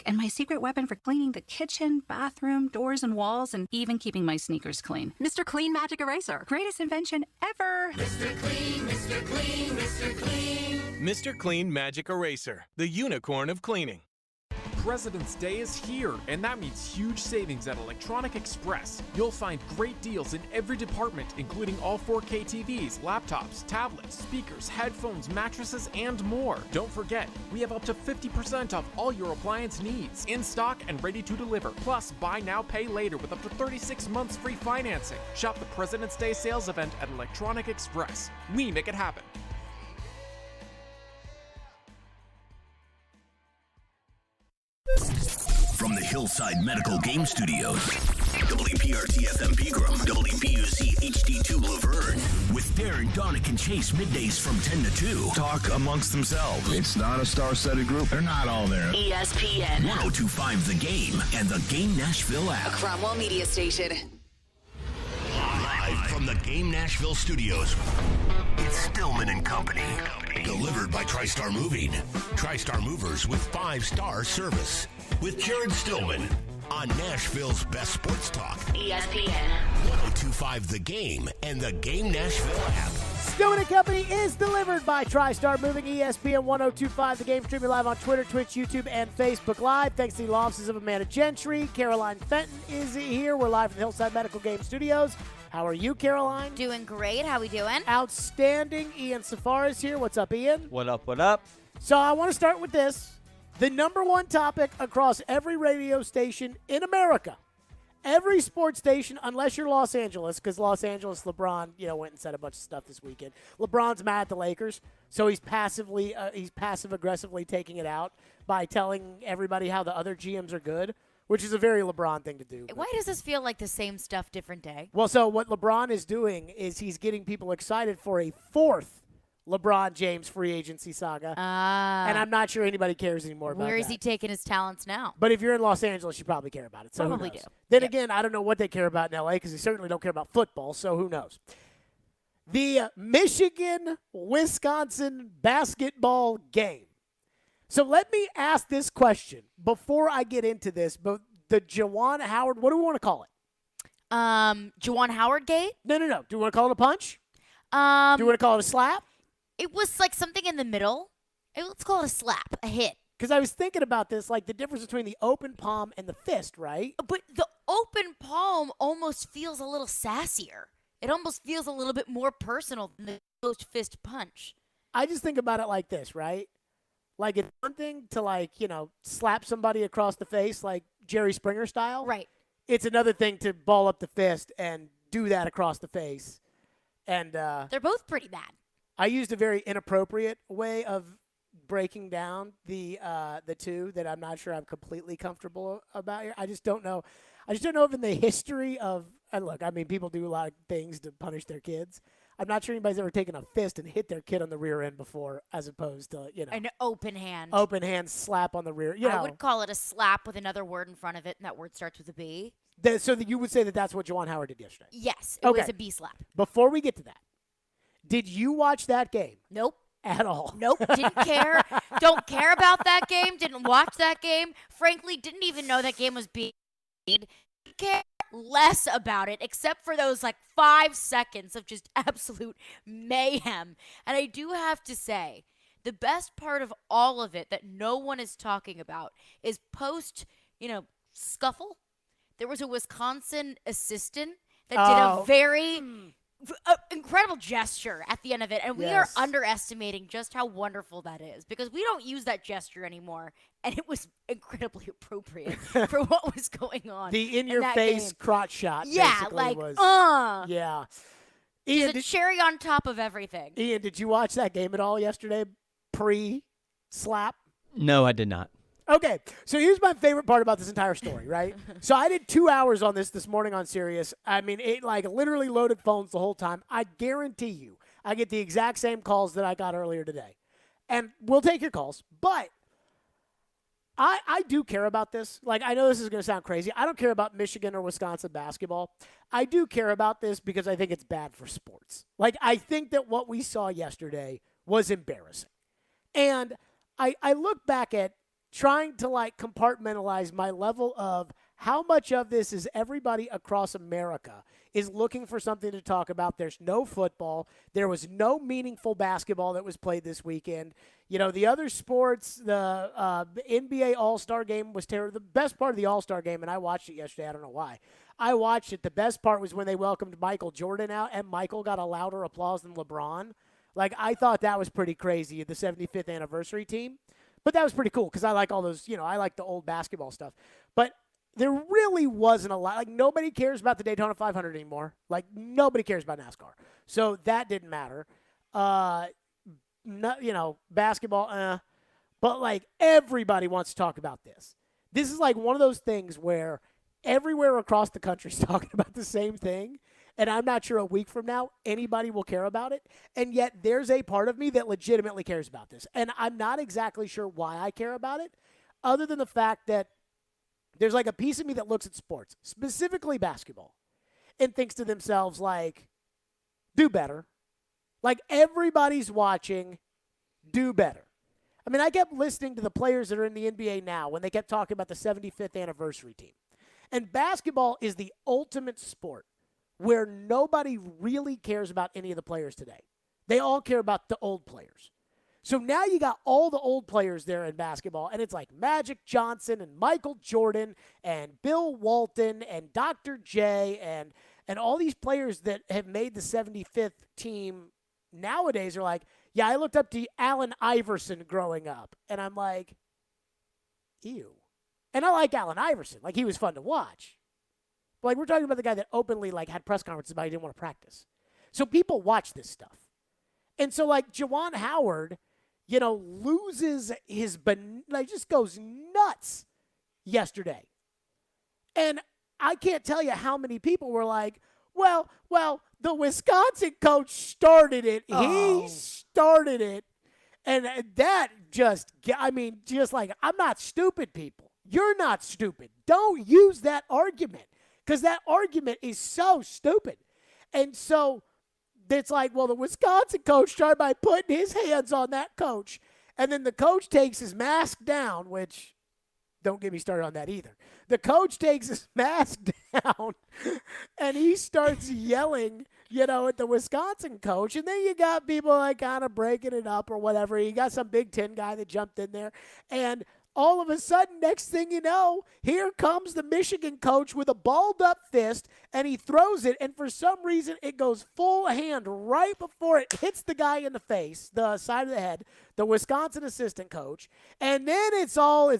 and my secret weapon for cleaning the kitchen, bathroom, doors, and walls, and even keeping my sneakers clean. Mr. Clean Magic Eraser. Greatest invention ever. Mr. Clean, Mr. Clean, Mr. Clean. Mr. Clean Magic Eraser, the unicorn of cleaning. President's Day is here, and that means huge savings at Electronic Express. You'll find great deals in every department, including all 4K TVs, laptops, tablets, speakers, headphones, mattresses, and more. Don't forget, we have up to 50% off all your appliance needs, in stock and ready to deliver. Plus, buy now, pay later with up to 36 months free financing. Shop the President's Day sales event at Electronic Express. We make it happen. From the Hillside Medical Game Studios, WPRT-FM Pegram, WPUC HD2 Laverne, with Darren, Donick, and Chase middays from 10 to 2. Talk amongst themselves. It's not a star-studded group. They're not all there. ESPN 1025 The Game and the Game Nashville app. A Cromwell media station. Live from the Game Nashville studios, it's Stillman and Company. Delivered by TriStar Moving. TriStar Movers with 5-star service. With Jared Stillman on Nashville's best sports talk. ESPN 1025 The Game and the Game Nashville app. Stillman & Company is delivered by TriStar Moving. ESPN 1025 The Game, streaming live on Twitter, Twitch, YouTube, and Facebook Live. Thanks to the law offices of Amanda Gentry. Caroline Fenton is here. We're live from the Hillside Medical Game Studios. How are you, Caroline? Doing great. How we doing? Outstanding. Ian Safar is here. What's up, Ian? What up, what up? So I want to start with this. The number one topic across every radio station in America. Every sports station, unless you're Los Angeles, because Los Angeles, LeBron, went and said a bunch of stuff this weekend. LeBron's mad at the Lakers, so he's passive-aggressively taking it out by telling everybody how the other GMs are good, which is a very LeBron thing to do. Why does this feel like the same stuff, different day? Well, so what LeBron is doing is he's getting people excited for a fourth LeBron James free agency saga. And I'm not sure anybody cares anymore about that. Where is he taking his talents now? But if you're in Los Angeles, you probably care about it. So probably do. Then again, I don't know what they care about in L.A. because they certainly don't care about football, so who knows. The Michigan-Wisconsin basketball game. So let me ask this question before I get into this. But the Juwan Howard, what do we want to call it? Juwan Howard gate? No. Do we want to call it a punch? Do we want to call it a slap? It was like something in the middle. Let's call it a slap, a hit. Because I was thinking about this, like the difference between the open palm and the fist, right? But the open palm almost feels a little sassier. It almost feels a little bit more personal than the closed fist punch. I just think about it like this, right? Like it's one thing to slap somebody across the face like Jerry Springer style. Right. It's another thing to ball up the fist and do that across the face. And they're both pretty bad. I used a very inappropriate way of breaking down the two that I'm not sure I'm completely comfortable about here. I just don't know. If in the history of and look, I mean, people do a lot of things to punish their kids. I'm not sure anybody's ever taken a fist and hit their kid on the rear end before, as opposed to an open hand. Open hand slap on the rear. I would call it a slap with another word in front of it, and that word starts with a B. So that you would say that that's what Juwan Howard did yesterday. Yes, it was a B slap. Before we get to that. Did you watch that game? Nope. At all? Nope. Didn't care. Don't care about that game. Didn't watch that game. Frankly, didn't even know that game was being played. Didn't care less about it, except for those 5 seconds of just absolute mayhem. And I do have to say, the best part of all of it that no one is talking about is post, scuffle. There was a Wisconsin assistant that did a very incredible gesture at the end of it, and we are underestimating just how wonderful that is because we don't use that gesture anymore, and it was incredibly appropriate for what was going on. The in-your-face crotch shot. Yeah, Yeah. Ian, the cherry on top of everything. Ian, did you watch that game at all yesterday? Pre-slap? No, I did not. Okay, so here's my favorite part about this entire story, right? So I did 2 hours on this morning on Sirius. I mean, it literally loaded phones the whole time. I guarantee you, I get the exact same calls that I got earlier today. And we'll take your calls, but I do care about this. I know this is going to sound crazy. I don't care about Michigan or Wisconsin basketball. I do care about this because I think it's bad for sports. I think that what we saw yesterday was embarrassing. And I look back at trying to like compartmentalize my level of how much of this is everybody across America is looking for something to talk about. There's no football. There was no meaningful basketball that was played this weekend. You know, the other sports, the NBA All-Star game was terrible. The best part of the All-Star game, and I watched it yesterday, I don't know why. I watched it. The best part was when they welcomed Michael Jordan out, and Michael got a louder applause than LeBron. Like, I thought that was pretty crazy, the 75th anniversary team. But that was pretty cool because I like all those, I like the old basketball stuff. But there really wasn't a lot. Like, nobody cares about the Daytona 500 anymore. Like, nobody cares about NASCAR. So that didn't matter. Basketball, But, like, everybody wants to talk about this. This is like one of those things where everywhere across the country is talking about the same thing. And I'm not sure a week from now anybody will care about it. And yet there's a part of me that legitimately cares about this. And I'm not exactly sure why I care about it, other than the fact that there's like a piece of me that looks at sports, specifically basketball, and thinks to themselves, like, do better. Like, everybody's watching, do better. I mean, I kept listening to the players that are in the NBA now when they kept talking about the 75th anniversary team. And basketball is the ultimate sport where nobody really cares about any of the players today. They all care about the old players. So now you got all the old players there in basketball, and it's like Magic Johnson and Michael Jordan and Bill Walton and Dr. J and all these players that have made the 75th team nowadays are like, yeah, I looked up to Allen Iverson growing up, and I'm like, ew. And I like Allen Iverson. Like, he was fun to watch. But, like, we're talking about the guy that openly, like, had press conferences about he didn't want to practice. So people watch this stuff. And so, like, Juwan Howard, loses his, just goes nuts yesterday. And I can't tell you how many people were like, well, the Wisconsin coach started it. Oh. He started it. And that just like, I'm not stupid, people. You're not stupid. Don't use that argument because that argument is so stupid. And so it's like, well, the Wisconsin coach started by putting his hands on that coach. And then the coach takes his mask down, which don't get me started on that either. The coach takes his mask down and he starts yelling, at the Wisconsin coach. And then you got people like kind of breaking it up or whatever. You got some Big Ten guy that jumped in there. And all of a sudden, next thing you know, here comes the Michigan coach with a balled-up fist, and he throws it, and for some reason, it goes full hand right before it hits the guy in the face, the side of the head, the Wisconsin assistant coach, and then it's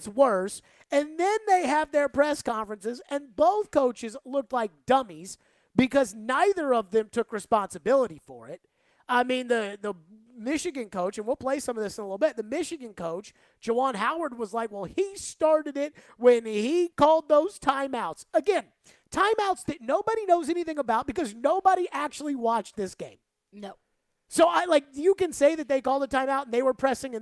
worse, and then they have their press conferences, and both coaches looked like dummies because neither of them took responsibility for it. I mean, the Michigan coach, and we'll play some of this in a little bit, the Michigan coach, Juwan Howard, was like, well, he started it when he called those timeouts. Again, timeouts that nobody knows anything about because nobody actually watched this game. No. So, you can say that they called a timeout and they were pressing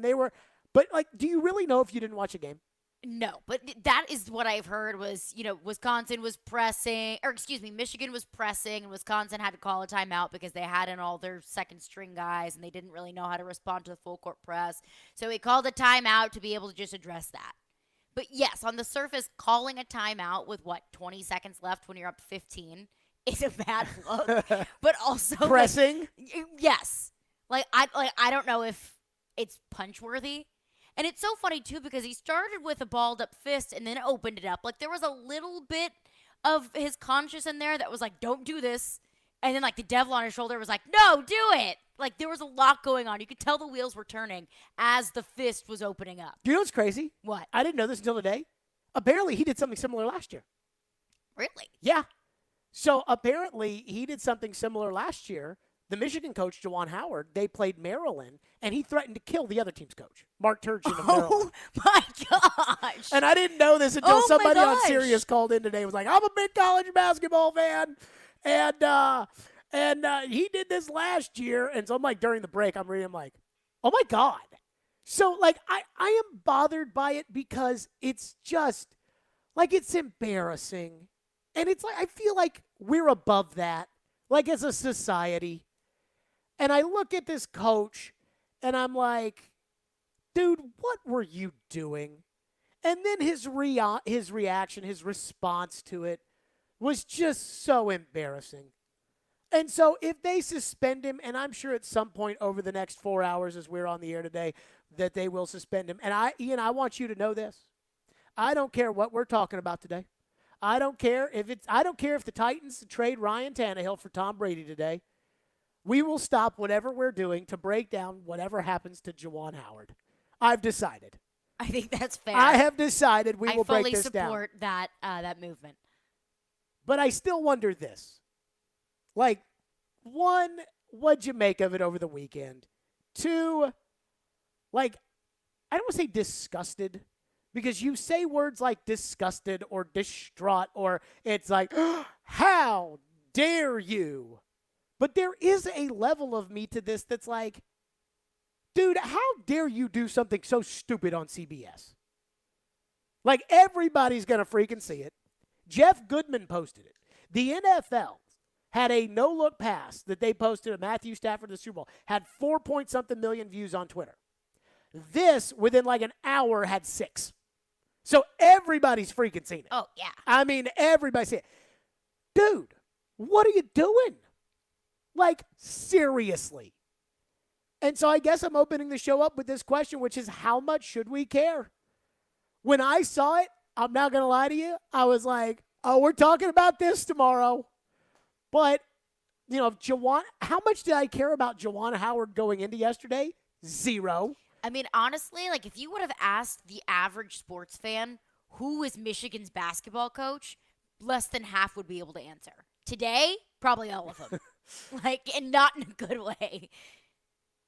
but, do you really know if you didn't watch a game? No, but that is what I've heard was, Wisconsin was pressing, Michigan was pressing, and Wisconsin had to call a timeout because they had in all their second string guys, and they didn't really know how to respond to the full court press. So he called a timeout to be able to just address that. But yes, on the surface, calling a timeout with 20 seconds left when you're up 15 is a bad look. But also pressing? Yes. I don't know if it's punch-worthy. And it's so funny, too, because he started with a balled-up fist and then opened it up. Like, there was a little bit of his conscience in there that was like, don't do this. And then, the devil on his shoulder was like, no, do it. Like, there was a lot going on. You could tell the wheels were turning as the fist was opening up. Do you know what's crazy? What? I didn't know this until today. Apparently, he did something similar last year. Really? Yeah. So, apparently, he did something similar last year. The Michigan coach, Juwan Howard, they played Maryland, and he threatened to kill the other team's coach, Mark Turgeon of Maryland. Oh, my gosh. And I didn't know this until somebody on Sirius called in today and was like, I'm a big college basketball fan, and he did this last year. And so I'm like, during the break, I'm reading, I'm like, oh, my God. So, I am bothered by it because it's just, it's embarrassing. And it's I feel like we're above that, as a society. And I look at this coach, and I'm like, dude, what were you doing? And then his reaction, his response to it was just so embarrassing. And so if they suspend him, and I'm sure at some point over the next 4 hours as we're on the air today that they will suspend him. And Ian, I want you to know this. I don't care what we're talking about today. I don't care if the Titans trade Ryan Tannehill for Tom Brady today. We will stop whatever we're doing to break down whatever happens to Juwan Howard. I've decided. I think that's fair. I have decided we will break this down. I fully support that movement. But I still wonder this. Like, one, what'd you make of it over the weekend? Two, like, I don't want to say disgusted, because you say words like disgusted or distraught, or it's like, how dare you? But there is a level of me to this that's like, dude, how dare you do something so stupid on CBS? Like, everybody's going to freaking see it. Jeff Goodman posted it. The NFL had a no-look pass that they posted of Matthew Stafford in the Super Bowl, had 4-point-something million views on Twitter. This, within like an hour, had 6. So everybody's freaking seen it. Oh, yeah. I mean, everybody's seen it. Dude, what are you doing? Like, seriously. And so I guess I'm opening the show up with this question, which is, how much should we care? When I saw it, I'm not going to lie to you, I was like, oh, we're talking about this tomorrow. But, you know, how much did I care about Juwan Howard going into yesterday? 0. I mean, honestly, like, if you would have asked the average sports fan who is Michigan's basketball coach, less than half would be able to answer. Today, probably all of them. Like, and not in a good way.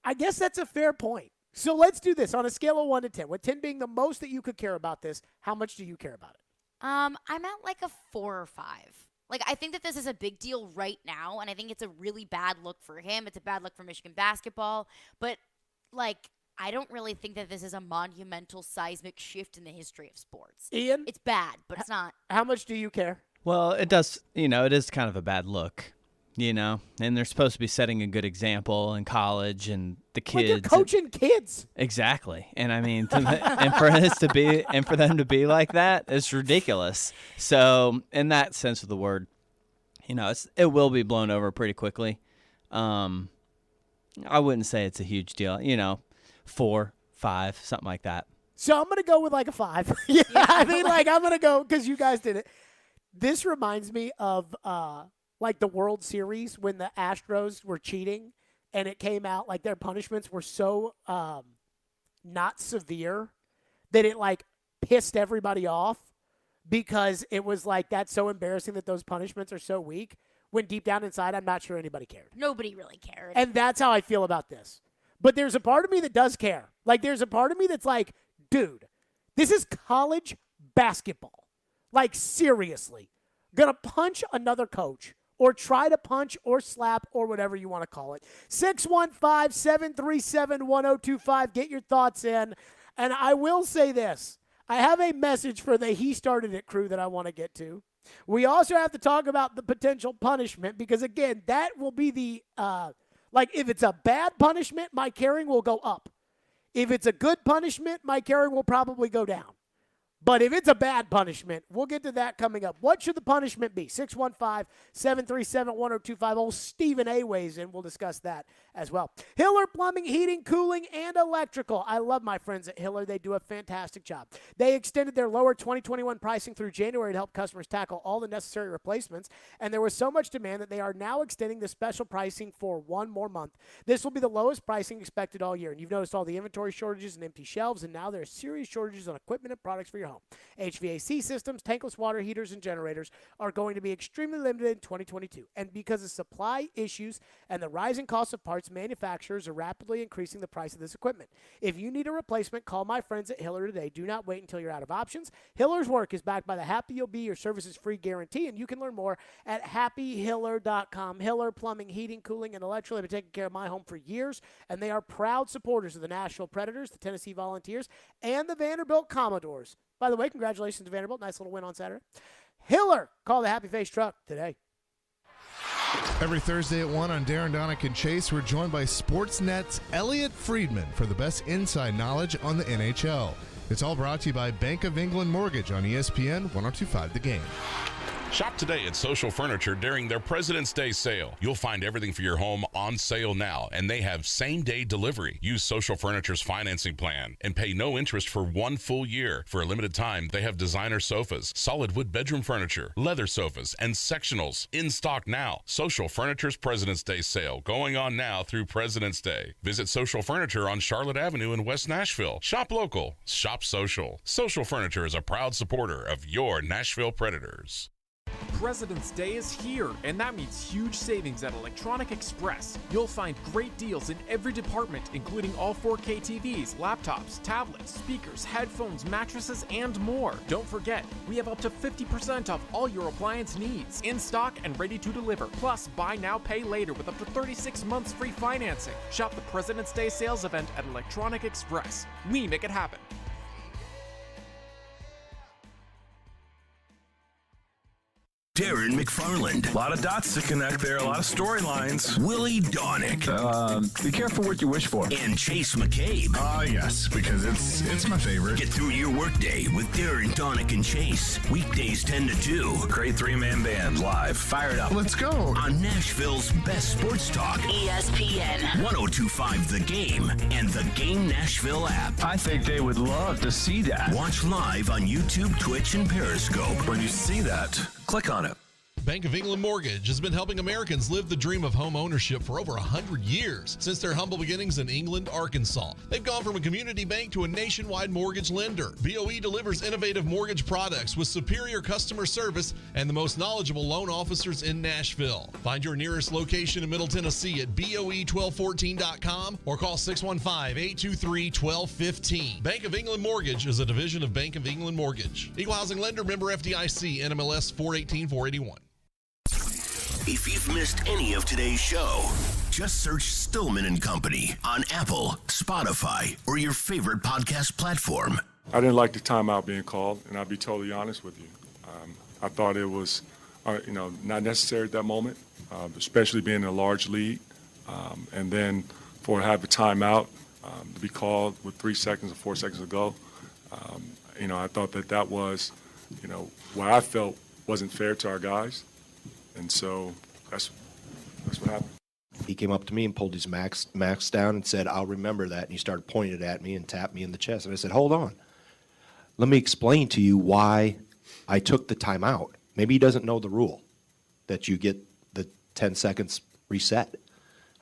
I guess that's a fair point. So let's do this on a scale of 1 to 10. With 10 being the most that you could care about this, how much do you care about it? I'm at like a 4 or 5. Like, I think that this is a big deal right now, and I think it's a really bad look for him. It's a bad look for Michigan basketball. But, like, I don't really think that this is a monumental seismic shift in the history of sports. Ian? It's bad, but it's not. How much do you care? Well, it does, it is kind of a bad look, and they're supposed to be setting a good example in college and the kids. Like you're coaching kids. Exactly. And I mean, and for them to be like that, it's ridiculous. So in that sense of the word, it will be blown over pretty quickly. I wouldn't say it's a huge deal, 4, 5, something like that. So I'm going to go with like a 5. Yeah, I mean, like, I'm going to go because you guys did it. This reminds me of like the World Series when the Astros were cheating and it came out like their punishments were so not severe that it like pissed everybody off because it was like, that's so embarrassing that those punishments are so weak, when deep down inside I'm not sure anybody cared. Nobody really cared. And that's how I feel about this. But there's a part of me that does care. Like, there's a part of me that's like, dude, this is college basketball. Like, seriously. Gonna punch another coach or try to punch or slap or whatever you want to call it. 615-737-1025. Get your thoughts in. And I will say this. I have a message for the He Started It crew that I want to get to. We also have to talk about the potential punishment because, again, that will be the if it's a bad punishment, my caring will go up. If it's a good punishment, my caring will probably go down. But if it's a bad punishment, we'll get to that coming up. What should the punishment be? 615-737-1025. Old Stephen A. weighs in. We'll discuss that as well. Hiller Plumbing, Heating, Cooling, and Electrical. I love my friends at Hiller. They do a fantastic job. They extended their lower 2021 pricing through January to help customers tackle all the necessary replacements. And there was so much demand that they are now extending the special pricing for one more month. This will be the lowest pricing expected all year. And you've noticed all the inventory shortages and empty shelves. And now there are serious shortages on equipment and products for your home. HVAC systems, tankless water heaters, and generators are going to be extremely limited in 2022. And because of supply issues and the rising cost of parts, manufacturers are rapidly increasing the price of this equipment. If you need a replacement, call my friends at Hiller today. Do not wait until you're out of options. Hiller's work is backed by the Happy You'll Be Your Services Free guarantee, and you can learn more at happyhiller.com. Hiller Plumbing, Heating, Cooling, and Electrical have been taking care of my home for years, and they are proud supporters of the Nashville Predators, the Tennessee Volunteers, and the Vanderbilt Commodores. By the way, congratulations to Vanderbilt. Nice little win on Saturday. Hiller, call the Happy Face Truck today. Every Thursday at 1 on Darren, Donick, and Chase, we're joined by Sportsnet's Elliot Friedman for the best inside knowledge on the NHL. It's all brought to you by Bank of England Mortgage on ESPN 1025 The Game. Shop today at Social Furniture during their President's Day sale. You'll find everything for your home on sale now, and they have same-day delivery. Use Social Furniture's financing plan and pay no interest for 1 full year. For a limited time, they have designer sofas, solid wood bedroom furniture, leather sofas, and sectionals in stock now. Social Furniture's President's Day sale going on now through President's Day. Visit Social Furniture on Charlotte Avenue in West Nashville. Shop local. Shop social. Social Furniture is a proud supporter of your Nashville Predators. President's Day is here, and that means huge savings at Electronic Express. You'll find great deals in every department, including all 4K TVs, laptops, tablets, speakers, headphones, mattresses, and more. Don't forget, we have up to 50% off all your appliance needs, in stock and ready to deliver. Plus, buy now, pay later with up to 36 months free financing. Shop the President's Day sales event at Electronic Express. We make it happen. Darren McFarland. A lot of dots to connect there, a lot of storylines. Willie Donick. Be careful what you wish for. And Chase McCabe. Yes, because it's my favorite. Get through your workday with Darren, Donick, and Chase. Weekdays 10 to 2. Great three-man band live. Fired up. Let's go. On Nashville's best sports talk. ESPN 1025 The Game and the Game Nashville app. I think they would love to see that. Watch live on YouTube, Twitch, and Periscope. When you see that, click on it. Bank of England Mortgage has been helping Americans live the dream of home ownership for over 100 years, since their humble beginnings in England, Arkansas. They've gone from a community bank to a nationwide mortgage lender. BOE delivers innovative mortgage products with superior customer service and the most knowledgeable loan officers in Nashville. Find your nearest location in Middle Tennessee at BOE1214.com or call 615-823-1215. Bank of England Mortgage is a division of Bank of England Mortgage. Equal housing lender, member FDIC, NMLS 418-481. If you've missed any of today's show, just search Stillman and Company on Apple, Spotify, or your favorite podcast platform. I didn't like the timeout being called, and I'll be totally honest with you. I thought it was, not necessary at that moment, especially being in a large lead. And then for to have a timeout to be called with 3 seconds or 4 seconds to go, I thought that was, what I felt wasn't fair to our guys. And so that's what happened. He came up to me and pulled his max down and said, "I'll remember that." And he started pointing it at me and tapped me in the chest. And I said, "Hold on. Let me explain to you why I took the timeout." Maybe he doesn't know the rule that you get the 10 seconds reset.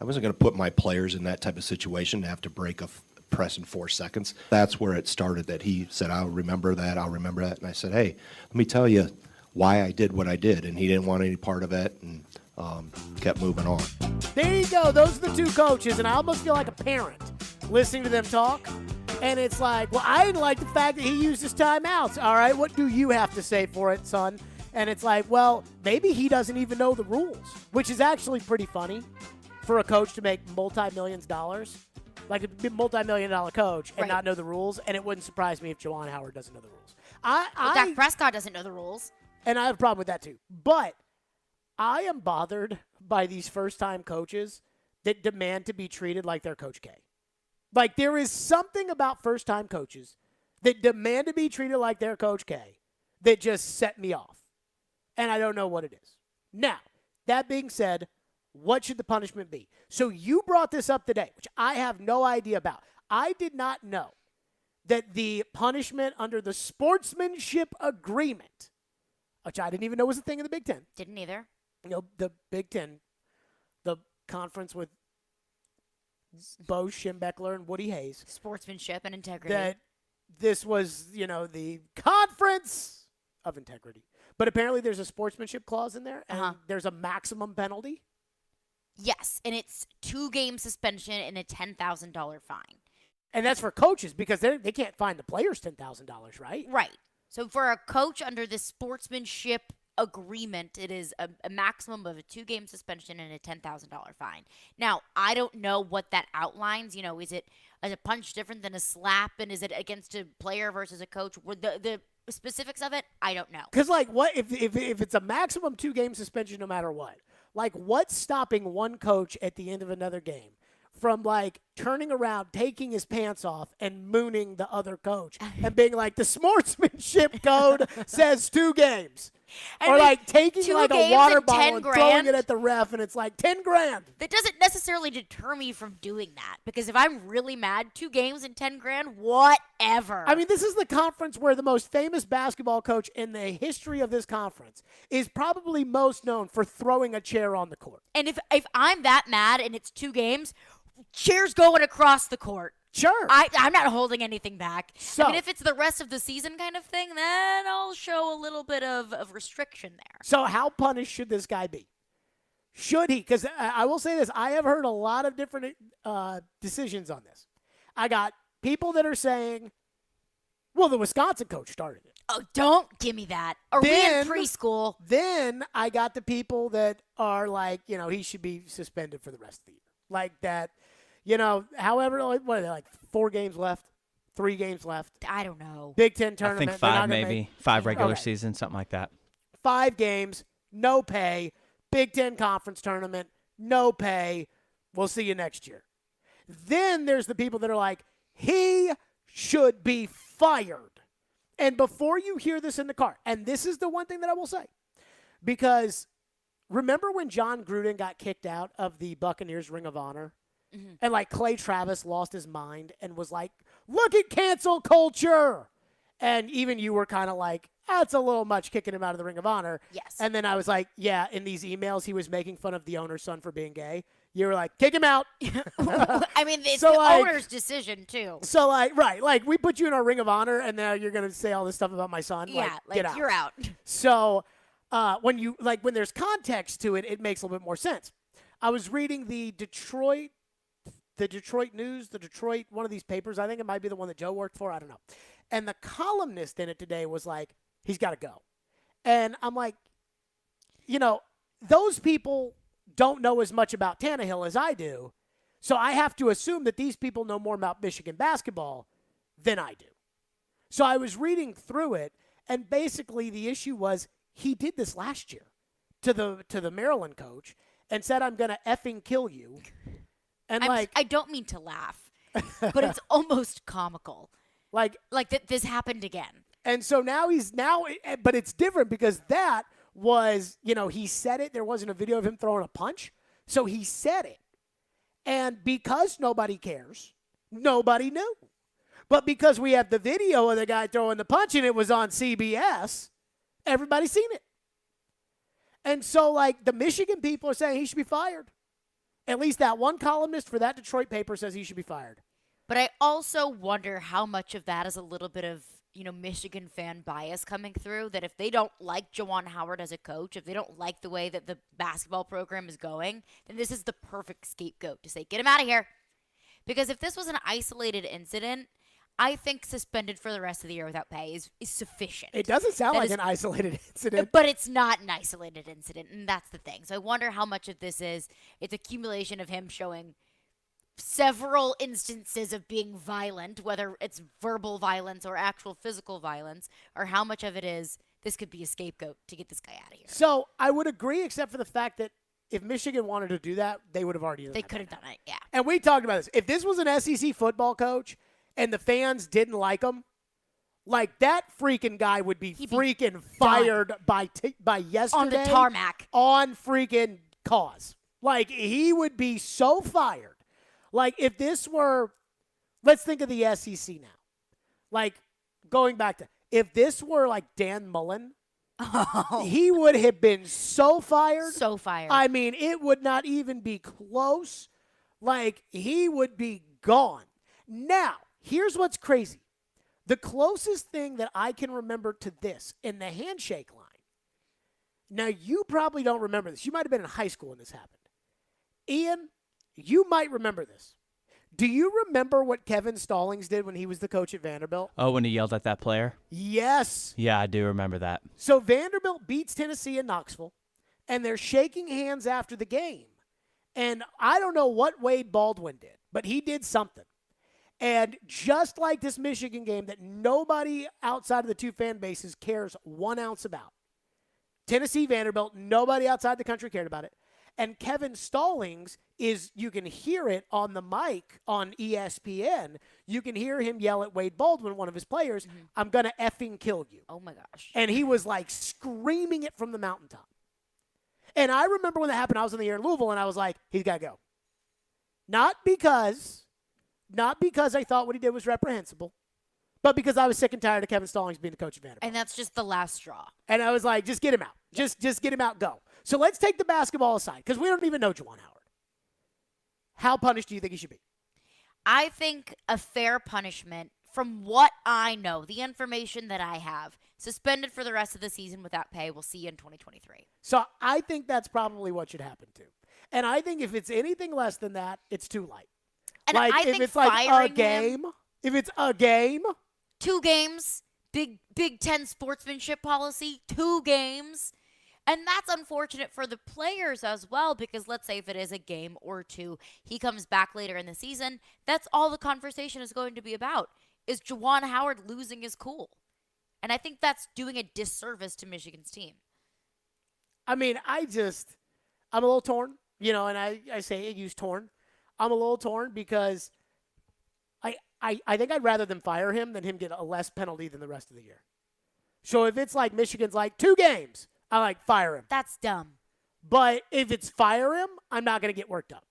I wasn't going to put my players in that type of situation to have to break a press in 4 seconds. That's where it started, that he said, I'll remember that. And I said, hey, let me tell you why I did what I did. And he didn't want any part of it and kept moving on. There you go. Those are the two coaches, and I almost feel like a parent listening to them talk. And it's like, well, I didn't like the fact that he used his timeouts. All right, what do you have to say for it, son? And it's like, well, maybe he doesn't even know the rules, which is actually pretty funny for a coach to make multi-millions dollars, like a multi-million-dollar coach, and not know the rules. And it wouldn't surprise me if Juwan Howard doesn't know the rules. Dak Prescott doesn't know the rules. And I have a problem with that too. But I am bothered by these first-time coaches that demand to be treated like they're Coach K. Like, there is something about first-time coaches that demand to be treated like they're Coach K that just set me off. And I don't know what it is. Now, that being said, what should the punishment be? So you brought this up today, which I have no idea about. I did not know that the punishment under the sportsmanship agreement, which I didn't even know was a thing in the Big Ten. Didn't either. You know, the Big Ten, the conference with Bo Schembechler and Woody Hayes. Sportsmanship and integrity. That this was, the conference of integrity. But apparently there's a sportsmanship clause in there, and there's a maximum penalty. Yes, and it's 2-game suspension and a $10,000 fine. And that's for coaches because they can't fine the players $10,000, right? Right. So for a coach under the sportsmanship agreement, it is a maximum of a 2-game suspension and a $10,000 fine. Now, I don't know what that outlines. Is it a punch different than a slap, and is it against a player versus a coach? The specifics of it, I don't know. Because, what if it's a maximum 2-game suspension no matter what? Like, what's stopping one coach at the end of another game from like turning around, taking his pants off, and mooning the other coach and being like, the sportsmanship code says 2 games. And or with like taking 2 like a games water and bottle 10 and grand, throwing it at the ref, and it's like 10 grand. That doesn't necessarily deter me from doing that, because if I'm really mad, 2 games and 10 grand, whatever. I mean, this is the conference where the most famous basketball coach in the history of this conference is probably most known for throwing a chair on the court. And if I'm that mad and it's 2 games, chairs going across the court. Sure. I'm not holding anything back. So, I mean, if it's the rest of the season kind of thing, then I'll show a little bit of restriction there. So how punished should this guy be? Should he? Because I will say this. I have heard a lot of different decisions on this. I got people that are saying, well, the Wisconsin coach started it. Oh, don't give me that. Are we in preschool? Then I got the people that are like, he should be suspended for the rest of the year. Like that, however, what are they, like 4 games left? 3 games left? I don't know. Big Ten tournament. I think 5 maybe. 5 regular season, something like that. 5 games, no pay. Big Ten conference tournament, no pay. We'll see you next year. Then there's the people that are like, he should be fired. And before you hear this in the car, and this is the one thing that I will say, because remember when John Gruden got kicked out of the Buccaneers Ring of Honor? Mm-hmm. And like Clay Travis lost his mind and was like, look at cancel culture. And even you were kind of like, that's a little much kicking him out of the Ring of Honor. Yes. And then I was like, yeah, in these emails, he was making fun of the owner's son for being gay. You were like, kick him out. I mean, it's So, the like- owner's decision, too. So, like, we put you in our Ring of Honor, and now you're going to say all this stuff about my son. Yeah, get out. you're out. So, when there's context to it, it makes a little bit more sense. I was reading the Detroit News, one of these papers. I think it might be the one that Joe worked for. I don't know. And the columnist in it today was like, he's got to go. And I'm like, those people don't know as much about Tannehill as I do. So I have to assume that these people know more about Michigan basketball than I do. So I was reading through it, and basically the issue was he did this last year to the Maryland coach and said, I'm going to effing kill you. And I don't mean to laugh, but it's almost comical. Like that this happened again. And so now but it's different because that was, he said it. There wasn't a video of him throwing a punch. So he said it. And because nobody cares, nobody knew. But because we have the video of the guy throwing the punch and it was on CBS, everybody's seen it. And so, the Michigan people are saying he should be fired. At least that one columnist for that Detroit paper says he should be fired. But I also wonder how much of that is a little bit of, Michigan fan bias coming through, that if they don't like Juwan Howard as a coach, if they don't like the way that the basketball program is going, then this is the perfect scapegoat to say, get him out of here. Because if this was an isolated incident, I think suspended for the rest of the year without pay is sufficient. It doesn't sound like an isolated incident. But it's not an isolated incident, and that's the thing. So I wonder how much of this is it's accumulation of him showing several instances of being violent, whether it's verbal violence or actual physical violence, or how much of it is this could be a scapegoat to get this guy out of here. So I would agree, except for the fact that if Michigan wanted to do that, they would have already done it. They could have done it, yeah. And we talked about this. If this was an SEC football coach and the fans didn't like him, that freaking guy would be freaking fired by yesterday. On the tarmac. On freaking cause. He would be so fired. If this were, let's think of the SEC now. Going back to, if this were Dan Mullen, he would have been so fired. So fired. I mean, it would not even be close. He would be gone. Now, here's what's crazy. The closest thing that I can remember to this in the handshake line. Now, you probably don't remember this. You might have been in high school when this happened. Ian, you might remember this. Do you remember what Kevin Stallings did when he was the coach at Vanderbilt? Oh, when he yelled at that player? Yes. Yeah, I do remember that. So Vanderbilt beats Tennessee in Knoxville, and they're shaking hands after the game. And I don't know what Wade Baldwin did, but he did something. And just like this Michigan game that nobody outside of the two fan bases cares 1 ounce about. Tennessee, Vanderbilt, nobody outside the country cared about it. And Kevin Stallings you can hear it on the mic on ESPN. You can hear him yell at Wade Baldwin, one of his players, I'm going to effing kill you. Oh, my gosh. And he was like screaming it from the mountaintop. And I remember when that happened, I was in the air in Louisville, and I was like, he's got to go. Not because I thought what he did was reprehensible, but because I was sick and tired of Kevin Stallings being the coach of Vanderbilt. And that's just the last straw. And I was like, just get him out. Just get him out, go. So let's take the basketball aside, because we don't even know Juwan Howard. How punished do you think he should be? I think a fair punishment, from what I know, the information that I have, suspended for the rest of the season without pay. We'll see you in 2023. So I think that's probably what should happen too. And I think if it's anything less than that, it's too light. And like, I if think it's like a game, him, if it's a game, 2 games, Big Ten sportsmanship policy, 2 games. And that's unfortunate for the players as well, because let's say if it is a game or 2, he comes back later in the season, that's all the conversation is going to be about, is Juwan Howard losing his cool. And I think that's doing a disservice to Michigan's team. I mean, I'm a little torn, and I say use torn. I'm a little torn because I think I'd rather them fire him than him get a less penalty than the rest of the year. So if it's like Michigan's like 2 games, I like fire him. That's dumb. But if it's fire him, I'm not going to get worked up.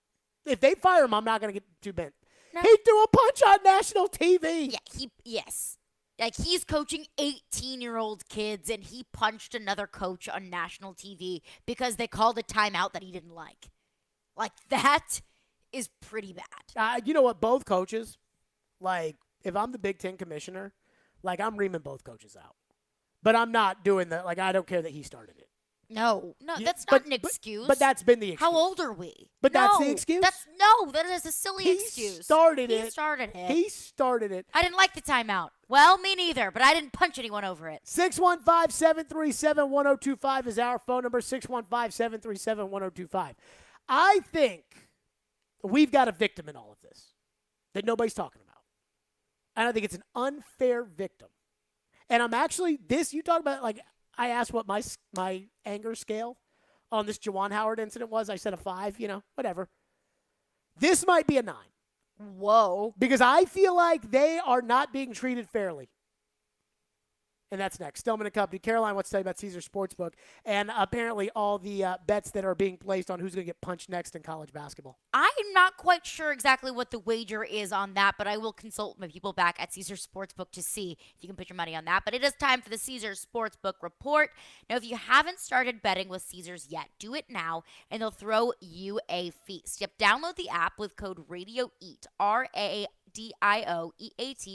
If they fire him, I'm not going to get too bent. No. He threw a punch on national TV. Yeah, yes. Like, he's coaching 18-year-old kids, and he punched another coach on national TV because they called a timeout that he didn't like. Like, that is pretty bad. You know what? Both coaches, like, if I'm the Big Ten commissioner, like, I'm reaming both coaches out. But I'm not doing that. Like, I don't care that he started it. No, that's not an excuse. But that's been the excuse. How old are we? But that's the excuse? That is a silly excuse. He started it. He started it. I didn't like the timeout. Well, me neither, but I didn't punch anyone over it. 615-737-1025 is our phone number, 615-737-1025. I think we've got a victim in all of this that nobody's talking about. And I think it's an unfair victim. And I'm actually, you talk about, like, I asked what my anger scale on this Juwan Howard incident was. I said a 5, whatever. This might be a 9. Whoa. Because I feel like they are not being treated fairly. And that's next. Stillman & Company. Caroline wants to tell you about Caesars Sportsbook and apparently all the bets that are being placed on who's going to get punched next in college basketball. I'm not quite sure exactly what the wager is on that, but I will consult my people back at Caesars Sportsbook to see if you can put your money on that. But it is time for the Caesars Sportsbook report. Now, if you haven't started betting with Caesars yet, do it now, and they'll throw you a feast. Yep, download the app with code RADIOEAT, RADIOEAT,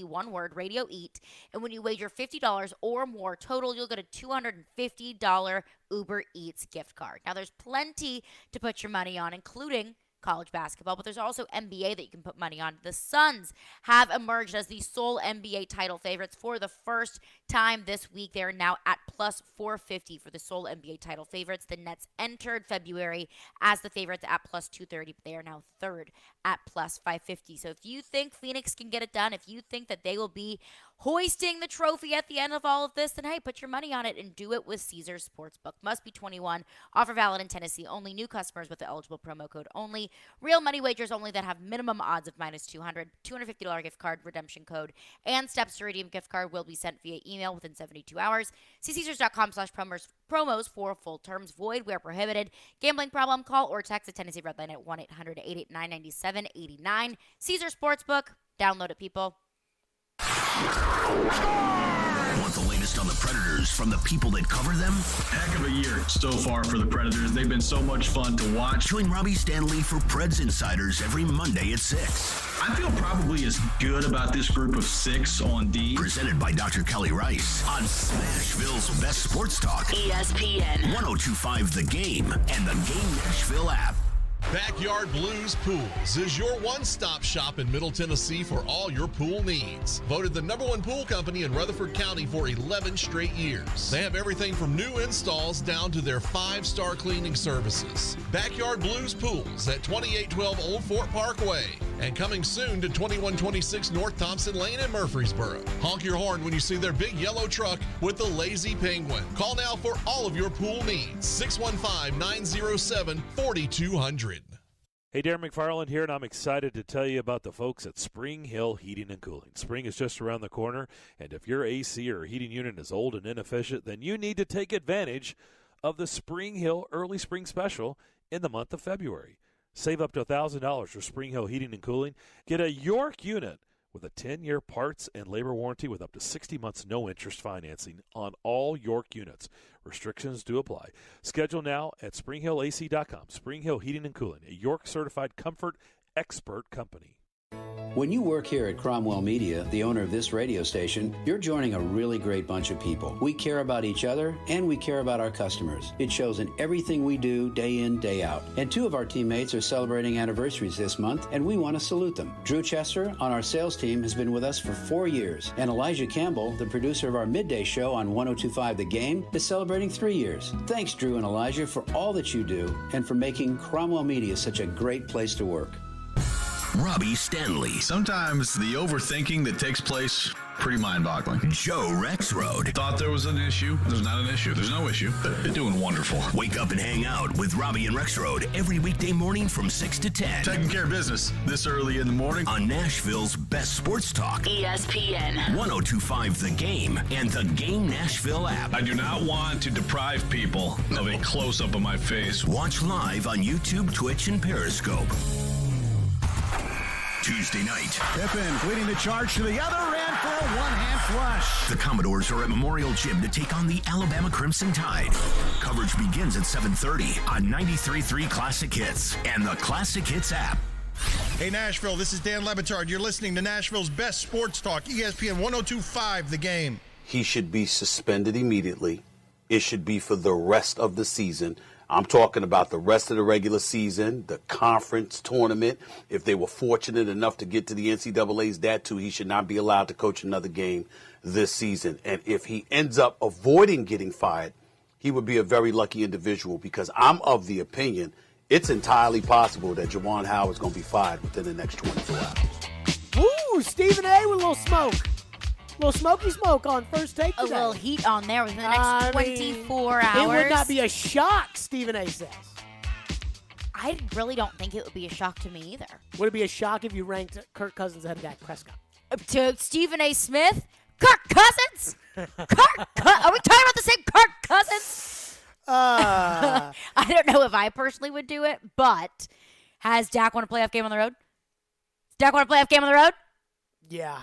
one word, Radio Eat. And when you wager $50 or more total, you'll get a $250 Uber Eats gift card. Now, there's plenty to put your money on, including college basketball, but there's also NBA that you can put money on. The Suns have emerged as the sole NBA title favorites for the first time this week. They are now at plus 450 for the sole NBA title favorites. The Nets entered February as the favorites at plus 230, but they are now third at plus 550. So if you think Phoenix can get it done, if you think that they will be hoisting the trophy at the end of all of this, then hey, put your money on it and do it with Caesars Sportsbook. Must be 21. Offer valid in Tennessee. Only new customers with the eligible promo code only. Real money wagers only that have minimum odds of minus 200. $250 gift card redemption code and steps to redeem gift card will be sent via email within 72 hours. See Caesars.com/promos for full terms. Void where prohibited. Gambling problem? Call or text the Tennessee Red Line at 1-800-889-9789. Caesars Sportsbook. Download it, people. Want the latest on the Predators from the people that cover them? Heck of a year so far for the Predators. They've been so much fun to watch. Join Robbie Stanley for Preds Insiders every Monday at 6. I feel probably as good about this group of 6 on D. Presented by Dr. Kelly Rice on Smashville's best sports talk. ESPN. 1025 The Game and the Game Nashville app. Backyard Blues Pools is your one-stop shop in Middle Tennessee for all your pool needs. Voted the #1 pool company in Rutherford County for 11 straight years. They have everything from new installs down to their 5-star cleaning services. Backyard Blues Pools at 2812 Old Fort Parkway and coming soon to 2126 North Thompson Lane in Murfreesboro. Honk your horn when you see their big yellow truck with the Lazy Penguin. Call now for all of your pool needs. 615-907-4200. Hey, Darren McFarland here, and I'm excited to tell you about the folks at Spring Hill Heating and Cooling. Spring is just around the corner, and if your AC or heating unit is old and inefficient, then you need to take advantage of the Spring Hill Early Spring Special in the month of February. Save up to $1,000 for Spring Hill Heating and Cooling. Get a York unit with a 10-year parts and labor warranty with up to 60 months no-interest financing on all York units. Restrictions do apply. Schedule now at springhillac.com. Spring Hill Heating and Cooling, a York-certified comfort expert company. When you work here at Cromwell Media, the owner of this radio station, you're joining a really great bunch of people. We care about each other, and we care about our customers. It shows in everything we do, day in, day out. And 2 of our teammates are celebrating anniversaries this month, and we want to salute them. Drew Chester on our sales team has been with us for 4 years, and Elijah Campbell, the producer of our midday show on 102.5 The Game, is celebrating 3 years. Thanks, Drew and Elijah, for all that you do, and for making Cromwell Media such a great place to work. Robbie Stanley. Sometimes the overthinking that takes place, pretty mind-boggling. Joe Rexroad. Thought there was an issue. There's not an issue. There's no issue. They're doing wonderful. Wake up and hang out with Robbie and Rexroad every weekday morning from 6 to 10. Taking care of business this early in the morning. On Nashville's best sports talk. ESPN. 102.5 The Game and the Game Nashville app. I do not want to deprive people of a close-up of my face. Watch live on YouTube, Twitch, and Periscope. Tuesday night. Pippen leading the charge to the other end for a one-hand flush. The Commodores are at Memorial Gym to take on the Alabama Crimson Tide. Coverage begins at 7:30 on 93.3 Classic Hits and the Classic Hits app. Hey, Nashville, this is Dan Lebitard. You're listening to Nashville's best sports talk, ESPN 102.5 The Game. He should be suspended immediately. It should be for the rest of the season. I'm talking about the rest of the regular season, the conference tournament. If they were fortunate enough to get to the NCAA's, that too, he should not be allowed to coach another game this season. And if he ends up avoiding getting fired, he would be a very lucky individual, because I'm of the opinion it's entirely possible that Juwan Howard's going to be fired within the next 24 hours. Woo! Stephen A. with a little smoke. A little smoky smoke on First Take today. A little heat on there within the next 24 hours. It would not be a shock, Stephen A. says. I really don't think it would be a shock to me either. Would it be a shock if you ranked Kirk Cousins ahead of Dak Prescott? To Stephen A. Smith? Kirk Cousins? Are we talking about the same Kirk Cousins? I don't know if I personally would do it, but has Dak won a playoff game on the road? Dak won a playoff game on the road? Yeah.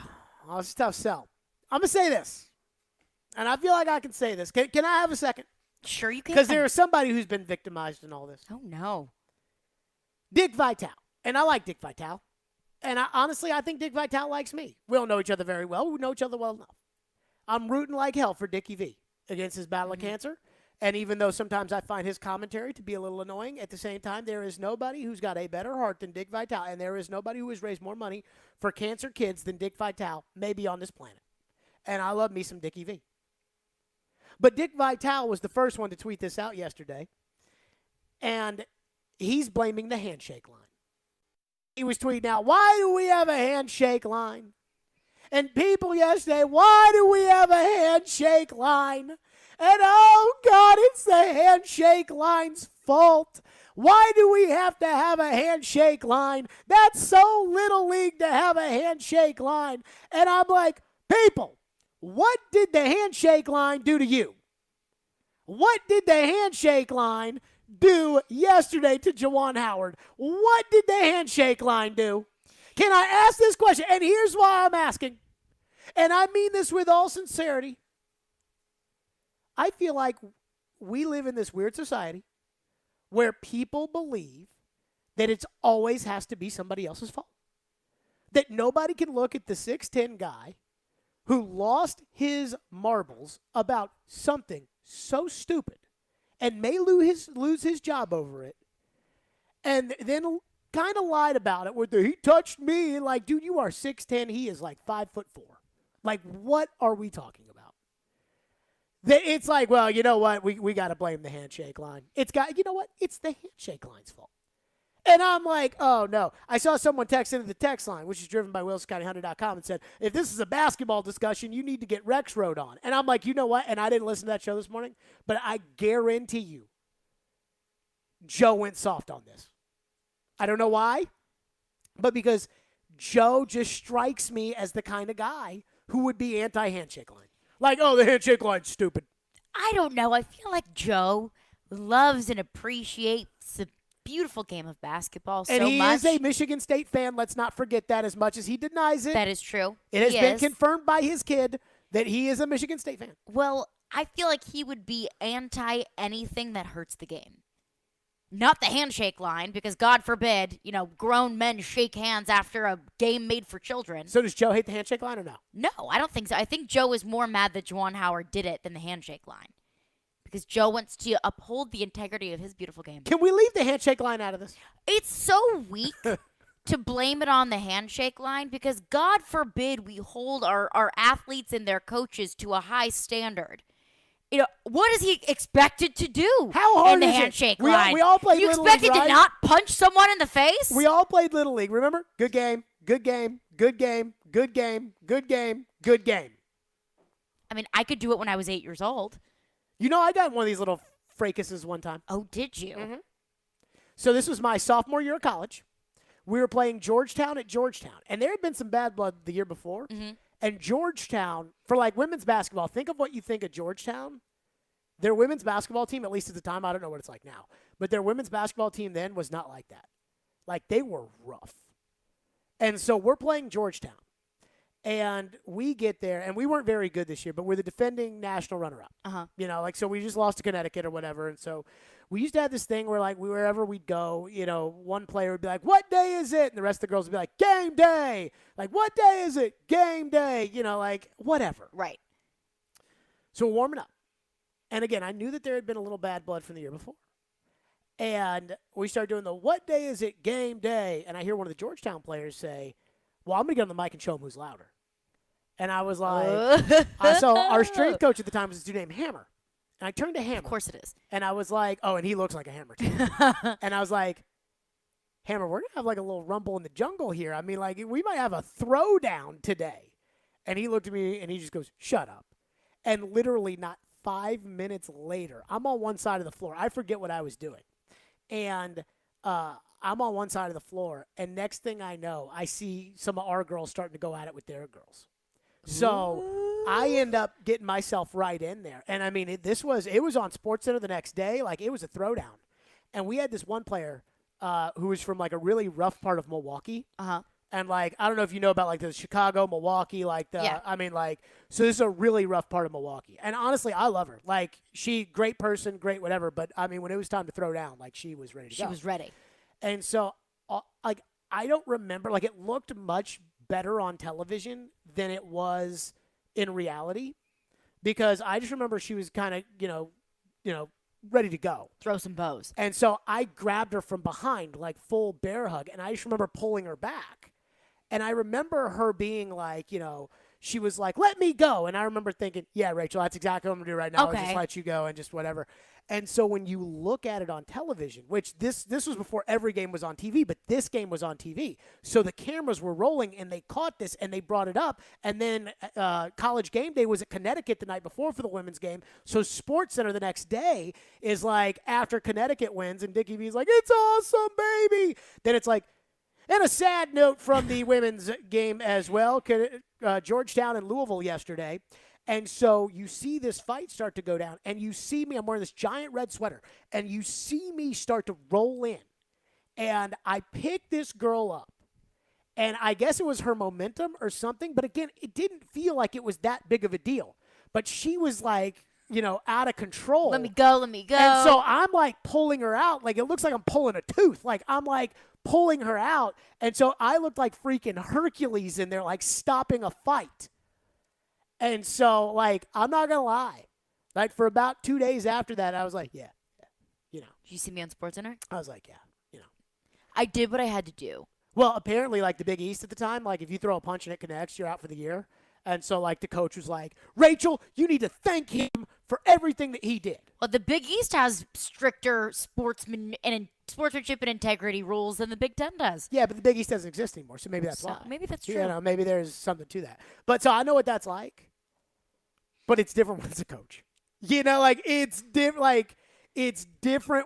Oh, it's a tough sell. I'm going to say this, and I feel like I can say this. Can I have a second? Sure you can. Because there is somebody who's been victimized in all this. Oh, no. Dick Vitale. And I like Dick Vitale. And honestly, I think Dick Vitale likes me. We don't know each other very well. We know each other well enough. I'm rooting like hell for Dickie V against his battle of cancer. And even though sometimes I find his commentary to be a little annoying, at the same time, there is nobody who's got a better heart than Dick Vitale. And there is nobody who has raised more money for cancer kids than Dick Vitale, maybe on this planet. And I love me some Dickie V. But Dick Vitale was the first one to tweet this out yesterday. And he's blaming the handshake line. He was tweeting out, why do we have a handshake line? And people yesterday, why do we have a handshake line? And oh, God, it's the handshake line's fault. Why do we have to have a handshake line? That's so little league to have a handshake line. And I'm like, people, what did the handshake line do to you? What did the handshake line do yesterday to Juwan Howard? What did the handshake line do? Can I ask this question? And here's why I'm asking. And I mean this with all sincerity. I feel like we live in this weird society where people believe that it always has to be somebody else's fault. That nobody can look at the 6'10 guy who lost his marbles about something so stupid and may lose his job over it And then kind of lied about it with he touched me. And like, dude, you are 6'10". He is like 5'4". Like, what are we talking about? It's like, well, you know what? We got to blame the handshake line. You know what? It's the handshake line's fault. And I'm like, oh, no. I saw someone text into the text line, which is driven by WilsonCountyHunter.com, and said, if this is a basketball discussion, you need to get Rex Road on. And I'm like, you know what? And I didn't listen to that show this morning, but I guarantee you Joe went soft on this. I don't know why, but because Joe just strikes me as the kind of guy who would be anti-handshake line. Like, oh, the handshake line's stupid. I don't know. I feel like Joe loves and appreciates the beautiful game of basketball so much. And he is a Michigan State fan. Let's not forget that, as much as he denies it. That is true. It has been confirmed by his kid that he is a Michigan State fan. Well, I feel like he would be anti anything that hurts the game. Not the handshake line, because God forbid, grown men shake hands after a game made for children. So does Joe hate the handshake line or no? No, I don't think so. I think Joe is more mad that Juwan Howard did it than the handshake line. Because Joe wants to uphold the integrity of his beautiful game. Can we leave the handshake line out of this? It's so weak to blame it on the handshake line, because God forbid we hold our athletes and their coaches to a high standard. What is he expected to do? How hard in the is handshake it? line? We all played You Little expected League, right? to not punch someone in the face? We all played Little League. Remember? Good game, good game, good game, good game, good game, good game. I mean, I could do it when I was 8 years old. I got one of these little fracases one time. Oh, did you? Mm-hmm. So this was my sophomore year of college. We were playing Georgetown at Georgetown. And there had been some bad blood the year before. Mm-hmm. And Georgetown, for like women's basketball, think of what you think of Georgetown. Their women's basketball team, at least at the time, I don't know what it's like now, but their women's basketball team then was not like that. Like, they were rough. And so we're playing Georgetown. And we get there, and we weren't very good this year, but we're the defending national runner-up. Uh-huh. So we just lost to Connecticut or whatever. And so we used to have this thing where, like, wherever we'd go, one player would be like, what day is it? And the rest of the girls would be like, game day. Like, what day is it? Game day. Whatever. Right. So we're warming up. And again, I knew that there had been a little bad blood from the year before. And we started doing the what day is it game day. And I hear one of the Georgetown players say, well, I'm going to get on the mic and show him who's louder. And I was like, so our strength coach at the time was this dude named Hammer. And I turned to Hammer. Of course it is. And I was like, oh, and he looks like a Hammer too. And I was like, Hammer, we're going to have like a little rumble in the jungle here. I mean, like, we might have a throwdown today. And he looked at me and he just goes, shut up. And literally not 5 minutes later, I'm on one side of the floor. I forget what I was doing. And I'm on one side of the floor. And next thing I know, I see some of our girls starting to go at it with their girls. So I end up getting myself right in there. And, I mean, it was on SportsCenter the next day. Like, it was a throwdown. And we had this one player who was from, like, a really rough part of Milwaukee. Uh-huh. And, like, I don't know if you know about, like, the Chicago, Milwaukee, so this is a really rough part of Milwaukee. And honestly, I love her. Like, great person, great whatever. But, I mean, when it was time to throw down, like, she was ready to go. She was ready. And so, like, I don't remember. Like, it looked much better on television than it was in reality. Because I just remember she was kind of, ready to go. Throw some bows. And so I grabbed her from behind, like, full bear hug. And I just remember pulling her back. And I remember her being like, she was like, let me go. And I remember thinking, yeah, Rachel, that's exactly what I'm going to do right now. Okay. I'll just let you go and just whatever. And so when you look at it on television, which this was before every game was on TV, but this game was on TV. So the cameras were rolling and they caught this and they brought it up. And then College Game Day was at Connecticut the night before for the women's game. So SportsCenter the next day is like after Connecticut wins and Dickie V's like, it's awesome, baby. Then it's like, and a sad note from the women's game as well, Georgetown and Louisville yesterday. And so you see this fight start to go down, and you see me, I'm wearing this giant red sweater, and you see me start to roll in. And I pick this girl up, and I guess it was her momentum or something, but again, it didn't feel like it was that big of a deal. But she was like, out of control. Let me go. And so I'm like pulling her out. Like, it looks like I'm pulling a tooth. Like, I'm like pulling her out. And so I looked like freaking Hercules in there, like stopping a fight. And so, like, I'm not going to lie. Like, for about 2 days after that, I was like, yeah. Did you see me on SportsCenter? I was like, yeah. I did what I had to do. Well, apparently, like the Big East at the time, like if you throw a punch and it connects, you're out for the year. And so, like, the coach was like, Rachel, you need to thank him for everything that he did. Well, the Big East has stricter sportsmanship and integrity rules than the Big Ten does. Yeah, but the Big East doesn't exist anymore, so maybe that's why. Maybe that's true. You know, maybe there's something to that. But so I know what that's like, but it's different when it's a coach. You know, like, it's different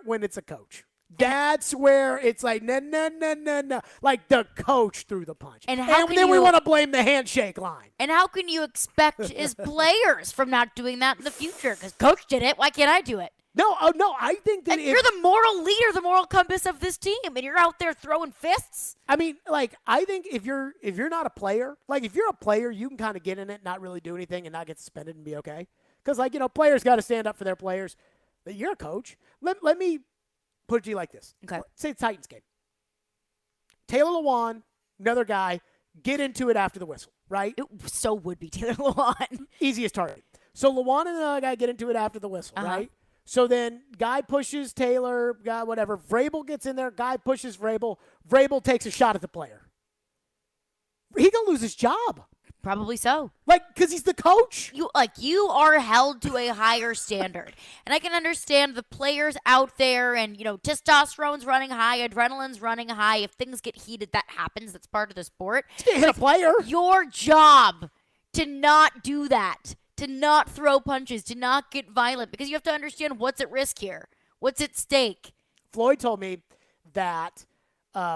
when it's a coach. That's where it's like, no. Like, the coach threw the punch. And then we want to blame the handshake line. And how can you expect his players from not doing that in the future? Because coach did it. Why can't I do it? No, I think that you're the moral leader, the moral compass of this team, and you're out there throwing fists. I mean, like, I think if you're not a player, like, if you're a player, you can kind of get in it, not really do anything, and not get suspended and be okay. Because, like, you know, players got to stand up for their players. But you're a coach. Let me put it to you like this. Okay. Say it's Titans game. Taylor Lewan, another guy, get into it after the whistle, right? It so would be Taylor Lewan. Easiest target. So Lewan and another guy get into it after the whistle, right? So then guy pushes Taylor, guy whatever. Vrabel gets in there. Guy pushes Vrabel. Vrabel takes a shot at the player. He going to lose his job. Probably so. Like, because he's the coach? You are held to a higher standard. And I can understand the players out there and, you know, testosterone's running high, adrenaline's running high. If things get heated, that happens. That's part of the sport. You can't hit a player. Your job to not do that, to not throw punches, to not get violent, because you have to understand what's at risk here. What's at stake. Floyd told me that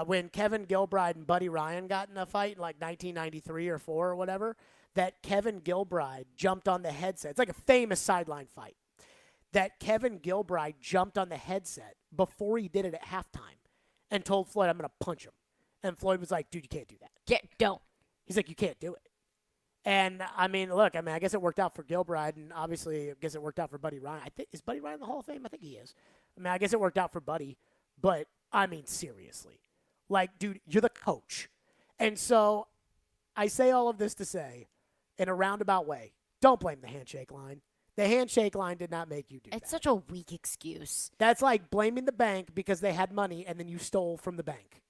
when Kevin Gilbride and Buddy Ryan got in a fight in like 1993 or 4 or whatever, that Kevin Gilbride jumped on the headset. It's like a famous sideline fight. That Kevin Gilbride jumped on the headset before he did it at halftime and told Floyd, I'm going to punch him. And Floyd was like, dude, you can't do that. Don't. He's like, you can't do it. And, I mean, look, I guess it worked out for Gilbride, and obviously I guess it worked out for Buddy Ryan. Is Buddy Ryan in the Hall of Fame? I think he is. I guess it worked out for Buddy. But, I mean, seriously. Like, dude, you're the coach. And so I say all of this to say, in a roundabout way, don't blame the handshake line. The handshake line did not make you do that. It's such a weak excuse. That's like blaming the bank because they had money and then you stole from the bank.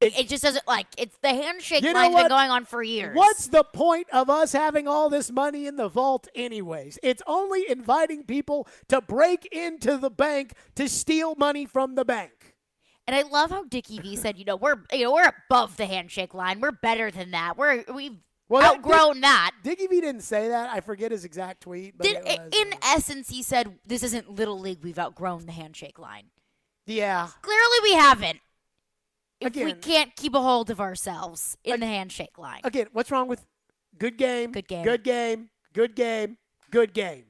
It just doesn't, like, it's the handshake line's been going on for years. What's the point of us having all this money in the vault anyways? It's only inviting people to break into the bank to steal money from the bank. And I love how Dickie V said, we're above the handshake line. We're better than that. We've outgrown that. Dickie V didn't say that. I forget his exact tweet. But in essence, he said, this isn't Little League. We've outgrown the handshake line. Yeah. Clearly we haven't. If Again, we can't keep a hold of ourselves in the handshake line. Again, what's wrong with good game, good game, good game, good game, good game?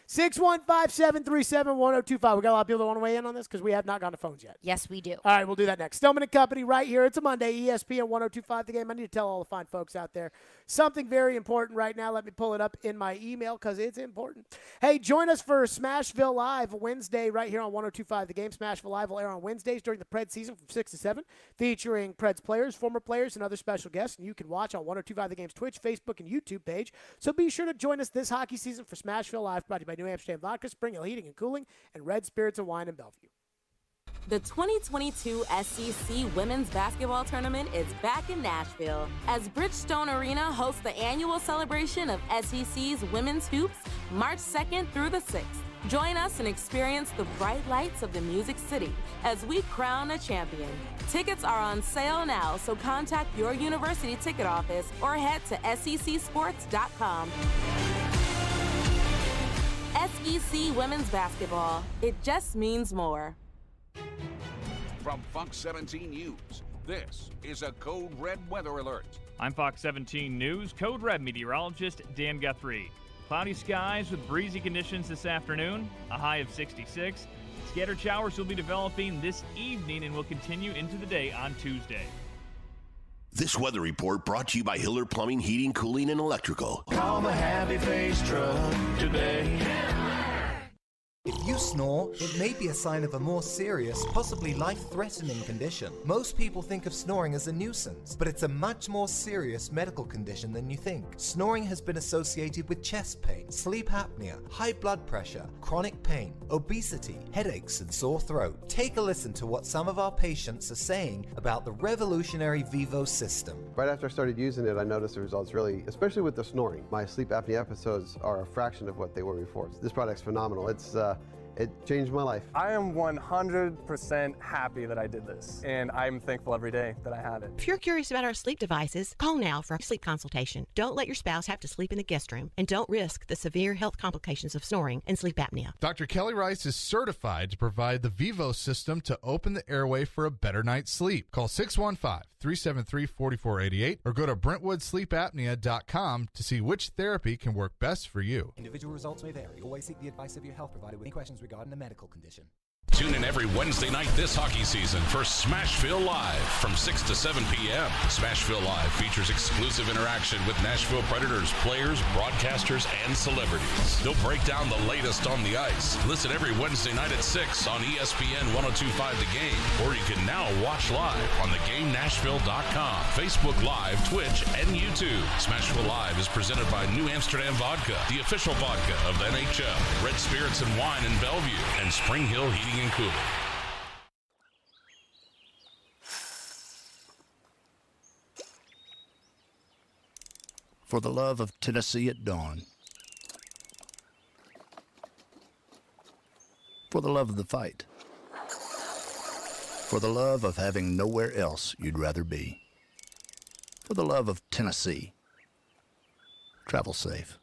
615-737-1025. We got a lot of people that want to weigh in on this because we have not gone to phones yet. Yes, we do. All right, we'll do that next. Stillman and Company right here. It's a Monday, ESPN 1025 The Game. I need to tell all the fine folks out there something very important right now. Let me pull it up in my email because it's important. Hey, join us for Smashville Live Wednesday right here on 1025 The Game. Smashville Live will air on Wednesdays during the Preds season from 6 to 7, featuring Preds players, former players, and other special guests. And you can watch on 1025 The Game's Twitch, Facebook, and YouTube page. So be sure to join us this hockey season for Smashville Live, brought to you by New Amsterdam Vodka, Spring Hill Heating and Cooling, and Red Spirits and Wine in Bellevue. The 2022 SEC Women's Basketball Tournament is back in Nashville as Bridgestone Arena hosts the annual celebration of SEC's Women's Hoops March 2nd through the 6th. Join us and experience the bright lights of the Music City as we crown a champion. Tickets are on sale now, so contact your university ticket office or head to secsports.com. SEC Women's Basketball. It just means more. From Fox 17 News, this is a Code Red weather alert. I'm Fox 17 News Code Red meteorologist Dan Guthrie. Cloudy skies with breezy conditions this afternoon, a high of 66. Scattered showers will be developing this evening and will continue into the day on Tuesday. This weather report brought to you by Hiller Plumbing, Heating, Cooling, and Electrical. Call the Happy Face Truck today. If you you snore, it may be a sign of a more serious, possibly life-threatening condition. Most people think of snoring as a nuisance, but it's a much more serious medical condition than you think. Snoring has been associated with chest pain, sleep apnea, high blood pressure, chronic pain, obesity, headaches, and sore throat. Take a listen to what some of our patients are saying about the revolutionary Vivo system. Right after I started using it, I noticed the results really, especially with the snoring. My sleep apnea episodes are a fraction of what they were before. This product's phenomenal. It changed my life. I am 100% happy that I did this, and I'm thankful every day that I have it. If you're curious about our sleep devices, call now for a sleep consultation. Don't let your spouse have to sleep in the guest room, and don't risk the severe health complications of snoring and sleep apnea. Dr. Kelly Rice is certified to provide the Vivo system to open the airway for a better night's sleep. Call 615-373-4488 or go to BrentwoodSleepApnea.com to see which therapy can work best for you. Individual results may vary. Always seek the advice of your health provider with any questions regarding a medical condition. Tune in every Wednesday night this hockey season for Smashville Live from 6 to 7 p.m. Smashville Live features exclusive interaction with Nashville Predators players, broadcasters, and celebrities. They'll break down the latest on the ice. Listen every Wednesday night at 6 on ESPN 102.5 The Game, or you can now watch live on thegamenashville.com, Facebook Live, Twitch, and YouTube. Smashville Live is presented by New Amsterdam Vodka, the official vodka of the NHL, Red Spirits and Wine in Bellevue, and Spring Hill Heating and Cooling. For the love of Tennessee at dawn. For the love of the fight. For the love of having nowhere else you'd rather be. For the love of Tennessee. Travel safe.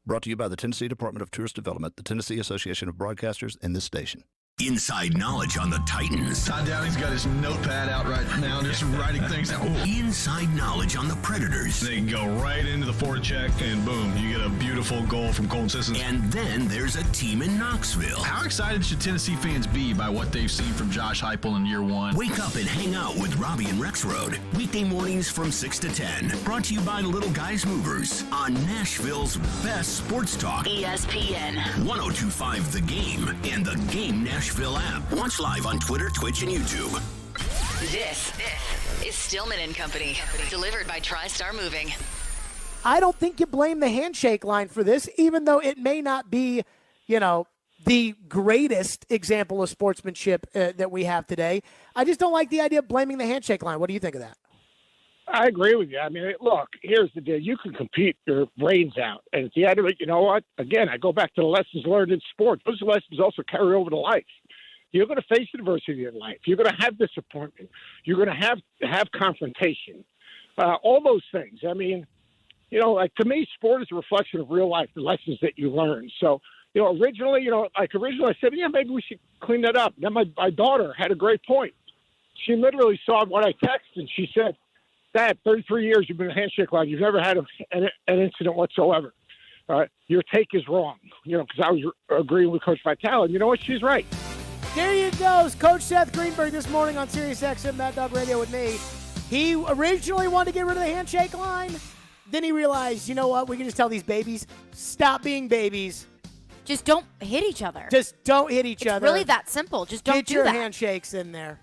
Brought to you by the Tennessee Department of Tourist Development, the Tennessee Association of Broadcasters, and this station. Inside knowledge on the Titans. Todd Downey's got his notepad out right now, just writing things down. Oh. Inside knowledge on the Predators. They go right into the forecheck, and boom, you get a beautiful goal from Colton Sissons. And then there's a team in Knoxville. How excited should Tennessee fans be by what they've seen from Josh Heupel in year one? Wake up and hang out with Robbie and Rexroad. Weekday mornings from 6 to 10. Brought to you by Little Guys Movers on Nashville's best sports talk. ESPN 102.5 The Game and the Game Nashville app. Watch live on Twitter, Twitch, and YouTube. This is Stillman and Company, delivered by TriStar Moving. I don't think you blame the handshake line for this, even though it may not be, the greatest example of sportsmanship that we have today. I just don't like the idea of blaming the handshake line. What do you think of that? I agree with you. I mean, look, here's the deal. You can compete your brains out. And at the end of it, you know what? Again, I go back to the lessons learned in sports. Those lessons also carry over to life. You're going to face adversity in life. You're going to have disappointment. You're going to have confrontation. All those things. I mean, like to me, sport is a reflection of real life, the lessons that you learn. So, originally I said, yeah, maybe we should clean that up. Then my daughter had a great point. She literally saw what I texted, and she said, Dad, 33 years you've been in a handshake line. You've never had an incident whatsoever. Your take is wrong, because I was agreeing with Coach Vitale. And you know what? She's right. There you go. Coach Seth Greenberg this morning on Sirius XM Mad Dog Radio with me. He originally wanted to get rid of the handshake line. Then he realized, you know what? We can just tell these babies, stop being babies. Just don't hit each other. Just don't hit each other. It's really that simple. Just don't Get do your that. handshakes in there.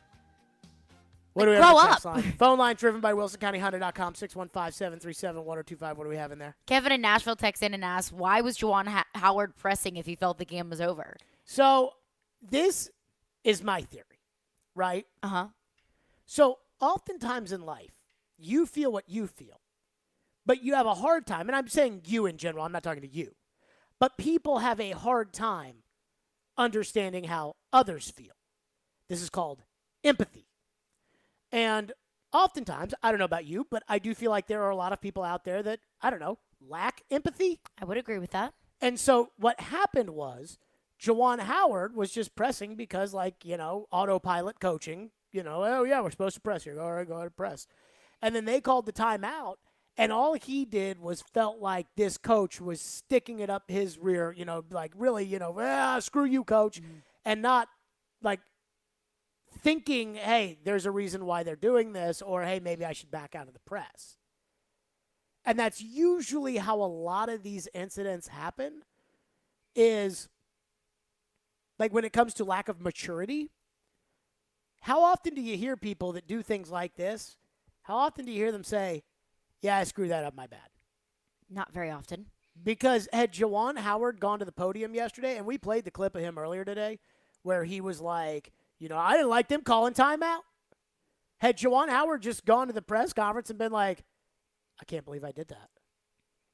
What do we grow have on the up. text line? Phone line driven by WilsonCountyHonda.com, 615-737-1025. What do we have in there? Kevin in Nashville texts in and asks, why was Juwan Howard pressing if he felt the game was over? So this is my theory, right? Uh-huh. So oftentimes in life, you feel what you feel, but you have a hard time, and I'm saying you in general, I'm not talking to you, but people have a hard time understanding how others feel. This is called empathy. And oftentimes, I don't know about you, but I do feel like there are a lot of people out there that, lack empathy. I would agree with that. And so what happened was Juwan Howard was just pressing because, autopilot coaching, oh, yeah, we're supposed to press here. All right, go ahead and press. And then they called the timeout, and all he did was felt like this coach was sticking it up his rear, really, screw you, coach, and not, thinking, hey, there's a reason why they're doing this, or, hey, maybe I should back out of the press. And that's usually how a lot of these incidents happen. is, like, when it comes to lack of maturity, how often do you hear people that do things like this, how often do you hear them say, yeah, I screwed that up, my bad? Not very often. Because had Juwan Howard gone to the podium yesterday, and we played the clip of him earlier today, where he was like, I didn't like them calling timeout. Had Juwan Howard just gone to the press conference and been like, I can't believe I did that.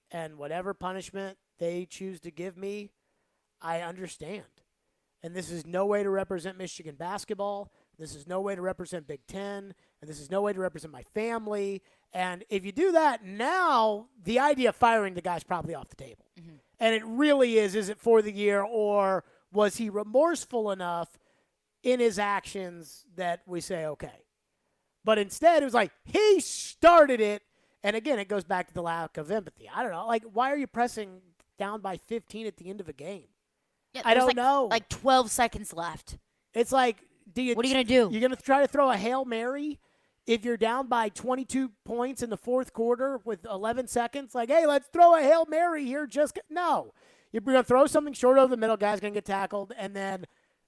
And whatever punishment they choose to give me, I understand. And this is no way to represent Michigan basketball. This is no way to represent Big Ten. And this is no way to represent my family. And if you do that, now the idea of firing the guy's probably off the table. Mm-hmm. And it really is it for the year, or was he remorseful enough in his actions that we say, okay. But instead, it was like, he started it. And again, it goes back to the lack of empathy. I don't know. Like, why are you pressing down by 15 at the end of a game? Yeah, I don't know. Like 12 seconds left. It's like, what are you going to do? You're going to try to throw a Hail Mary if you're down by 22 points in the fourth quarter with 11 seconds? Like, hey, let's throw a Hail Mary here. No. You're going to throw something short over the middle. Guy's going to get tackled. And then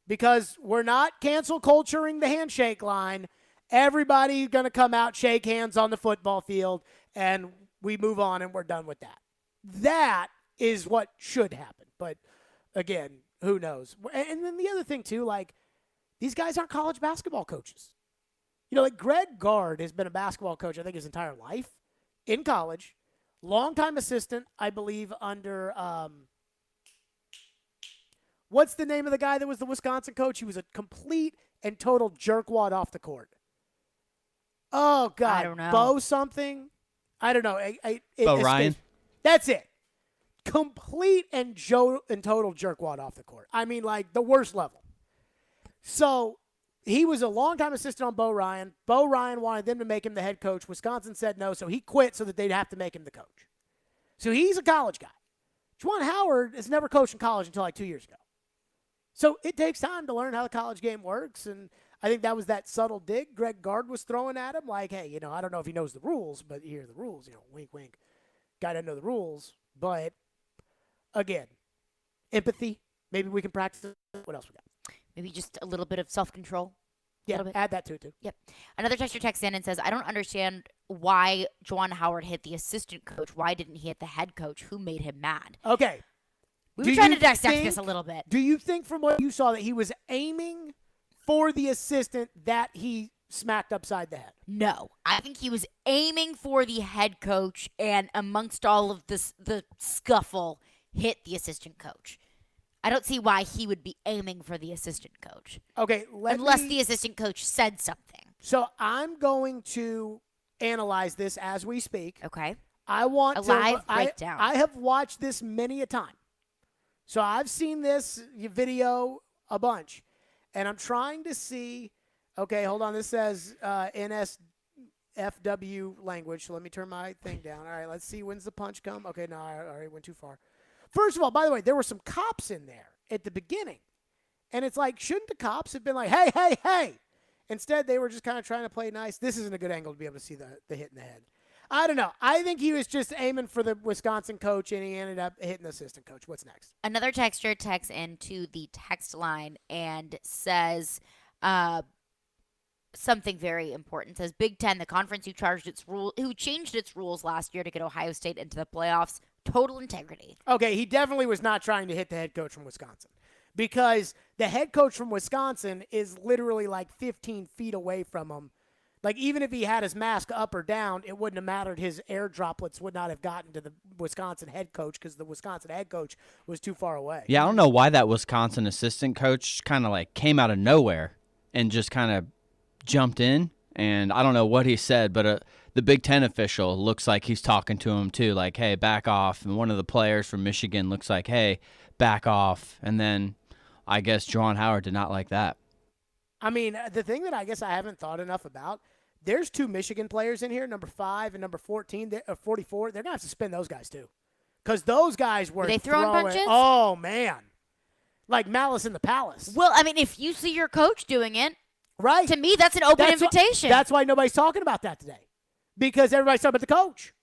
because we're not cancel culturing the handshake line, everybody's going to come out, shake hands on the football field, and we move on and we're done with that. That is what should happen. But, again, who knows? And then the other thing, too, like, these guys aren't college basketball coaches. Like Greg Gard has been a basketball coach, I think, his entire life in college. Longtime assistant, I believe, under what's the name of the guy that was the Wisconsin coach? He was a complete and total jerkwad off the court. Oh, God. I don't know. Bo something? I don't know. Bo Ryan? That's it. Complete and total jerkwad off the court. I mean, like, the worst level. So he was a longtime assistant on Bo Ryan. Bo Ryan wanted them to make him the head coach. Wisconsin said no, so he quit so that they'd have to make him the coach. So he's a college guy. Juwan Howard has never coached in college until like 2 years ago. So it takes time to learn how the college game works, and I think that was that subtle dig Greg Gard was throwing at him, like, hey, I don't know if he knows the rules, but here are the rules, wink, wink. Guy doesn't know the rules, but again, empathy. Maybe we can practice it. What else we got? Maybe just a little bit of self-control. Yeah, add that to it, too. Yep. Another texter texts in and says, I don't understand why Juwan Howard hit the assistant coach. Why didn't he hit the head coach? Who made him mad? Okay. We were trying to dissect this a little bit. Do you think from what you saw that he was aiming for the assistant that he smacked upside the head? No. I think he was aiming for the head coach, and amongst all of this, the scuffle, hit the assistant coach. I don't see why he would be aiming for the assistant coach. Okay, unless the assistant coach said something. So I'm going to analyze this as we speak. Okay. I want a live breakdown. I have watched this many a time. So I've seen this video a bunch. And I'm trying to see, okay, hold on. This says NSFW language. So let me turn my thing down. All right, let's see. When's the punch come? Okay, no, all right, went too far. First of all, by the way, there were some cops in there at the beginning. And it's like, shouldn't the cops have been like, hey, hey, hey? Instead, they were just kind of trying to play nice. This isn't a good angle to be able to see the hit in the head. I don't know. I think he was just aiming for the Wisconsin coach, and he ended up hitting the assistant coach. What's next? Another texter texts into the text line and says something very important. It says, Big Ten, the conference who changed its rules last year to get Ohio State into the playoffs, total integrity. Okay, he definitely was not trying to hit the head coach from Wisconsin, because the head coach from Wisconsin is literally like 15 feet away from him. Like, even if he had his mask up or down, it wouldn't have mattered. His air droplets would not have gotten to the Wisconsin head coach because the Wisconsin head coach was too far away. Yeah, I don't know why that Wisconsin assistant coach kind of like came out of nowhere and just kind of jumped in. And I don't know what he said, but the Big Ten official looks like he's talking to him too, like, hey, back off. And one of the players from Michigan looks like, hey, back off. And then I guess Juwan Howard did not like that. I mean, the thing that I guess I haven't thought enough about, there's two Michigan players in here, number 5 and number 14, 44. They're going to have to suspend those guys, too. Because those guys were throwing punches? Oh, man. Like Malice in the Palace. Well, I mean, if you see your coach doing it, right? To me, that's an open invitation. That's why nobody's talking about that today. Because everybody's talking about the coach.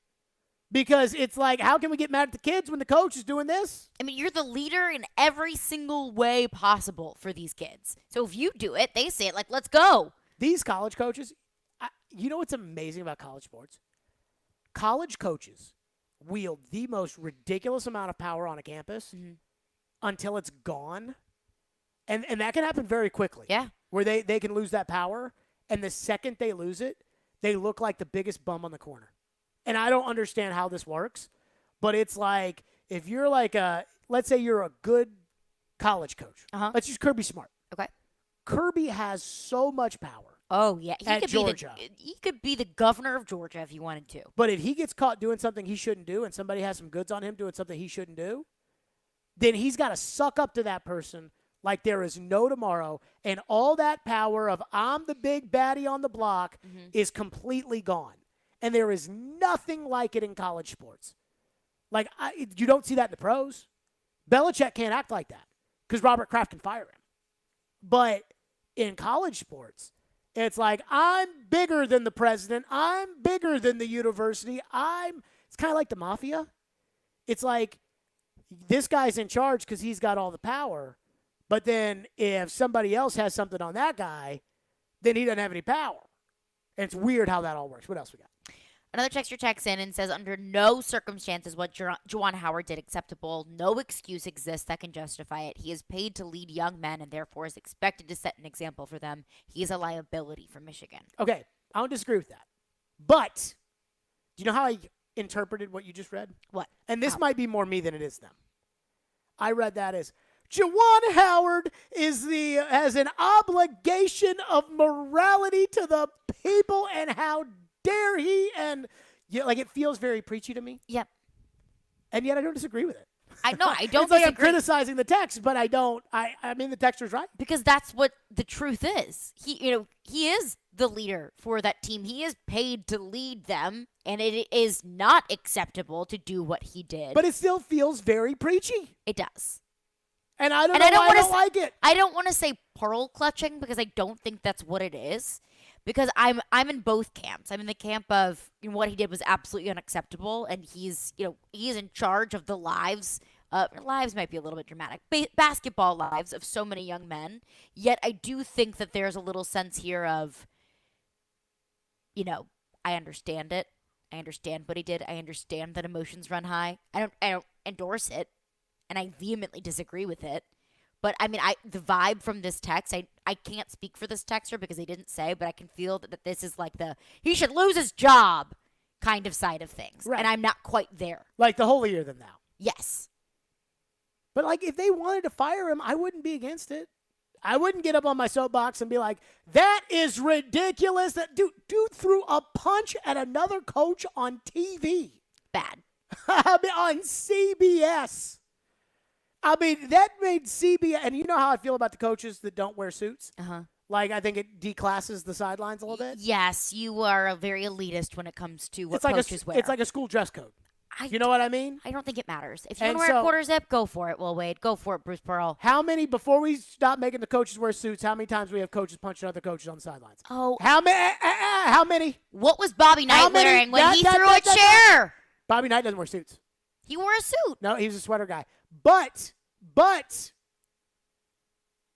Because it's like, how can we get mad at the kids when the coach is doing this? I mean, you're the leader in every single way possible for these kids. So if you do it, they say it like, let's go. These college coaches, you know what's amazing about college sports? College coaches wield the most ridiculous amount of power on a campus until it's gone. And that can happen very quickly. Yeah. Where they can lose that power, and the second they lose it, they look like the biggest bum on the corner. And I don't understand how this works, but it's like if you're like let's say you're a good college coach. Let's use Kirby Smart. Okay. Kirby has so much power. Oh, yeah. At Georgia. He could be the governor of Georgia if he wanted to. But if he gets caught doing something he shouldn't do and somebody has some goods on him doing something he shouldn't do, then he's got to suck up to that person like there is no tomorrow. And all that power of I'm the big baddie on the block is completely gone. And there is nothing like it in college sports. Like, you don't see that in the pros. Belichick can't act like that because Robert Kraft can fire him. But in college sports, it's like, I'm bigger than the president. I'm bigger than the university. It's kind of like the mafia. It's like this guy's in charge because he's got all the power. But then if somebody else has something on that guy, then he doesn't have any power. And it's weird how that all works. What else we got? Another texter checks in and says, under no circumstances what Juwan Howard did acceptable. No excuse exists that can justify it. He is paid to lead young men and therefore is expected to set an example for them. He is a liability for Michigan. Okay, I don't disagree with that. But do you know how I interpreted what you just read? What? And this might be more me than it is them. I read that as Juwan Howard has an obligation of morality to the people, and how dare he? And like it feels very preachy to me. Yep. And yet I don't disagree with it. I know. I don't it's like disagree. I'm criticizing the text, but I don't. I mean, the texter's right. Because that's what the truth is. He is the leader for that team. He is paid to lead them, and it is not acceptable to do what he did. But it still feels very preachy. It does. And I don't know why I don't like it. I don't want to say pearl clutching because I don't think that's what it is. Because I'm in both camps. I'm in the camp of what he did was absolutely unacceptable, and he's in charge of the lives. Lives might be a little bit dramatic. Basketball lives of so many young men. Yet I do think that there's a little sense here of, I understand it. I understand what he did. I understand that emotions run high. I don't endorse it, and I vehemently disagree with it. But, I mean, the vibe from this text, I can't speak for this texter because he didn't say, but I can feel that this is like he should lose his job kind of side of things. Right. And I'm not quite there. Like the holier than thou. Yes. But, like, if they wanted to fire him, I wouldn't be against it. I wouldn't get up on my soapbox and be like, that is ridiculous. That dude threw a punch at another coach on TV. Bad. On CBS. I mean, that made CBS, and you know how I feel about the coaches that don't wear suits? Uh-huh. Like, I think it declasses the sidelines a little bit. Yes, you are a very elitist when it comes to what coaches wear. It's like a school dress code. You know what I mean? I don't think it matters. If you want to wear a quarter zip, go for it, Will Wade. Go for it, Bruce Pearl. Before we stop making the coaches wear suits, how many times we have coaches punching other coaches on the sidelines? Oh. How many? What was Bobby Knight wearing when he threw a chair? Bobby Knight doesn't wear suits. He wore a suit. No, he was a sweater guy. But,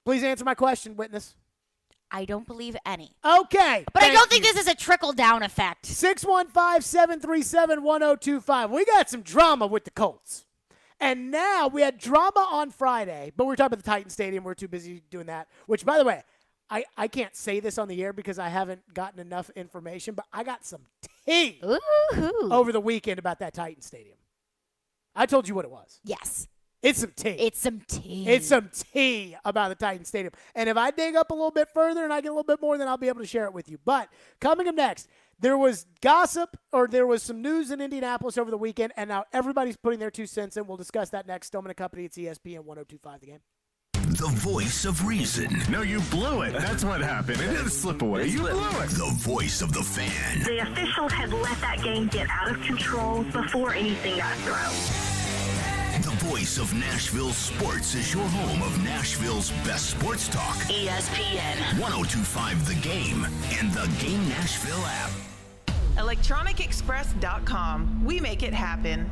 please answer my question, witness. I don't believe any. Okay. But I don't think this is a trickle-down effect. 615-737-1025. We got some drama with the Colts. And now we had drama on Friday, but we were talking about the Titan Stadium. We're too busy doing that, which, by the way, I can't say this on the air because I haven't gotten enough information, but I got some tea over the weekend about that Titan Stadium. I told you what it was. Yes. It's some tea. It's some tea. It's some tea about the Titan Stadium. And if I dig up a little bit further and I get a little bit more, then I'll be able to share it with you. But coming up next, there was gossip or there was some news in Indianapolis over the weekend, and now everybody's putting their 2 cents in. We'll discuss that next. Stillman and Company. It's ESPN 102.5 The Game. The voice of reason. No, you blew it. That's what happened. It didn't slip away. You blew it. The voice of the fan. The officials had let that game get out of control before anything got thrown. The voice of Nashville sports is your home of Nashville's best sports talk. ESPN 102.5 The Game and the Game Nashville app. ElectronicExpress.com. We make it happen.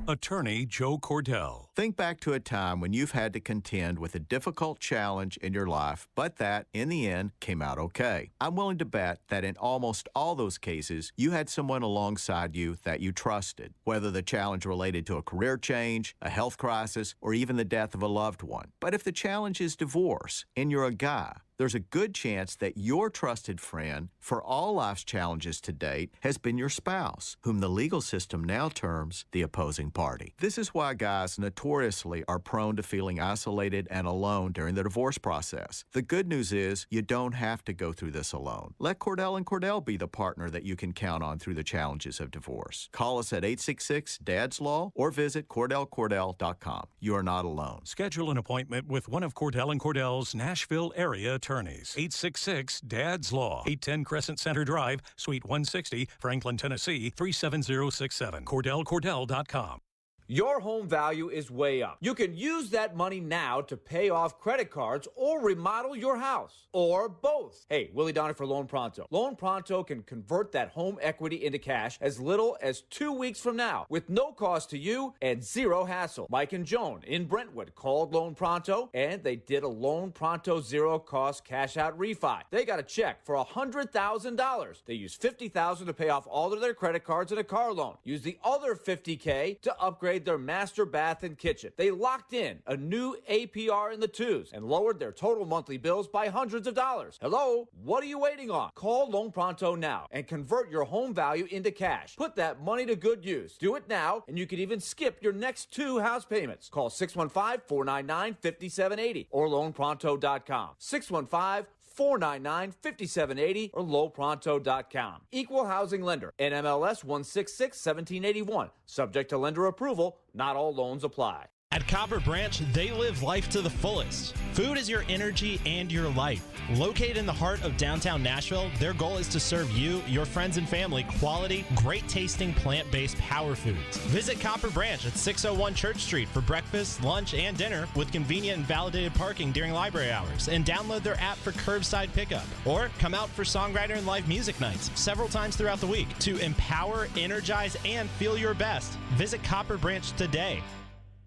Attorney Joe Cordell. Think back to a time when you've had to contend with a difficult challenge in your life, but that, in the end, came out okay. I'm willing to bet that in almost all those cases, you had someone alongside you that you trusted, whether the challenge related to a career change, a health crisis, or even the death of a loved one. But if the challenge is divorce and you're a guy, there's a good chance that your trusted friend for all life's challenges to date has been your spouse, whom the legal system now terms the opposing party. This is why guys notoriously are prone to feeling isolated and alone during the divorce process. The good news is you don't have to go through this alone. Let Cordell and Cordell be the partner that you can count on through the challenges of divorce. Call us at 866-DADS-LAW or visit CordellCordell.com. You are not alone. Schedule an appointment with one of Cordell and Cordell's Nashville area attorneys. 866-DADS-LAW, 810 Crescent Center Drive, Suite 160, Franklin, Tennessee, 37067. CordellCordell.com. Your home value is way up. You can use that money now to pay off credit cards or remodel your house, or both. Hey, Willie Donner for Loan Pronto. Loan Pronto can convert that home equity into cash as little as 2 weeks from now with no cost to you and zero hassle. Mike and Joan in Brentwood called Loan Pronto and they did a Loan Pronto zero cost cash out refi. They got a check for $100,000. They used $50,000 to pay off all of their credit cards and a car loan. Use the other $50K to upgrade their master bath and kitchen. They locked in a new APR in the twos and lowered their total monthly bills by hundreds of dollars. Hello? What are you waiting on? Call Loan Pronto now and convert your home value into cash. Put that money to good use. Do it now, and you can even skip your next 2 house payments. Call 615-499-5780 or loanpronto.com. 615-499-5780 or lowpronto.com. Equal housing lender. NMLS 166-1781. Subject to lender approval. Not all loans apply. At Copper Branch, they live life to the fullest. Food is your energy and your life. Located in the heart of downtown Nashville, their goal is to serve you, your friends, and family quality, great-tasting, plant-based power foods. Visit Copper Branch at 601 Church Street for breakfast, lunch, and dinner with convenient and validated parking during library hours, and download their app for curbside pickup. Or come out for songwriter and live music nights several times throughout the week to empower, energize, and feel your best. Visit Copper Branch today.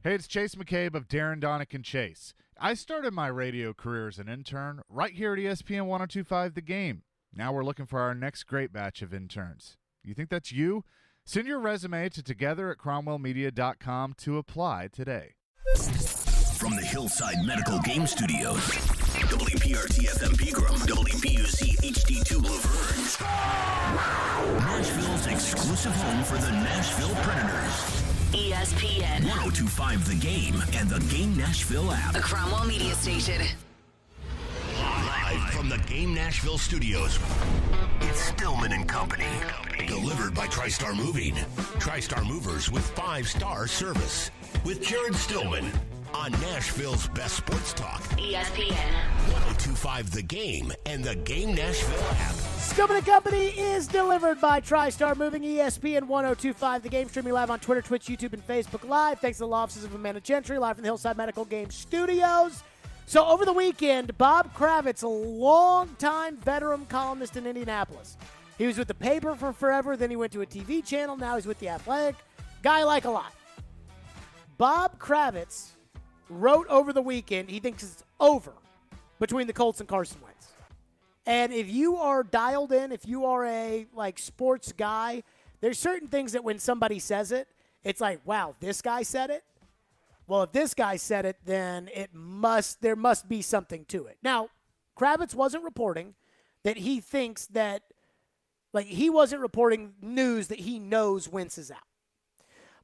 Hey, it's Chase McCabe of Darren, Donick, and Chase. I started my radio career as an intern right here at ESPN 102.5 The Game. Now we're looking for our next great batch of interns. You think that's you? Send your resume to together@cromwellmedia.com to apply today. From the Hillside Medical Game Studios, WPRT-FM Pegram, WPUC HD2 Laverne, Nashville's exclusive home for the Nashville Predators. ESPN 102.5 The Game and the Game Nashville app. A Cromwell Media Station. Live from the Game Nashville studios, it's Stillman and Company. Delivered by TriStar Moving. TriStar Movers with 5-star service. With Jared Stillman on Nashville's best sports talk. ESPN 102.5 The Game and the Game Nashville app. Stillman and Company is delivered by TriStar Moving, ESPN 102.5 The Game, streaming live on Twitter, Twitch, YouTube, and Facebook Live. Thanks to the law offices of Amanda Gentry, live from the Hillside Medical Game Studios. So over the weekend, Bob Kravitz, a longtime veteran columnist in Indianapolis. He was with the paper for forever, then he went to a TV channel, now he's with The Athletic. Guy I like a lot. Bob Kravitz wrote over the weekend he thinks it's over between the Colts and Carson Wentz. And if you are dialed in, if you are a sports guy, there's certain things that when somebody says it, it's like, wow, this guy said it. Well, if this guy said it, then there must be something to it. Now, Kravitz wasn't reporting that he thinks that, he wasn't reporting news that he knows Wentz is out.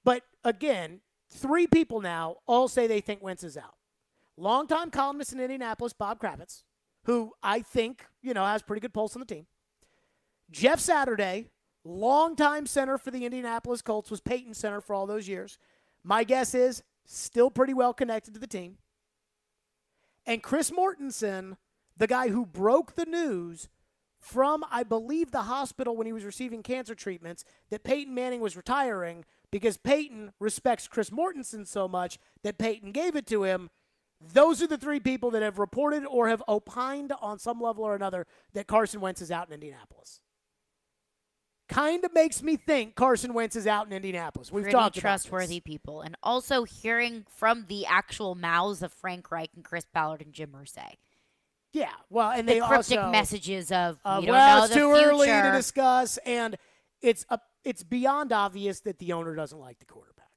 But again, 3 people now all say they think Wentz is out. Longtime columnist in Indianapolis, Bob Kravitz, who I think, has pretty good pulse on the team. Jeff Saturday, longtime center for the Indianapolis Colts, was Peyton's center for all those years. My guess is still pretty well connected to the team. And Chris Mortensen, the guy who broke the news from, I believe, the hospital when he was receiving cancer treatments, that Peyton Manning was retiring because Peyton respects Chris Mortensen so much that Peyton gave it to him. Those are the 3 people that have reported or have opined on some level or another that Carson Wentz is out in Indianapolis. kind of makes me think Carson Wentz is out in Indianapolis. We've Pretty talked trustworthy about this. people. And also hearing from the actual mouths of Frank Reich and Chris Ballard and Jim Irsay. Yeah, well, and The they cryptic also messages of we don't well, know it's the too future. early to discuss, and it's beyond obvious that the owner doesn't like the quarterback.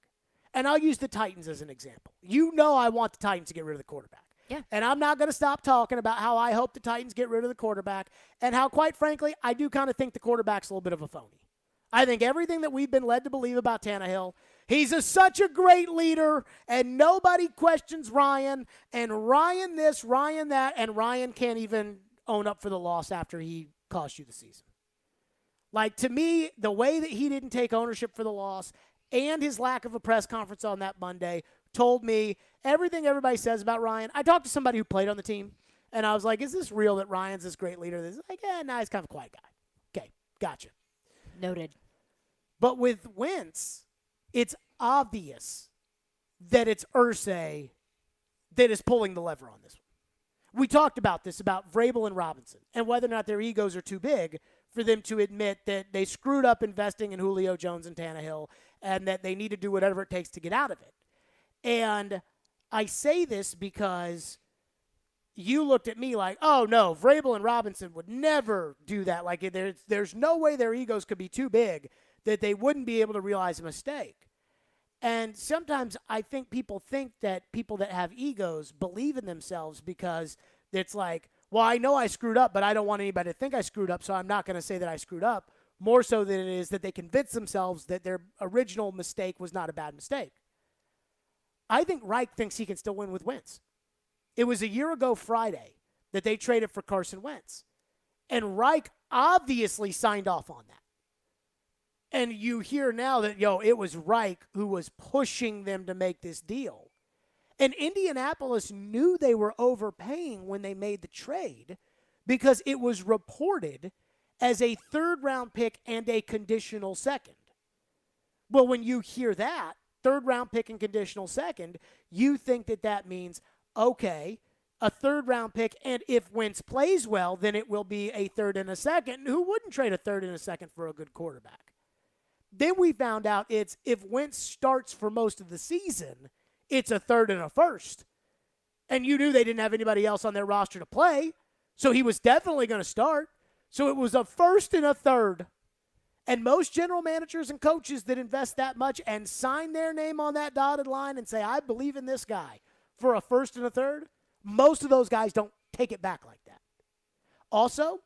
And I'll use the Titans as an example. You know I want the Titans to get rid of the quarterback. Yeah. And I'm not going to stop talking about how I hope the Titans get rid of the quarterback and how, quite frankly, I do kind of think the quarterback's a little bit of a phony. I think everything that we've been led to believe about Tannehill, he's such a great leader, and nobody questions Ryan, and Ryan this, Ryan that, and Ryan can't even own up for the loss after he cost you the season. Like, to me, the way that he didn't take ownership for the loss and his lack of a press conference on that Monday told me everything everybody says about Ryan. I talked to somebody who played on the team, and I was like, is this real that Ryan's this great leader? They're like, nah, he's kind of a quiet guy. Okay, gotcha. Noted. But with Wentz, it's obvious that it's Irsay that is pulling the lever on this one. We talked about this, about Vrabel and Robinson, and whether or not their egos are too big for them to admit that they screwed up investing in Julio Jones and Tannehill and that they need to do whatever it takes to get out of it. And I say this because you looked at me like, oh, no, Vrabel and Robinson would never do that. Like, there's no way their egos could be too big that they wouldn't be able to realize a mistake. And sometimes I think people think that people that have egos believe in themselves because it's like, well, I know I screwed up, but I don't want anybody to think I screwed up, so I'm not going to say that I screwed up, more so than it is that they convince themselves that their original mistake was not a bad mistake. I think Reich thinks he can still win with Wentz. It was a year ago Friday that they traded for Carson Wentz, and Reich obviously signed off on that. And you hear now that, it was Reich who was pushing them to make this deal. And Indianapolis knew they were overpaying when they made the trade because it was reported as a third-round pick and a conditional second. Well, when you hear that, third-round pick and conditional second, you think that means, okay, a third-round pick, and if Wentz plays well, then it will be a third and a second. Who wouldn't trade a third and a second for a good quarterback? Then we found out it's if Wentz starts for most of the season, it's a third and a first. And you knew they didn't have anybody else on their roster to play, so he was definitely going to start. So it was a first and a third. And most general managers and coaches that invest that much and sign their name on that dotted line and say, I believe in this guy for a first and a third, most of those guys don't take it back like that. Also,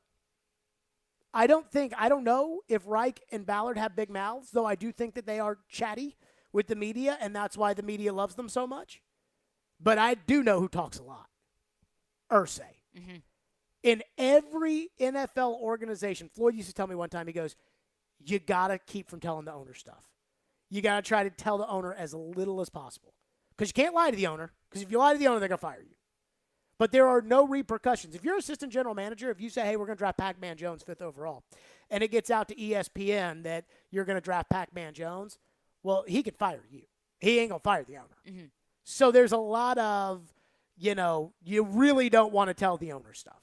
I don't know if Reich and Ballard have big mouths, though I do think that they are chatty with the media, and that's why the media loves them so much. But I do know who talks a lot. Irsay. Mm-hmm. In every NFL organization, Floyd used to tell me one time, he goes, you got to keep from telling the owner stuff. You got to try to tell the owner as little as possible. Because you can't lie to the owner, because if you lie to the owner, they're going to fire you. But there are no repercussions. If you're assistant general manager, if you say, hey, we're going to draft Pac-Man Jones 5th overall, and it gets out to ESPN that you're going to draft Pac-Man Jones, well, he could fire you. He ain't going to fire the owner. Mm-hmm. So there's a lot of, you really don't want to tell the owner stuff.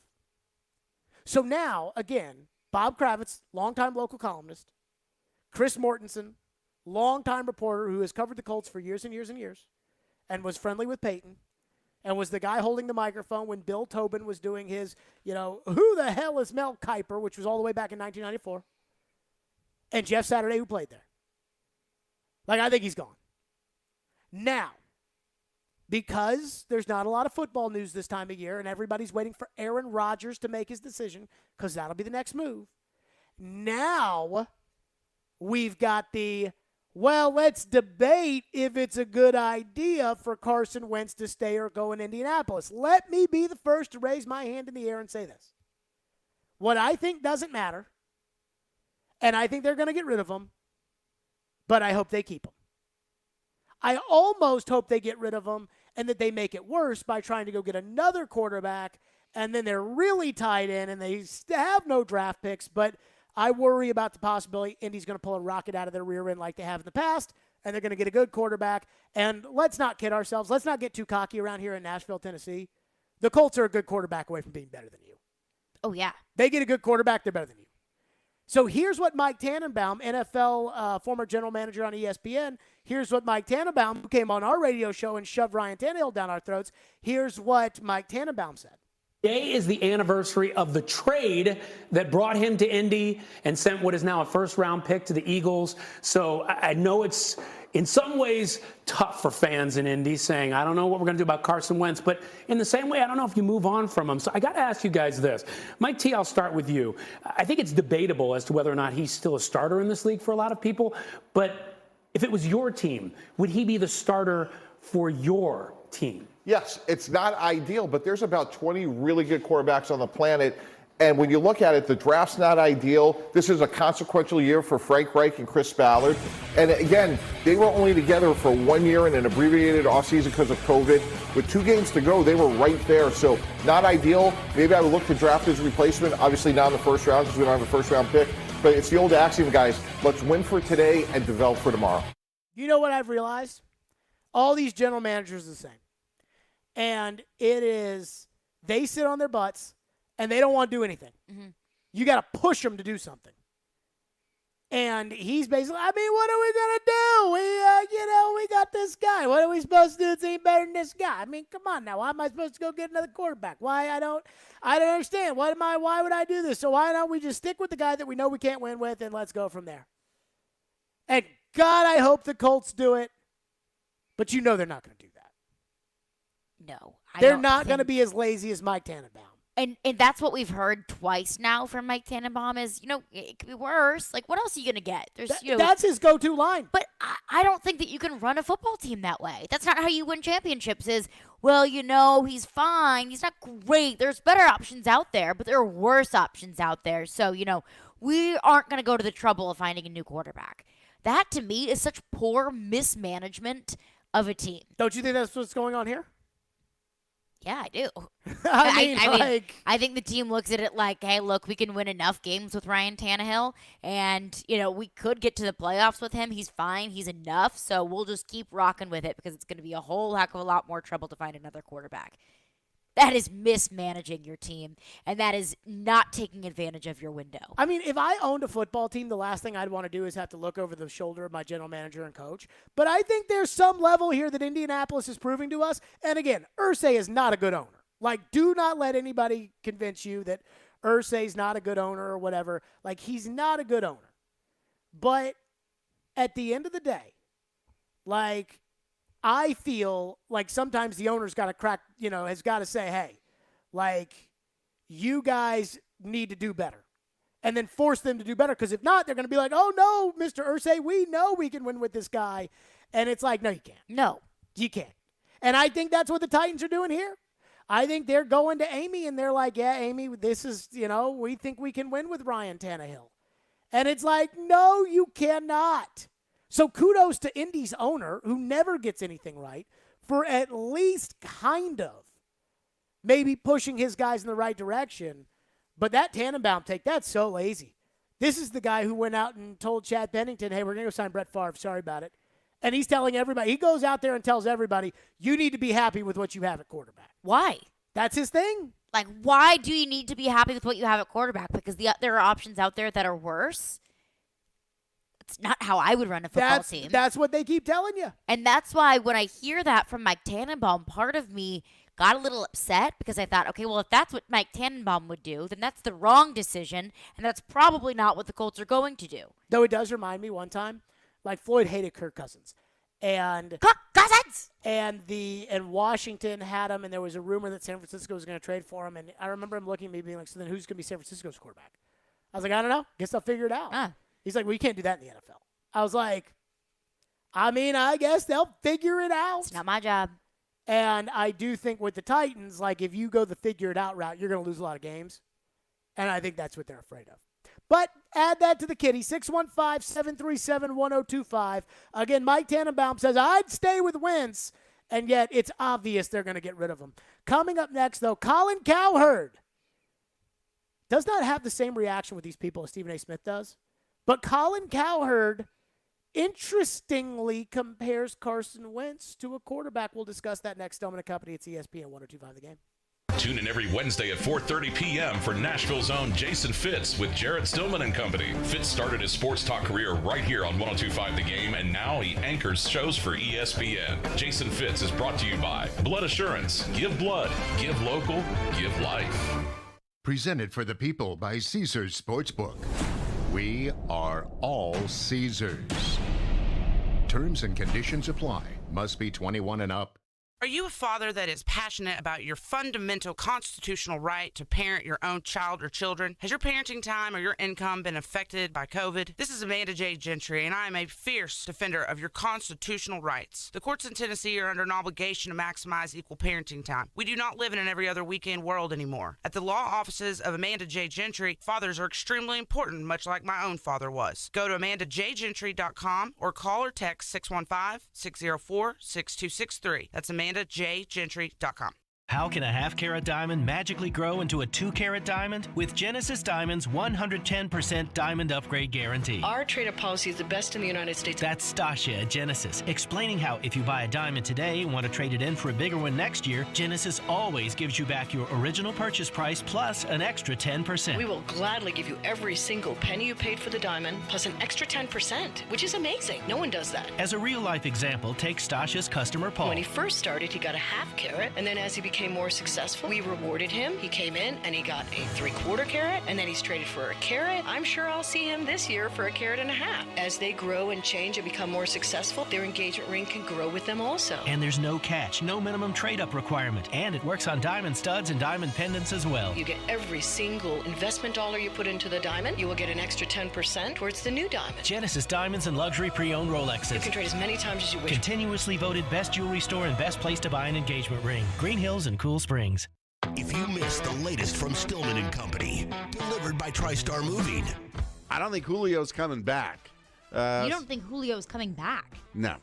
So now, again, Bob Kravitz, longtime local columnist, Chris Mortensen, longtime reporter who has covered the Colts for years and years and years and was friendly with Peyton, and was the guy holding the microphone when Bill Tobin was doing his, who the hell is Mel Kiper, which was all the way back in 1994, and Jeff Saturday, who played there. Like, I think he's gone. Now, because there's not a lot of football news this time of year and everybody's waiting for Aaron Rodgers to make his decision because that'll be the next move, now we've got let's debate if it's a good idea for Carson Wentz to stay or go in Indianapolis. Let me be the first to raise my hand in the air and say this. What I think doesn't matter, and I think they're going to get rid of him, but I hope they keep him. I almost hope they get rid of him and that they make it worse by trying to go get another quarterback, and then they're really tied in and they have no draft picks, but I worry about the possibility Indy's going to pull a rocket out of their rear end like they have in the past, and they're going to get a good quarterback. And let's not kid ourselves. Let's not get too cocky around here in Nashville, Tennessee. The Colts are a good quarterback away from being better than you. Oh, yeah. They get a good quarterback, they're better than you. So here's what Mike Tannenbaum, NFL former general manager on ESPN, here's what Mike Tannenbaum, who came on our radio show and shoved Ryan Tannehill down our throats, here's what Mike Tannenbaum said. Today is the anniversary of the trade that brought him to Indy and sent what is now a first-round pick to the Eagles. So I know it's in some ways tough for fans in Indy saying, I don't know what we're going to do about Carson Wentz. But in the same way, I don't know if you move on from him. So I got to ask you guys this. Mike T, I'll start with you. I think it's debatable as to whether or not he's still a starter in this league for a lot of people. But if it was your team, would he be the starter for your team? Yes, it's not ideal, but there's about 20 really good quarterbacks on the planet. And when you look at it, the draft's not ideal. This is a consequential year for Frank Reich and Chris Ballard. And again, they were only together for 1 year in an abbreviated offseason because of COVID. With 2 games to go, they were right there. So not ideal. Maybe I would look to draft his replacement. Obviously not in the first round because we don't have a first-round pick. But it's the old axiom, guys. Let's win for today and develop for tomorrow. You know what I've realized? All these general managers are the same. And it is, they sit on their butts, and they don't want to do anything. Mm-hmm. You got to push them to do something. And he's basically, I mean, what are we going to do? We got this guy. What are we supposed to do that's any better than this guy? I mean, come on now. Why am I supposed to go get another quarterback? I don't understand. Why would I do this? So why don't we just stick with the guy that we know we can't win with, and let's go from there. And God, I hope the Colts do it. But you know they're not going to do that. No. They're not going to be as lazy as Mike Tannenbaum. And that's what we've heard twice now from Mike Tannenbaum is, it could be worse. Like, what else are you going to get? That's his go-to line. But I don't think that you can run a football team that way. That's not how you win championships is, well, he's fine. He's not great. There's better options out there, but there are worse options out there. So, we aren't going to go to the trouble of finding a new quarterback. That, to me, is such poor mismanagement of a team. Don't you think that's what's going on here? Yeah, I do. I think the team looks at it like, hey, look, we can win enough games with Ryan Tannehill, and, we could get to the playoffs with him. He's fine. He's enough, so we'll just keep rocking with it because it's going to be a whole heck of a lot more trouble to find another quarterback. That is mismanaging your team, and that is not taking advantage of your window. I mean, if I owned a football team, the last thing I'd want to do is have to look over the shoulder of my general manager and coach. But I think there's some level here that Indianapolis is proving to us. And again, Irsay is not a good owner. Like, do not let anybody convince you that Irsay's not a good owner or whatever. Like, he's not a good owner. But at the end of the day, like, I feel like sometimes the owner's got to crack, has got to say, hey, like, you guys need to do better. And then force them to do better. Because if not, they're going to be like, oh, no, Mr. Irsay, we know we can win with this guy. And it's like, no, you can't. No, you can't. And I think that's what the Titans are doing here. I think they're going to Amy, and they're like, yeah, Amy, this is, we think we can win with Ryan Tannehill. And it's like, no, you cannot. So kudos to Indy's owner, who never gets anything right, for at least kind of maybe pushing his guys in the right direction. But that Tannenbaum take, that's so lazy. This is the guy who went out and told Chad Pennington, hey, we're going to go sign Brett Favre. Sorry about it. And he's telling everybody, he goes out there and tells everybody, you need to be happy with what you have at quarterback. Why? That's his thing. Like, why do you need to be happy with what you have at quarterback? Because there are options out there that are worse. It's not how I would run a football team. That's what they keep telling you. And that's why when I hear that from Mike Tannenbaum, part of me got a little upset because I thought, okay, well, if that's what Mike Tannenbaum would do, then that's the wrong decision, and that's probably not what the Colts are going to do. Though it does remind me one time, like Floyd hated Kirk Cousins. And Cousins! And Washington had him, and there was a rumor that San Francisco was going to trade for him. And I remember him looking at me being like, so then who's going to be San Francisco's quarterback? I was like, I don't know. Guess I'll figure it out. He's like, well, you can't do that in the NFL. I was like, I mean, I guess they'll figure it out. It's not my job. And I do think with the Titans, like, if you go the figure it out route, you're going to lose a lot of games. And I think that's what they're afraid of. But add that to the kitty, 615-737-1025. Again, Mike Tannenbaum says, I'd stay with Wentz, and yet it's obvious they're going to get rid of him. Coming up next, though, Colin Cowherd does not have the same reaction with these people as Stephen A. Smith does. But Colin Cowherd, interestingly, compares Carson Wentz to a quarterback. We'll discuss that next. Stillman and Company. It's ESPN 102.5 The Game. Tune in every Wednesday at 4:30 p.m. for Nashville's own Jason Fitz with Jarrett Stillman and Company. Fitz started his sports talk career right here on 102.5 The Game, and now he anchors shows for ESPN. Jason Fitz is brought to you by Blood Assurance. Give blood, give local, give life. Presented for the people by Caesars Sportsbook. We are all Caesars. Terms and conditions apply. Must be 21 and up. Are you a father that is passionate about your fundamental constitutional right to parent your own child or children? Has your parenting time or your income been affected by COVID? This is Amanda J. Gentry, and I am a fierce defender of your constitutional rights. The courts in Tennessee are under an obligation to maximize equal parenting time. We do not live in an every other weekend world anymore. At the law offices of Amanda J. Gentry, fathers are extremely important, much like my own father was. Go to AmandaJGentry.com or call or text 615-604-6263. That's AmandaJGentry.com. How can a half-carat diamond magically grow into a 2-carat diamond? With Genesis Diamond's 110% diamond upgrade guarantee. Our trade-up policy is the best in the United States. That's Stasia at Genesis, explaining how if you buy a diamond today and want to trade it in for a bigger one next year, Genesis always gives you back your original purchase price plus an extra 10%. We will gladly give you every single penny you paid for the diamond plus an extra 10%, which is amazing. No one does that. As a real-life example, take Stasia's customer Paul. When he first started, he got a half carat, and then as he became more successful, we rewarded him. He came in and he got a 3/4 carat, and then he's traded for a carat. I'm sure I'll see him this year for a carat and a half. As they grow and change and become more successful, their engagement ring can grow with them also. And there's no catch, no minimum trade-up requirement, and it works on diamond studs and diamond pendants as well. You get every single investment dollar you put into the diamond, you will get an extra 10% towards the new diamond. Genesis Diamonds and luxury pre-owned Rolexes. You can trade as many times as you wish. Continuously voted best jewelry store and best place to buy an engagement ring. Green Hills and Cool Springs. If you missed the latest from Stillman and Company, delivered by TriStar Moving. I don't think Julio's coming back. You don't think Julio's coming back? No.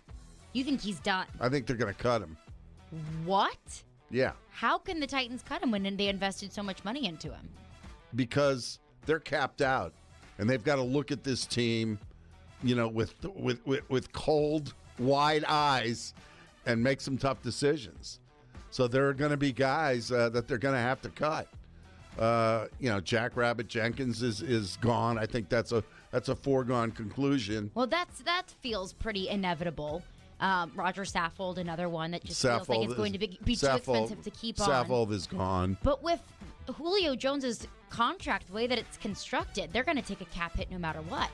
You think he's done? I think they're going to cut him. What? Yeah. How can the Titans cut him when they invested so much money into him? Because they're capped out, and they've got to look at this team, with cold, wide eyes, and make some tough decisions. So there are going to be guys that they're going to have to cut. Jackrabbit Jenkins is gone. I think that's a foregone conclusion. Well, that feels pretty inevitable. Roger Saffold, another one that just feels like it's going to be too expensive to keep on. Saffold is gone. But with Julio Jones's contract, the way that it's constructed, they're going to take a cap hit no matter what.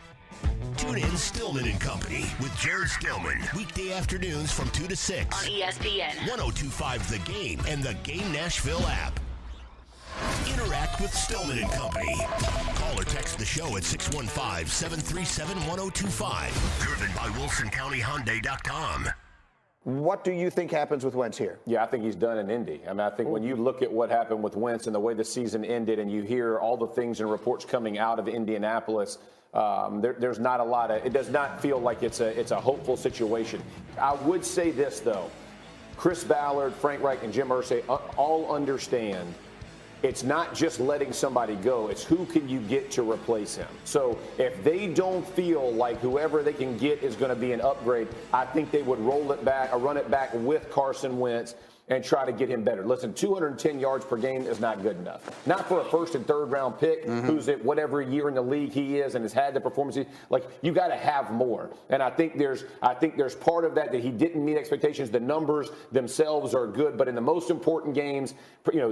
Tune in Stillman and Company with Jared Stillman. Weekday afternoons from 2 to 6. On ESPN. 102.5 The Game and the Game Nashville app. Interact with Stillman and Company. Call or text the show at 615-737-1025. Driven by WilsonCountyHyundai.com. What do you think happens with Wentz here? Yeah, I think he's done in Indy. I mean, I think when you look at what happened with Wentz and the way the season ended, and you hear all the things and reports coming out of Indianapolis, there's not a lot of. It does not feel like it's a hopeful situation. I would say this though: Chris Ballard, Frank Reich, and Jim Irsay all understand. It's not just letting somebody go. It's who can you get to replace him. So if they don't feel like whoever they can get is going to be an upgrade, I think they would roll it back or run it back with Carson Wentz and try to get him better. Listen, 210 yards per game is not good enough. Not for a first and third round pick who's at whatever year in the league he is and has had the performance. Like, you got to have more. And I think there's part of that he didn't meet expectations. The numbers themselves are good, but in the most important games,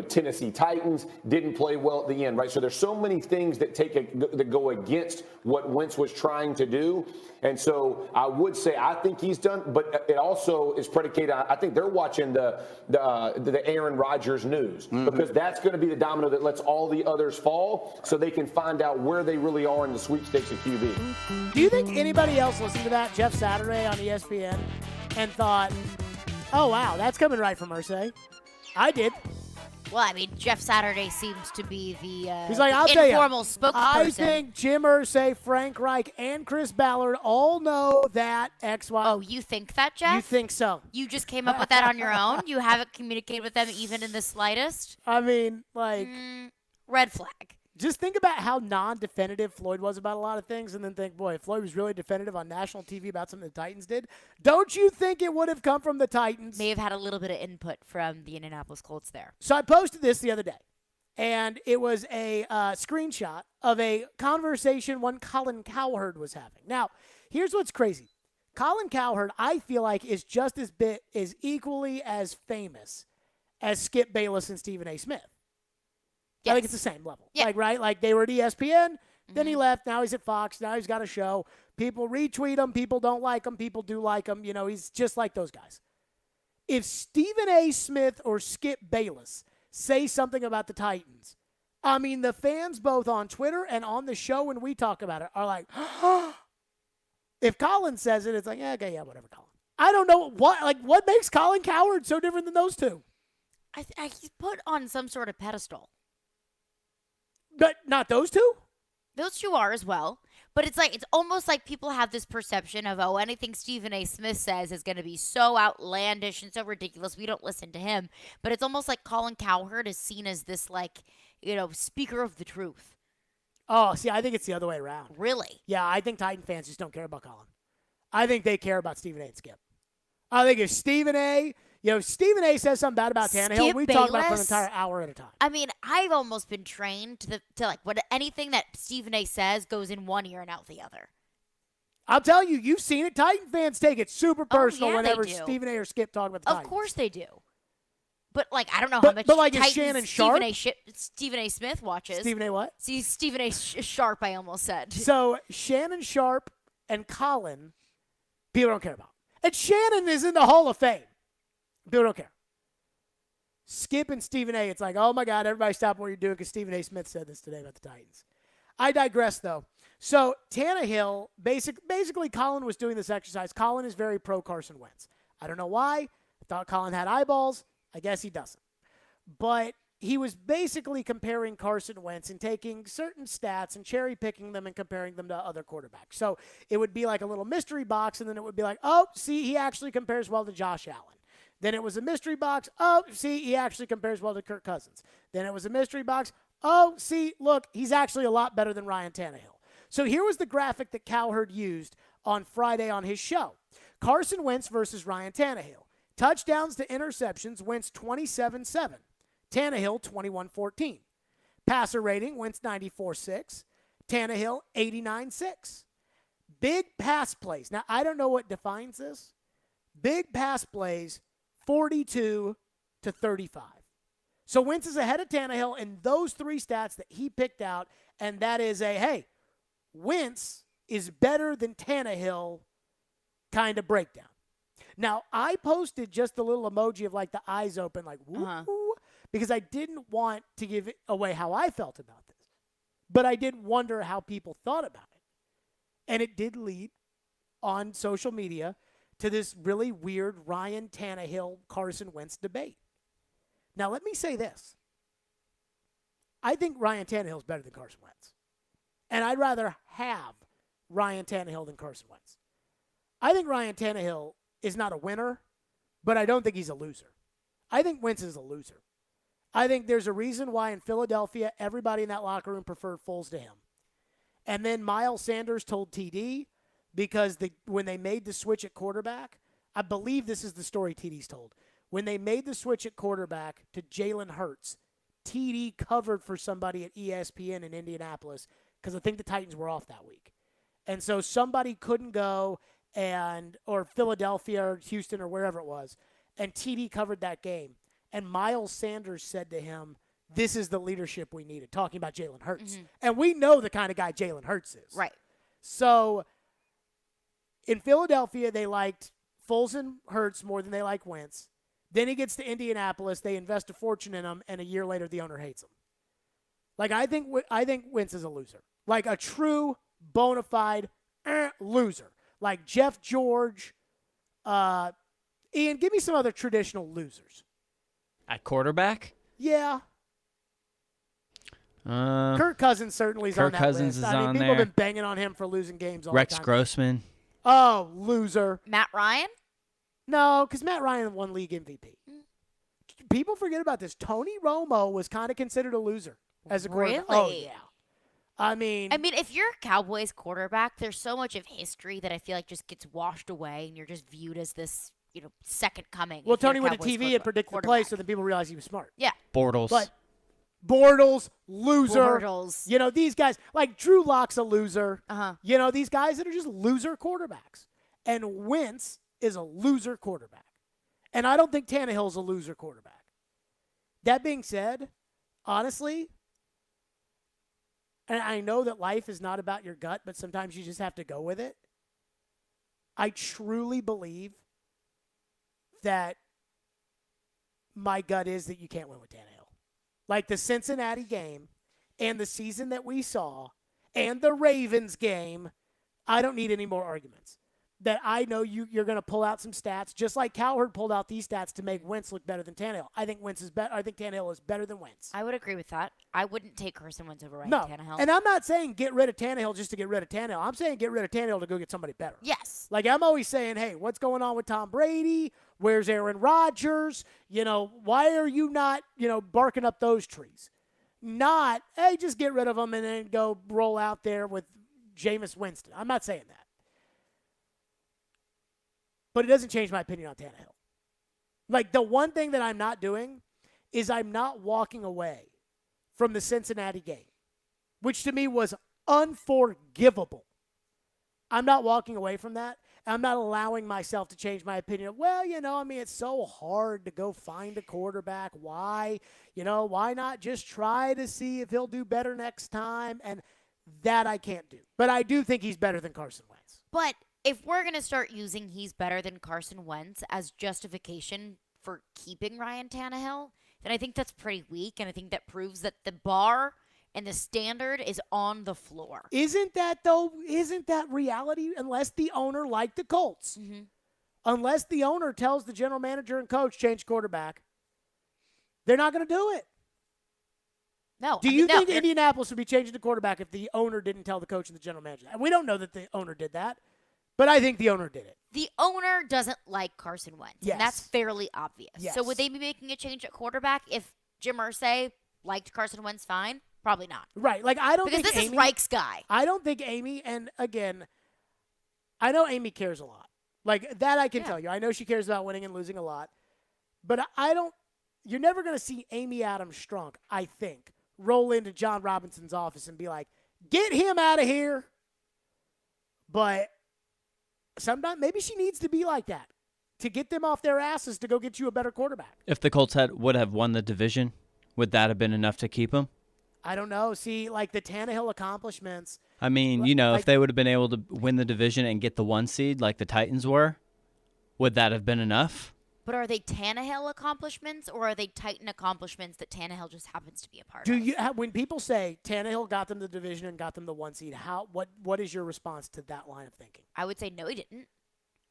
Tennessee Titans didn't play well at the end, right? So there's so many things that that go against what Wentz was trying to do. And so I would say I think he's done, but it also is predicated on, I think they're watching the Aaron Rodgers news because that's going to be the domino that lets all the others fall so they can find out where they really are in the sweepstakes of QB. Do you think anybody else listened to that, Jeff Saturday on ESPN, and thought, oh, wow, that's coming right from Irsay? I did. Well, I mean, Jeff Saturday seems to be the He's like, I'll tell you, informal spokesperson. I think Jim Irsay, Frank Reich, and Chris Ballard all know that X, Y. Oh, you think that, Jeff? You think so? You just came up with that on your own? You haven't communicated with them even in the slightest? I mean, like... red flag. Just think about how non-definitive Floyd was about a lot of things, and then think, boy, if Floyd was really definitive on national TV about something the Titans did, don't you think it would have come from the Titans? May have had a little bit of input from the Indianapolis Colts there. So I posted this the other day, and it was a screenshot of a conversation one Colin Cowherd was having. Now, here's what's crazy. Colin Cowherd, I feel like, is just is equally as famous as Skip Bayless and Stephen A. Smith. Yes. I think it's the same level. Yeah. Like, right? Like, they were at ESPN, then he left, now he's at Fox, now he's got a show. People retweet him, people don't like him, people do like him. You know, he's just like those guys. If Stephen A. Smith or Skip Bayless say something about the Titans, I mean, the fans both on Twitter and on the show when we talk about it are like, if Colin says it, it's like, yeah, okay, yeah, whatever, Colin. I don't know what makes Colin Cowherd so different than those two. He's put on some sort of pedestal. But not those two? Those two are as well. But it's almost like people have this perception of, oh, anything Stephen A. Smith says is going to be so outlandish and so ridiculous. We don't listen to him. But it's almost like Colin Cowherd is seen as this, speaker of the truth. Oh, see, I think it's the other way around. Really? Yeah, I think Titan fans just don't care about Colin. I think they care about Stephen A. and Skip. I think if Stephen A. says something bad about Tannehill, we talk about it for an entire hour at a time. I mean, I've almost been trained to anything that Stephen A. says goes in one ear and out the other. I'll tell you, you've seen it. Titan fans take it super personal yeah, whenever they do. Stephen A. or Skip talk about the Titans. Of course they do. But, I don't know how much is Titans Shannon Sharp? Stephen A. Smith watches. Stephen A. what? See, Stephen A. Sharp, I almost said. So, Shannon Sharp and Colin, people don't care about. And Shannon is in the Hall of Fame. People don't care. Skip and Stephen A., it's like, oh, my God, everybody stop what you're doing because Stephen A. Smith said this today about the Titans. I digress, though. So, Tannehill, basically, Colin was doing this exercise. Colin is very pro Carson Wentz. I don't know why. I thought Colin had eyeballs. I guess he doesn't. But he was basically comparing Carson Wentz and taking certain stats and cherry-picking them and comparing them to other quarterbacks. So it would be like a little mystery box, and then it would be like, oh, see, he actually compares well to Josh Allen. Then it was a mystery box. Oh, see, he actually compares well to Kirk Cousins. Then it was a mystery box. Oh, see, look, he's actually a lot better than Ryan Tannehill. So here was the graphic that Cowherd used on Friday on his show. Carson Wentz versus Ryan Tannehill. Touchdowns to interceptions, Wentz 27-7. Tannehill 21-14. Passer rating, Wentz 94.6. Tannehill 89.6. Big pass plays. Now, I don't know what defines this. Big pass plays, 42-35. So Wentz is ahead of Tannehill in those three stats that he picked out, and that is Wentz is better than Tannehill kind of breakdown. Now, I posted just a little emoji of the eyes open, woo, because I didn't want to give it away how I felt about this. But I did wonder how people thought about it. And it did lead on social media to this really weird Ryan Tannehill, Carson Wentz debate. Now, let me say this. I think Ryan Tannehill is better than Carson Wentz. And I'd rather have Ryan Tannehill than Carson Wentz. I think Ryan Tannehill is not a winner, but I don't think he's a loser. I think Wentz is a loser. I think there's a reason why in Philadelphia, everybody in that locker room preferred Foles to him. And then Miles Sanders told TD because when they made the switch at quarterback, I believe this is the story TD's told. When they made the switch at quarterback to Jalen Hurts, TD covered for somebody at ESPN in Indianapolis because I think the Titans were off that week. And so somebody couldn't go or Philadelphia or Houston or wherever it was, and TD covered that game. And Miles Sanders said to him, this is the leadership we needed, talking about Jalen Hurts. Mm-hmm. And we know the kind of guy Jalen Hurts is. Right. So in Philadelphia, they liked Foles and Hurts more than they like Wentz. Then he gets to Indianapolis, they invest a fortune in him, and a year later the owner hates him. I think Wentz is a loser. Like a true, bona fide loser. Like Jeff George. Ian, give me some other traditional losers. At quarterback? Yeah. Kirk Cousins certainly is on that Cousins list. is on people there. have been banging on him for losing games all Rex the time. Grossman. Oh, loser. Matt Ryan? No, because Matt Ryan won league MVP. People forget about this. Tony Romo was kind of considered a loser as a quarterback. Really? Oh, yeah. I mean, if you're a Cowboys quarterback, there's so much of history that I feel like just gets washed away, and you're just viewed as this, second coming. well, if you're Tony a went to Cowboys TV and predicted the play so that people realized he was smart. Yeah. Bortles. But Bortles, loser. Bortles. These guys, like Drew Lock's a loser. Uh-huh. These guys that are just loser quarterbacks. And Wentz is a loser quarterback. And I don't think Tannehill's a loser quarterback. That being said, honestly, and I know that life is not about your gut, but sometimes you just have to go with it. I truly believe that my gut is that you can't win with Tannehill. Like the Cincinnati game and the season that we saw and the Ravens game, I don't need any more arguments. That I know you're going to pull out some stats, just like Cowherd pulled out these stats to make Wentz look better than Tannehill. I think Tannehill is better than Wentz. I would agree with that. I wouldn't take Carson Wentz over Ryan No, Tannehill. and I'm not saying get rid of Tannehill just to get rid of Tannehill. I'm saying get rid of Tannehill to go get somebody better. Yes. Like I'm always saying, hey, what's going on with Tom Brady? Where's Aaron Rodgers? Why are you not, barking up those trees? Not, hey, just get rid of them and then go roll out there with Jameis Winston. I'm not saying that. But it doesn't change my opinion on Tannehill. Like, the one thing that I'm not doing is I'm not walking away from the Cincinnati game, which to me was unforgivable. I'm not walking away from that. I'm not allowing myself to change my opinion. Well, it's so hard to go find a quarterback. Why? Why not just try to see if he'll do better next time? And that I can't do. But I do think he's better than Carson Wentz. But if we're going to start using he's better than Carson Wentz as justification for keeping Ryan Tannehill, then I think that's pretty weak, and I think that proves that the bar and the standard is on the floor. Isn't that reality unless the owner, like the Colts, unless the owner tells the general manager and coach change quarterback, they're not going to do it. No. Do you think Indianapolis would be changing the quarterback if the owner didn't tell the coach and the general manager? We don't know that the owner did that. But I think the owner did it. The owner doesn't like Carson Wentz. Yes. And that's fairly obvious. Yes. So would they be making a change at quarterback if Jim Irsay liked Carson Wentz fine? Probably not. Right. Like, I don't because think this is Reich's guy. I don't think Amy, and again, I know Amy cares a lot. Like, that I can tell you. I know she cares about winning and losing a lot. But you're never going to see Amy Adams Strunk, I think, roll into John Robinson's office and be like, get him out of here. But sometimes maybe she needs to be like that to get them off their asses to go get you a better quarterback. If the Colts would have won the division, would that have been enough to keep him? I don't know. See, like the Tannehill accomplishments. I mean, if they would have been able to win the division and get the 1 seed like the Titans were, would that have been enough? But are they Tannehill accomplishments or are they Titan accomplishments that Tannehill just happens to be a part Do of? you when people say Tannehill got them the division and got them the 1 seed, what is your response to that line of thinking? I would say no, he didn't.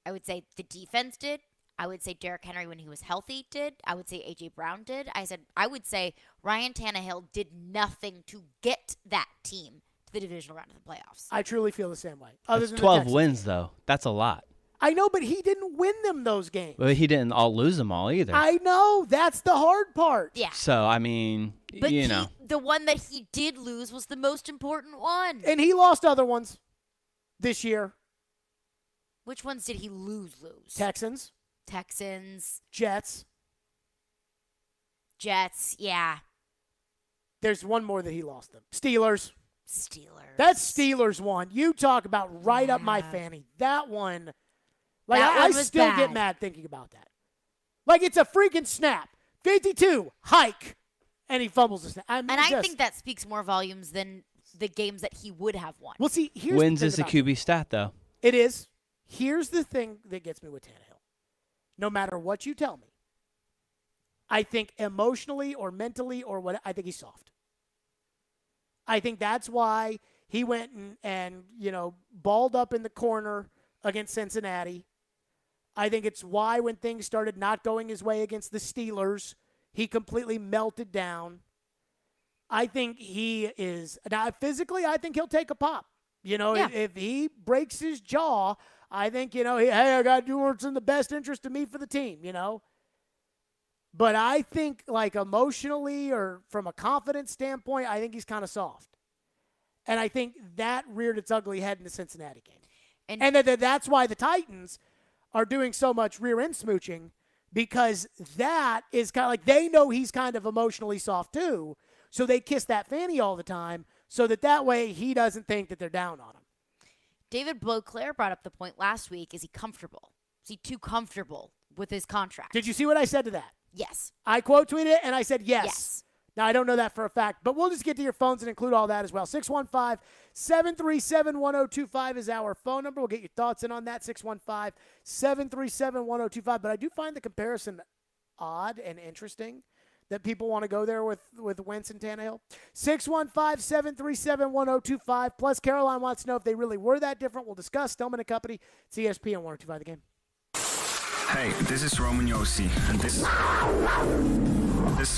I would say the defense did. I would say Derrick Henry when he was healthy did. I would say A.J. Brown did. I would say Ryan Tannehill did nothing to get that team to the divisional round of the playoffs. I truly feel the same way. That's 12 wins, though. That's a lot. I know, but he didn't win them those games. Well, he didn't all lose them all either. I know. That's the hard part. Yeah. So, I mean, But the one that he did lose was the most important one. And he lost other ones this year. Which ones did he lose? Texans. Jets, yeah. There's one more that he lost them. Steelers. That's Steelers one. You talk about right up my fanny. That one, like I still get mad thinking about that. Like it's a freaking snap. 52, hike, and he fumbles the snap. I think that speaks more volumes than the games that he would have won. Well, see, here's wins the is thing a about QB stat, though. It is. Here's the thing that gets me with Tannehill. No matter what you tell me, I think emotionally or mentally or what, I think he's soft. I think that's why he went and balled up in the corner against Cincinnati. I think it's why when things started not going his way against the Steelers, he completely melted down. I think he is – now, physically, I think he'll take a pop. If he breaks his jaw – I think, hey, I got to do what's in the best interest of me for the team, But I think, like, emotionally or from a confidence standpoint, I think he's kind of soft. And I think that reared its ugly head in the Cincinnati game. And that's why the Titans are doing so much rear end smooching, because that is kind of like they know he's kind of emotionally soft too. So they kiss that fanny all the time so that way he doesn't think that they're down on him. David Beauclair brought up the point last week. Is he comfortable? Is he too comfortable with his contract? Did you see what I said to that? Yes. I quote tweeted it, and I said yes. Yes. Now, I don't know that for a fact, but we'll just get to your phones and include all that as well. 615-737-1025 is our phone number. We'll get your thoughts in on that, 615-737-1025. But I do find the comparison odd and interesting that people want to go there with Wentz and Tannehill. 615-737-1025. Plus, Caroline wants to know if they really were that different. We'll discuss. Stillman and Company. It's ESPN 1025 The Game. Hey, this is Roman Yossi, and this is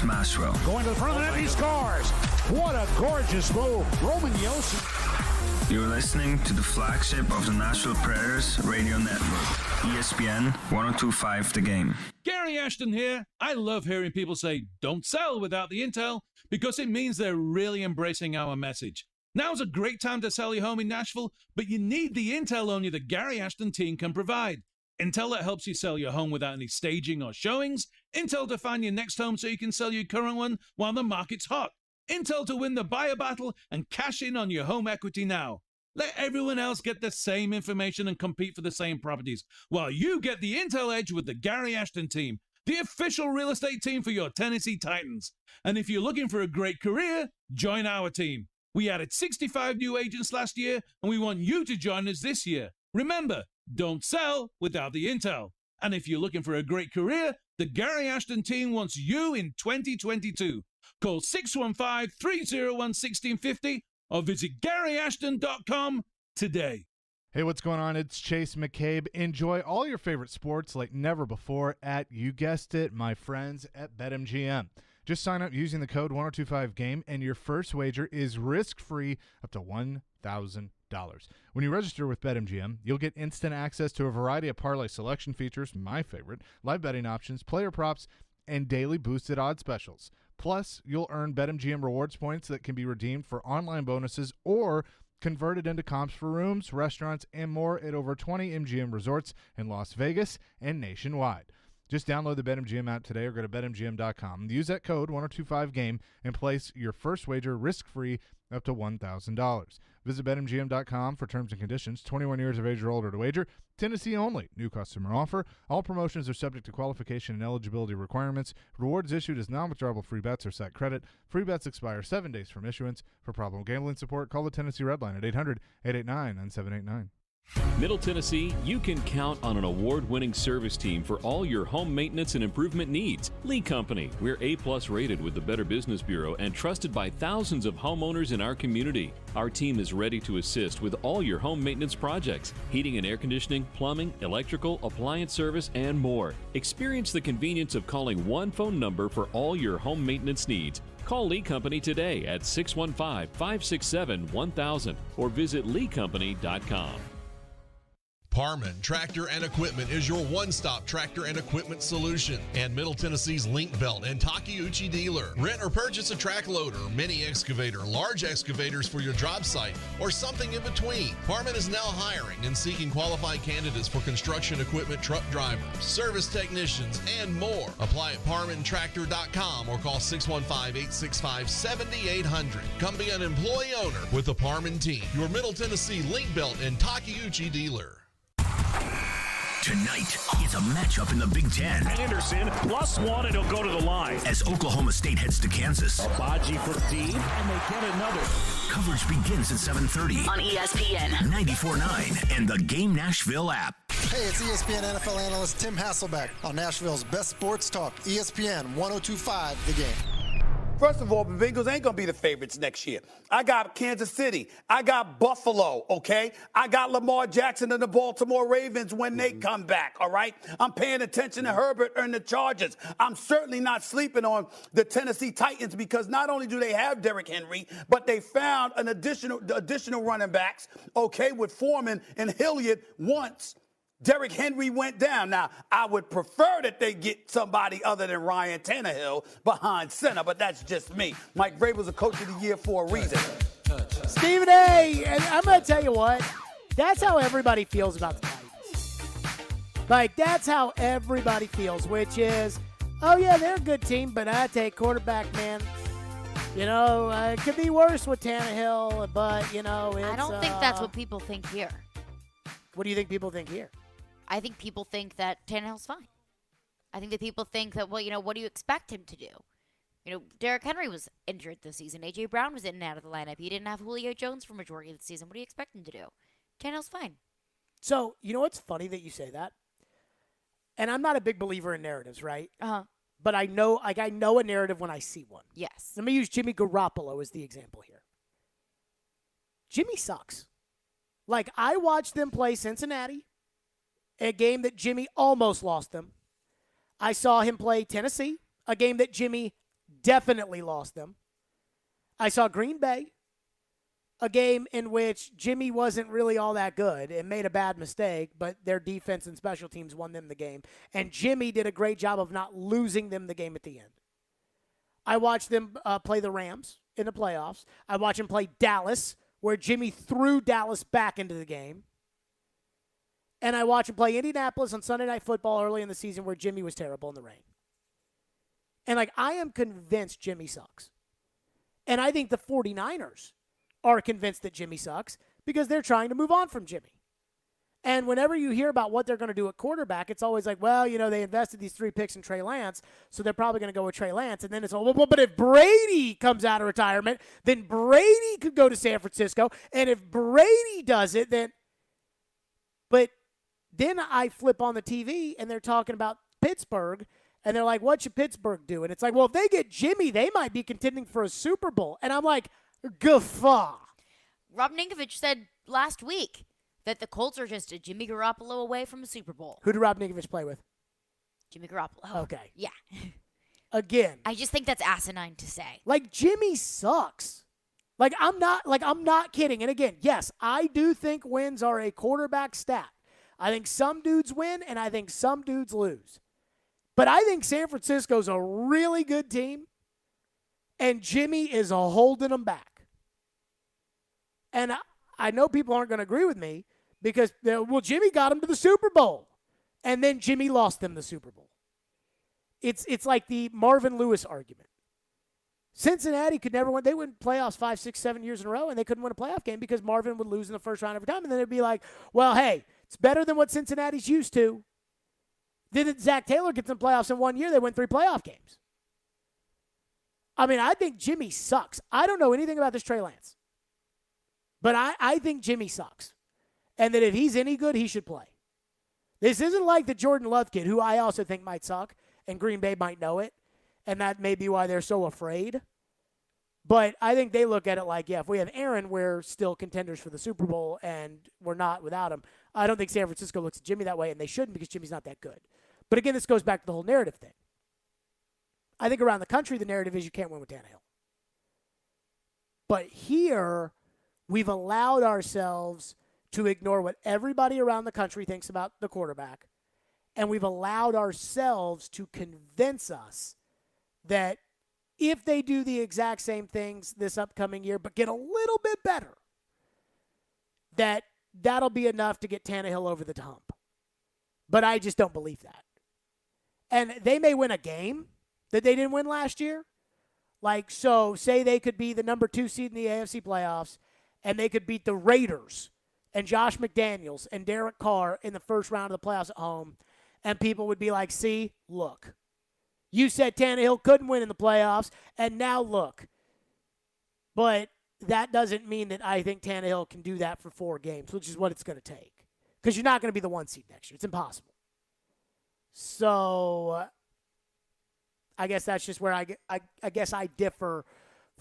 Smashville. Going to the front of the net, he scores. What a gorgeous move. Roman Yossi. You're listening to the flagship of the Nashville Predators Radio Network, ESPN 1025 The Game. Gary Ashton here. I love hearing people say, don't sell without the intel, because it means they're really embracing our message. Now's a great time to sell your home in Nashville, but you need the intel only the Gary Ashton team can provide. Intel that helps you sell your home without any staging or showings. Intel to find your next home so you can sell your current one while the market's hot. Intel to win the buyer battle and cash in on your home equity now. Let everyone else get the same information and compete for the same properties, while you get the Intel edge with the Gary Ashton team, the official real estate team for your Tennessee Titans. And if you're looking for a great career, join our team. We added 65 new agents last year, and we want you to join us this year. Remember, don't sell without the intel. And if you're looking for a great career, the Gary Ashton team wants you in 2022. Call 615-301-1650 or visit GaryAshton.com today. Hey, what's going on? It's Chase McCabe. Enjoy all your favorite sports like never before at, you guessed it, my friends at BetMGM. Just sign up using the code 1025GAME, and your first wager is risk-free up to $1,000. When you register with BetMGM, you'll get instant access to a variety of parlay selection features, my favorite, live betting options, player props, and daily boosted odds specials. Plus, you'll earn BetMGM rewards points that can be redeemed for online bonuses or converted into comps for rooms, restaurants, and more at over 20 MGM resorts in Las Vegas and nationwide. Just download the BetMGM app today or go to BetMGM.com. Use that code 1025GAME and place your first wager risk-free up to $1,000. Visit BetMGM.com for terms and conditions. 21 years of age or older to wager. Tennessee only. New customer offer. All promotions are subject to qualification and eligibility requirements. Rewards issued as non-withdrawable free bets or site credit. Free bets expire 7 days from issuance. For problem gambling support, call the Tennessee Red Line at 800-889-9789. Middle Tennessee, you can count on an award-winning service team for all your home maintenance and improvement needs. Lee Company, we're A+ rated with the Better Business Bureau and trusted by thousands of homeowners in our community. Our team is ready to assist with all your home maintenance projects, heating and air conditioning, plumbing, electrical, appliance service, and more. Experience the convenience of calling one phone number for all your home maintenance needs. Call Lee Company today at 615-567-1000 or visit leecompany.com. Parman Tractor and Equipment is your one-stop tractor and equipment solution, and Middle Tennessee's Link Belt and Takeuchi dealer. Rent or purchase a track loader, mini excavator, large excavators for your job site, or something in between. Parman is now hiring and seeking qualified candidates for construction equipment truck drivers, service technicians, and more. Apply at ParmanTractor.com or call 615-865-7800. Come be an employee owner with the Parman team, your Middle Tennessee Link Belt and Takeuchi dealer. Tonight, it's a matchup in the Big Ten. Anderson, +1, and he'll go to the line. As Oklahoma State heads to Kansas. Abaji for deep, and they get another. Coverage begins at 7:30. On ESPN 94.9 and the Game Nashville app. Hey, it's ESPN NFL analyst Tim Hasselbeck on Nashville's best sports talk, ESPN 1025 The Game. First of all, the Bengals ain't going to be the favorites next year. I got Kansas City. I got Buffalo, okay? I got Lamar Jackson and the Baltimore Ravens when they come back, all right? I'm paying attention to Herbert and the Chargers. I'm certainly not sleeping on the Tennessee Titans because not only do they have Derrick Henry, but they found an additional running backs, okay, with Foreman and Hilliard once Derrick Henry went down. Now, I would prefer that they get somebody other than Ryan Tannehill behind center, but that's just me. Mike Vrabel's a coach of the year for a reason. Stephen A., and I'm going to tell you what, that's how everybody feels about the Titans. Like, that's how everybody feels, which is, oh, yeah, they're a good team, but I take quarterback, man. You know, it could be worse with Tannehill, but, you know, it's... I don't think that's what people think here. What do you think people think here? I think people think that Tannehill's fine. I think that people think that, well, you know, what do you expect him to do? You know, Derrick Henry was injured this season. A.J. Brown was in and out of the lineup. He didn't have Julio Jones for majority of the season. What do you expect him to do? Tannehill's fine. So, you know what's funny that you say that? And I'm not a big believer in narratives, right? Uh-huh. But I know a narrative when I see one. Yes. Let me use Jimmy Garoppolo as the example here. Jimmy sucks. Like, I watched them play Cincinnati, a game that Jimmy almost lost them. I saw him play Tennessee, a game that Jimmy definitely lost them. I saw Green Bay, a game in which Jimmy wasn't really all that good and made a bad mistake, but their defense and special teams won them the game. And Jimmy did a great job of not losing them the game at the end. I watched them play the Rams in the playoffs. I watched him play Dallas, where Jimmy threw Dallas back into the game. And I watched him play Indianapolis on Sunday Night Football early in the season where Jimmy was terrible in the rain. And, like, I am convinced Jimmy sucks. And I think the 49ers are convinced that Jimmy sucks because they're trying to move on from Jimmy. And whenever you hear about what they're going to do at quarterback, it's always like, well, you know, they invested these 3 picks in Trey Lance, so they're probably going to go with Trey Lance. And then it's, well, but if Brady comes out of retirement, then Brady could go to San Francisco. And if Brady does it, then – but then I flip on the TV, and they're talking about Pittsburgh, and they're like, what should Pittsburgh do? And it's like, well, if they get Jimmy, they might be contending for a Super Bowl. And I'm like, guffaw. Rob Ninkovich said last week that the Colts are just a Jimmy Garoppolo away from a Super Bowl. Who did Rob Ninkovich play with? Jimmy Garoppolo. Okay. Yeah. Again. I just think that's asinine to say. Like, Jimmy sucks. Like, I'm not kidding. And again, yes, I do think wins are a quarterback stat. I think some dudes win, and I think some dudes lose. But I think San Francisco's a really good team, and Jimmy is holding them back. And I know people aren't going to agree with me because, well, Jimmy got them to the Super Bowl, and then Jimmy lost them the Super Bowl. It's like the Marvin Lewis argument. Cincinnati could never win. They win playoffs 5, 6, 7 years in a row, and they couldn't win a playoff game because Marvin would lose in the first round every time. And then it'd be like, well, hey, it's better than what Cincinnati's used to. Then Zach Taylor gets in the playoffs in 1 year. They win 3 playoff games. I mean, I think Jimmy sucks. I don't know anything about this Trey Lance. But I think Jimmy sucks. And that if he's any good, he should play. This isn't like the Jordan Love kid, who I also think might suck, and Green Bay might know it. And that may be why they're so afraid. But I think they look at it like, yeah, if we have Aaron, we're still contenders for the Super Bowl, and we're not without him. I don't think San Francisco looks at Jimmy that way, and they shouldn't because Jimmy's not that good. But again, this goes back to the whole narrative thing. I think around the country, the narrative is you can't win with Tannehill. But here, we've allowed ourselves to ignore what everybody around the country thinks about the quarterback, and we've allowed ourselves to convince us that if they do the exact same things this upcoming year but get a little bit better, that'll be enough to get Tannehill over the hump. But I just don't believe that. And they may win a game that they didn't win last year. Like, so say they could be the number 2 seed in the AFC playoffs, and they could beat the Raiders and Josh McDaniels and Derek Carr in the first round of the playoffs at home, and people would be like, see, look. You said Tannehill couldn't win in the playoffs, and now look. But that doesn't mean that I think Tannehill can do that for 4 games, which is what it's going to take. Because you're not going to be the 1 seed next year. It's impossible. So I guess that's just where I guess I differ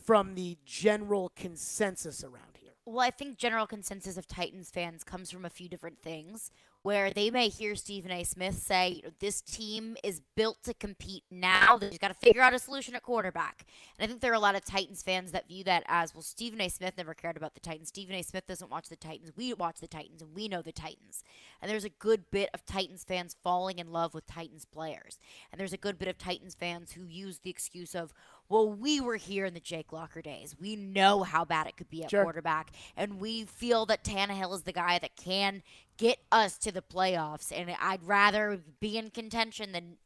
from the general consensus around here. Well, I think general consensus of Titans fans comes from a few different things, where they may hear Stephen A. Smith say, this team is built to compete now. They've got to figure out a solution at quarterback. And I think there are a lot of Titans fans that view that as, well, Stephen A. Smith never cared about the Titans. Stephen A. Smith doesn't watch the Titans. We watch the Titans, and we know the Titans. And there's a good bit of Titans fans falling in love with Titans players. And there's a good bit of Titans fans who use the excuse of, well, we were here in the Jake Locker days. We know how bad it could be at Sure. quarterback, and we feel that Tannehill is the guy that can get us to the playoffs. And I'd rather be in contention than,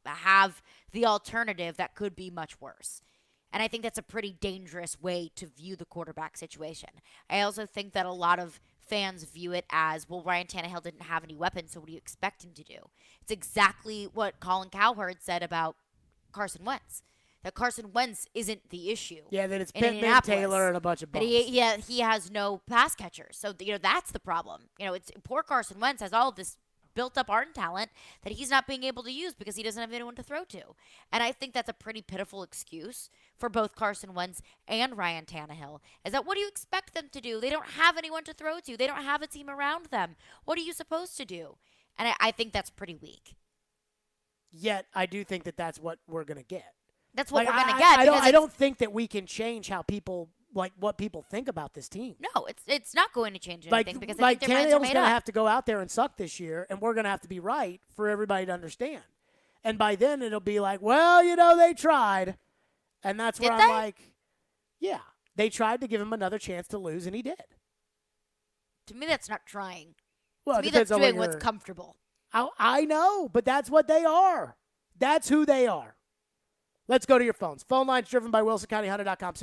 have the alternative that could be much worse. And I think that's a pretty dangerous way to view the quarterback situation. I also think that a lot of fans view it as, well, Ryan Tannehill didn't have any weapons, so what do you expect him to do? It's exactly what Colin Cowherd said about Carson Wentz. That Carson Wentz isn't the issue. Yeah, that it's in Pittman, Taylor, and a bunch of bums. He has no pass catchers. So, that's the problem. It's poor Carson Wentz has all of this built-up arm talent that he's not being able to use because he doesn't have anyone to throw to. And I think that's a pretty pitiful excuse for both Carson Wentz and Ryan Tannehill, is that what do you expect them to do? They don't have anyone to throw to. They don't have a team around them. What are you supposed to do? And I think that's pretty weak. Yet, I do think that that's what we're going to get. That's what we're going to get. I don't think that we can change how people what people think about this team. No, it's not going to change anything because I think their minds are Tannehill's made going to up. have to go out there and suck this year, and we're going to have to be right for everybody to understand. And by then, it'll be like, well, they tried, and that's where I'm like, yeah, they tried to give him another chance to lose, and he did. To me, that's not trying. Well, to me, it that's depends on doing what what's you're- comfortable. I know, but that's what they are. That's who they are. Let's go to your phones. Phone lines driven by WilsonCountyHunter.com,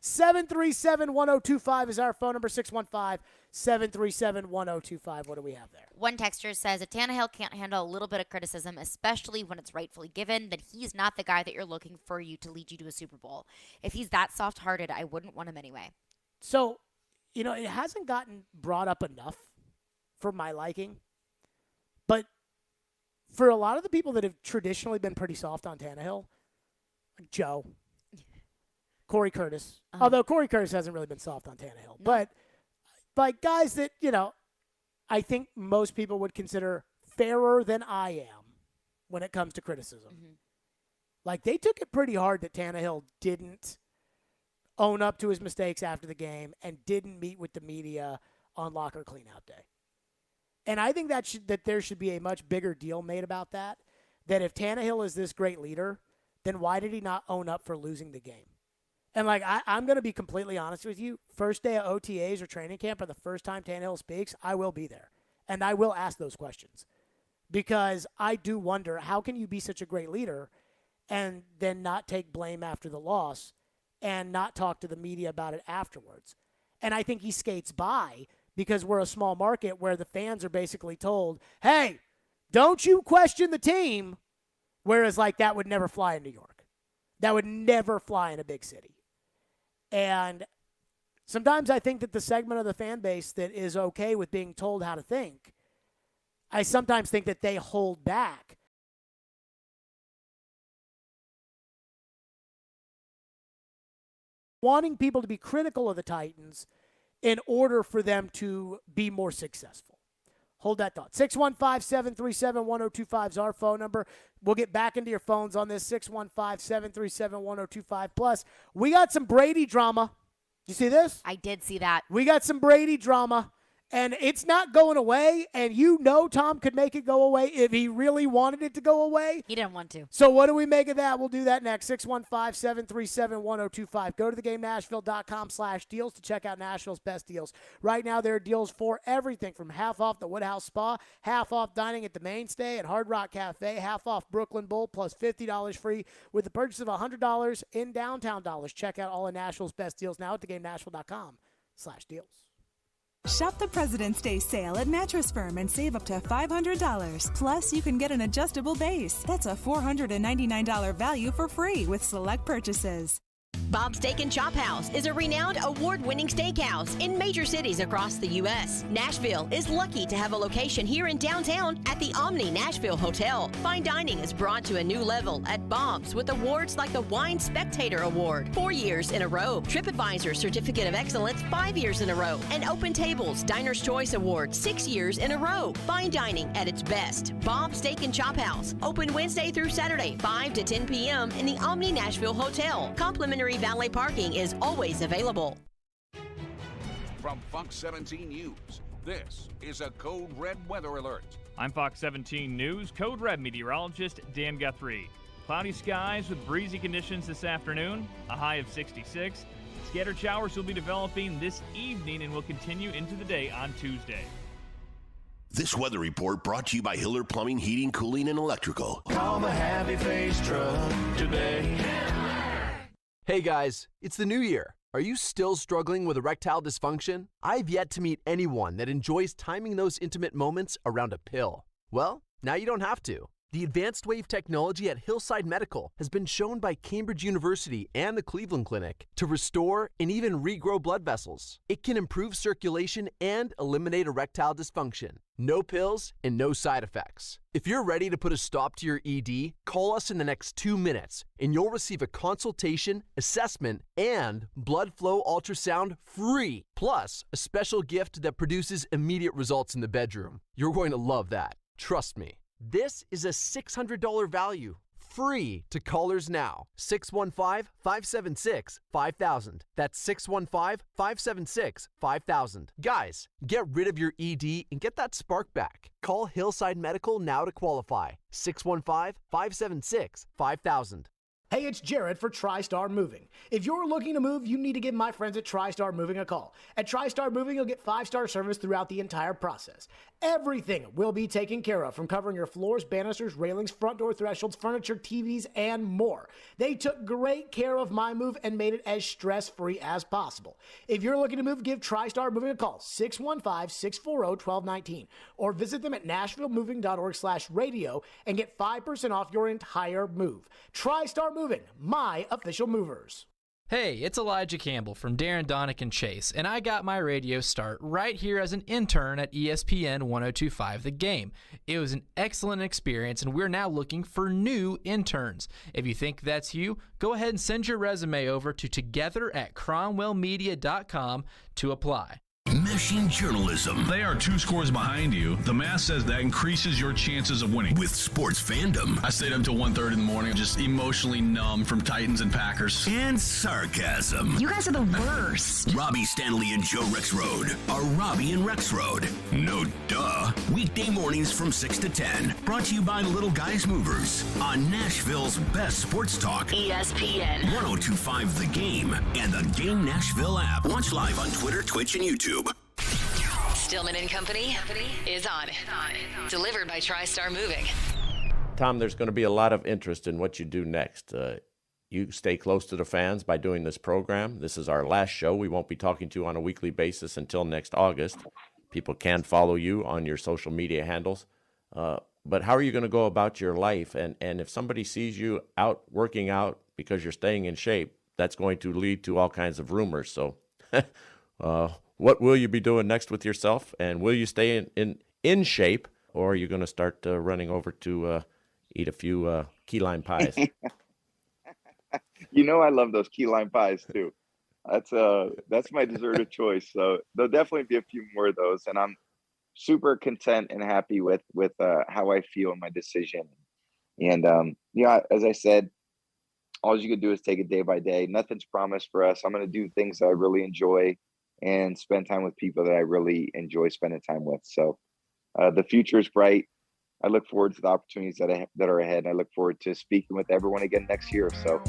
615-737-1025 is our phone number, 615-737-1025. What do we have there? One texter says, if Tannehill can't handle a little bit of criticism, especially when it's rightfully given, then he's not the guy that you're looking for you to lead you to a Super Bowl. If he's that soft-hearted, I wouldn't want him anyway. So, it hasn't gotten brought up enough for my liking. But for a lot of the people that have traditionally been pretty soft on Tannehill, like Joe, Corey Curtis, although Corey Curtis hasn't really been soft on Tannehill, but like guys that, I think most people would consider fairer than I am when it comes to criticism. Mm-hmm. Like they took it pretty hard that Tannehill didn't own up to his mistakes after the game and didn't meet with the media on locker cleanout day. And I think that there should be a much bigger deal made about that. That if Tannehill is this great leader, then why did he not own up for losing the game? And I'm going to be completely honest with you. First day of OTAs or training camp, or the first time Tannehill speaks, I will be there, and I will ask those questions because I do wonder how can you be such a great leader and then not take blame after the loss and not talk to the media about it afterwards. And I think he skates by. Because we're a small market where the fans are basically told, hey, don't you question the team. Whereas, that would never fly in New York. That would never fly in a big city. And sometimes I think that the segment of the fan base that is okay with being told how to think, I sometimes think that they hold back. Wanting people to be critical of the Titans in order for them to be more successful. Hold that thought. 615-737-1025 is our phone number. We'll get back into your phones on this, 615-737-1025. Plus, we got some Brady drama. You see this? I did see that. We got some Brady drama, and it's not going away, and Tom could make it go away if he really wanted it to go away. He didn't want to. So what do we make of that? We'll do that next. 615-737-1025. Go to theGameNashville.com/deals to check out Nashville's best deals. Right now, there are deals for everything from half off the Woodhouse Spa, half off dining at the Mainstay and Hard Rock Cafe, half off Brooklyn Bowl, plus $50 free with the purchase of $100 in downtown dollars. Check out all of Nashville's best deals now at theGameNashville.com/deals. Shop the President's Day sale at Mattress Firm and save up to $500. Plus, you can get an adjustable base. That's a $499 value for free with select purchases. Bob's Steak and Chop House is a renowned award-winning steakhouse in major cities across the U.S. Nashville is lucky to have a location here in downtown at the Omni Nashville Hotel. Fine dining is brought to a new level at Bob's with awards like the Wine Spectator Award 4 years in a row, TripAdvisor Certificate of Excellence 5 years in a row, and Open Tables Diner's Choice Award 6 years in a row. Fine dining at its best. Bob's Steak and Chop House, open Wednesday through Saturday, 5 to 10 p.m. in the Omni Nashville Hotel. Complimentary valet parking is always available. From Fox 17 News, this is a Code Red weather alert. I'm Fox 17 News Code Red meteorologist Dan Guthrie. Cloudy skies with breezy conditions this afternoon, a high of 66. Scattered showers will be developing this evening and will continue into the day on Tuesday. This weather report brought to you by Hiller Plumbing, Heating, Cooling, and Electrical. Call the Happy Face Truck today. Hey guys, it's the new year. Are you still struggling with erectile dysfunction? I've yet to meet anyone that enjoys timing those intimate moments around a pill. Well, now you don't have to. The advanced wave technology at Hillside Medical has been shown by Cambridge University and the Cleveland Clinic to restore and even regrow blood vessels. It can improve circulation and eliminate erectile dysfunction. No pills and no side effects. If you're ready to put a stop to your ED, call us in the next 2 minutes and you'll receive a consultation, assessment, and blood flow ultrasound free. Plus, a special gift that produces immediate results in the bedroom. You're going to love that. Trust me. This is a $600 value, free to callers now. 615-576-5000. That's 615-576-5000. Guys, get rid of your ED and get that spark back. Call Hillside Medical now to qualify. 615-576-5000. Hey, it's Jared for TriStar Moving. If you're looking to move, you need to give my friends at TriStar Moving a call. At TriStar Moving, you'll get 5-star service throughout the entire process. Everything will be taken care of, from covering your floors, banisters, railings, front door thresholds, furniture, TVs, and more. They took great care of my move and made it as stress-free as possible. If you're looking to move, give TriStar Moving a call, 615-640-1219, or visit them at nashvillemoving.org/radio and get 5% off your entire move. TriStar Moving, my official movers. Hey, it's Elijah Campbell from Darren, Donick, and Chase, and I got my radio start right here as an intern at ESPN 1025 The Game. It was an excellent experience, and we're now looking for new interns. If you think that's you, go ahead and send your resume over to together@cromwellmedia.com to apply. Meshing journalism. They are 2 scores behind you. The math says that increases your chances of winning. With sports fandom. I stayed up till 1:30 in the morning, just emotionally numb from Titans and Packers. And sarcasm. You guys are the worst. Robbie Stanley and Joe Rexrode are Robbie and Rexrode. No duh. Weekday mornings from 6 to 10. Brought to you by Little Guys Movers on Nashville's best sports talk. ESPN 1025 The Game and the Game Nashville app. Watch live on Twitter, Twitch, and YouTube. Stillman and Company is on. Delivered by TriStar Moving. Tom, there's going to be a lot of interest in what you do next. You stay close to the fans by doing this program. This is our last show. We won't be talking to you on a weekly basis until next August. People can follow you on your social media handles. But how are you going to go about your life? And if somebody sees you out working out because you're staying in shape, that's going to lead to all kinds of rumors. So what will you be doing next with yourself? And will you stay in shape, or are you going to start running over to eat a few key lime pies? You know I love those key lime pies too. That's my dessert of choice. So there'll definitely be a few more of those, and I'm super content and happy with how I feel in my decision. And as I said, all you can do is take it day by day. Nothing's promised for us. I'm going to do things that I really enjoy and spend time with people that I really enjoy spending time with. So the future is bright. I look forward to the opportunities that are ahead. And I look forward to speaking with everyone again next year. So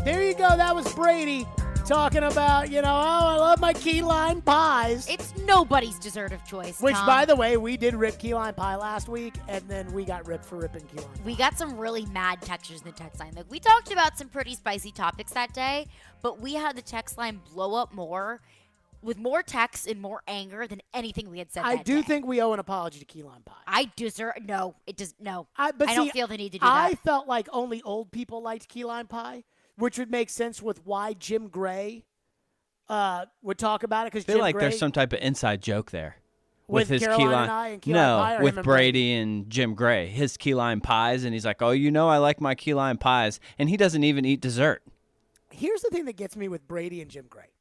there you go. That was Brady talking about, I love my key lime pies. It's nobody's dessert of choice, Which, Tom. by the way, we did rip key lime pie last week, and then we got ripped for ripping key lime pie. We got some really mad textures in the text line. Like, we talked about some pretty spicy topics that day, but we had the text line blow up more, with more texts and more anger than anything we had said I that do day. think we owe an apology to key lime pie. I don't feel the need to do that. I felt like only old people liked key lime pie, which would make sense with why Jim Gray would talk about it. Because I feel like there's some type of inside joke there. With his Caroline key lime. and I and key lime pie, or with him and Brady and Jim Gray. His key lime pies, and he's like, I like my key lime pies. And he doesn't even eat dessert. Here's the thing that gets me with Brady and Jim Gray.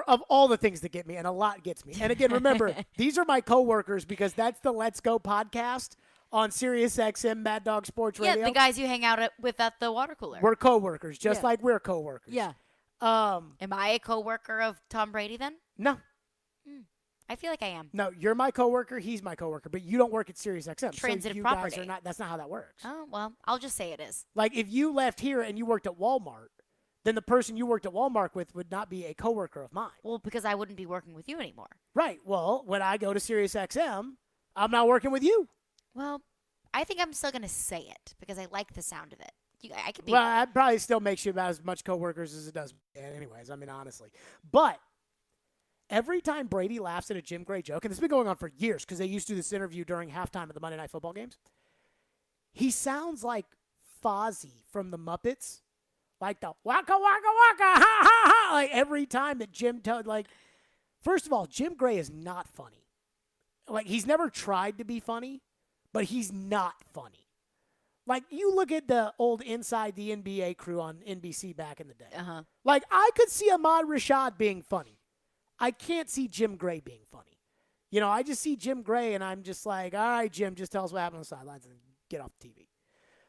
Of all the things that get me, and a lot gets me. And again, remember, these are my coworkers because that's the Let's Go podcast on Sirius XM Mad Dog Sports Radio. Yeah, the guys you hang out with at the water cooler. We're coworkers, just like we're coworkers. Yeah. Am I a coworker of Tom Brady then? No. I feel like I am. No, you're my coworker. He's my coworker, but you don't work at SiriusXM. Transitive so you property. Guys are not. That's not how that works. Oh well, I'll just say it is. Like if you left here and you worked at Walmart, then the person you worked at Walmart with would not be a coworker of mine. Well, because I wouldn't be working with you anymore. Right. Well, when I go to SiriusXM, I'm not working with you. Well, I think I'm still going to say it because I like the sound of it. I could be. Well, that probably still makes you about as much coworkers as it does. Anyways, I mean, honestly. But every time Brady laughs at a Jim Gray joke, and it's been going on for years because they used to do this interview during halftime of the Monday Night Football games, he sounds like Fozzie from the Muppets. Like the waka, waka, waka, ha, ha, ha. Like every time that Jim told, like, first of all, Jim Gray is not funny. Like, he's never tried to be funny, but he's not funny. Like, you look at the old Inside the NBA crew on NBC back in the day. Uh-huh. Like, I could see Ahmad Rashad being funny. I can't see Jim Gray being funny. You know, I just see Jim Gray, and I'm just like, all right, Jim, just tell us what happened on the sidelines and get off the TV.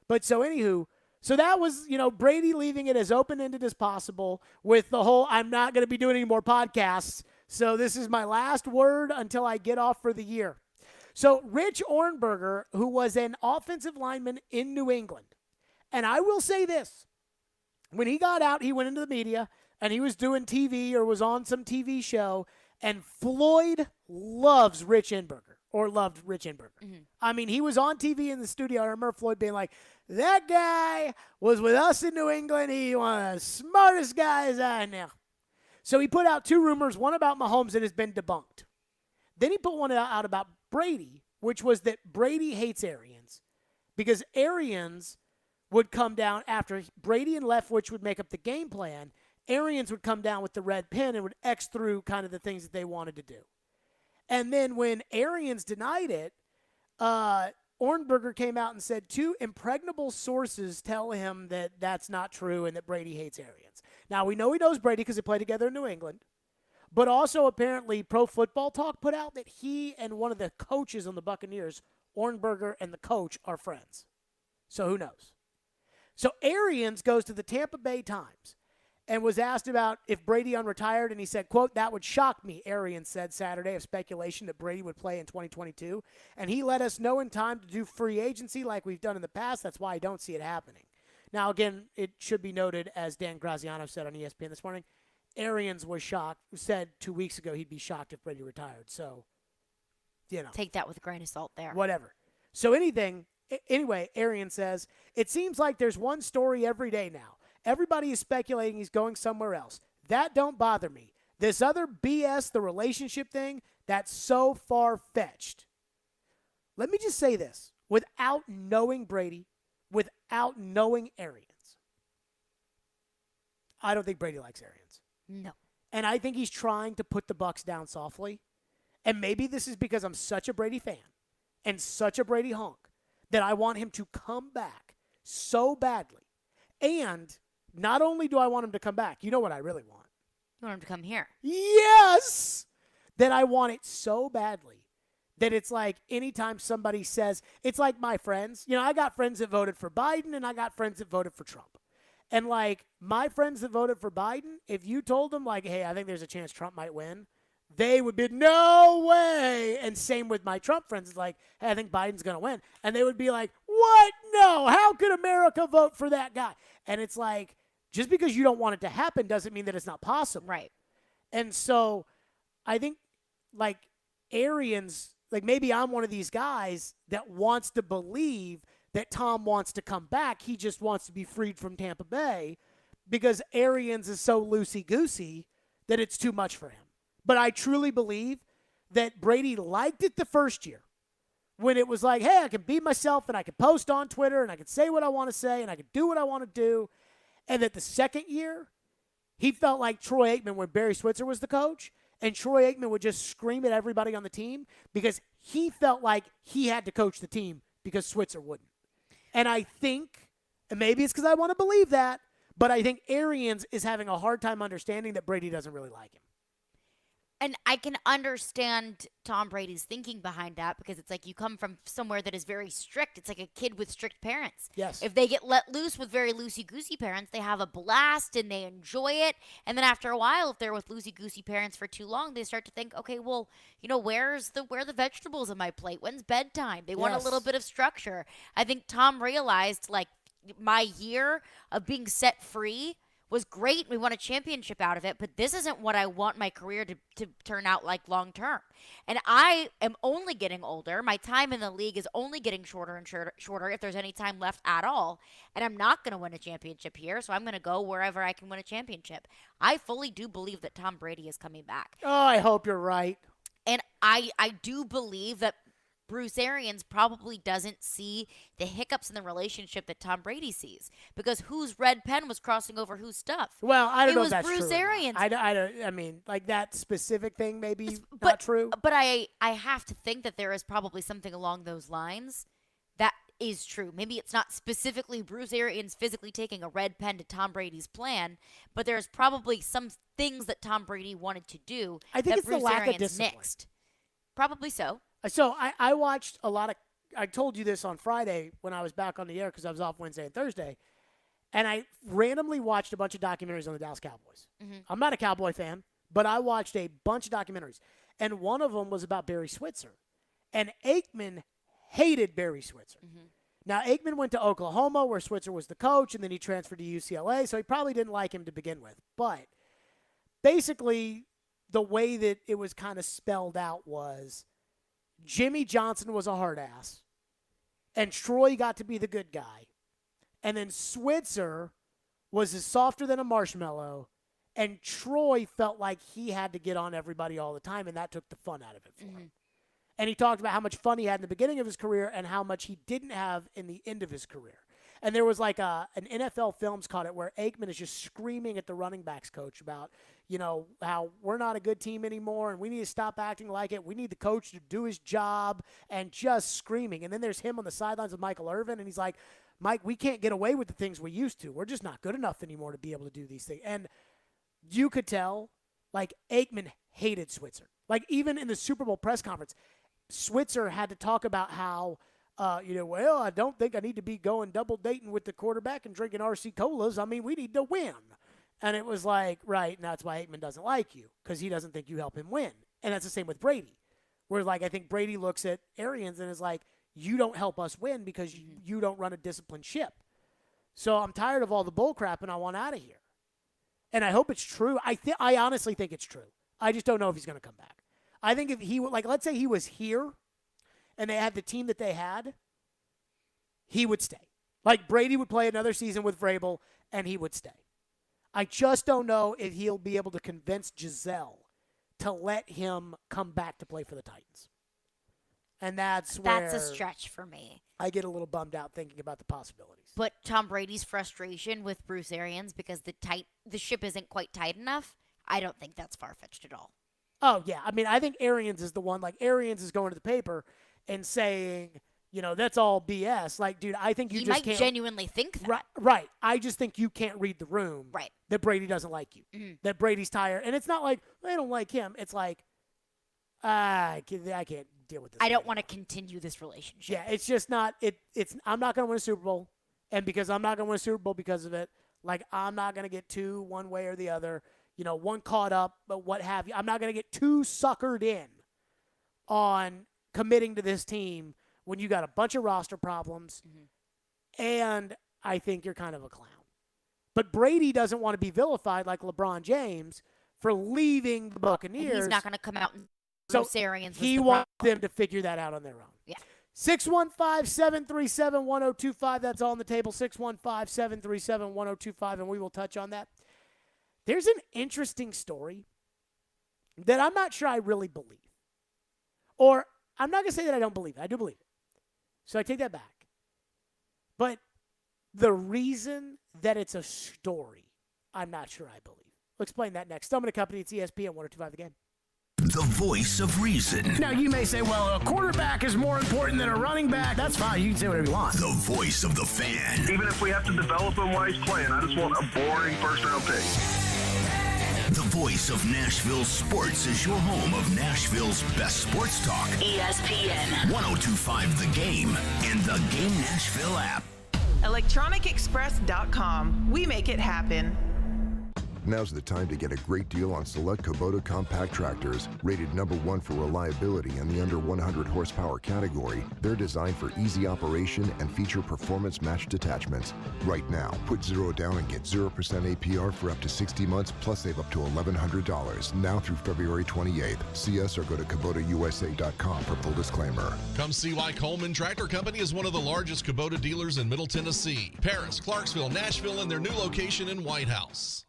But so, anywho, so that was, you know, Brady leaving it as open-ended as possible with the whole, I'm not going to be doing any more podcasts, so this is my last word until I get off for the year. So Rich Ornberger, who was an offensive lineman in New England, and I will say this, when he got out, he went into the media, and he was doing TV or was on some TV show, and Floyd loves Rich Enberger, or loved Rich Enberger. Mm-hmm. I mean, he was on TV in the studio. I remember Floyd being like, that guy was with us in New England. He one of the smartest guys I know. So he put out two rumors, one about Mahomes that has been debunked. Then he put one out about Brady, which was that Brady hates Arians because Arians would come down after Brady and Leftwich would make up the game plan. Arians would come down with the red pen and would X through kind of the things that they wanted to do. And then when Arians denied it, Ornberger came out and said 2 impregnable sources tell him that that's not true and that Brady hates Arians. Now, we know he knows Brady because they played together in New England. But also, apparently, Pro Football Talk put out that he and one of the coaches on the Buccaneers, Ornberger and the coach, are friends. So who knows? So Arians goes to the Tampa Bay Times and was asked about if Brady unretired, and he said, quote, that would shock me, Arians said Saturday of speculation that Brady would play in 2022. And he let us know in time to do free agency like we've done in the past. That's why I don't see it happening. Now, again, it should be noted, as Dan Graziano said on ESPN this morning, Arians was shocked, said 2 weeks ago he'd be shocked if Brady retired. So, you know. Take that with a grain of salt there. Whatever. So anyway, Arians says, it seems like there's one story every day now. Everybody is speculating he's going somewhere else. That don't bother me. This other BS, the relationship thing, that's so far-fetched. Let me just say this. Without knowing Brady, without knowing Arians, I don't think Brady likes Arians. No. And I think he's trying to put the Bucs down softly. And maybe this is because I'm such a Brady fan and such a Brady honk that I want him to come back so badly. And not only do I want him to come back, you know what I really want? You want him to come here? Yes! That I want it so badly that it's like anytime somebody says, it's like my friends. You know, I got friends that voted for Biden and I got friends that voted for Trump. And like my friends that voted for Biden, if you told them like, hey, I think there's a chance Trump might win, they would be, no way. And same with my Trump friends. It's like, hey, I think Biden's going to win. And they would be like, what? No. How could America vote for that guy? And it's like, just because you don't want it to happen doesn't mean that it's not possible. Right. And so I think like Arians, like maybe I'm one of these guys that wants to believe that Tom wants to come back. He just wants to be freed from Tampa Bay because Arians is so loosey-goosey that it's too much for him. But I truly believe that Brady liked it the first year when it was like, hey, I can be myself and I can post on Twitter and I can say what I want to say and I can do what I want to do. And that the second year, he felt like Troy Aikman when Barry Switzer was the coach, and Troy Aikman would just scream at everybody on the team because he felt like he had to coach the team because Switzer wouldn't. And I think, and maybe it's because I want to believe that, but I think Arians is having a hard time understanding that Brady doesn't really like him. And I can understand Tom Brady's thinking behind that because it's like you come from somewhere that is very strict. It's like a kid with strict parents. Yes. If they get let loose with very loosey-goosey parents, they have a blast and they enjoy it. And then after a while, if they're with loosey-goosey parents for too long, they start to think, okay, well, where are the vegetables on my plate? When's bedtime? They want a little bit of structure. I think Tom realized, like, my year of being set free was great. We won a championship out of it, but this isn't what I want my career to turn out like long term. And I am only getting older. My time in the league is only getting shorter and shorter if there's any time left at all. And I'm not going to win a championship here, so I'm going to go wherever I can win a championship. I fully do believe that Tom Brady is coming back. Oh, I hope you're right. And I do believe that Bruce Arians probably doesn't see the hiccups in the relationship that Tom Brady sees, because whose red pen was crossing over whose stuff? Well, I don't know if that's true. It was Bruce Arians. I mean, like that specific thing maybe not true. But I have to think that there is probably something along those lines that is true. Maybe it's not specifically Bruce Arians physically taking a red pen to Tom Brady's plan, but there's probably some things that Tom Brady wanted to do I think that it's Bruce the lack Arians of discipline. nixed. Probably so. So I watched a lot of – I told you this on Friday when I was back on the air because I was off Wednesday and Thursday, and I randomly watched a bunch of documentaries on the Dallas Cowboys. Mm-hmm. I'm not a Cowboy fan, but I watched a bunch of documentaries, and one of them was about Barry Switzer. And Aikman hated Barry Switzer. Mm-hmm. Now, Aikman went to Oklahoma where Switzer was the coach, and then he transferred to UCLA, so he probably didn't like him to begin with. But basically the way that it was kind of spelled out was – Jimmy Johnson was a hard ass, and Troy got to be the good guy. And then Switzer was as softer than a marshmallow, and Troy felt like he had to get on everybody all the time, and that took the fun out of it for him. And he talked about how much fun he had in the beginning of his career and how much he didn't have in the end of his career. And there was like an NFL Films caught it where Aikman is just screaming at the running backs coach about, how we're not a good team anymore and we need to stop acting like it. We need the coach to do his job, and just screaming. And then there's him on the sidelines with Michael Irvin, and he's like, Mike, we can't get away with the things we used to. We're just not good enough anymore to be able to do these things. And you could tell, like, Aikman hated Switzer. Like, even in the Super Bowl press conference, Switzer had to talk about how, well, I don't think I need to be going double dating with the quarterback and drinking RC Colas. I mean, we need to win. And it was like, right, and that's why Aikman doesn't like you, because he doesn't think you help him win. And that's the same with Brady, where, like, I think Brady looks at Arians and is like, you don't help us win because you don't run a disciplined ship. So I'm tired of all the bull crap, and I want out of here. And I hope it's true. I honestly think it's true. I just don't know if he's going to come back. I think if he would, like, let's say he was here and they had the team that they had, he would stay. Like, Brady would play another season with Vrabel, and he would stay. I just don't know if he'll be able to convince Giselle to let him come back to play for the Titans. And that's where That's a stretch for me. I get a little bummed out thinking about the possibilities. But Tom Brady's frustration with Bruce Arians because the ship isn't quite tight enough, I don't think that's far-fetched at all. Oh, yeah. I mean, I think Arians is the one. Like, Arians is going to the paper and saying, that's all BS. Like, dude, I think you he just can't. He might genuinely think that. Right. I just think you can't read the room. Right. That Brady doesn't like you. Mm-hmm. That Brady's tired. And it's not like, they don't like him. It's like, I can't deal with this. I don't want to continue this relationship. Yeah, it's just not. I'm not going to win a Super Bowl. And because I'm not going to win a Super Bowl because of it, like, I'm not going to get two one way or the other. One caught up, but what have you. I'm not going to get too suckered in on committing to this team when you got a bunch of roster problems, and I think you're kind of a clown. But Brady doesn't want to be vilified like LeBron James for leaving the Buccaneers. And he's not going to come out and so Arians he wants them to figure that out on their own. Yeah. 615-737-1025. That's all on the table. 615-737-1025, and we will touch on that. There's an interesting story that I'm not sure I really believe. Or I'm not going to say that I don't believe it. I do believe it. So I take that back. But the reason that it's a story, I'm not sure I believe. We'll explain that next. Stillman & Company, it's ESPN 102.5 The Game. The voice of reason. Now, you may say, well, a quarterback is more important than a running back. That's fine. You can say whatever you want. The voice of the fan. Even if we have to develop him while he's playing, I just want a boring first-round pick. The voice of Nashville sports is your home of Nashville's best sports talk. ESPN 102.5 The Game and the Game Nashville app. ElectronicExpress.com. We make it happen. Now's the time to get a great deal on select Kubota compact tractors. Rated #1 for reliability in the under 100 horsepower category, they're designed for easy operation and feature performance-matched attachments. Right now, put 0 down and get 0% APR for up to 60 months, plus save up to $1,100. Now through February 28th. See us or go to KubotaUSA.com for full disclaimer. Come see why Coleman Tractor Company is one of the largest Kubota dealers in Middle Tennessee, Paris, Clarksville, Nashville, and their new location in White House.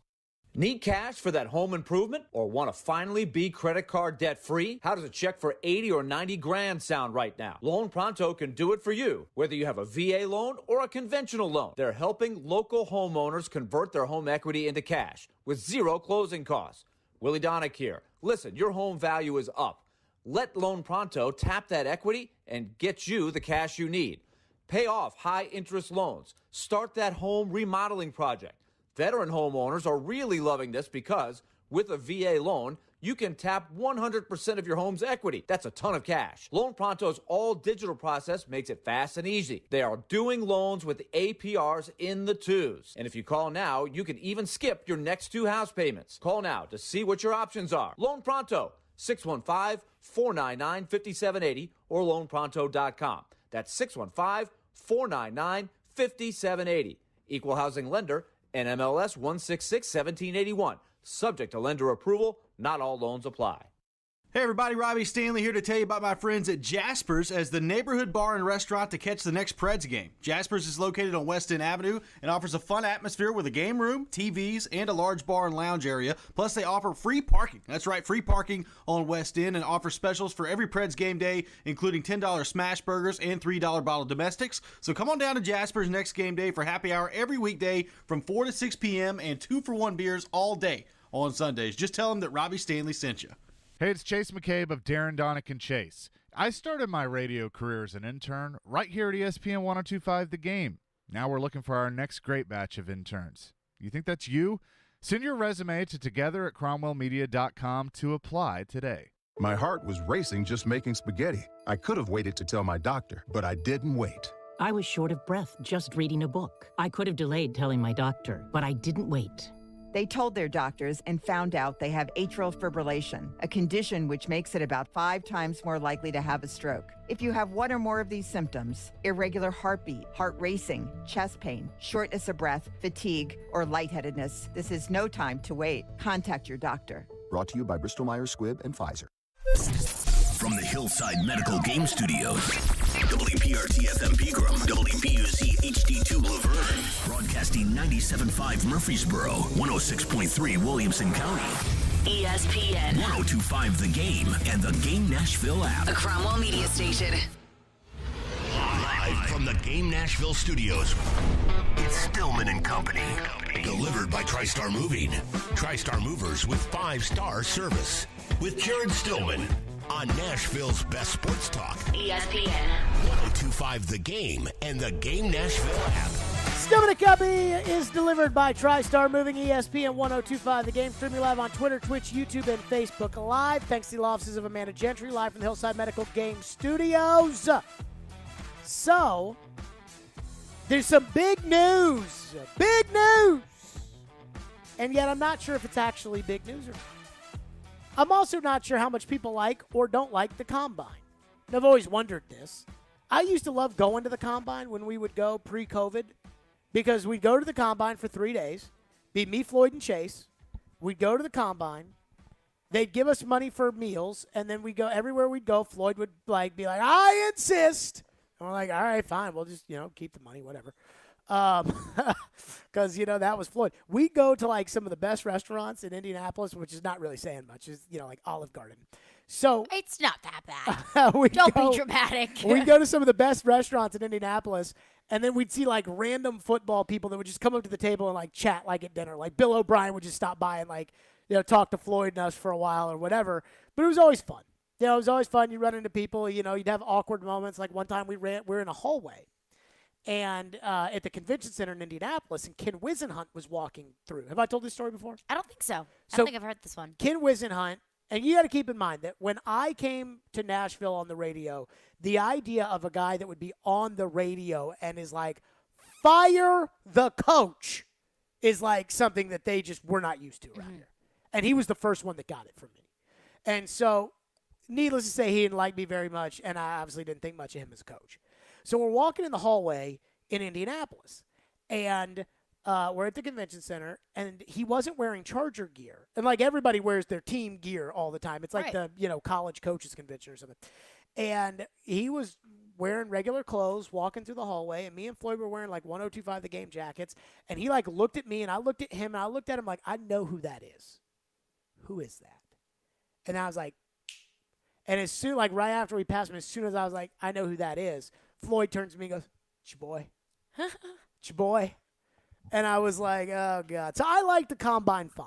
Need cash for that home improvement or want to finally be credit card debt free? How does a check for 80 or 90 grand sound right now? Loan Pronto can do it for you, whether you have a VA loan or a conventional loan. They're helping local homeowners convert their home equity into cash with zero closing costs. Willie Donick here. Listen, your home value is up. Let Loan Pronto tap that equity and get you the cash you need. Pay off high interest loans. Start that home remodeling project. Veteran homeowners are really loving this because with a VA loan, you can tap 100% of your home's equity. That's a ton of cash. Loan Pronto's all-digital process makes it fast and easy. They are doing loans with APRs in the 2s. And if you call now, you can even skip your next 2 house payments. Call now to see what your options are. Loan Pronto, 615-499-5780 or loanpronto.com. That's 615-499-5780. Equal housing lender, NMLS 166-1781. Subject to lender approval. Not all loans apply. Hey everybody, Robbie Stanley here to tell you about my friends at Jasper's as the neighborhood bar and restaurant to catch the next Preds game. Jasper's is located on West End Avenue and offers a fun atmosphere with a game room, TVs, and a large bar and lounge area. Plus they offer free parking. That's right, free parking on West End, and offer specials for every Preds game day, including $10 smash burgers and $3 bottled domestics. So come on down to Jasper's next game day for happy hour every weekday from 4 to 6 p.m. and 2-for-1 beers all day on Sundays. Just tell them that Robbie Stanley sent you. Hey, it's Chase McCabe of Darren, Donick, and Chase. I started my radio career as an intern right here at ESPN 102.5 The Game. Now we're looking for our next great batch of interns. You think that's you? Send your resume to together@cromwellmedia.com to apply today. My heart was racing just making spaghetti. I could have waited to tell my doctor, but I didn't wait. I was short of breath just reading a book. I could have delayed telling my doctor, but I didn't wait. They told their doctors and found out they have atrial fibrillation, a condition which makes it about 5 times more likely to have a stroke. If you have one or more of these symptoms, irregular heartbeat, heart racing, chest pain, shortness of breath, fatigue, or lightheadedness, this is no time to wait. Contact your doctor. Brought to you by Bristol-Myers Squibb and Pfizer. From the Hillside Medical Game Studios, WPRT-FM Pegram, WPUC HD2 Laverne, broadcasting 97.5 Murfreesboro, 106.3 Williamson County, ESPN 102.5 The Game, and the Game Nashville app. A Cromwell Media Station. Live from the Game Nashville studios, it's Stillman and Company. Delivered by TriStar Moving. TriStar Movers with 5-star service. With Jared Stillman on Nashville's best sports talk. ESPN 102.5 The Game and the Game Nashville app. Stillman and Company is delivered by TriStar Moving, ESPN 102.5 The Game. Streaming live on Twitter, Twitch, YouTube, and Facebook Live. Thanks to the law offices of Amanda Gentry, live from the Hillside Medical Game Studios. So, there's some big news. Big news! And yet I'm not sure if it's actually big news or not. I'm also not sure how much people like or don't like the Combine. And I've always wondered this. I used to love going to the Combine when we would go pre-COVID because we'd go to the Combine for 3 days, be me, Floyd, and Chase. We'd go to the Combine. They'd give us money for meals, and then we'd go everywhere we'd go. Floyd would be like, I insist. And we're like, all right, fine. We'll just, keep the money, whatever. Because, that was Floyd. We go to, some of the best restaurants in Indianapolis, which is not really saying much. It's, Olive Garden. So it's not that bad. Don't be dramatic. We'd go to some of the best restaurants in Indianapolis, and then we'd see, random football people that would just come up to the table and, chat, at dinner. Bill O'Brien would just stop by and, talk to Floyd and us for a while or whatever. But it was always fun. It was always fun. You run into people, you'd have awkward moments. Like one time we're in a hallway. and at the convention center in Indianapolis, and Ken Wisenhunt was walking through. Have I told this story before? I don't think so. I So- don't think I've heard this one. Ken Wisenhunt, and you got to keep in mind that when I came to Nashville on the radio, the idea of a guy that would be on the radio and is like, fire the coach, is like something that they just were not used to around here. And he was the first one that got it from me. And so, needless to say, he didn't like me very much, and I obviously didn't think much of him as a coach. So we're walking in the hallway in Indianapolis, and we're at the convention center, and he wasn't wearing Charger gear. And, like, everybody wears their team gear all the time. It's like the, college coaches convention or something. And he was wearing regular clothes, walking through the hallway, and me and Floyd were wearing, like, 102.5 The Game jackets. And he, like, looked at me, and I looked at him, and I looked at him like, I know who that is. Who is that? And I was like, and as soon, like, right after we passed him, as soon as I was like, I know who that is, Floyd turns to me and goes, it's your boy. It's your boy. And I was like, oh, God. So I like the Combine fine.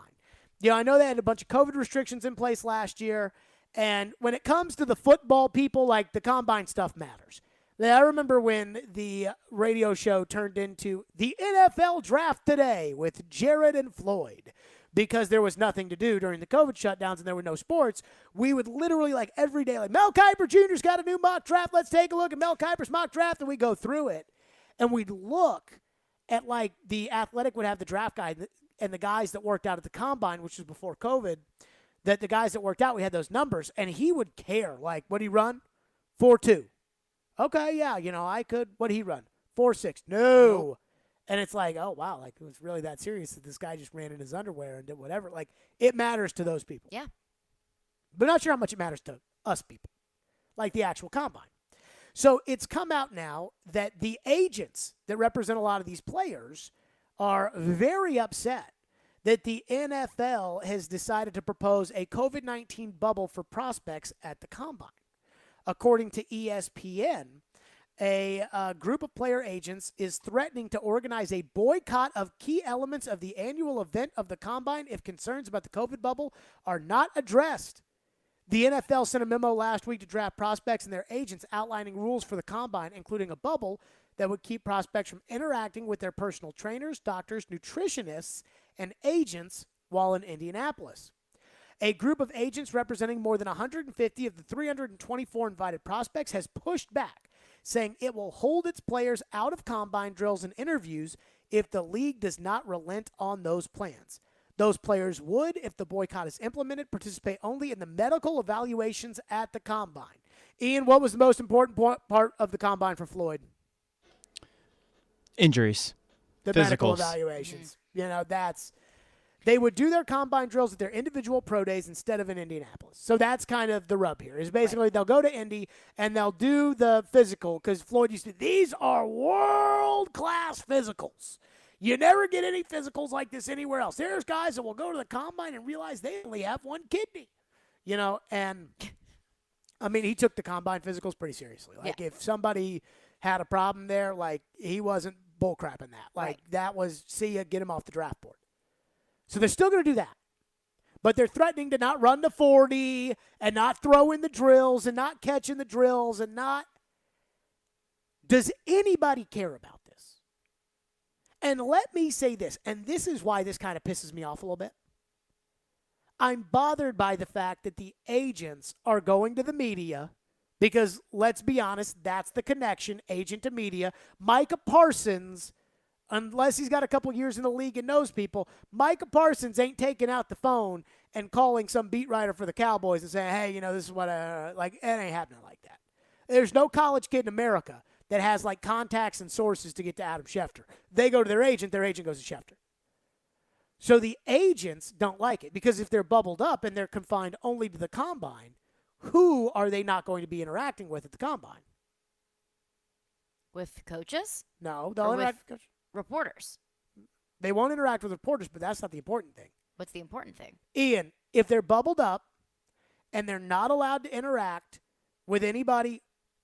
I know they had a bunch of COVID restrictions in place last year. And when it comes to the football people, like, the Combine stuff matters. I remember when the radio show turned into the NFL Draft Today with Jared and Floyd. Because there was nothing to do during the COVID shutdowns and there were no sports, we would literally, like, every day, like, Mel Kiper Jr.'s got a new mock draft. Let's take a look at Mel Kiper's mock draft. And we go through it. And we'd look at, like, the Athletic would have the draft guide and the guys that worked out at the Combine, which was before COVID, that the guys that worked out, we had those numbers. And he would care. Like, what'd he run? 4.2. Okay, yeah, I could. What'd he run? 4.6. No. And it's like, oh, wow, like, it was really that serious that this guy just ran in his underwear and did whatever. Like, it matters to those people. Yeah. But not sure how much it matters to us people, like the actual Combine. So it's come out now that the agents that represent a lot of these players are very upset that the NFL has decided to propose a COVID-19 bubble for prospects at the Combine. According to ESPN, a group of player agents is threatening to organize a boycott of key elements of the annual event of the Combine if concerns about the COVID bubble are not addressed. The NFL sent a memo last week to draft prospects and their agents outlining rules for the Combine, including a bubble that would keep prospects from interacting with their personal trainers, doctors, nutritionists, and agents while in Indianapolis. A group of agents representing more than 150 of the 324 invited prospects has pushed back, saying it will hold its players out of Combine drills and interviews if the league does not relent on those plans. Those players would, if the boycott is implemented, participate only in the medical evaluations at the Combine. Ian, what was the most important part of the Combine for Floyd? Injuries. The Physicals. medical evaluations. They would do their Combine drills at their individual pro days instead of in Indianapolis. So that's kind of the rub here. Is basically they'll go to Indy and they'll do the physical because Floyd used to. These are world-class physicals. You never get any physicals like this anywhere else. There's guys that will go to the Combine and realize they only have one kidney. And I mean, he took the Combine physicals pretty seriously. Like, if somebody had a problem there, like, he wasn't bullcrapping that. Like, that was, see ya, get him off the draft board. So they're still going to do that. But they're threatening to not run the 40 and not throw in the drills and not catch in the drills and not. Does anybody care about this? And let me say this, and this is why this kind of pisses me off a little bit. I'm bothered by the fact that the agents are going to the media because, let's be honest, that's the connection, agent to media. Micah Parsons, unless he's got a couple years in the league and knows people, Micah Parsons ain't taking out the phone and calling some beat writer for the Cowboys and saying, hey, this is what, it ain't happening like that. There's no college kid in America that has, like, contacts and sources to get to Adam Schefter. They go to their agent goes to Schefter. So the agents don't like it because if they're bubbled up and they're confined only to the Combine, who are they not going to be interacting with at the Combine? With coaches? No, they'll interact with coaches. Reporters. They won't interact with reporters, but that's not the important thing. What's the important thing? Ian, if they're bubbled up and they're not allowed to interact with anybody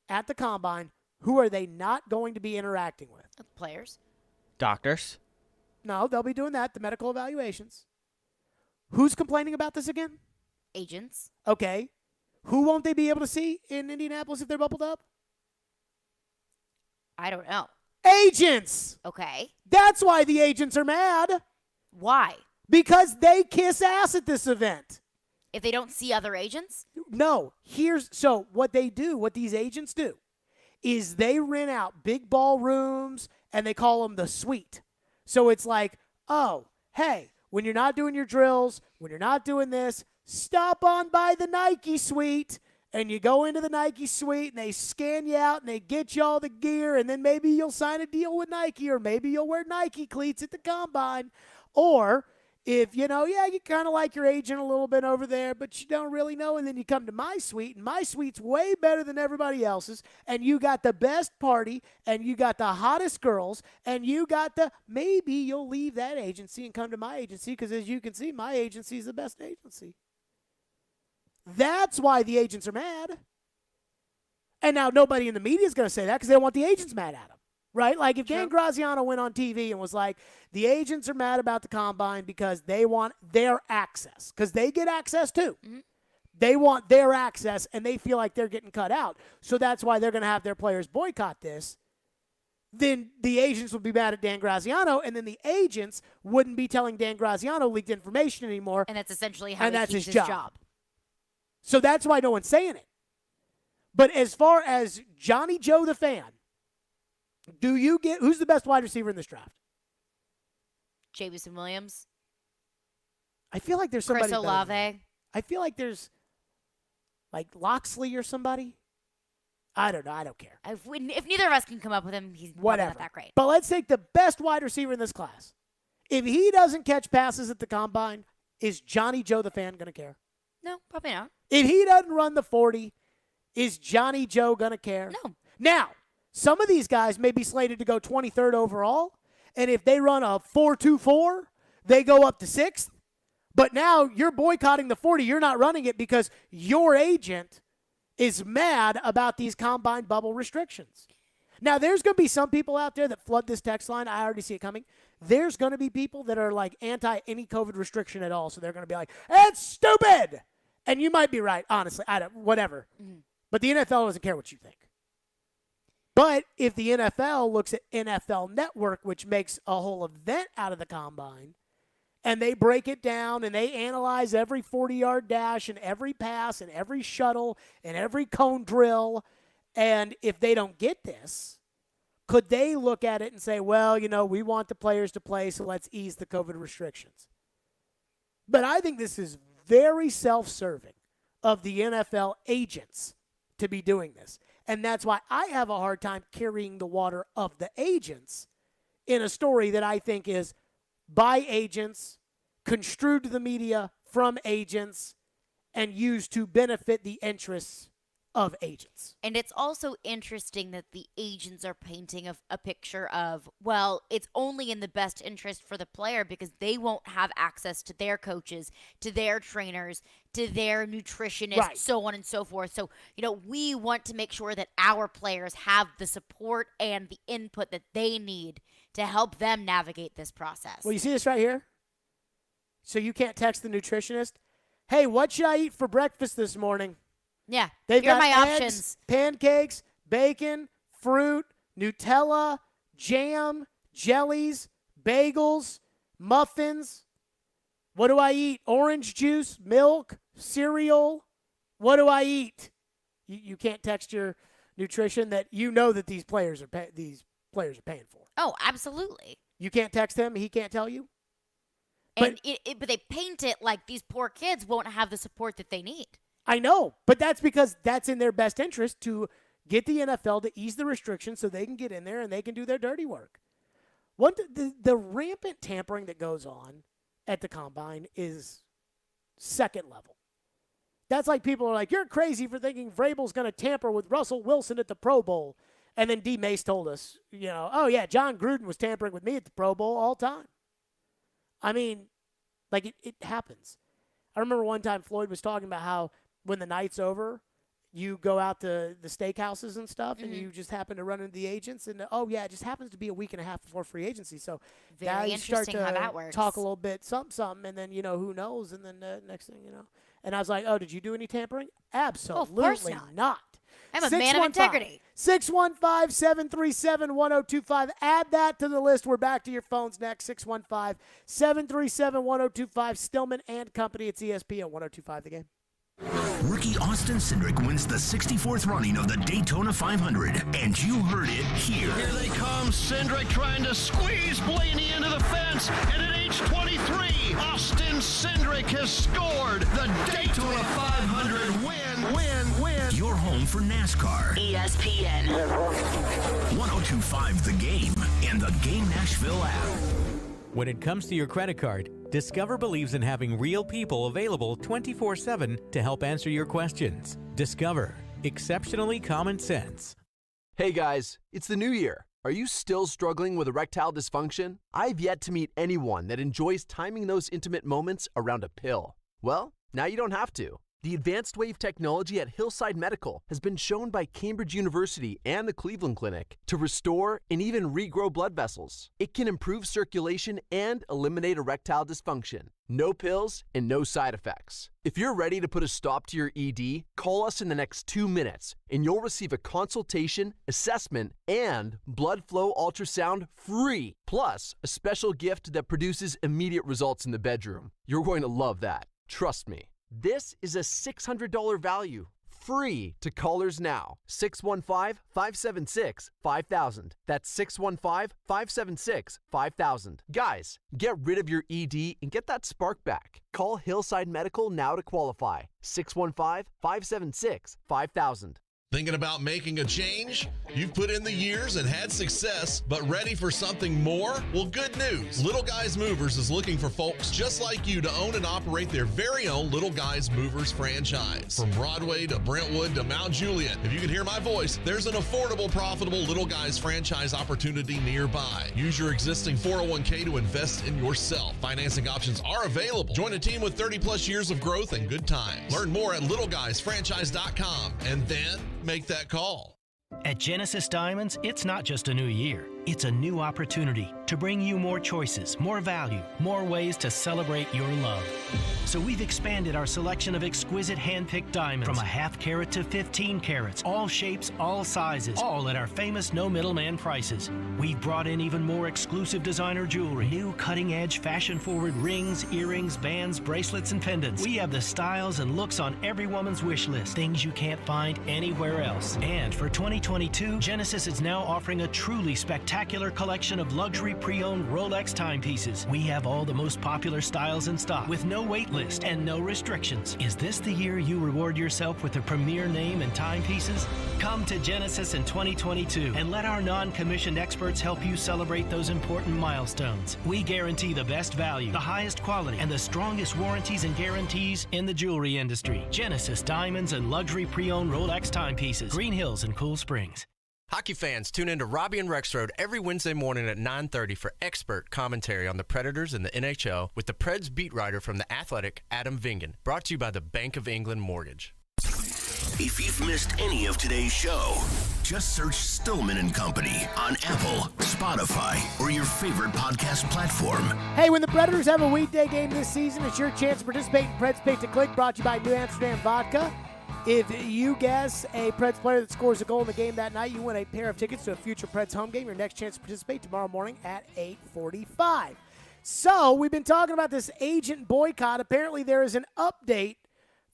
at the Combine, who are they not going to be interacting with? Players. Doctors. No, they'll be doing that, the medical evaluations. Who's complaining about this again? Agents. Okay. Who won't they be able to see in Indianapolis if they're bubbled up? I don't know. Agents. Okay. That's why the agents are mad. Why? Because they kiss ass at this event. If they don't see other agents? No. So what they do, what these agents do, is they rent out big ballrooms and they call them the suite. So it's like, oh, hey, when you're not doing your drills, when you're not doing this, stop on by the Nike suite. And you go into the Nike suite and they scan you out and they get you all the gear, and then maybe you'll sign a deal with Nike, or maybe you'll wear Nike cleats at the combine. Or if, you kind of like your agent a little bit over there, but you don't really know, and then you come to my suite, and my suite's way better than everybody else's, and you got the best party, and you got the hottest girls, and you got maybe you'll leave that agency and come to my agency, because as you can see, my agency is the best agency. That's why the agents are mad. And now nobody in the media is going to say that because they want the agents mad at them, right? Like if Dan Graziano went on TV and was like, the agents are mad about the combine because they want their access, because they get access too. Mm-hmm. They want their access, and they feel like they're getting cut out. So that's why they're going to have their players boycott this. Then the agents would be mad at Dan Graziano, and then the agents wouldn't be telling Dan Graziano leaked information anymore. And that's essentially how he that's keeps his his job. job. So that's why no one's saying it. But as far as Johnny Joe the fan, who's the best wide receiver in this draft? Jameson Williams. I feel like there's somebody Chris Olave. I feel like there's like Loxley or somebody. I don't know. I don't care. If neither of us can come up with him, he's Whatever. not that great. But let's take the best wide receiver in this class. If he doesn't catch passes at the combine, is Johnny Joe the fan going to care? No, probably not. If he doesn't run the 40, is Johnny Joe going to care? No. Now, some of these guys may be slated to go 23rd overall, and if they run a 4.24, they go up to 6th. But now you're boycotting the 40. You're not running it because your agent is mad about these combine bubble restrictions. Now, there's going to be some people out there that flood this text line. I already see it coming. There's going to be people that are like anti any COVID restriction at all. So they're going to be like, it's stupid. And you might be right, honestly. Whatever. Mm-hmm. But the NFL doesn't care what you think. But if the NFL looks at NFL Network, which makes a whole event out of the combine, and they break it down and they analyze every 40-yard dash and every pass and every shuttle and every cone drill, and if they don't get this, could they look at it and say, well, we want the players to play, so let's ease the COVID restrictions? But I think this is very self-serving of the NFL agents to be doing this. And that's why I have a hard time carrying the water of the agents in a story that I think is by agents, construed to the media from agents, and used to benefit the interests of agents. And it's also interesting that the agents are painting a picture of, well, it's only in the best interest for the player because they won't have access to their coaches, to their trainers, to their nutritionists, right, so on and so forth. So, we want to make sure that our players have the support and the input that they need to help them navigate this process. Well, you see this right here? So you can't text the nutritionist, hey, what should I eat for breakfast this morning? Yeah, They've here are got my eggs, options. pancakes, bacon, fruit, Nutella, jam, jellies, bagels, muffins. What do I eat? Orange juice, milk, cereal. What do I eat? You can't text your nutrition that that these players are paying for. Oh, absolutely. You can't text him. He can't tell you. But they paint it like these poor kids won't have the support that they need. I know, but that's because that's in their best interest to get the NFL to ease the restrictions so they can get in there and they can do their dirty work. The rampant tampering that goes on at the combine is second level. That's like people are like, you're crazy for thinking Vrabel's going to tamper with Russell Wilson at the Pro Bowl. And then D. Mace told us, oh, yeah, John Gruden was tampering with me at the Pro Bowl all the time. I mean, like it happens. I remember one time Floyd was talking about how when the night's over, you go out to the steakhouses and stuff, and you just happen to run into the agents. And, oh, yeah, it just happens to be a week and a half before free agency. So now Very you start interesting how to that works. talk a little bit, something, and then, who knows? And then next thing you know. And I was like, oh, did you do any tampering? Absolutely course not. I'm a man of integrity. 615-737-1025. Add that to the list. We're back to your phones next. 615-737-1025. Stillman and Company. It's ESPN 1025 The Game. Rookie Austin Cindric wins the 64th running of the Daytona 500, and you heard it here. Here they come, Cindric trying to squeeze Blaney into the fence, and at age 23, Austin Cindric has scored the Daytona 500 win. Your home for NASCAR. ESPN 1025 The Game and the Game Nashville app. When it comes to your credit card, Discover believes in having real people available 24/7 to help answer your questions. Discover. Exceptionally common sense. Hey guys, it's the new year. Are you still struggling with erectile dysfunction? I've yet to meet anyone that enjoys timing those intimate moments around a pill. Well, now you don't have to. The advanced wave technology at Hillside Medical has been shown by Cambridge University and the Cleveland Clinic to restore and even regrow blood vessels. It can improve circulation and eliminate erectile dysfunction. No pills and no side effects. If you're ready to put a stop to your ED, call us in the next 2 minutes and you'll receive a consultation, assessment, and blood flow ultrasound free. Plus, a special gift that produces immediate results in the bedroom. You're going to love that. Trust me. This is a $600 value, free to callers now. 615-576-5000. That's 615-576-5000. Guys, get rid of your ED and get that spark back. Call Hillside Medical now to qualify. 615-576-5000. Thinking about making a change? You've put in the years and had success, but ready for something more? Well, good news. Little Guys Movers is looking for folks just like you to own and operate their very own Little Guys Movers franchise. From Broadway to Brentwood to Mount Juliet, if you can hear my voice, there's an affordable, profitable Little Guys franchise opportunity nearby. Use your existing 401k to invest in yourself. Financing options are available. Join a team with 30 plus years of growth and good times. Learn more at littleguysfranchise.com and then make that call. At Genesis Diamonds, it's not just a new year. It's a new opportunity to bring you more choices, more value, more ways to celebrate your love. So we've expanded our selection of exquisite hand-picked diamonds from a half carat to 15 carats, all shapes, all sizes, all at our famous no middleman prices. We've brought in even more exclusive designer jewelry, new cutting-edge fashion-forward rings, earrings, bands, bracelets, and pendants. We have the styles and looks on every woman's wish list, things you can't find anywhere else. And for 2022, Genesis is now offering a truly spectacular collection of luxury pre-owned Rolex timepieces. We have all the most popular styles in stock with no wait list and no restrictions. Is this the year you reward yourself with a premier name and timepieces? Come to Genesis in 2022 and let our non-commissioned experts help you celebrate those important milestones. We guarantee the best value, the highest quality, and the strongest warranties and guarantees in the jewelry industry. Genesis Diamonds and luxury pre-owned Rolex timepieces. Green Hills and Cool Springs. Hockey fans, tune in to Robbie and Rexroad every Wednesday morning at 9:30 for expert commentary on the Predators and the NHL with the Preds beat writer from The Athletic, Adam Vingan. Brought to you by the Bank of England Mortgage. If you've missed any of today's show, just search Stillman and Company on Apple, Spotify, or your favorite podcast platform. Hey, when the Predators have a weekday game this season, it's your chance to participate in Preds Pick to Click, brought to you by New Amsterdam Vodka. If you guess a Preds player that scores a goal in the game that night, you win a pair of tickets to a future Preds home game. Your next chance to participate tomorrow morning at 8:45. So we've been talking about this agent boycott. Apparently there is an update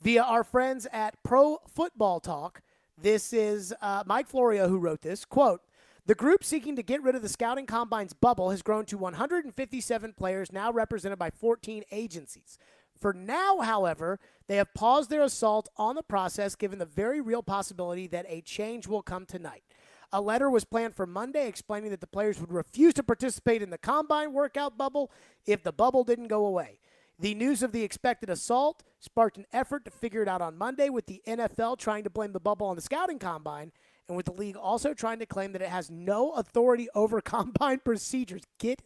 via our friends at Pro Football Talk. This is Mike Florio who wrote this. Quote, the group seeking to get rid of the Scouting Combine's bubble has grown to 157 players, now represented by 14 agencies. For now, however, they have paused their assault on the process given the very real possibility that a change will come tonight. A letter was planned for Monday explaining that the players would refuse to participate in the Combine workout bubble if the bubble didn't go away. The news of the expected assault sparked an effort to figure it out on Monday, with the NFL trying to blame the bubble on the Scouting Combine and with the league also trying to claim that it has no authority over Combine procedures. Get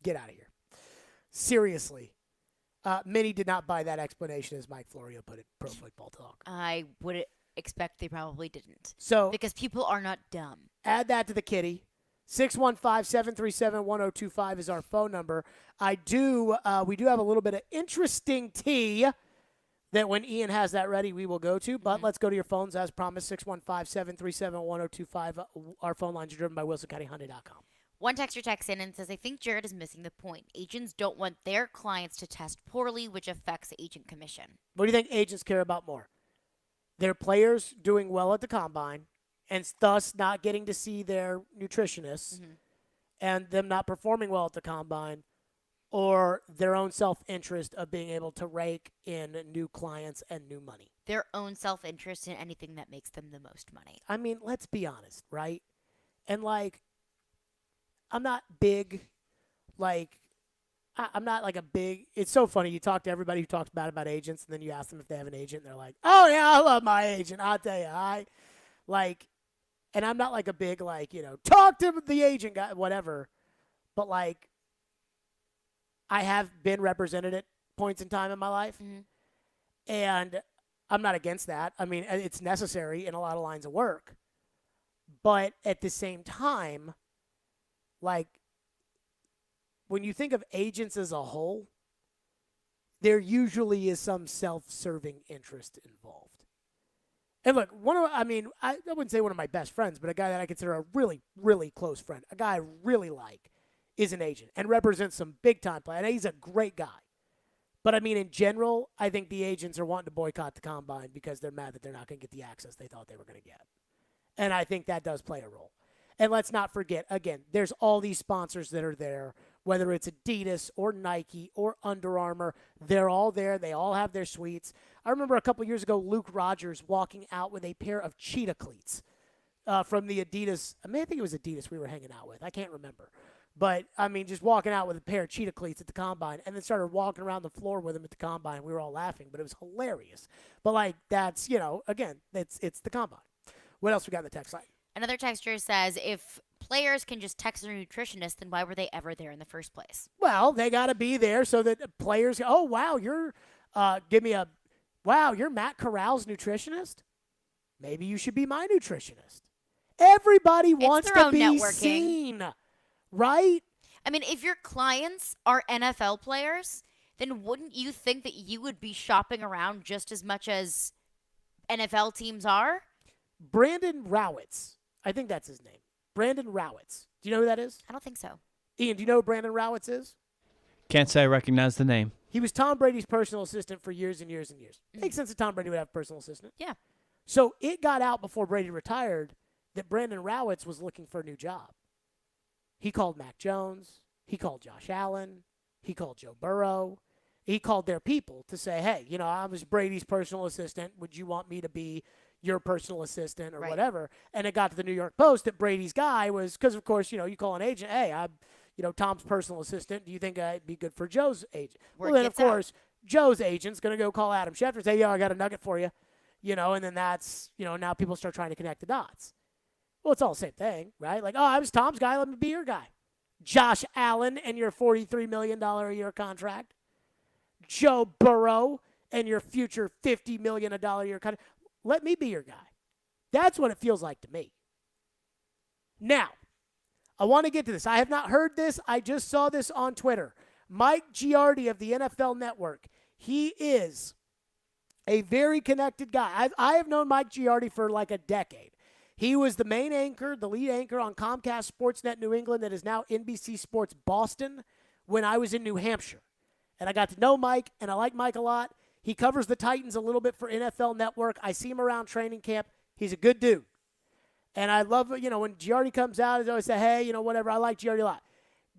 out of here. Seriously. Many did not buy that explanation, as Mike Florio put it, Pro Football Talk. I would expect they probably didn't. So because people are not dumb. Add that to the kitty. 615-737-1025 is our phone number. We do have a little bit of interesting tea that when Ian has that ready, we will go to. But let's go to your phones as promised, 615-737-1025. Our phone lines are driven by WilsonCountyHyundai.com. One texter texts in and says, I think Jared is missing the point. Agents don't want their clients to test poorly, which affects the agent commission. What do you think agents care about more? Their players doing well at the combine and thus not getting to see their nutritionists and them not performing well at the combine, or their own self-interest of being able to rake in new clients and new money? Their own self-interest in anything that makes them the most money. I mean, let's be honest, right? And, like, I'm not big, like, I'm not like a big, it's so funny. You talk to everybody who talks bad about agents, and then you ask them if they have an agent, and they're like, oh, yeah, I love my agent. I'll tell you, and I'm not like a big, like, talk to the agent guy, whatever. But, like, I have been represented at points in time in my life, and I'm not against that. I mean, it's necessary in a lot of lines of work. But at the same time, like, when you think of agents as a whole, there usually is some self-serving interest involved. And look, I wouldn't say one of my best friends, but a guy that I consider a really, really close friend, a guy I really like, is an agent and represents some big-time players. And he's a great guy. But, I mean, in general, I think the agents are wanting to boycott the combine because they're mad that they're not going to get the access they thought they were going to get. And I think that does play a role. And let's not forget, again, there's all these sponsors that are there, whether it's Adidas or Nike or Under Armour. They're all there. They all have their suites. I remember a couple years ago, Luke Rogers walking out with a pair of cheetah cleats from the Adidas. I think it was Adidas we were hanging out with. I can't remember. But, I mean, just walking out with a pair of cheetah cleats at the combine and then started walking around the floor with him at the combine. We were all laughing, but it was hilarious. But, like, that's, again, it's the combine. What else we got in the text line? Another texter says, if players can just text their nutritionist, then why were they ever there in the first place? Well, they got to be there so that players, oh, wow, you're Matt Corral's nutritionist? Maybe you should be my nutritionist. Everybody wants to be networking. Seen, right? I mean, if your clients are NFL players, then wouldn't you think that you would be shopping around just as much as NFL teams are? Brandon Rowitz. I think that's his name. Brandon Rowitz. Do you know who that is? I don't think so. Ian, do you know who Brandon Rowitz is? Can't say I recognize the name. He was Tom Brady's personal assistant for years and years and years. Makes sense that Tom Brady would have a personal assistant. Yeah. So it got out before Brady retired that Brandon Rowitz was looking for a new job. He called Mac Jones. He called Josh Allen. He called Joe Burrow. He called their people to say, hey, I was Brady's personal assistant. Would you want me to be your personal assistant or whatever? And it got to the New York Post that Brady's guy was, because, of course, you call an agent, hey, I'm, Tom's personal assistant. Do you think I'd be good for Joe's agent? Well, then, of course, Joe's agent's going to go call Adam Schefter and say, I got a nugget for you. And then that's, now people start trying to connect the dots. Well, it's all the same thing, right? Like, I was Tom's guy. Let me be your guy. Josh Allen and your $43 million a year contract. Joe Burrow and your future $50 million a year contract. Let me be your guy. That's what it feels like to me. Now, I want to get to this. I have not heard this. I just saw this on Twitter. Mike Giardi of the NFL Network. He is a very connected guy. I have known Mike Giardi for like a decade. He was the main anchor, the lead anchor on Comcast Sportsnet New England that is now NBC Sports Boston when I was in New Hampshire. And I got to know Mike, and I like Mike a lot. He covers the Titans a little bit for NFL Network. I see him around training camp. He's a good dude. And I love, when Giardi comes out, I always say, hey, whatever. I like Giardi a lot.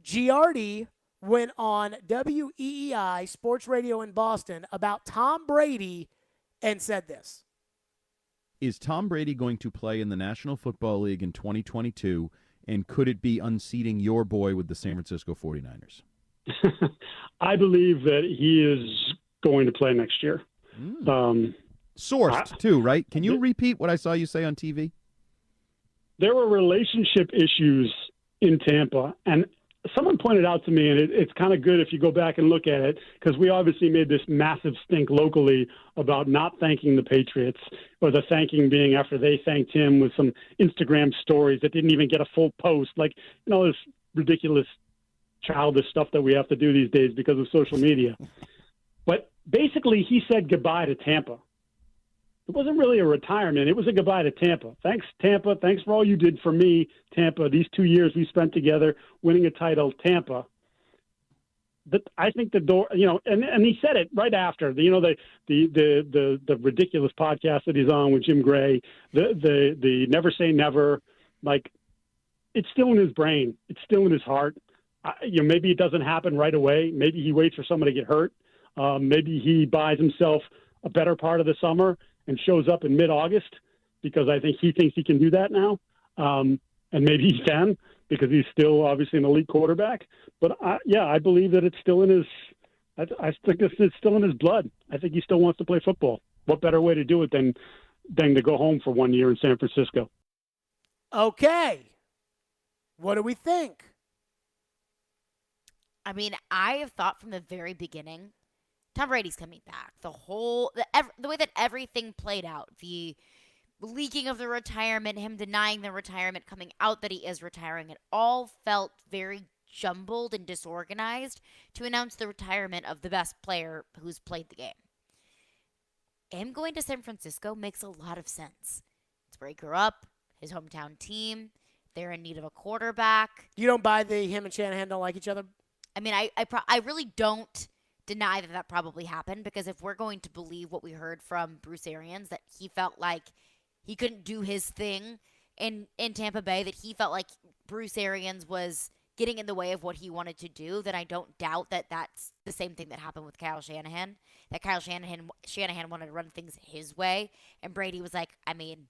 Giardi went on WEEI Sports Radio in Boston about Tom Brady and said this. Is Tom Brady going to play in the National Football League in 2022, and could it be unseating your boy with the San Francisco 49ers? I believe that he is going to play next year. Sourced, too, right? Can you repeat what I saw you say on TV? There were relationship issues in Tampa, and someone pointed out to me, and it's kind of good if you go back and look at it, because we obviously made this massive stink locally about not thanking the Patriots, or the thanking being after they thanked him with some Instagram stories that didn't even get a full post. Like, this ridiculous childish stuff that we have to do these days because of social media. But basically he said goodbye to Tampa. It wasn't really a retirement. It was a goodbye to Tampa. Thanks, Tampa. Thanks for all you did for me, Tampa. These 2 years we spent together winning a title, Tampa. But I think the door, and he said it right after the ridiculous podcast that he's on with Jim Gray, the never say never, like it's still in his brain. It's still in his heart. Maybe it doesn't happen right away. Maybe he waits for someone to get hurt. Maybe he buys himself a better part of the summer and shows up in mid-August because I think he thinks he can do that now. And maybe he can because he's still obviously an elite quarterback. But I believe that it's still in his. I think it's still in his blood. I think he still wants to play football. What better way to do it than to go home for 1 year in San Francisco? Okay, what do we think? I mean, I have thought from the very beginning, Tom Brady's coming back. The way that everything played out, the leaking of the retirement, him denying the retirement, coming out that he is retiring, it all felt very jumbled and disorganized to announce the retirement of the best player who's played the game. Him going to San Francisco makes a lot of sense. It's where he grew up, his hometown team. They're in need of a quarterback. You don't buy him and Shanahan don't like each other? I mean, I really don't deny that probably happened, because if we're going to believe what we heard from Bruce Arians, that he felt like he couldn't do his thing in Tampa Bay, that he felt like Bruce Arians was getting in the way of what he wanted to do, then I don't doubt that that's the same thing that happened with Kyle Shanahan, that Kyle Shanahan wanted to run things his way, and Brady was like, I mean,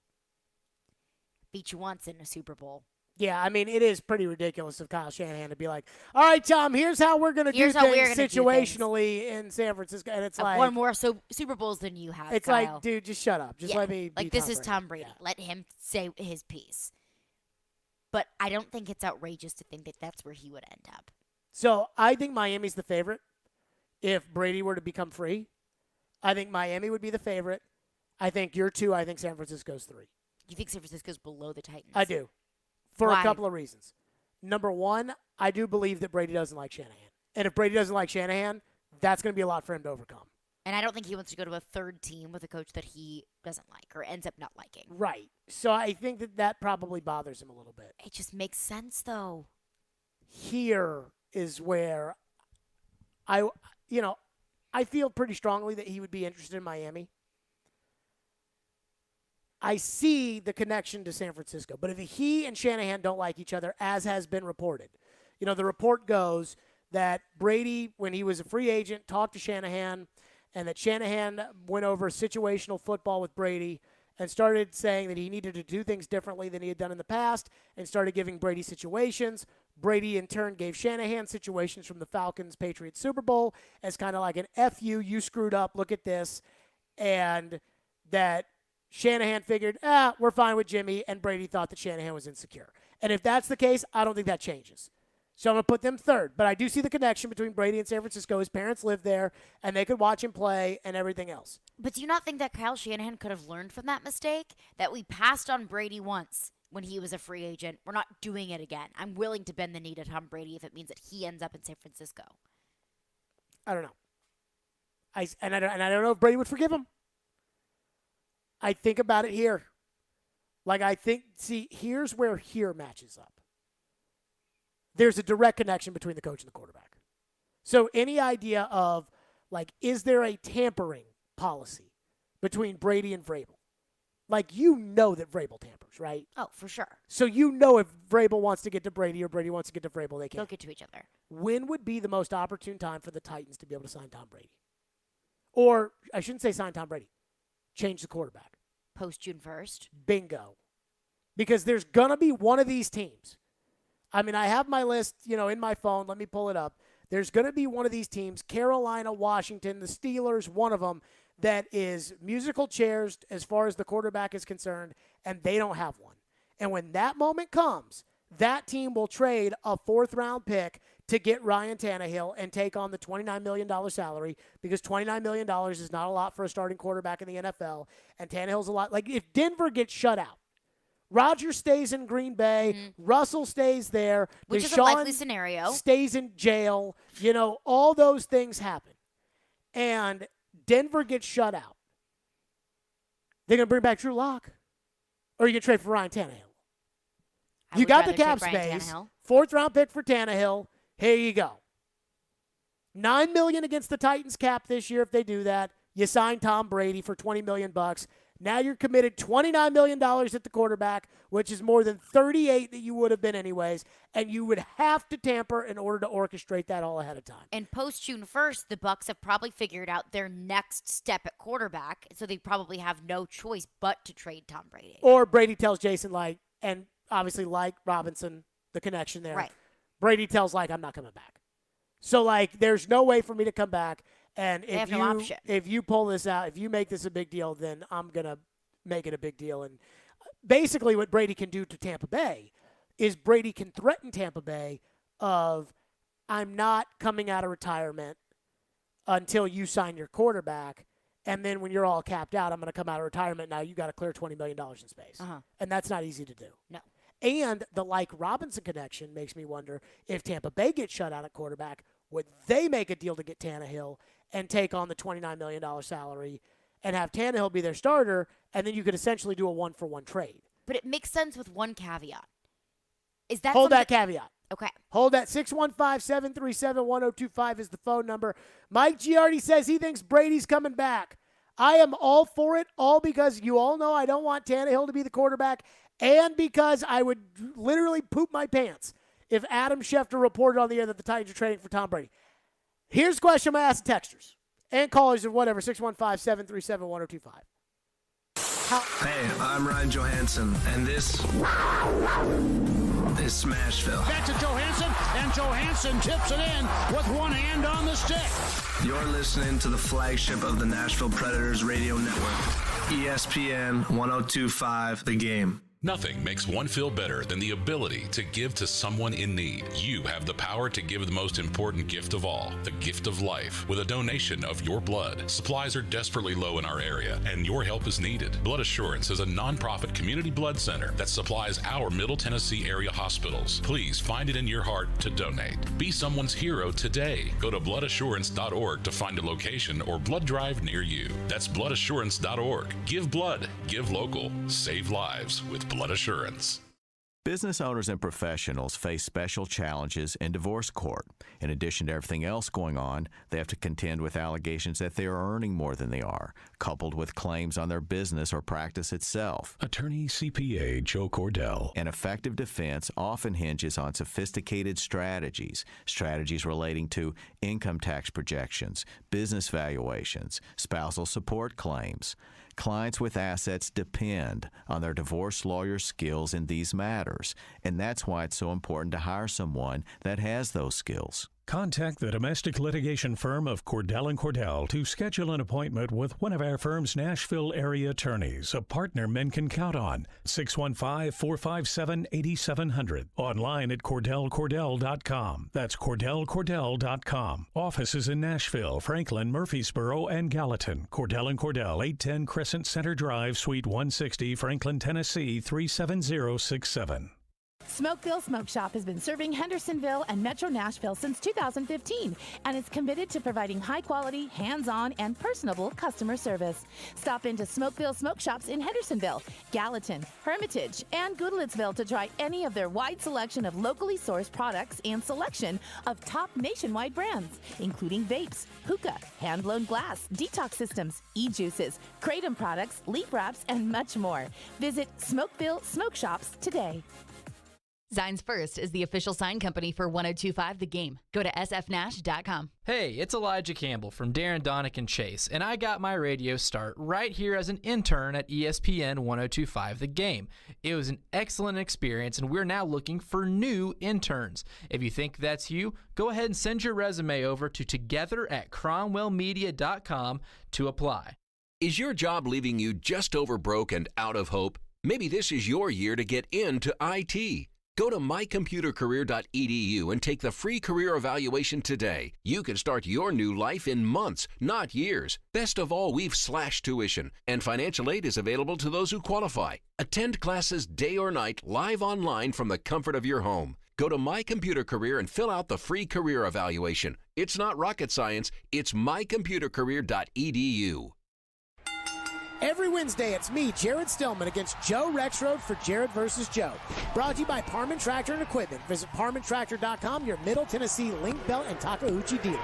beat you once in a Super Bowl. Yeah, I mean, it is pretty ridiculous of Kyle Shanahan to be like, all right, Tom, here's how we're going to do things situationally in San Francisco. And it's I've like, won more Super Bowls than you have, it's Kyle. like, dude, just shut up. Just let me be this Tom is Brady. Tom Brady. Yeah. Let him say his piece. But I don't think it's outrageous to think that that's where he would end up. So I think Miami's the favorite if Brady were to become free. I think Miami would be the favorite. I think you're 2. I think San Francisco's 3. You think San Francisco's below the Titans? I do. For Why? a couple of reasons. Number one, I do believe that Brady doesn't like Shanahan. And if Brady doesn't like Shanahan, that's going to be a lot for him to overcome. And I don't think he wants to go to a third team with a coach that he doesn't like or ends up not liking. Right. So I think that probably bothers him a little bit. It just makes sense, though. Here is where I feel pretty strongly that he would be interested in Miami. I see the connection to San Francisco. But if he and Shanahan don't like each other, as has been reported, the report goes that Brady, when he was a free agent, talked to Shanahan, and that Shanahan went over situational football with Brady and started saying that he needed to do things differently than he had done in the past and started giving Brady situations. Brady, in turn, gave Shanahan situations from the Falcons-Patriots Super Bowl as kind of like an F you screwed up, look at this, and that Shanahan figured, we're fine with Jimmy, and Brady thought that Shanahan was insecure. And if that's the case, I don't think that changes. So I'm going to put them third. But I do see the connection between Brady and San Francisco. His parents live there, and they could watch him play and everything else. But do you not think that Kyle Shanahan could have learned from that mistake? That we passed on Brady once when he was a free agent. We're not doing it again. I'm willing to bend the knee to Tom Brady if it means that he ends up in San Francisco. I don't know. I don't know if Brady would forgive him. I think about it here. Here's where here matches up. There's a direct connection between the coach and the quarterback. So any idea of, is there a tampering policy between Brady and Vrabel? That Vrabel tampers, right? Oh, for sure. So if Vrabel wants to get to Brady or Brady wants to get to Vrabel, they can. They'll get to each other. When would be the most opportune time for the Titans to be able to sign Tom Brady? Or, I shouldn't say sign Tom Brady. Change the quarterback. Post June 1st? Bingo. Because there's going to be one of these teams. I mean, I have my list, in my phone. Let me pull it up. There's going to be one of these teams, Carolina, Washington, the Steelers, one of them, that is musical chairs as far as the quarterback is concerned, and they don't have one. And when that moment comes, that team will trade a 4th-round pick to get Ryan Tannehill and take on the $29 million salary, because $29 million is not a lot for a starting quarterback in the NFL, and Tannehill's a lot. If Denver gets shut out, Rodgers stays in Green Bay, Russell stays there, which is a Deshaun likely scenario, stays in jail, all those things happen. And Denver gets shut out, they're going to bring back Drew Lock, or you can trade for Ryan Tannehill. You got the cap space, 4th-round pick for Tannehill. Here you go. $9 million against the Titans cap this year if they do that. You sign Tom Brady for $20 million. Now you're committed $29 million at the quarterback, which is more than $38 that you would have been anyways, and you would have to tamper in order to orchestrate that all ahead of time. And post June 1st, the Bucs have probably figured out their next step at quarterback, so they probably have no choice but to trade Tom Brady. Or Brady tells Jason, and obviously Robinson, the connection there. Right. Brady tells I'm not coming back. So there's no way for me to come back. And if you pull this out, if you make this a big deal, then I'm going to make it a big deal. And basically what Brady can do to Tampa Bay is Brady can threaten Tampa Bay of, I'm not coming out of retirement until you sign your quarterback. And then when you're all capped out, I'm going to come out of retirement. Now you got to clear $20 million in space. And that's not easy to do. No. And the Robinson connection makes me wonder if Tampa Bay gets shut out at quarterback, would they make a deal to get Tannehill and take on the $29 million salary and have Tannehill be their starter, and then you could essentially do a one-for-one trade. But it makes sense with one caveat. Is that Hold that caveat. Okay. Hold that. 615-737-1025 is the phone number. Mike Giardi says he thinks Brady's coming back. I am all for it, all because you all know I don't want Tannehill to be the quarterback, and because I would literally poop my pants if Adam Schefter reported on the air that the Titans are trading for Tom Brady. Here's the question I'm going to ask the texters and callers or whatever, 615-737-1025. Hey, I'm Ryan Johansson, and this is Smashville. Back to Johansson, and Johansson tips it in with one hand on the stick. You're listening to the flagship of the Nashville Predators radio network, ESPN 102.5 The Game. Nothing makes one feel better than the ability to give to someone in need. You have the power to give the most important gift of all, the gift of life, with a donation of your blood. Supplies are desperately low in our area, and your help is needed. Blood Assurance is a nonprofit community blood center that supplies our Middle Tennessee area hospitals. Please find it in your heart to donate. Be someone's hero today. Go to bloodassurance.org to find a location or blood drive near you. That's bloodassurance.org. Give blood, give local, save lives with Blood Assurance. Business owners and professionals face special challenges in divorce court. In addition to everything else going on, they have to contend with allegations that they are earning more than they are, coupled with claims on their business or practice itself. Attorney CPA Joe Cordell. An effective defense often hinges on sophisticated strategies relating to income tax projections, business valuations, spousal support claims. Clients with assets depend on their divorce lawyer's skills in these matters, and that's why it's so important to hire someone that has those skills. Contact the domestic litigation firm of Cordell & Cordell to schedule an appointment with one of our firm's Nashville area attorneys, a partner men can count on. 615-457-8700. Online at CordellCordell.com. That's CordellCordell.com. Offices in Nashville, Franklin, Murfreesboro, and Gallatin. Cordell & Cordell, 810 Crescent Center Drive, Suite 160, Franklin, Tennessee, 37067. Smokeville Smoke Shop has been serving Hendersonville and Metro Nashville since 2015 and is committed to providing high-quality, hands-on, and personable customer service. Stop into Smokeville Smoke Shops in Hendersonville, Gallatin, Hermitage, and Goodlettsville to try any of their wide selection of locally sourced products and selection of top nationwide brands, including vapes, hookah, hand-blown glass, detox systems, e-juices, kratom products, leaf wraps, and much more. Visit Smokeville Smoke Shops today. Zines First is the official sign company for 102.5 The Game. Go to sfnash.com. Hey, it's Elijah Campbell from Darren, Donick, and Chase, and I got my radio start right here as an intern at ESPN 102.5 The Game. It was an excellent experience, and we're now looking for new interns. If you think that's you, go ahead and send your resume over to together@cromwellmedia.com to apply. Is your job leaving you just over broke and out of hope? Maybe this is your year to get into IT. Go to mycomputercareer.edu and take the free career evaluation today. You can start your new life in months, not years. Best of all, we've slashed tuition, and financial aid is available to those who qualify. Attend classes day or night, live online from the comfort of your home. Go to My Computer Career and fill out the free career evaluation. It's not rocket science. It's mycomputercareer.edu. Every Wednesday, it's me, Jared Stillman, against Joe Rexroad for Jared versus Joe. Brought to you by Parman Tractor and Equipment. Visit ParmanTractor.com, your Middle Tennessee link belt and Takeuchi dealer.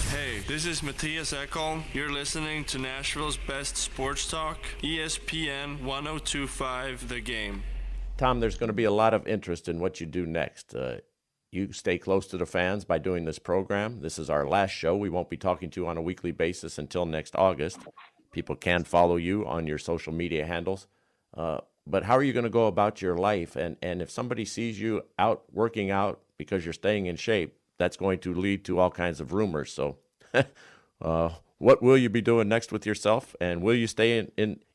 Hey, this is Matthias Ekholm. You're listening to Nashville's best sports talk, ESPN 1025 The Game. Tom, there's going to be a lot of interest in what you do next. You stay close to the fans by doing this program. This is our last show. We won't be talking to you on a weekly basis until next August. People can follow you on your social media handles. But how are you going to go about your life? And if somebody sees you out working out because you're staying in shape, that's going to lead to all kinds of rumors. So what will you be doing next with yourself? And will you stay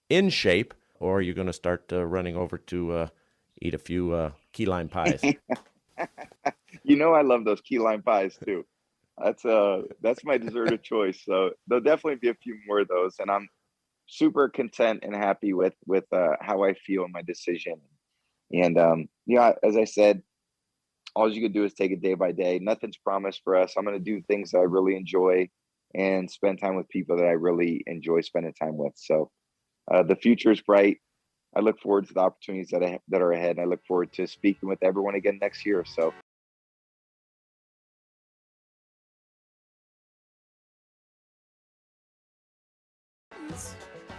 in shape, or are you going to start running over to eat a few key lime pies? You know I love those key lime pies too. That's my dessert of choice. So there'll definitely be a few more of those, and I'm super content and happy with how I feel in my decision. And as I said, all you can do is take it day by day. Nothing's promised for us. I'm going to do things that I really enjoy and spend time with people that I really enjoy spending time with. So the future is bright. I look forward to the opportunities that are ahead. And I look forward to speaking with everyone again next year. So.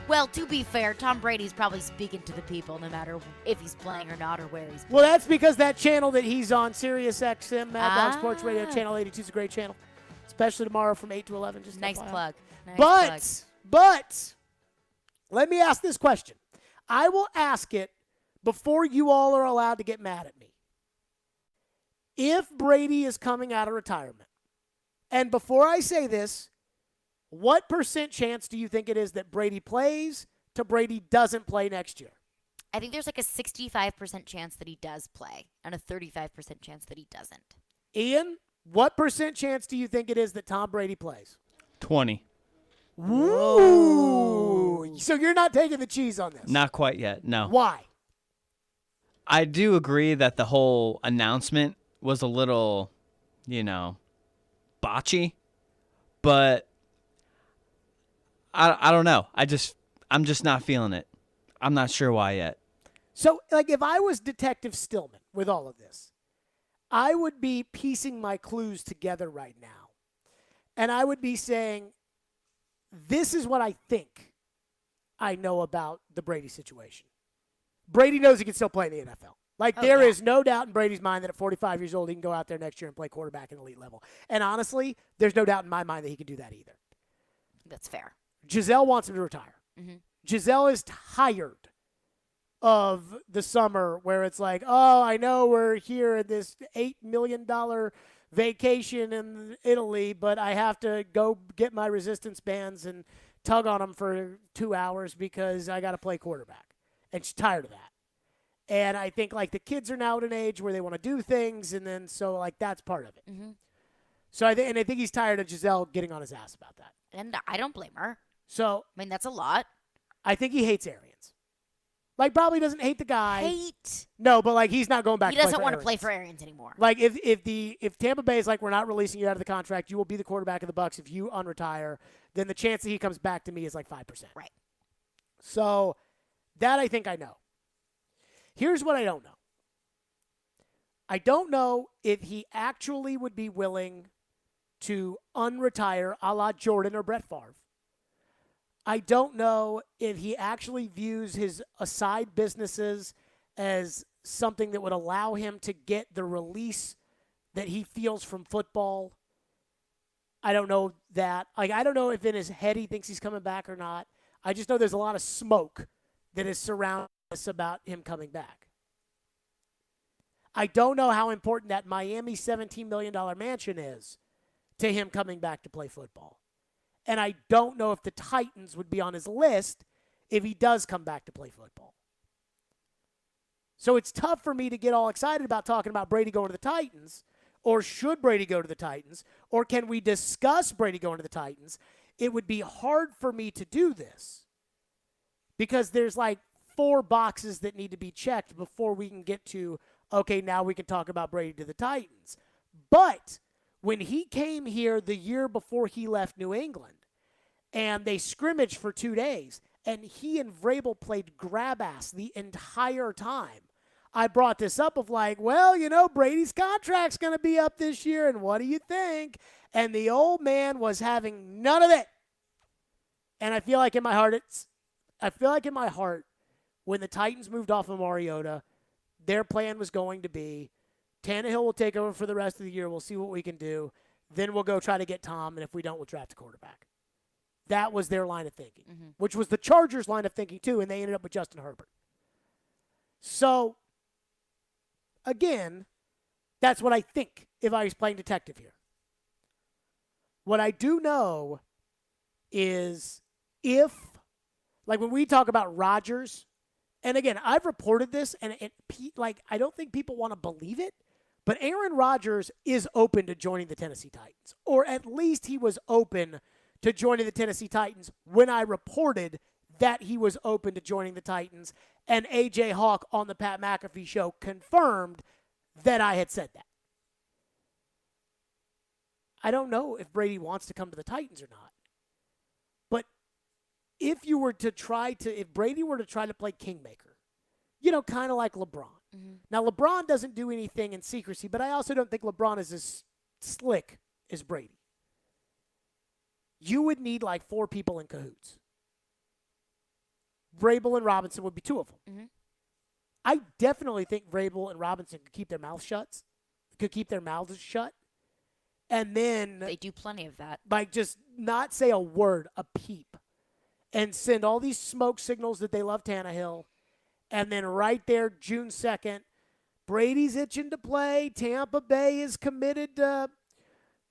Well, to be fair, Tom Brady's probably speaking to the people no matter if he's playing or not or where he's playing. Well, that's because that channel that he's on, Sirius XM, Mad Dog Sports Radio, Channel 82 is a great channel, especially tomorrow from 8 to 11. Just nice FYI. plug. Nice But let me ask this question. I will ask it before you all are allowed to get mad at me. If Brady is coming out of retirement, and before I say this, what % chance do you think it is that Brady plays to Brady doesn't play next year? I think there's like a 65% chance that he does play and a 35% chance that he doesn't. Ian, what % chance do you think it is that Tom Brady plays? 20. Ooh. So you're not taking the cheese on this? Not quite yet, no. Why? I do agree that the whole announcement was a little, botchy, but I don't know. I'm just not feeling it. I'm not sure why yet. So, if I was Detective Stillman with all of this, I would be piecing my clues together right now. And I would be saying, this is what I think I know about the Brady situation. Brady knows he can still play in the NFL. There is no doubt in Brady's mind that at 45 years old, he can go out there next year and play quarterback at elite level. And honestly, there's no doubt in my mind that he can do that either. That's fair. Giselle wants him to retire. Mm-hmm. Giselle is tired of the summer where it's like, oh, I know we're here at this $8 million vacation in Italy, but I have to go get my resistance bands and tug on them for 2 hours because I got to play quarterback. And she's tired of that. And I think, the kids are now at an age where they want to do things, and then so, that's part of it. Mm-hmm. So I think he's tired of Giselle getting on his ass about that. And I don't blame her. So that's a lot. I think he hates Arians. Probably doesn't hate the guy. Hate? No, but he's not going back. He to play doesn't for want Arians. to play for Arians anymore. If Tampa Bay is we're not releasing you out of the contract, you will be the quarterback of the Bucs if you unretire, then the chance that he comes back to me is 5%. Right. So that I think I know. Here's what I don't know. I don't know if he actually would be willing to unretire a la Jordan or Brett Favre. I don't know if he actually views his aside businesses as something that would allow him to get the release that he feels from football. I don't know that. I don't know if in his head he thinks he's coming back or not. I just know there's a lot of smoke that is surrounding us about him coming back. I don't know how important that Miami $17 million mansion is to him coming back to play football. And I don't know if the Titans would be on his list if he does come back to play football. So it's tough for me to get all excited about talking about Brady going to the Titans, or should Brady go to the Titans, or can we discuss Brady going to the Titans? It would be hard for me to do this because there's 4 boxes that need to be checked before we can get to okay, now we can talk about Brady to the Titans. But when he came here the year before he left New England, and they scrimmaged for 2 days, and he and Vrabel played grab ass the entire time, I brought this up of like, well, Brady's contract's going to be up this year, and what do you think? And the old man was having none of it. And I feel like in my heart, when the Titans moved off of Mariota, their plan was going to be, Tannehill will take over for the rest of the year. We'll see what we can do. Then we'll go try to get Tom, and if we don't, we'll draft a quarterback. That was their line of thinking, which was the Chargers' line of thinking too, and they ended up with Justin Herbert. So, again, that's what I think if I was playing detective here. What I do know is like when we talk about Rodgers, and again, I've reported this, and I don't think people want to believe it, but Aaron Rodgers is open to joining the Tennessee Titans, or at least he was open to joining the Tennessee Titans when I reported that he was open to joining the Titans, and A.J. Hawk on the Pat McAfee show confirmed that I had said that. I don't know if Brady wants to come to the Titans or not. But if Brady were to try to play kingmaker, kind of like LeBron. Now, LeBron doesn't do anything in secrecy, but I also don't think LeBron is as slick as Brady. You would need like 4 people in cahoots. Vrabel and Robinson would be 2 of them. I definitely think Vrabel and Robinson could keep their mouths shut. And then they do plenty of that. Like just not say a word, a peep, and send all these smoke signals that they love Tannehill. And then right there, June 2nd, Brady's itching to play. Tampa Bay is committed to,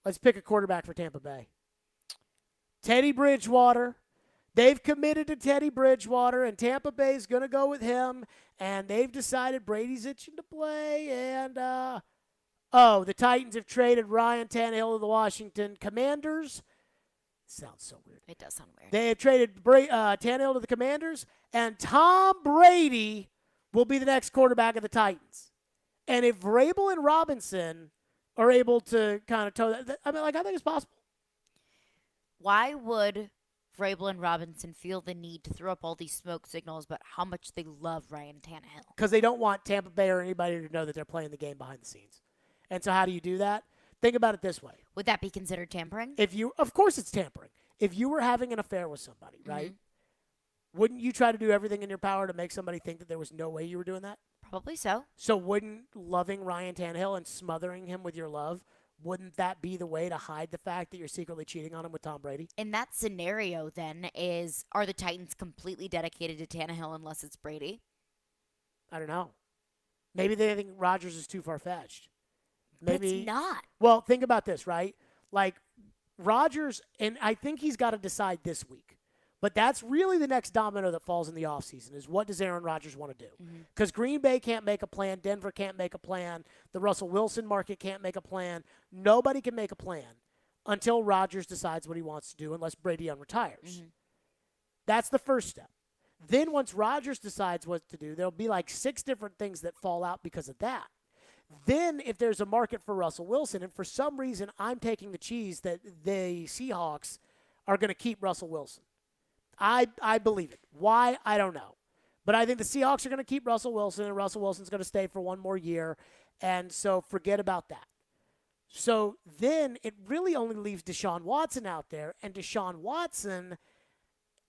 let's pick a quarterback for Tampa Bay. Teddy Bridgewater. They've committed to Teddy Bridgewater, and Tampa Bay's going to go with him. And they've decided Brady's itching to play. And, the Titans have traded Ryan Tannehill to the Washington Commanders. Sounds so weird. It does sound weird. They have traded Tannehill to the Commanders, and Tom Brady will be the next quarterback of the Titans. And if Vrabel and Robinson are able to kind of toe that, I think it's possible. Why would Vrabel and Robinson feel the need to throw up all these smoke signals about how much they love Ryan Tannehill? Because they don't want Tampa Bay or anybody to know that they're playing the game behind the scenes. And so how do you do that? Think about it this way. Would that be considered tampering? Of course it's tampering. If you were having an affair with somebody, right? Wouldn't you try to do everything in your power to make somebody think that there was no way you were doing that? Probably so. So wouldn't loving Ryan Tannehill and smothering him with your love, wouldn't that be the way to hide the fact that you're secretly cheating on him with Tom Brady? In that scenario, then, are the Titans completely dedicated to Tannehill unless it's Brady? I don't know. Maybe they think Rodgers is too far-fetched. Maybe it's not. Well, think about this, right? Like Rodgers, and I think he's got to decide this week. But that's really the next domino that falls in the offseason is what does Aaron Rodgers want to do? Because Green Bay can't make a plan. Denver can't make a plan. The Russell Wilson market can't make a plan. Nobody can make a plan until Rodgers decides what he wants to do unless Brady unretires. That's the first step. Then once Rodgers decides what to do, there'll be like 6 different things that fall out because of that. Then if there's a market for Russell Wilson, and for some reason I'm taking the cheese that the Seahawks are going to keep Russell Wilson. I believe it. Why? I don't know. But I think the Seahawks are going to keep Russell Wilson, and Russell Wilson's going to stay for 1 more year. And so forget about that. So then it really only leaves Deshaun Watson out there. And Deshaun Watson,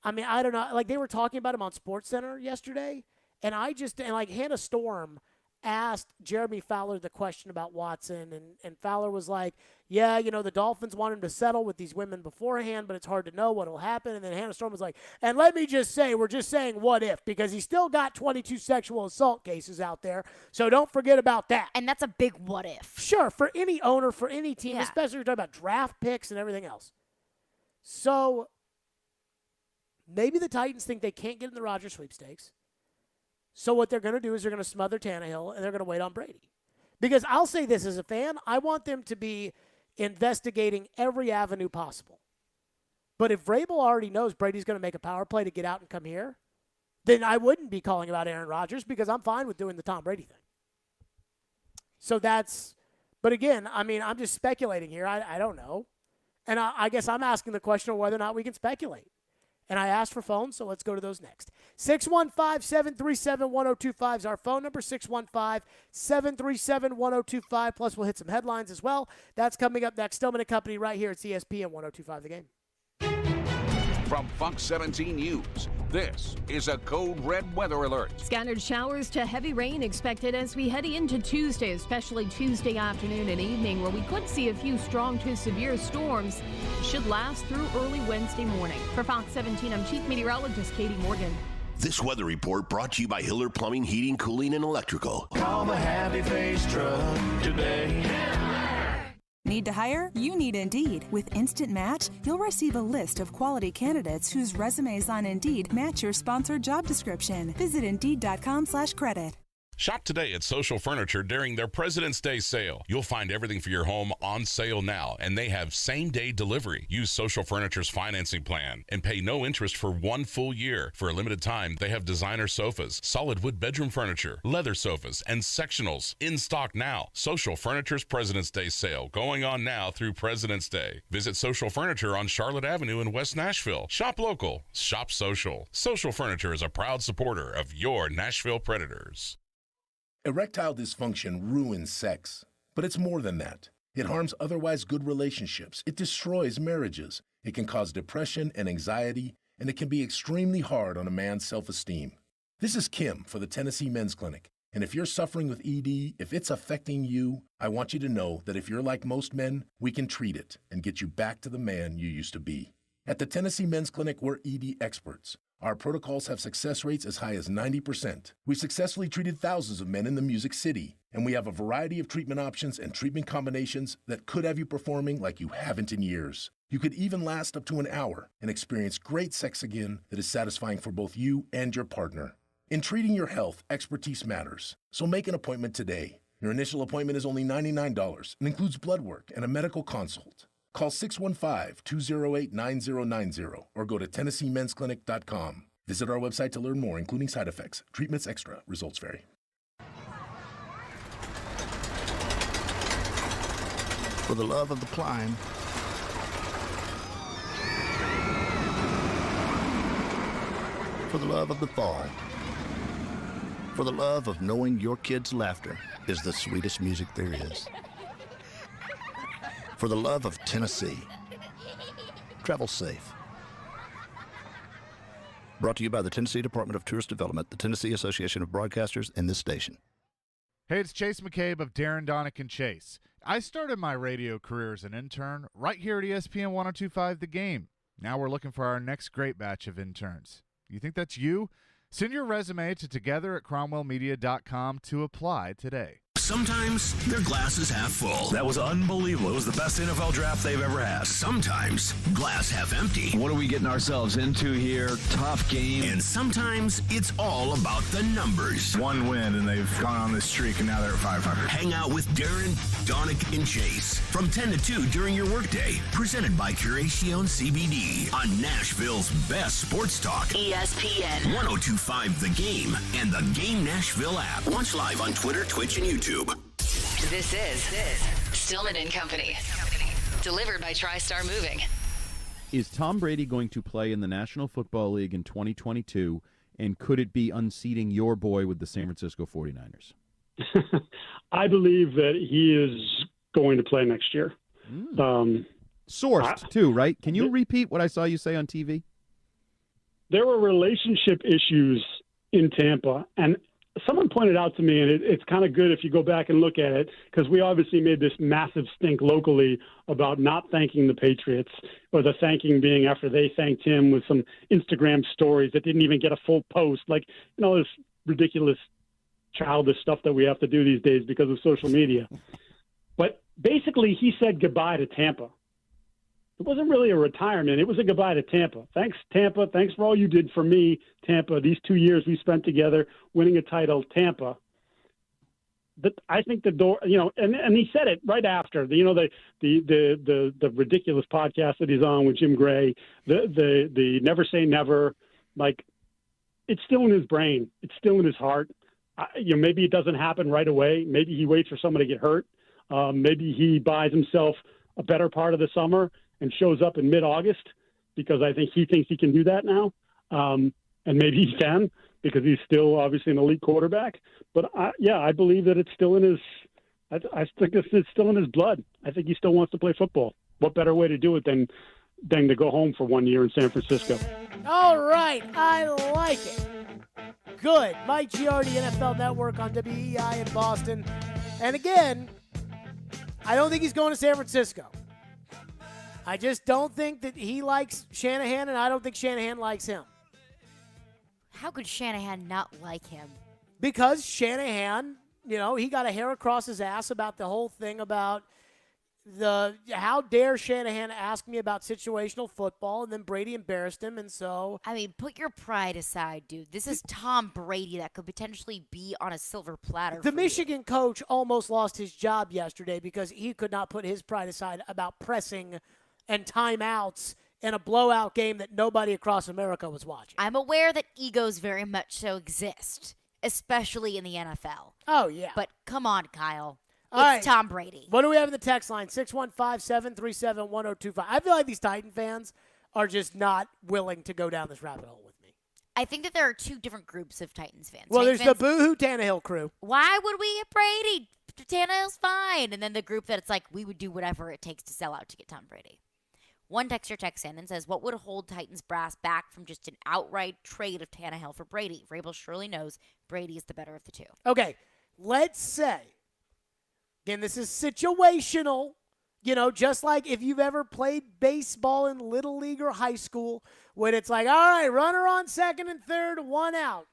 I don't know. Like they were talking about him on SportsCenter yesterday. And Hannah Storm asked Jeremy Fowler the question about Watson, and Fowler was like, yeah, the Dolphins want him to settle with these women beforehand, but it's hard to know what will happen. And then Hannah Storm was like, and let me just say, we're just saying what if, because he's still got 22 sexual assault cases out there, so don't forget about that. And that's a big what if. Sure, for any owner, for any team, especially if you're talking about draft picks and everything else. So maybe the Titans think they can't get in the Rodgers sweepstakes. So what they're going to do is they're going to smother Tannehill, and they're going to wait on Brady. Because I'll say this as a fan, I want them to be investigating every avenue possible. But if Vrabel already knows Brady's going to make a power play to get out and come here, then I wouldn't be calling about Aaron Rodgers because I'm fine with doing the Tom Brady thing. So but again, I mean, I'm just speculating here. I don't know. And I guess I'm asking the question of whether or not we can speculate. And I asked for phones, so let's go to those next. 615-737-1025 is our phone number, 615-737-1025. Plus, we'll hit some headlines as well. That's coming up next. Stillman and Company right here at ESPN 1025 The Game. From Fox 17 News, this is a Code Red weather alert. Scattered showers to heavy rain expected as we head into Tuesday, especially Tuesday afternoon and evening, where we could see a few strong to severe storms. Should last through early Wednesday morning. For Fox 17, I'm Chief Meteorologist Katie Morgan. This weather report brought to you by Hiller Plumbing, Heating, Cooling, and Electrical. Call the Happy Face Truck today. Need to hire? You need Indeed. With Instant Match, you'll receive a list of quality candidates whose resumes on Indeed match your sponsored job description. Visit Indeed.com/credit. Shop today at Social Furniture during their President's Day sale. You'll find everything for your home on sale now, and they have same-day delivery. Use Social Furniture's financing plan and pay no interest for 1 full year. For a limited time, they have designer sofas, solid wood bedroom furniture, leather sofas, and sectionals in stock now. Social Furniture's President's Day sale going on now through President's Day. Visit Social Furniture on Charlotte Avenue in West Nashville. Shop local. Shop social. Social Furniture is a proud supporter of your Nashville Predators. Erectile dysfunction ruins sex, but it's more than that. It harms otherwise good relationships. It destroys marriages. It can cause depression and anxiety, and it can be extremely hard on a man's self-esteem. This is Kim for the Tennessee Men's Clinic, and if you're suffering with ED, if it's affecting you, I want you to know that if you're like most men, we can treat it and get you back to the man you used to be. At the Tennessee Men's Clinic, we're ED experts. Our protocols have success rates as high as 90%. We've successfully treated thousands of men in the Music City, and we have a variety of treatment options and treatment combinations that could have you performing like you haven't in years. You could even last up to an hour and experience great sex again that is satisfying for both you and your partner. In treating your health, expertise matters, so make an appointment today. Your initial appointment is only $99 and includes blood work and a medical consult. Call 615-208-9090 or go to TennesseeMen'sClinic.com. Visit our website to learn more, including side effects. Treatments extra. Results vary. For the love of the climb, for the love of the fall, for the love of knowing your kids' laughter is the sweetest music there is. For the love of Tennessee. Travel safe. Brought to you by the Tennessee Department of Tourist Development, the Tennessee Association of Broadcasters, and this station. Hey, it's Chase McCabe of Darren, Donick, and Chase. I started my radio career as an intern right here at ESPN 1025 The Game. Now we're looking for our next great batch of interns. You think that's you? Send your resume to together@cromwellmedia.com to apply today. Sometimes their glass is half full. That was unbelievable. It was the best NFL draft they've ever had. Sometimes glass half empty. What are we getting ourselves into here? Tough game. And sometimes it's all about the numbers. One win, and they've gone on this streak, and now they're at 500. Hang out with Darren, Donick, and Chase from 10 to 2 during your workday. Presented by Curacion CBD on Nashville's best sports talk. ESPN 1025 The Game and the Game Nashville app. Watch live on Twitter, Twitch, and YouTube. This is Stillman and Company. Delivered by TriStar Moving. Is Tom Brady going to play in the National Football League in 2022, and could it be unseating your boy with the San Francisco 49ers? I believe that he is going to play next year. Sourced, too, right? Can you repeat what I saw you say on TV? There were relationship issues in Tampa, and someone pointed out to me, and it's kind of good if you go back and look at it, because we obviously made this massive stink locally about not thanking the Patriots, or the thanking being after they thanked him with some Instagram stories that didn't even get a full post. Like, this ridiculous, childish stuff that we have to do these days because of social media. But basically, he said goodbye to Tampa. It wasn't really a retirement. It was a goodbye to Tampa. Thanks, Tampa. Thanks for all you did for me, Tampa. These 2 years we spent together winning a title, Tampa. But I think the door, and he said it right after, the ridiculous podcast that he's on with Jim Gray, the Never Say Never, like, it's still in his brain. It's still in his heart. Maybe it doesn't happen right away. Maybe he waits for someone to get hurt. Maybe he buys himself a better part of the summer and shows up in mid-August because I think he thinks he can do that now. And maybe he can because he's still obviously an elite quarterback. But I believe that it's still in his. I think it's still in his blood. I think he still wants to play football. What better way to do it than to go home for 1 year in San Francisco? All right, I like it. Good. Mike Giardi, NFL Network on WEI in Boston. And again, I don't think he's going to San Francisco. I just don't think that he likes Shanahan, and I don't think Shanahan likes him. How could Shanahan not like him? Because Shanahan, he got a hair across his ass about the whole thing about how dare Shanahan ask me about situational football, and then Brady embarrassed him, and so. I mean, put your pride aside, dude. This is Tom Brady that could potentially be on a silver platter. The Michigan coach almost lost his job yesterday because he could not put his pride aside about pressing and timeouts in a blowout game that nobody across America was watching. I'm aware that egos very much so exist, especially in the NFL. Oh, yeah. But come on, Kyle. All right. It's Tom Brady. What do we have in the text line? 615-737-1025. I feel like these Titan fans are just not willing to go down this rabbit hole with me. I think that there are two different groups of Titans fans. Well, Titans there's fans, the boo-hoo Tannehill crew. why would we get Brady? Tannehill's fine. And then the group that it's like, we would do whatever it takes to sell out to get Tom Brady. One texter texts in and says, what would hold Titans brass back from just an outright trade of Tannehill for Brady? Vrabel surely knows Brady is the better of the two. Okay, let's say, again, this is situational, just like if you've ever played baseball in Little League or high school, when it's like, all right, runner on second and third, one out.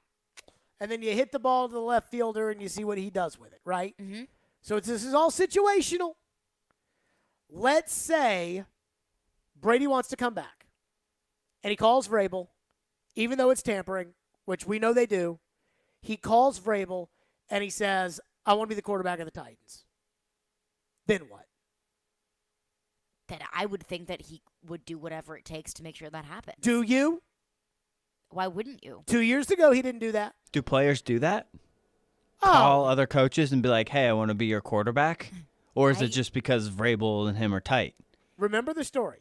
And then you hit the ball to the left fielder and you see what he does with it, right? Mm-hmm. So this is all situational. Let's say Brady wants to come back, and he calls Vrabel, even though it's tampering, which we know they do. He calls Vrabel, and he says, I want to be the quarterback of the Titans. Then what? Then I would think that he would do whatever it takes to make sure that happens. Do you? Why wouldn't you? 2 years ago, he didn't do that. Do players do that? Oh. Call other coaches and be like, hey, I want to be your quarterback? Or is it just because Vrabel and him are tight? Remember the story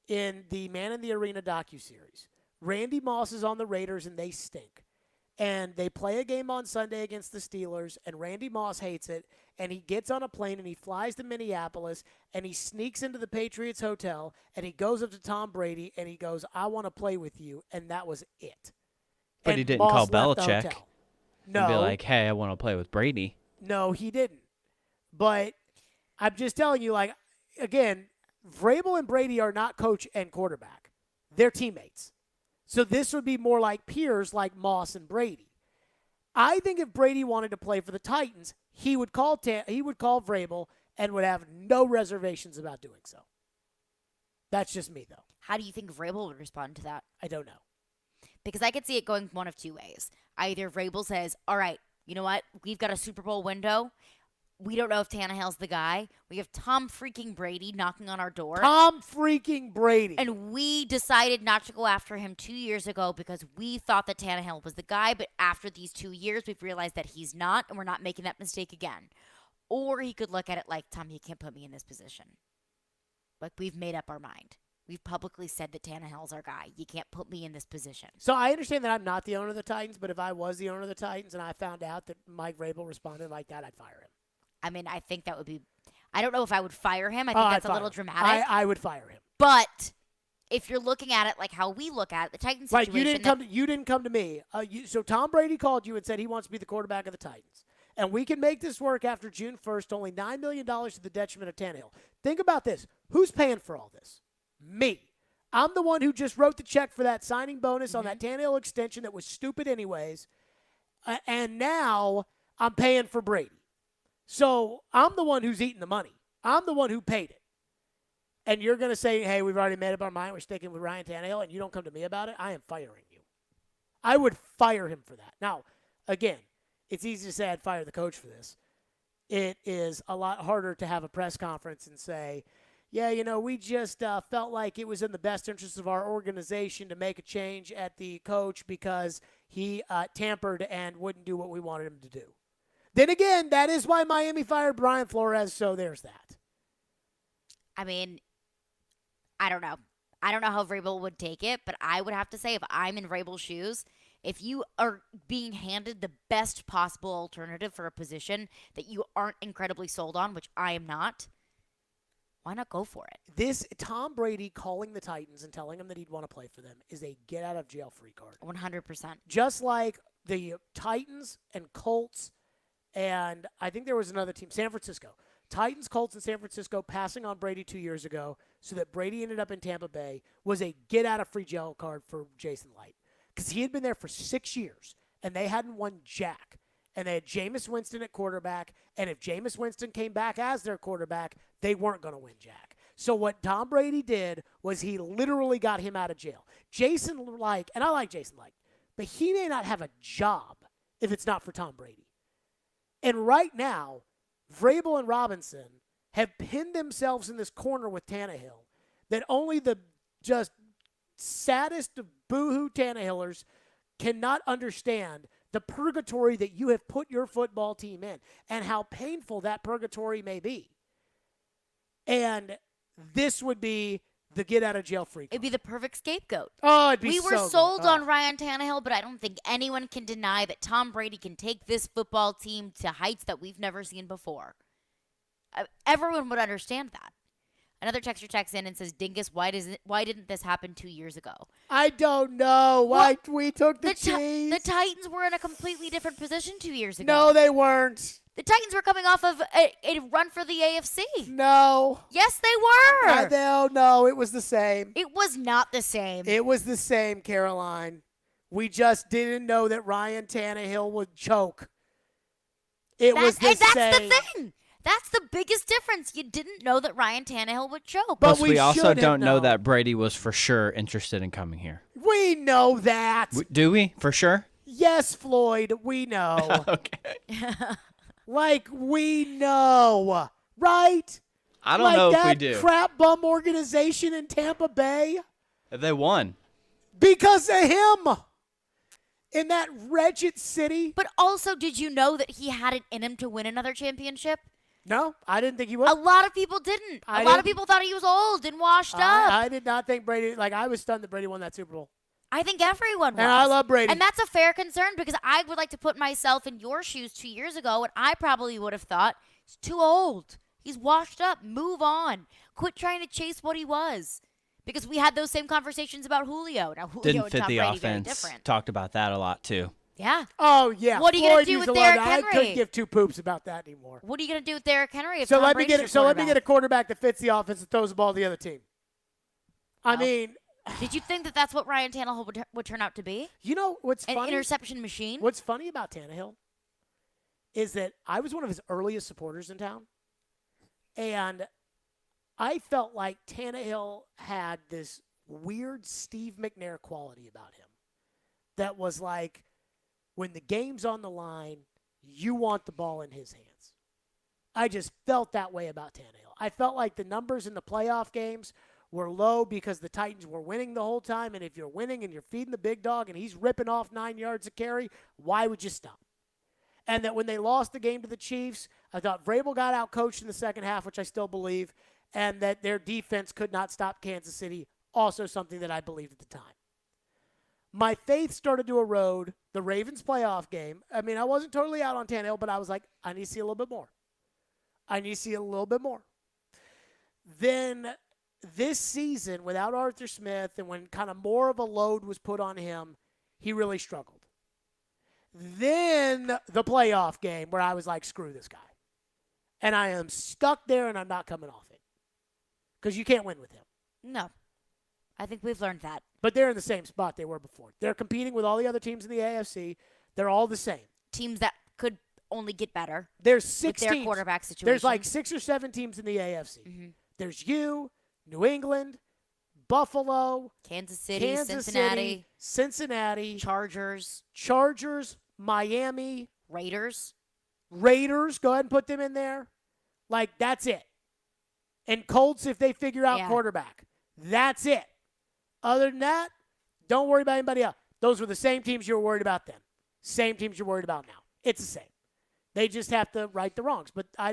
in the Man in the Arena docuseries. Randy Moss is on the Raiders, and they stink. And they play a game on Sunday against the Steelers, and Randy Moss hates it. And he gets on a plane, and he flies to Minneapolis, and he sneaks into the Patriots hotel, and he goes up to Tom Brady, and he goes, I want to play with you. And that was it. But and he didn't Moss call left the Belichick hotel. and No. be like, hey, I want to play with Brady. No, he didn't. But I'm just telling you, again, Vrabel and Brady are not coach and quarterback. They're teammates. So this would be more like peers like Moss and Brady. I think if Brady wanted to play for the Titans, he would call Vrabel and would have no reservations about doing so. That's just me, though. How do you think Vrabel would respond to that? I don't know. Because I could see it going one of two ways. Either Vrabel says, all right, you know what? We've got a Super Bowl window. We don't know if Tannehill's the guy. We have Tom freaking Brady knocking on our door. Tom freaking Brady. And we decided not to go after him 2 years ago because we thought that Tannehill was the guy. But after these 2 years, we've realized that he's not, and we're not making that mistake again. Or he could look at it like, Tom, you can't put me in this position. Like, we've made up our mind. We've publicly said that Tannehill's our guy. You can't put me in this position. So I understand that I'm not the owner of the Titans, but if I was the owner of the Titans and I found out that Mike Vrabel responded like that, I'd fire him. I mean, I think that would be – I don't know if I would fire him. I think that's a little dramatic. I would fire him. But if you're looking at it like how we look at it, the Titans situation – Like, you didn't come to me. So Tom Brady called you and said he wants to be the quarterback of the Titans. And we can make this work after June 1st, only $9 million to the detriment of Tannehill. Think about this. Who's paying for all this? Me. I'm the one who just wrote the check for that signing bonus on that Tannehill extension that was stupid anyways. And now I'm paying for Brady. So I'm the one who's eating the money. I'm the one who paid it. And you're going to say, hey, we've already made up our mind. We're sticking with Ryan Tannehill, and you don't come to me about it. I am firing you. I would fire him for that. Now, again, it's easy to say I'd fire the coach for this. It is a lot harder to have a press conference and say, yeah, we just felt like it was in the best interest of our organization to make a change at the coach because he tampered and wouldn't do what we wanted him to do. Then again, that is why Miami fired Brian Flores, so there's that. I mean, I don't know. I don't know how Vrabel would take it, but I would have to say if I'm in Vrabel's shoes, if you are being handed the best possible alternative for a position that you aren't incredibly sold on, which I am not, why not go for it? This Tom Brady calling the Titans and telling them that he'd want to play for them is a get-out-of-jail-free card. 100%. Just like the Titans and Colts, and I think there was another team, San Francisco. Titans, Colts, and San Francisco passing on Brady 2 years ago so that Brady ended up in Tampa Bay was a get-out-of-free-jail card for Jason Light because he had been there for 6 years, and they hadn't won jack. And they had Jameis Winston at quarterback, and if Jameis Winston came back as their quarterback, they weren't going to win jack. So what Tom Brady did was he literally got him out of jail. Jason Light, and I like Jason Light, but he may not have a job if it's not for Tom Brady. And right now, Vrabel and Robinson have pinned themselves in this corner with Tannehill that only the just saddest of boohoo Tannehillers cannot understand the purgatory that you have put your football team in and how painful that purgatory may be. And this would be the get-out-of-jail-free card. It'd be the perfect scapegoat. Oh, it'd be We so were good. sold on Ryan Tannehill, but I don't think anyone can deny that Tom Brady can take this football team to heights that we've never seen before. Everyone would understand that. Another texter texts in and says, Dingus, why didn't this happen 2 years ago? I don't know why we took the cheese. The Titans were in a completely different position 2 years ago. No, they weren't. The Titans were coming off of a run for the AFC. No. Yes, they were. No, it was the same. It was not the same. It was the same, Caroline. We just didn't know that Ryan Tannehill would choke. That's the thing. That's the biggest difference. You didn't know that Ryan Tannehill would choke. Plus, we also don't know that Brady was for sure interested in coming here. We know that. Do we? For sure? Yes, Floyd, we know. Okay. Like, we know. Right? I don't know if we that do. Crap bum organization in Tampa Bay. They won. Because of him. In that wretched city. But also, did you know that he had it in him to win another championship? No, I didn't think he would. A lot of people didn't. A lot of people thought he was old and washed up. I did not think Brady, I was stunned that Brady won that Super Bowl. I think everyone was. And I love Brady. And that's a fair concern because I would like to put myself in your shoes 2 years ago, and I probably would have thought, he's too old. He's washed up. Move on. Quit trying to chase what he was. Because we had those same conversations about Julio. Now, Julio Didn't and fit Tom the Brady, offense. very different. Talked about that a lot, too. Yeah. Oh, yeah. What are you going to do with Derrick Henry? I couldn't give two poops about that anymore. What are you going to do with Derrick Henry if So Tom let me Brady's get your let me get a quarterback that fits the offense and throws the ball to the other team. I mean, did you think that that's what Ryan Tannehill would turn out to be? You know what's funny? An interception machine? What's funny about Tannehill is that I was one of his earliest supporters in town, and I felt like Tannehill had this weird Steve McNair quality about him that was like, when the game's on the line, you want the ball in his hands. I just felt that way about Tannehill. I felt like the numbers in the playoff games were low because the Titans were winning the whole time, and if you're winning and you're feeding the big dog and he's ripping off 9 yards a carry, why would you stop? And that when they lost the game to the Chiefs, I thought Vrabel got out-coached in the second half, which I still believe, and that their defense could not stop Kansas City, also something that I believed at the time. My faith started to erode the Ravens playoff game. I mean, I wasn't totally out on Tannehill, but I was like, I need to see a little bit more. I need to see a little bit more. Then this season, without Arthur Smith and when kind of more of a load was put on him, he really struggled. Then the playoff game where I was like, screw this guy. And I am stuck there and I'm not coming off it. Because you can't win with him. No. I think we've learned that. But they're in the same spot they were before. They're competing with all the other teams in the AFC. They're all the same. Teams that could only get better. There's 6 with their teams. quarterback situation. There's like 6 or 7 teams in the AFC. Mm-hmm. There's you, New England, Buffalo, Kansas City, Cincinnati, Chargers, Miami, Raiders. Go ahead and put them in there. Like, that's it. and Colts if they figure out Yeah. quarterback. That's it. Other than that, don't worry about anybody else. Those were the same teams you were worried about then. Same teams you're worried about now. It's the same. They just have to right the wrongs. But, we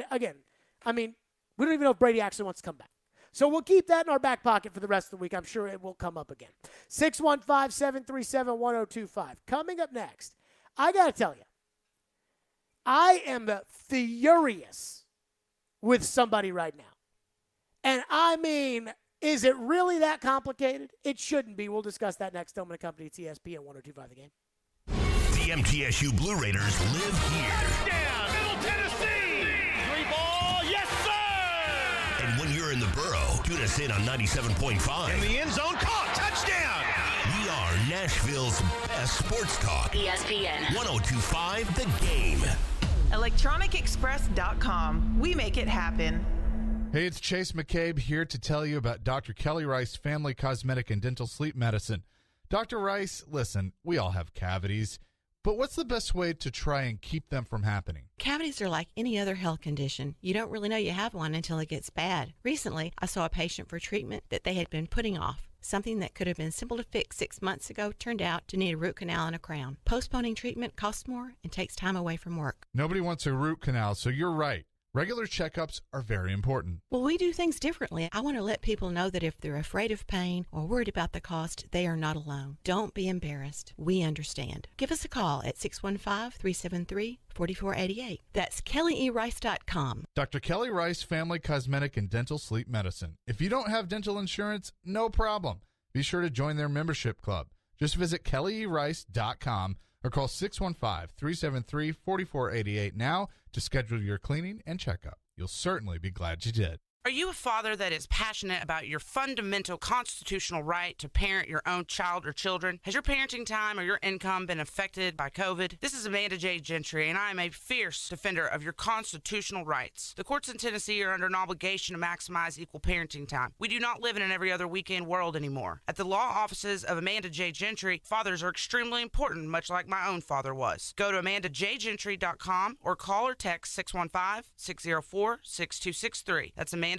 don't even know if Brady actually wants to come back. So we'll keep that in our back pocket for the rest of the week. I'm sure it will come up again. 615-737-1025. Coming up next, I got to tell you, I am furious with somebody right now. And I mean, is it really that complicated? It shouldn't be. We'll discuss that next. Stillman and Company, ESPN 1025 The Game. The MTSU Blue Raiders live here. Down, Middle Tennessee. 3-ball, yes, sir. And when you're in the borough, tune us in on 97.5. In the end zone, caught, touchdown. We are Nashville's best sports talk. ESPN 1025 The Game. ElectronicExpress.com. We make it happen. Hey, it's Chase McCabe here to tell you about Dr. Kelly Rice Family Cosmetic and Dental Sleep Medicine. Dr. Rice, listen, we all have cavities, but what's the best way to try and keep them from happening? Cavities are like any other health condition. You don't really know you have one until it gets bad. Recently, I saw a patient for treatment that they had been putting off. Something that could have been simple to fix 6 months ago turned out to need a root canal and a crown. Postponing treatment costs more and takes time away from work. Nobody wants a root canal, so you're right. Regular checkups are very important. Well, we do things differently. I want to let people know that if they're afraid of pain or worried about the cost, they are not alone. Don't be embarrassed. We understand. Give us a call at 615-373-4488. That's kellyerice.com. Dr. Kelly Rice Family Cosmetic and Dental Sleep Medicine. If you don't have dental insurance, no problem. Be sure to join their membership club. Just visit kellyerice.com or call 615-373-4488 now to schedule your cleaning and checkup. You'll certainly be glad you did. Are you a father that is passionate about your fundamental constitutional right to parent your own child or children? Has your parenting time or your income been affected by COVID? This is Amanda J. Gentry, and I am a fierce defender of your constitutional rights. The courts in Tennessee are under an obligation to maximize equal parenting time. We do not live in an every other weekend world anymore. At the law offices of Amanda J. Gentry, fathers are extremely important, much like my own father was. Go to AmandaJGentry.com or call or text 615-604-6263. That's AmandaJGentry.com.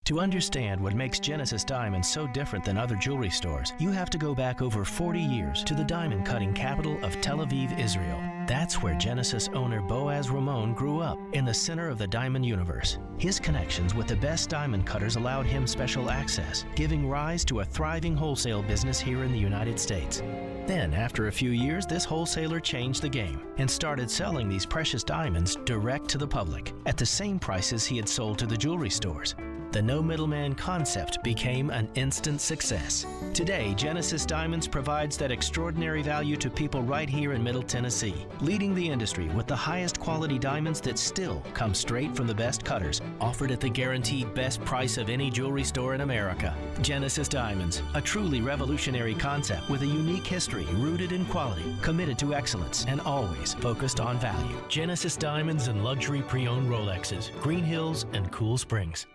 To understand what makes Genesis Diamonds so different than other jewelry stores, you have to go back over 40 years to the diamond cutting capital of Tel Aviv, Israel. That's where Genesis owner Boaz Ramon grew up, in the center of the diamond universe. His connections with the best diamond cutters allowed him special access, giving rise to a thriving wholesale business here in the United States. Then, after a few years, this wholesaler changed the game and started selling these precious diamonds direct to the public at the same prices he had sold to the jewelry stores. The no middleman concept became an instant success. Today, Genesis Diamonds provides that extraordinary value to people right here in Middle Tennessee, leading the industry with the highest quality diamonds that still come straight from the best cutters, offered at the guaranteed best price of any jewelry store in America. Genesis Diamonds, a truly revolutionary concept with a unique history rooted in quality, committed to excellence, and always focused on value. Genesis Diamonds and luxury pre-owned Rolexes, Green Hills, and Cool Springs.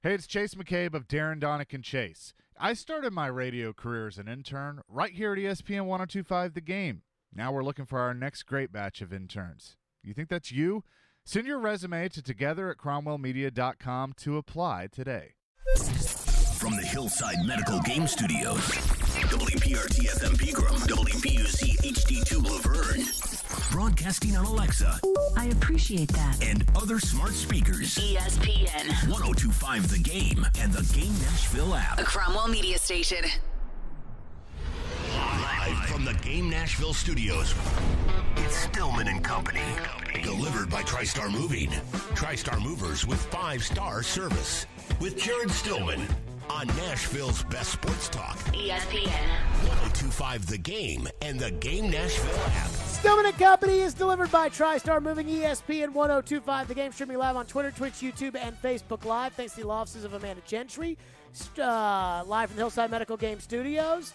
Hey, it's Chase McCabe of Darren, Donick, and Chase. I started my radio career as an intern right here at ESPN 1025 The Game. Now we're looking for our next great batch of interns. You think that's you? Send your resume to together@cromwellmedia.com to apply today. From the Hillside Medical Game Studios, WPRT FM Pegram, WPUC HD2 Laverne. Broadcasting on Alexa. I appreciate that. And other smart speakers. ESPN 1025 The Game and the Game Nashville app. a Cromwell Media Station. Live from the Game Nashville studios, it's Stillman and Company. Delivered by TriStar Moving. TriStar Movers with 5-star service. With Jared Stillman on Nashville's best sports talk. ESPN 1025 The Game and the Game Nashville app. Stillman and Company is delivered by TriStar Moving, ESPN 1025. The Game streaming live on Twitter, Twitch, YouTube, and Facebook Live. Thanks to the law offices of Amanda Gentry. Live from the Hillside Medical Game Studios.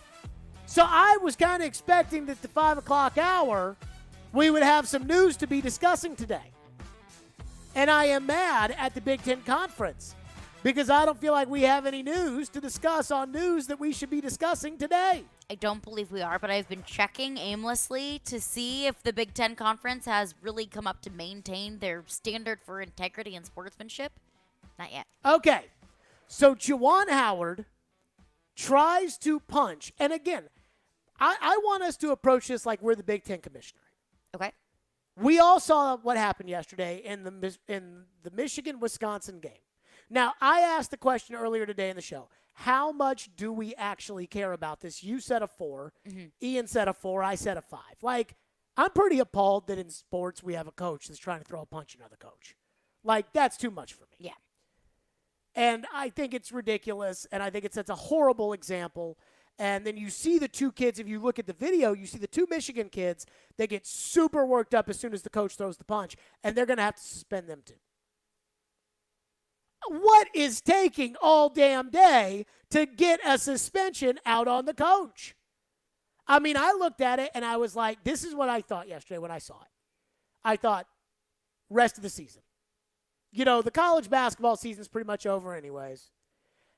So I was kind of expecting that the 5 o'clock hour, we would have some news to be discussing today. And I am mad at the Big Ten Conference because I don't feel like we have any news to discuss on news that we should be discussing today. I don't believe we are, but I've been checking aimlessly to see if the Big Ten Conference has really come up to maintain their standard for integrity and sportsmanship. Not yet. Okay. So Juwan Howard tries to punch. And again, I want us to approach this like we're the Big Ten commissioner. Okay. We all saw what happened yesterday in the Michigan-Wisconsin game. Now, I asked the question earlier today in the show, how much do we actually care about this? You said a 4. Ian said a 4. I said a 5. Like, I'm pretty appalled that in sports we have a coach that's trying to throw a punch at another coach. Like, that's too much for me. Yeah. And I think it's ridiculous, and I think it sets a horrible example. And then you see the two kids, if you look at the video, you see the two Michigan kids, they get super worked up as soon as the coach throws the punch, and they're going to have to suspend them too. What is taking all damn day to get a suspension out on the coach? I mean, I looked at it, and I was like, this is what I thought yesterday when I saw it. I thought, rest of the season. You know, the college basketball season is pretty much over anyways.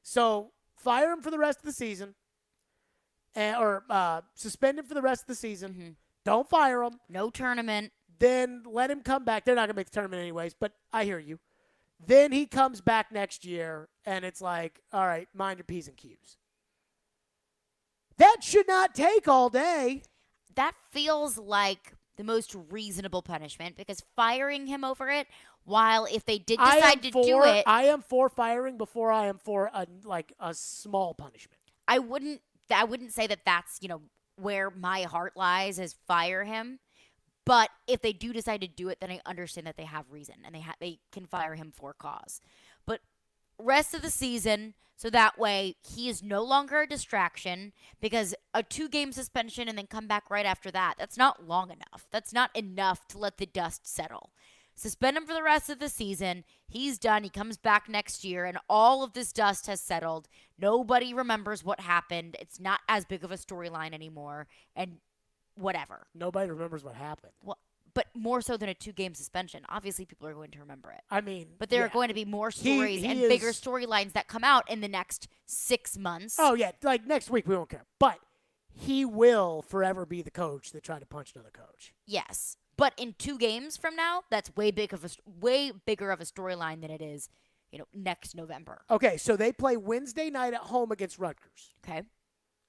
So fire him for the rest of the season. Or suspend him for the rest of the season. Don't fire him. No tournament. Then let him come back. They're not going to make the tournament anyways, but I hear you. Then he comes back next year, and it's like, all right, mind your P's and Q's. That should not take all day. That feels like the most reasonable punishment because firing him over it, while if they did decide to do it. I am for firing before I am for a small punishment. I wouldn't say that that's, where my heart lies is fire him. But if they do decide to do it, then I understand that they have reason and they can fire him for cause. But rest of the season, so that way he is no longer a distraction because a 2-game suspension and then come back right after that, that's not long enough. That's not enough to let the dust settle. Suspend him for the rest of the season. He's done. He comes back next year, and all of this dust has settled. Nobody remembers what happened. It's not as big of a storyline anymore, and whatever. Nobody remembers what happened. Well, but more so than a 2-game suspension. Obviously, people are going to remember it. I mean, but there are going to be more stories and bigger storylines that come out in the next 6 months. Oh, yeah. Like next week, we won't care. But he will forever be the coach that tried to punch another coach. Yes. But in 2 games from now, that's way bigger of a storyline than it is, next November. Okay, so they play Wednesday night at home against Rutgers. Okay.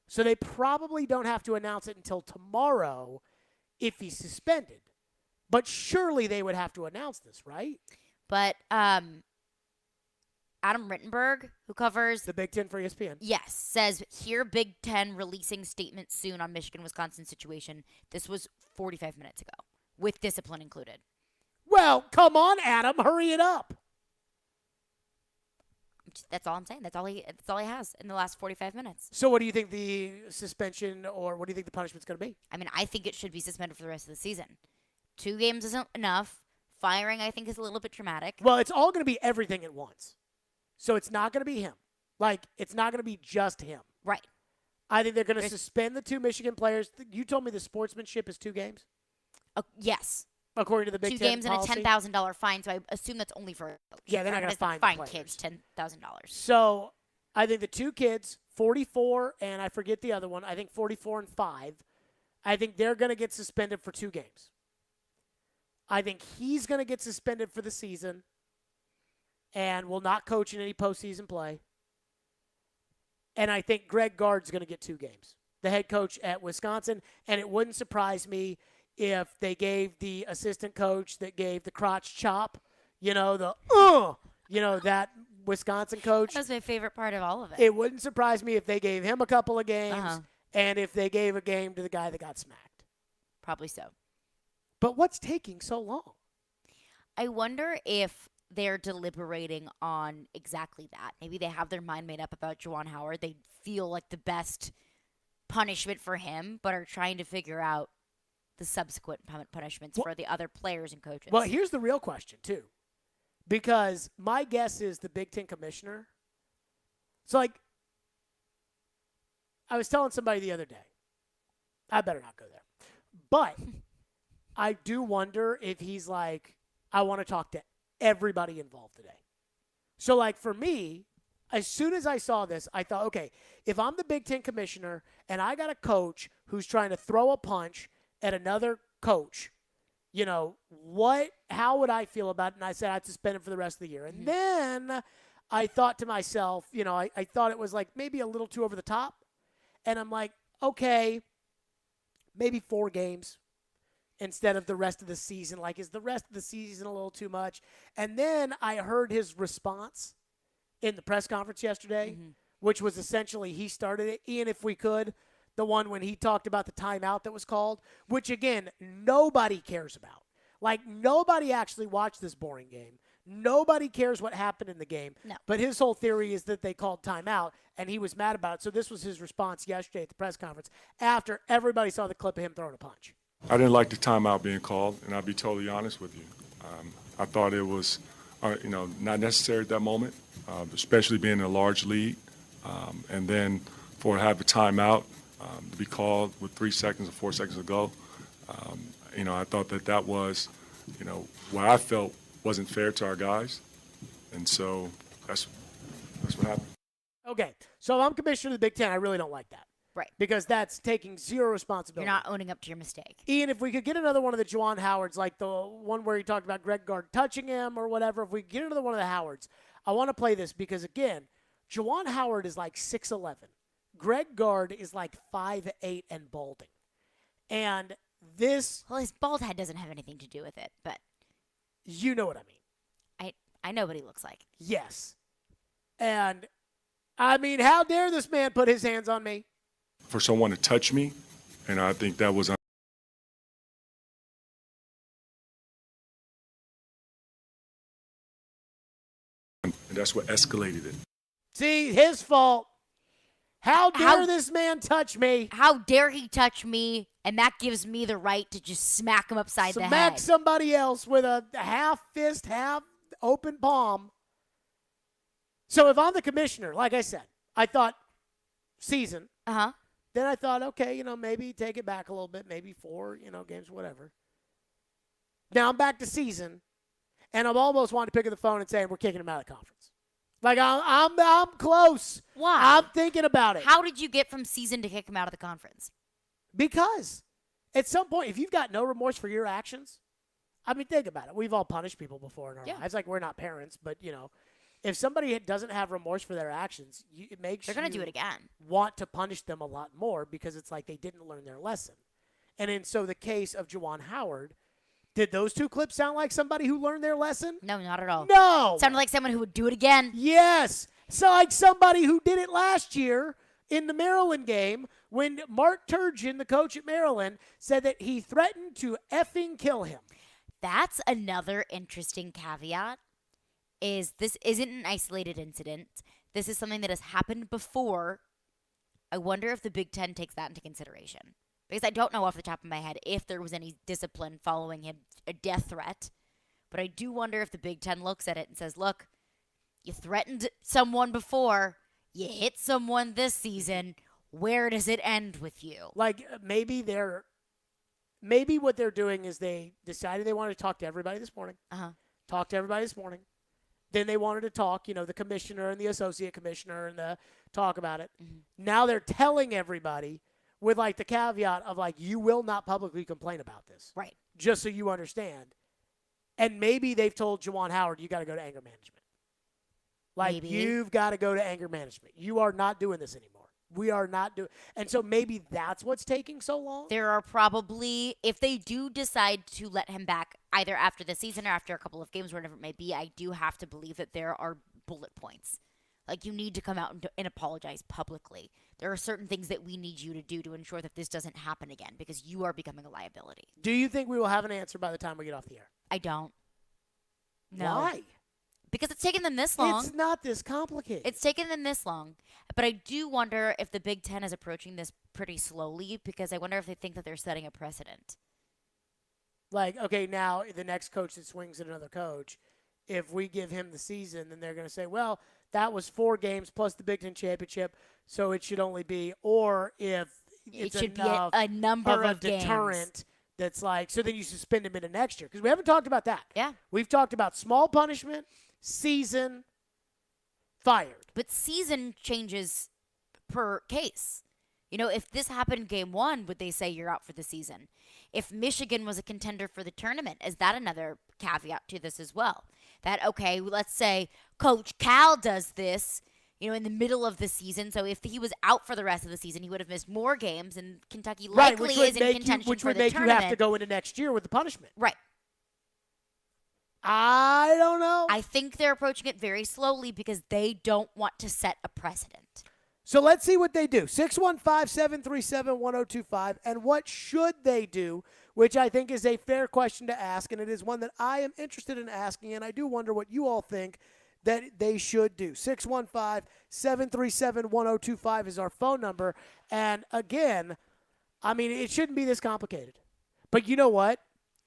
So they probably don't have to announce it until tomorrow if he's suspended. But surely they would have to announce this, right? But Adam Rittenberg, who covers the Big Ten for ESPN, yes, says here Big Ten releasing statement soon on Michigan-Wisconsin situation. This was 45 minutes ago. With discipline included. Well, come on, Adam, hurry it up. That's all I'm saying. That's all he has in the last 45 minutes. So what do you think the suspension or what do you think the punishment's going to be? I mean, I think it should be suspended for the rest of the season. 2 games isn't enough. Firing, I think, is a little bit traumatic. Well, it's all going to be everything at once. So it's not going to be him. Like, it's not going to be just him. Right. I think they're going to suspend the 2 Michigan players. You told me the sportsmanship is 2 games? Yes. According to the Big 2 Ten games policy. and a $10,000 fine, so I assume that's only for a coach. Yeah, they're not going to fine kids $10,000. So I think the 2 kids, 44 and I forget the other one, I think 44 and 5, I think they're going to get suspended for 2 games. I think he's going to get suspended for the season and will not coach in any postseason play. And I think Greg Gard's going to get 2 games, the head coach at Wisconsin, and it wouldn't surprise me if they gave the assistant coach that gave the crotch chop, that Wisconsin coach. That's my favorite part of all of it. It wouldn't surprise me if they gave him a couple of games and if they gave a game to the guy that got smacked. Probably so. But what's taking so long? I wonder if they're deliberating on exactly that. Maybe they have their mind made up about Juwan Howard. They feel like the best punishment for him, but are trying to figure out the subsequent punishments for the other players and coaches. Well, here's the real question, too. Because my guess is the Big Ten commissioner. So, I was telling somebody the other day, I better not go there. But I do wonder if he's like, I want to talk to everybody involved today. So, for me, as soon as I saw this, I thought, okay, if I'm the Big Ten commissioner and I got a coach who's trying to throw a punch at another coach, how would I feel about it? And I said I'd suspend him for the rest of the year. And then I thought to myself, I thought it was like maybe a little too over the top. And I'm like, okay, maybe 4 games instead of the rest of the season. Like, is the rest of the season a little too much? And then I heard his response in the press conference yesterday, which was essentially he started it. Ian, if we could, the one when he talked about the timeout that was called, which, again, nobody cares about. Like, nobody actually watched this boring game. Nobody cares what happened in the game. No. But his whole theory is that they called timeout, and he was mad about it. So this was his response yesterday at the press conference after everybody saw the clip of him throwing a punch. I didn't like the timeout being called, and I'll be totally honest with you. I thought it was, not necessary at that moment, especially being in a large lead. And then for it to have a timeout to be called with 3 seconds or 4 seconds to go, I thought that was, what I felt wasn't fair to our guys. And so that's what happened. Okay, so if I'm commissioner of the Big Ten, I really don't like that. Right. Because that's taking zero responsibility. You're not owning up to your mistake. Ian, if we could get another one of the Juwan Howards, like the one where he talked about Greg Gard touching him or whatever, if we get another one of the Howards, I want to play this because, again, Juwan Howard is like 6'11". Greg Gard is like 5'8" and balding. And this... Well, his bald head doesn't have anything to do with it, but... You know what I mean. I know what he looks like. Yes. And, I mean, how dare this man put his hands on me? For someone to touch me, and I think that was and that's what escalated it. See, his fault. How dare this man touch me? How dare he touch me, and that gives me the right to just smack him upside the head. Smack somebody else with a half fist, half open palm. So if I'm the commissioner, like I said, I thought season. Uh-huh. Then I thought, okay, maybe take it back a little bit, maybe 4, games, whatever. Now I'm back to season, and I'm almost wanting to pick up the phone and say we're kicking him out of the conference. Like I'm close. Why? I'm thinking about it. How did you get from season to kick him out of the conference? Because at some point, if you've got no remorse for your actions, I mean, think about it. We've all punished people before in our lives. Like, we're not parents, but, if somebody doesn't have remorse for their actions, it makes They're going to do it again. Want to punish them a lot more because it's like they didn't learn their lesson. And in so the case of Juwan Howard, did those 2 clips sound like somebody who learned their lesson? No, not at all. No. Sounded like someone who would do it again. Yes. So like somebody who did it last year in the Maryland game when Mark Turgeon, the coach at Maryland, said that he threatened to effing kill him. That's another interesting caveat. This isn't an isolated incident. This is something that has happened before. I wonder if the Big Ten takes that into consideration. Because I don't know off the top of my head if there was any discipline following a death threat. But I do wonder if the Big Ten looks at it and says, look, you threatened someone before. You hit someone this season. Where does it end with you? Like, maybe what they're doing is they decided they wanted to talk to everybody this morning. Talk to everybody this morning. Then they wanted to talk, the commissioner and the associate commissioner and talk about it. Now they're telling everybody with, like, the caveat of, like, you will not publicly complain about this. Right. Just so you understand. And maybe they've told Juwan Howard, you got to go to anger management. Like, Maybe. You've got to go to anger management. You are not doing this anymore. We are not doing. And so maybe that's what's taking so long. There are probably, if they do decide to let him back either after the season or after a couple of games, whatever it may be, I do have to believe that there are bullet points. Like, you need to come out and apologize publicly. There are certain things that we need you to do to ensure that this doesn't happen again because you are becoming a liability. Do you think we will have an answer by the time we get off the air? I don't. No. Why? Because it's taken them this long. It's not this complicated. It's taken them this long. But I do wonder if the Big Ten is approaching this pretty slowly because I wonder if they think that they're setting a precedent. Like, okay, now the next coach that swings at another coach, if we give him the season, then they're going to say, well, that was 4 games plus the Big Ten championship, so it should only be, or if It it's should be enough a number of of a games. deterrent that's like, so then you suspend him into next year. Because we haven't talked about that. Yeah. We've talked about small punishment, season, fired. But season changes per case. If this happened game 1, would they say you're out for the season? If Michigan was a contender for the tournament, is that another caveat to this as well? That, okay, let's say Coach Cal does this, in the middle of the season. So if he was out for the rest of the season, he would have missed more games, and Kentucky likely is in contention which for would the make tournament. you have to go into next year with the punishment. Right. I don't know. I think they're approaching it very slowly because they don't want to set a precedent. So let's see what they do. 615-737-1025. And what should they do, which I think is a fair question to ask, and it is one that I am interested in asking, and I do wonder what you all think that they should do. 615-737-1025 is our phone number. And again, it shouldn't be this complicated. But you know what?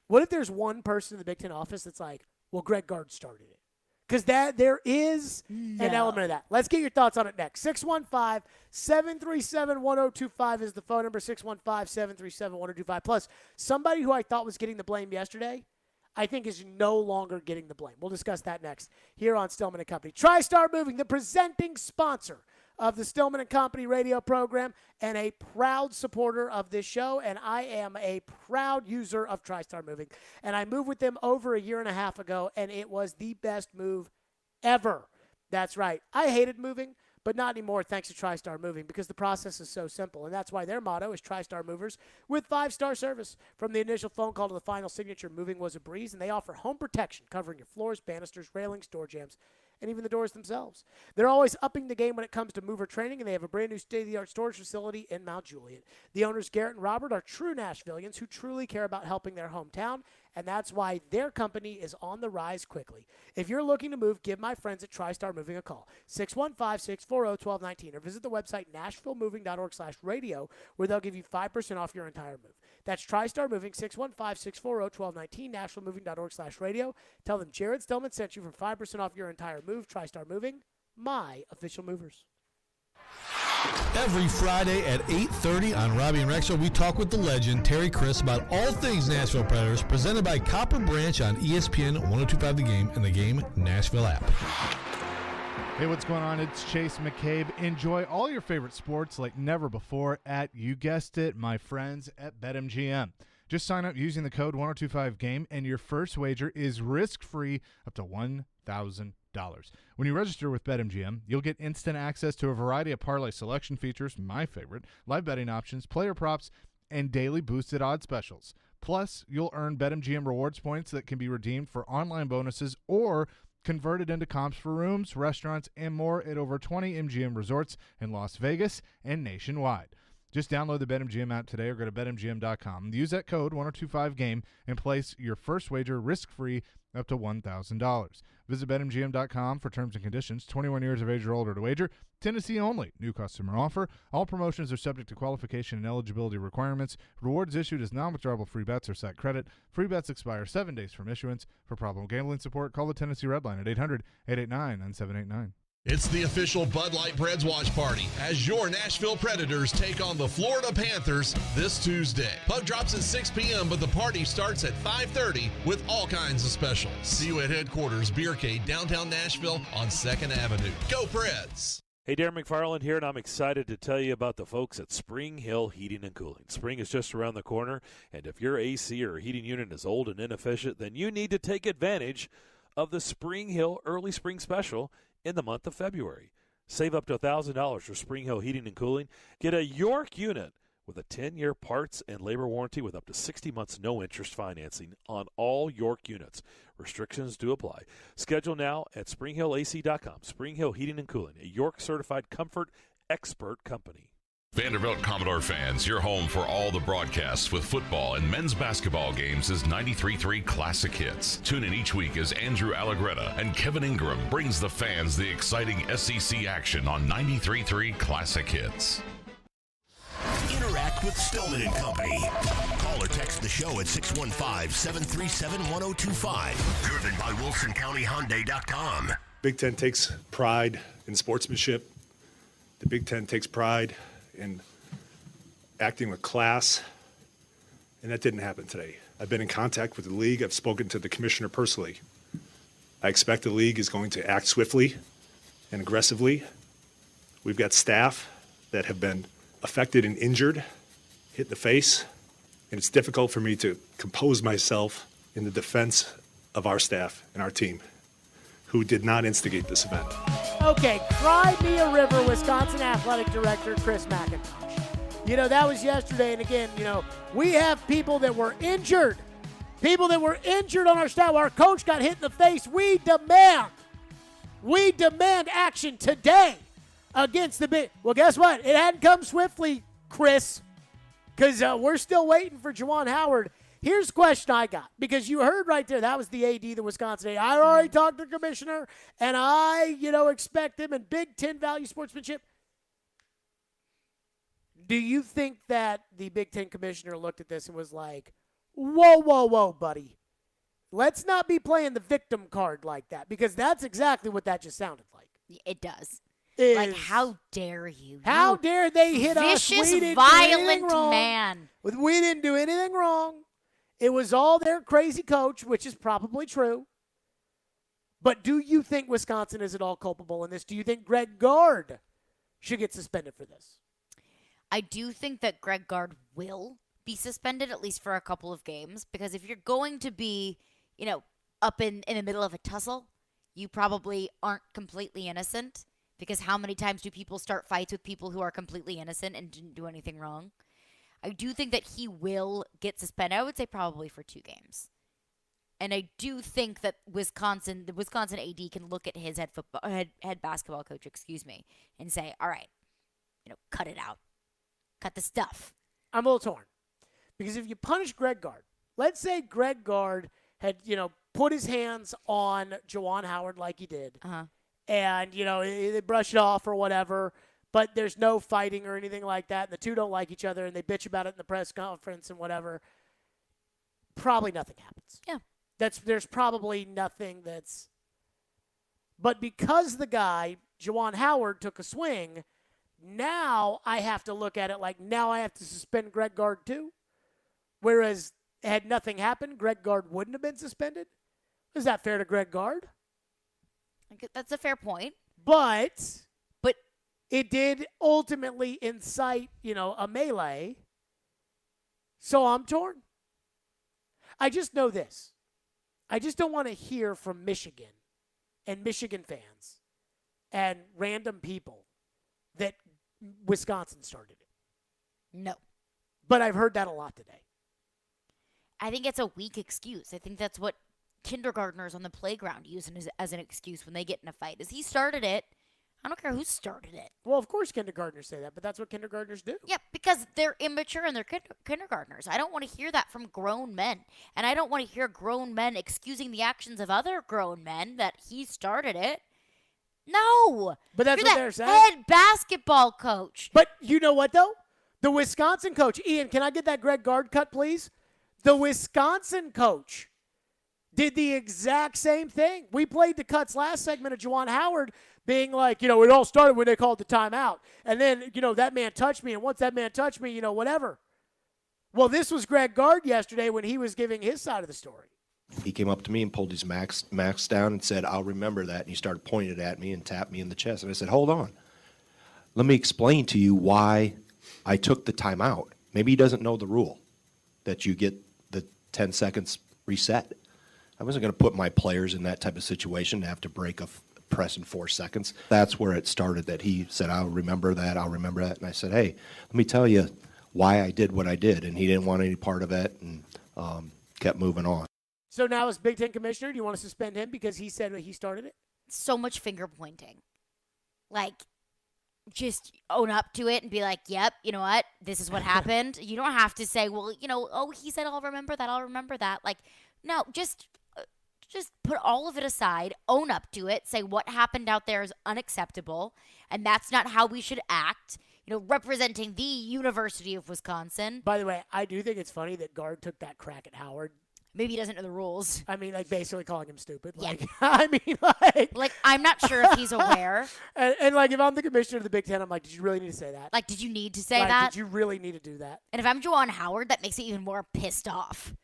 What if there's one person in the Big Ten office that's like, well, Greg Gard started it? Because there is an element of that. Let's get your thoughts on it next. 615-737-1025 is the phone number, 615-737-1025. Plus, somebody who I thought was getting the blame yesterday, I think is no longer getting the blame. We'll discuss that next here on Stillman & Company. TriStar Moving, the presenting sponsor of the Stillman & Company radio program and a proud supporter of this show, and I am a proud user of TriStar Moving. And I moved with them over a year and a half ago, and it was the best move ever. That's right. I hated moving, but not anymore thanks to TriStar Moving because the process is so simple, and that's why their motto is TriStar Movers with 5-star service. From the initial phone call to the final signature, moving was a breeze, and they offer home protection covering your floors, banisters, railings, door jambs, and even the doors themselves. They're always upping the game when it comes to mover training, and they have a brand new state-of-the-art storage facility in Mount Juliet. The owners, Garrett and Robert, are true Nashvillians who truly care about helping their hometown, and that's why their company is on the rise quickly. If you're looking to move, give my friends at TriStar Moving a call, 615-640-1219, or visit the website nashvillemoving.org/radio, where they'll give you 5% off your entire move. That's TriStar Moving, 615-640-1219, nashvillemoving.org/radio. Tell them Jared Stillman sent you for 5% off your entire move. TriStar Moving, my official movers. Every Friday at 8:30 on Robbie and Rex Show, we talk with the legend Terry Chris about all things Nashville Predators, presented by Copper Branch on ESPN 102.5 The Game and the Game Nashville app. Hey, what's going on? It's Chase McCabe. Enjoy all your favorite sports like never before at, you guessed it, my friends at BetMGM. Just sign up using the code 1025GAME, and your first wager is risk-free up to $1,000. When you register with BetMGM, you'll get instant access to a variety of parlay selection features, my favorite, live betting options, player props, and daily boosted odds specials. Plus, you'll earn BetMGM rewards points that can be redeemed for online bonuses or converted into comps for rooms, restaurants, and more at over 20 MGM resorts in Las Vegas and nationwide. Just download the BetMGM app today or go to BetMGM.com. Use that code 1025GAME and place your first wager risk-free up to $1,000. Visit BetMGM.com for terms and conditions. 21 years of age or older to wager. Tennessee only. New customer offer. All promotions are subject to qualification and eligibility requirements. Rewards issued as non-withdrawable free bets or site credit. Free bets expire 7 days from issuance. For problem gambling support, call the Tennessee Red Line at 800-889-9789. It's the official Bud Light Preds watch party as your Nashville Predators take on the Florida Panthers this Tuesday. Puck drops at 6 p.m., but the party starts at 5:30 with all kinds of specials. See you at headquarters, Beercade, downtown Nashville on 2nd Avenue. Go Preds! Hey, Darren McFarland here, and I'm excited to tell you about the folks at Spring Hill Heating and Cooling. Spring is just around the corner, and if your AC or heating unit is old and inefficient, then you need to take advantage of the Spring Hill Early Spring Special in the month of February. Save up to $1,000 for Spring Hill Heating and Cooling. Get a York unit with a 10-year parts and labor warranty with up to 60 months no-interest financing on all York units. Restrictions do apply. Schedule now at springhillac.com. Spring Hill Heating and Cooling, a York-certified comfort expert company. Vanderbilt Commodore fans, your home for all the broadcasts with football and men's basketball games is 93.3 Classic Hits. Tune in each week as Andrew Allegretta and Kevin Ingram brings the fans the exciting SEC action on 93.3 Classic Hits. Interact with Stillman & Company. Call or text the show at 615-737-1025. Driven by WilsonCountyHyundai.com. Big Ten takes pride in sportsmanship. The Big Ten takes pride in acting with class, and that didn't happen today. I've been in contact with the league. I've spoken to the commissioner personally. I expect the league is going to act swiftly and aggressively. We've got staff that have been affected and injured, hit in the face, and it's difficult for me to compose myself in the defense of our staff and our team, who did not instigate this event. Okay, cry me a river, Wisconsin Athletic Director Chris McIntosh. You know, that was yesterday, and again, you know, we have people that were injured. People that were injured on our staff. Our coach got hit in the face. We demand action today against the big. Well, guess what? It hadn't come swiftly, Chris, because we're still waiting for Juwan Howard. Here's the question I got, because you heard right there, that was the AD, the Wisconsin AD. I already talked to the commissioner, and I, expect him in Big Ten value sportsmanship. Do you think that the Big Ten commissioner looked at this and was like, whoa, buddy. Let's not be playing the victim card like that, because that's exactly what that just sounded like. It does. Is, like, how dare you? How dare they hit us? Vicious, violent man. We didn't do anything wrong. It was all their crazy coach, which is probably true. But do you think Wisconsin is at all culpable in this? Do you think Greg Gard should get suspended for this? I do think that Greg Gard will be suspended, at least for a couple of games, because if you're going to be, up in the middle of a tussle, you probably aren't completely innocent, because how many times do people start fights with people who are completely innocent and didn't do anything wrong? I do think that he will get suspended. I would say probably for 2 games. And I do think that the Wisconsin AD can look at his head basketball coach, and say, all right, cut it out. Cut the stuff. I'm a little torn. Because if you punish Greg Gard, let's say Greg Gard had, put his hands on Juwan Howard like he did, and, they brush it off or whatever, but there's no fighting or anything like that, and the two don't like each other, and they bitch about it in the press conference and whatever, probably nothing happens. Yeah. There's probably nothing that's – but because the guy, Juwan Howard, took a swing, now I have to look at it like now I have to suspend Greg Gard too? Whereas had nothing happened, Greg Gard wouldn't have been suspended? Is that fair to Greg Gard? That's a fair point. But it did ultimately incite, a melee. So I'm torn. I just know this. I just don't want to hear from Michigan and Michigan fans and random people that Wisconsin started it. No. But I've heard that a lot today. I think it's a weak excuse. I think that's what kindergartners on the playground use as an excuse when they get in a fight. Is he started it. I don't care who started it. Well, of course kindergartners say that, but that's what kindergartners do. Yeah, because they're immature and they're kindergartners. I don't want to hear that from grown men. And I don't want to hear grown men excusing the actions of other grown men that he started it. No. But that's You're what the they're saying. head basketball coach. But you know what, though? The Wisconsin coach, Ian, can I get that Greg Gard cut, please? The Wisconsin coach did the exact same thing. We played the cuts last segment of Juwan Howard being like, it all started when they called the timeout. And then, that man touched me, and once that man touched me, whatever. Well, this was Greg Gard yesterday when he was giving his side of the story. He came up to me and pulled his max down and said, "I'll remember that." And he started pointing it at me and tapped me in the chest. And I said, "Hold on. Let me explain to you why I took the timeout." Maybe he doesn't know the rule that you get the 10 seconds reset. I wasn't going to put my players in that type of situation to have to break a press in 4 seconds. That's where it started, that he said, I'll remember that. And I said, hey, let me tell you why I did what I did. And he didn't want any part of it and kept moving on. So now as Big Ten commissioner, do you want to suspend him because he said he started it? So much finger pointing. Like, just own up to it and be like, yep, you know what? This is what happened. You don't have to say, well, he said, I'll remember that. Like, no, just put all of it aside, own up to it, say what happened out there is unacceptable, and that's not how we should act, representing the University of Wisconsin. By the way, I do think it's funny that Gard took that crack at Howard. Maybe he doesn't know the rules. I mean, basically calling him stupid. Yeah. Like, I'm not sure if he's aware. and if I'm the commissioner of the Big Ten, I'm like, did you really need to say that? Like, did you need to say that? Did you really need to do that? And if I'm Juwan Howard, that makes me even more pissed off.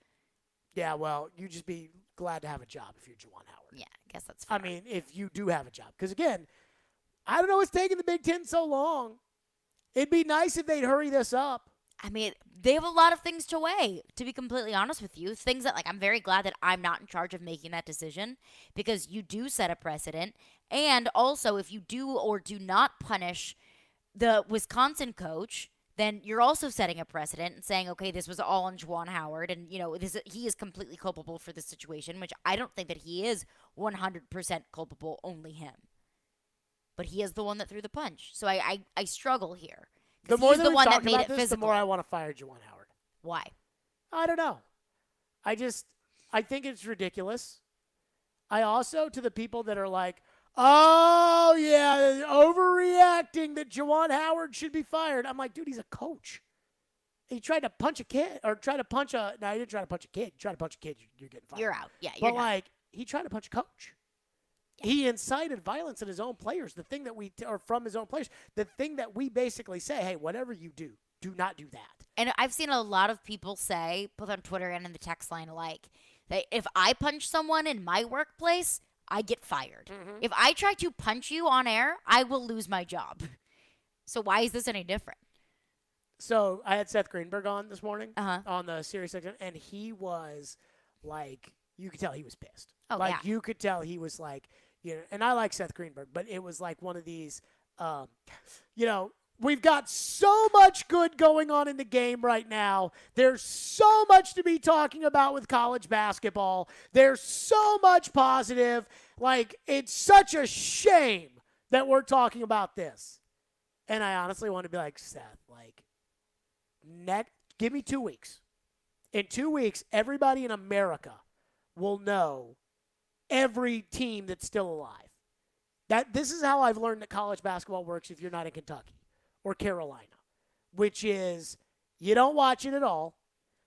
Yeah, well, you just be glad to have a job if you're Juwan Howard. Yeah, I guess that's fair. I mean, if you do have a job. Because, again, I don't know what's taking the Big Ten so long. It'd be nice if they'd hurry this up. I mean, they have a lot of things to weigh, to be completely honest with you. Things that, like, I'm very glad that I'm not in charge of making that decision because you do set a precedent. And also, if you do or do not punish the Wisconsin coach, then you're also setting a precedent and saying, okay, this was all on Juwan Howard. And, he is completely culpable for this situation, which I don't think that he is 100% culpable, only him. But he is the one that threw the punch. So I struggle here. The more he's that the we one talk that made about it this, physical. the more I want to fire Juwan Howard. Why? I don't know. I think it's ridiculous. I also, to the people that are like, oh, yeah, overreacting that Juwan Howard should be fired. I'm like, dude, he's a coach. He tried to punch a kid or tried to punch a – no, he didn't try to punch a kid. You try to punch a kid, you're getting fired. You're out. Yeah, you're But, done. he tried to punch a coach. He incited violence in his own players. The thing that or from his own players. The thing that we basically say, hey, whatever you do not do that. And I've seen a lot of people say, both on Twitter and in the text line alike, that if I punch someone in my workplace, I get fired. If I try to punch you on air, I will lose my job. So why is this any different? So I had Seth Greenberg on this morning on the Sirius section, and he was like, you could tell he was pissed. Oh, like, yeah. you could tell he was like, and I like Seth Greenberg, but it was like one of these, we've got so much good going on in the game right now. There's so much to be talking about with college basketball. There's so much positive. Like, it's such a shame that we're talking about this. And I honestly want to be like, Seth, like, give me 2 weeks. In 2 weeks, everybody in America will know every team that's still alive. This is how I've learned that college basketball works if you're not in Kentucky or Carolina, which is you don't watch it at all.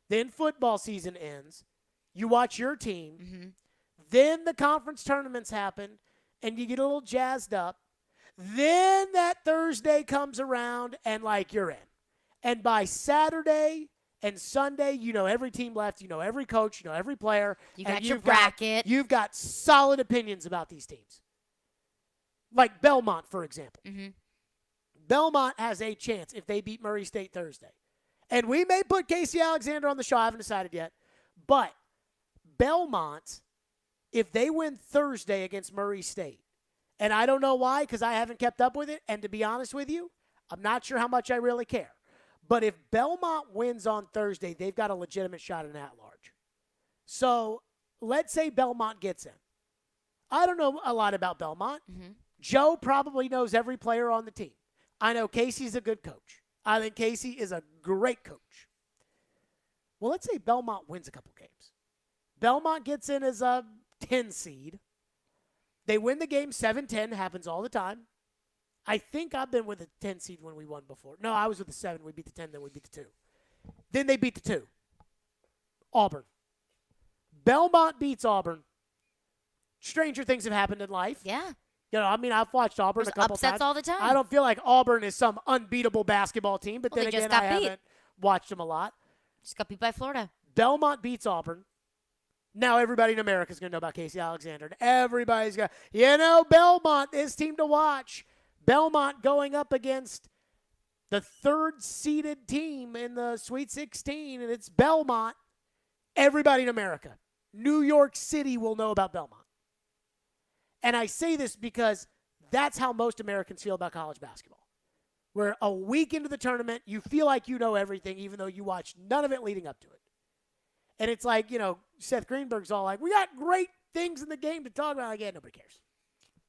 Then football season ends. You watch your team. Then the conference tournaments happen, and you get a little jazzed up. Then that Thursday comes around, and, like, you're in. And by Saturday and Sunday, you know every team left. You know every coach. You know every player. You and got your bracket. You've got solid opinions about these teams. Like Belmont, for example. Belmont has a chance if they beat Murray State Thursday. And we may put Casey Alexander on the show. I haven't decided yet. But Belmont, if they win Thursday against Murray State, and I don't know why because I haven't kept up with it, and to be honest with you, I'm not sure how much I really care. But if Belmont wins on Thursday, they've got a legitimate shot in at-large. So let's say Belmont gets in. I don't know a lot about Belmont. Joe probably knows every player on the team. I know Casey's a good coach. I think Casey is a great coach. Well, let's say Belmont wins a couple games. Belmont gets in as a 10 seed. They win the game 7-10. Happens all the time. I think I've been with a 10 seed when we won before. No, I was with the 7. We beat the 10, then we beat the 2. Then they beat the 2. Auburn. Belmont beats Auburn. Stranger things have happened in life. Yeah. I've watched Auburn There's a couple upsets times. all the time. I don't feel like Auburn is some unbeatable basketball team, but Well, then they just again, got I beat. haven't watched them a lot. Just got beat by Florida. Belmont beats Auburn. Now everybody in America is going to know about Casey Alexander. And everybody's going, Belmont, this team to watch. Belmont going up against the third-seeded team in the Sweet 16, and it's Belmont. Everybody in America, New York City will know about Belmont. And I say this because that's how most Americans feel about college basketball. Where a week into the tournament, you feel like you know everything, even though you watched none of it leading up to it. And it's like, Seth Greenberg's all like, we got great things in the game to talk about. Like, yeah, nobody cares.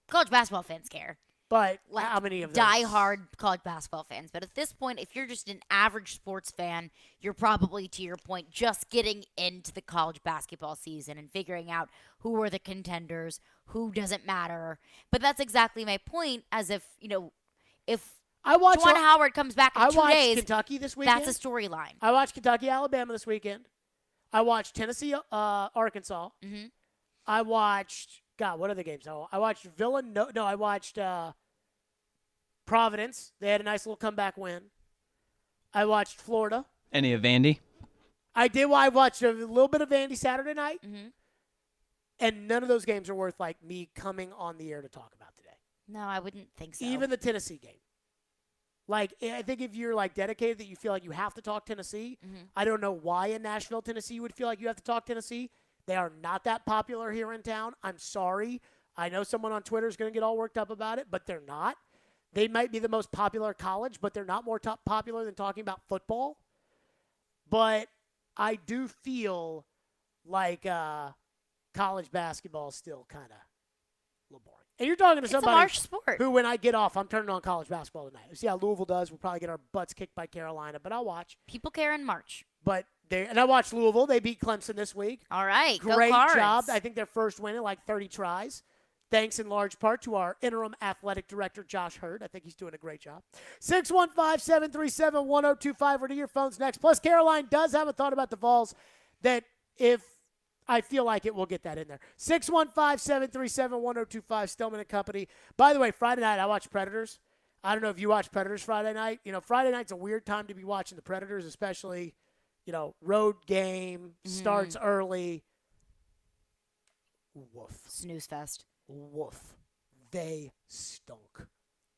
College basketball fans care. But how many of those? Die-hard college basketball fans. But at this point, if you're just an average sports fan, you're probably, to your point, just getting into the college basketball season and figuring out who are the contenders, who doesn't matter. But that's exactly my point, as if Juwan Howard comes back in 2 days, I watched Kentucky this weekend. that's a storyline. I watched Kentucky, Alabama this weekend. I watched Tennessee, Arkansas. I watched, what are the games? I watched Villanova. No, I watched Providence. They had a nice little comeback win. I watched Florida. Any of Vandy? I did. I watched a little bit of Vandy Saturday night. And none of those games are worth, me coming on the air to talk about today. No, I wouldn't think so. Even the Tennessee game. Like, I think if you're, like, dedicated that you feel like you have to talk Tennessee, I don't know why in Nashville, Tennessee, you would feel like you have to talk Tennessee. They are not that popular here in town. I'm sorry. I know someone on Twitter is going to get all worked up about it, but they're not. They might be the most popular college, but they're not more popular than talking about football. But I do feel like college basketball is still kind of a little boring. And you're talking to somebody a march sport. who, when I get off, I'm turning on college basketball tonight. We'll see how Louisville does. We'll probably get our butts kicked by Carolina, but I'll watch. People care in March. But and I watched Louisville. They beat Clemson this week. All right, Great go Cards. job. I think their first win in like 30 tries. Thanks in large part to our interim athletic director, Josh Hurd. I think he's doing a great job. 615-737-1025. We're to your phones next. Plus, Caroline does have a thought about the Vols that if I feel like it, we'll get that in there. 615-737-1025, Stillman and Company. By the way, Friday night I watched Predators. I don't know if you watch Predators Friday night. You know, Friday night's a weird time to be watching the Predators, especially, you know, road game, starts early. Woof. Snooze fest. Woof. They stunk.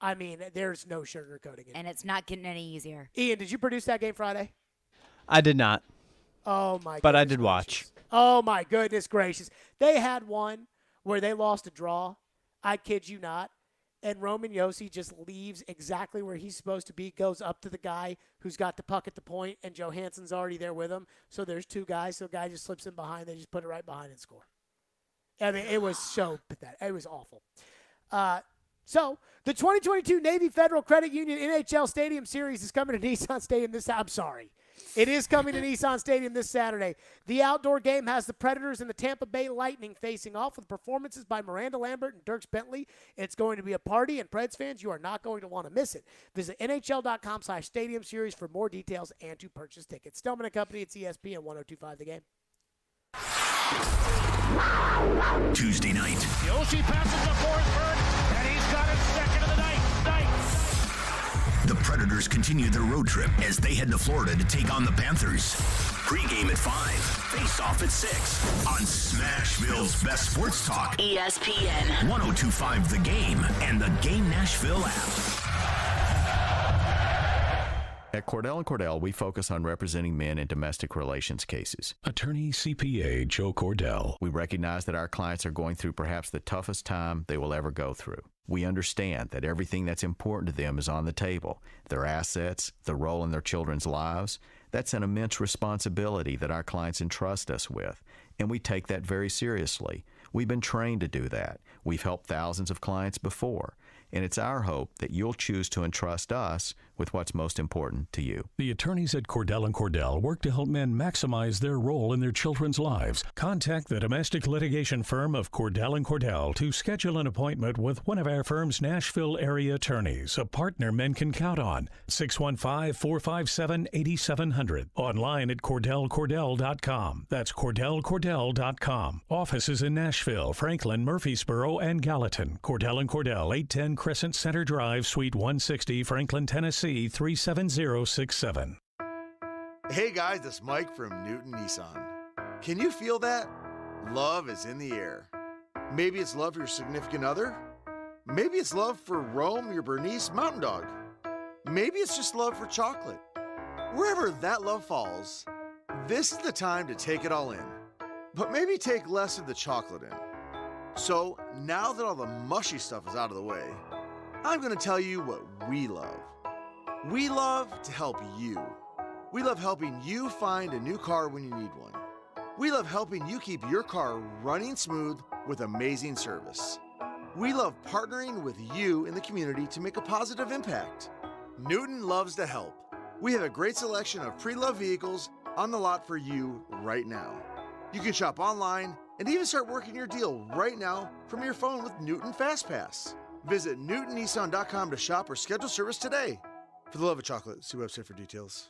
I mean, there's no sugarcoating it. And it's not getting any easier. Ian, did you produce that game Friday? I did not. Oh, my But I goodness did watch. Oh, my goodness gracious. They had one where they lost a draw. I kid you not. And Roman Yossi just leaves exactly where he's supposed to be, goes up to the guy who's got the puck at the point, and Johansson's already there with him. So there's two guys. So the guy just slips in behind. They just put it right behind and score. I mean, it was so pathetic. It was awful. So the 2022 Navy Federal Credit Union NHL Stadium Series is coming to Nissan Stadium this – I'm sorry. It is coming to Nissan Stadium this Saturday. The outdoor game has the Predators and the Tampa Bay Lightning facing off with performances by Miranda Lambert and Dierks Bentley. It's going to be a party, and Preds fans, you are not going to want to miss it. Visit NHL.com/Stadium Series for more details and to purchase tickets. Stillman & Company, it's ESPN 102.5 The Game. Tuesday night. Yoshi passes to Forsberg, and he's got it second of the night. The Predators continue their road trip as they head to Florida to take on the Panthers. Pre-game at 5, face-off at 6 on Smashville's best sports talk. ESPN 102.5 The Game and the Game Nashville app. At Cordell & Cordell, we focus on representing men in domestic relations cases. Attorney CPA Joe Cordell. We recognize that our clients are going through perhaps the toughest time they will ever go through. We understand that everything that's important to them is on the table. Their assets, the role in their children's lives. That's an immense responsibility that our clients entrust us with, and we take that very seriously. We've been trained to do that. We've helped thousands of clients before. And it's our hope that you'll choose to entrust us with what's most important to you. The attorneys at Cordell & Cordell work to help men maximize their role in their children's lives. Contact the domestic litigation firm of Cordell & Cordell to schedule an appointment with one of our firm's Nashville area attorneys, a partner men can count on. 615-457-8700. Online at CordellCordell.com. That's CordellCordell.com. Offices in Nashville, Franklin, Murfreesboro, and Gallatin. Cordell & Cordell, 810 Crescent Center Drive, Suite 160, Franklin, Tennessee, 37067. Hey guys, it's Mike from Newton Nissan. Can you feel that? Love is in the air. Maybe it's love for your significant other. Maybe it's love for Rome, your Bernese mountain dog. Maybe it's just love for chocolate. Wherever that love falls, this is the time to take it all in. But maybe take less of the chocolate in. So, now that all the mushy stuff is out of the way, I'm going to tell you what we love. We love to help you. We love helping you find a new car when you need one. We love helping you keep your car running smooth with amazing service. We love partnering with you in the community to make a positive impact. Newton loves to help. We have a great selection of pre-loved vehicles on the lot for you right now. You can shop online and even start working your deal right now from your phone with Newton FastPass. Visit NewtonNissan.com to shop or schedule service today. For the love of chocolate, see website for details.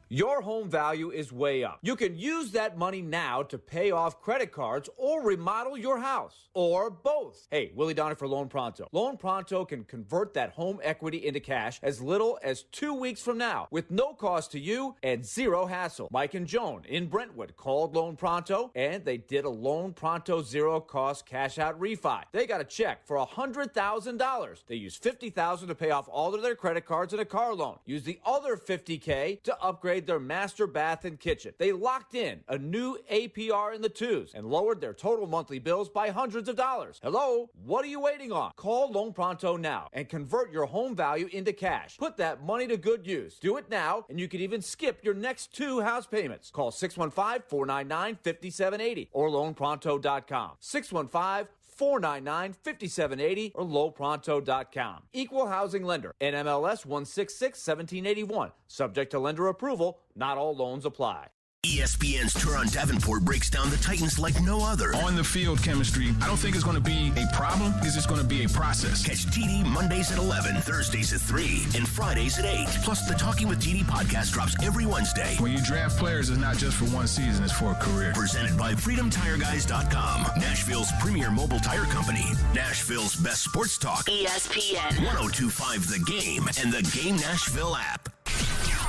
Your home value is way up. You can use that money now to pay off credit cards or remodel your house, or both. Hey, Willie Donner for Loan Pronto. Loan Pronto can convert that home equity into cash as little as 2 weeks from now with no cost to you and zero hassle. Mike and Joan in Brentwood called Loan Pronto and they did a Loan Pronto zero cost cash out refi. They got a check for $100,000. They used $50,000 to pay off all of their credit cards and a car loan. Use the other $50K to upgrade their master bath and kitchen. They locked in a new APR in the twos and lowered their total monthly bills by hundreds of dollars. Hello? What are you waiting on? Call Loan Pronto now and convert your home value into cash. Put that money to good use. Do it now, and you can even skip your next 2 house payments. Call 615-499-5780 or loanpronto.com. 615-499-5780 or lowpronto.com. Equal housing lender. NMLS 166-1781. Subject to lender approval. Not all loans apply. ESPN's Turon Davenport breaks down the Titans like no other. On the field chemistry, I don't think it's going to be a problem. It's just going to be a process. Catch TD Mondays at 11, Thursdays at 3, and Fridays at 8. Plus, the Talking with TD podcast drops every Wednesday. When you draft players, it's not just for one season, it's for a career. Presented by FreedomTireGuys.com, Nashville's premier mobile tire company. Nashville's best sports talk. ESPN 1025 The Game and the Game Nashville app.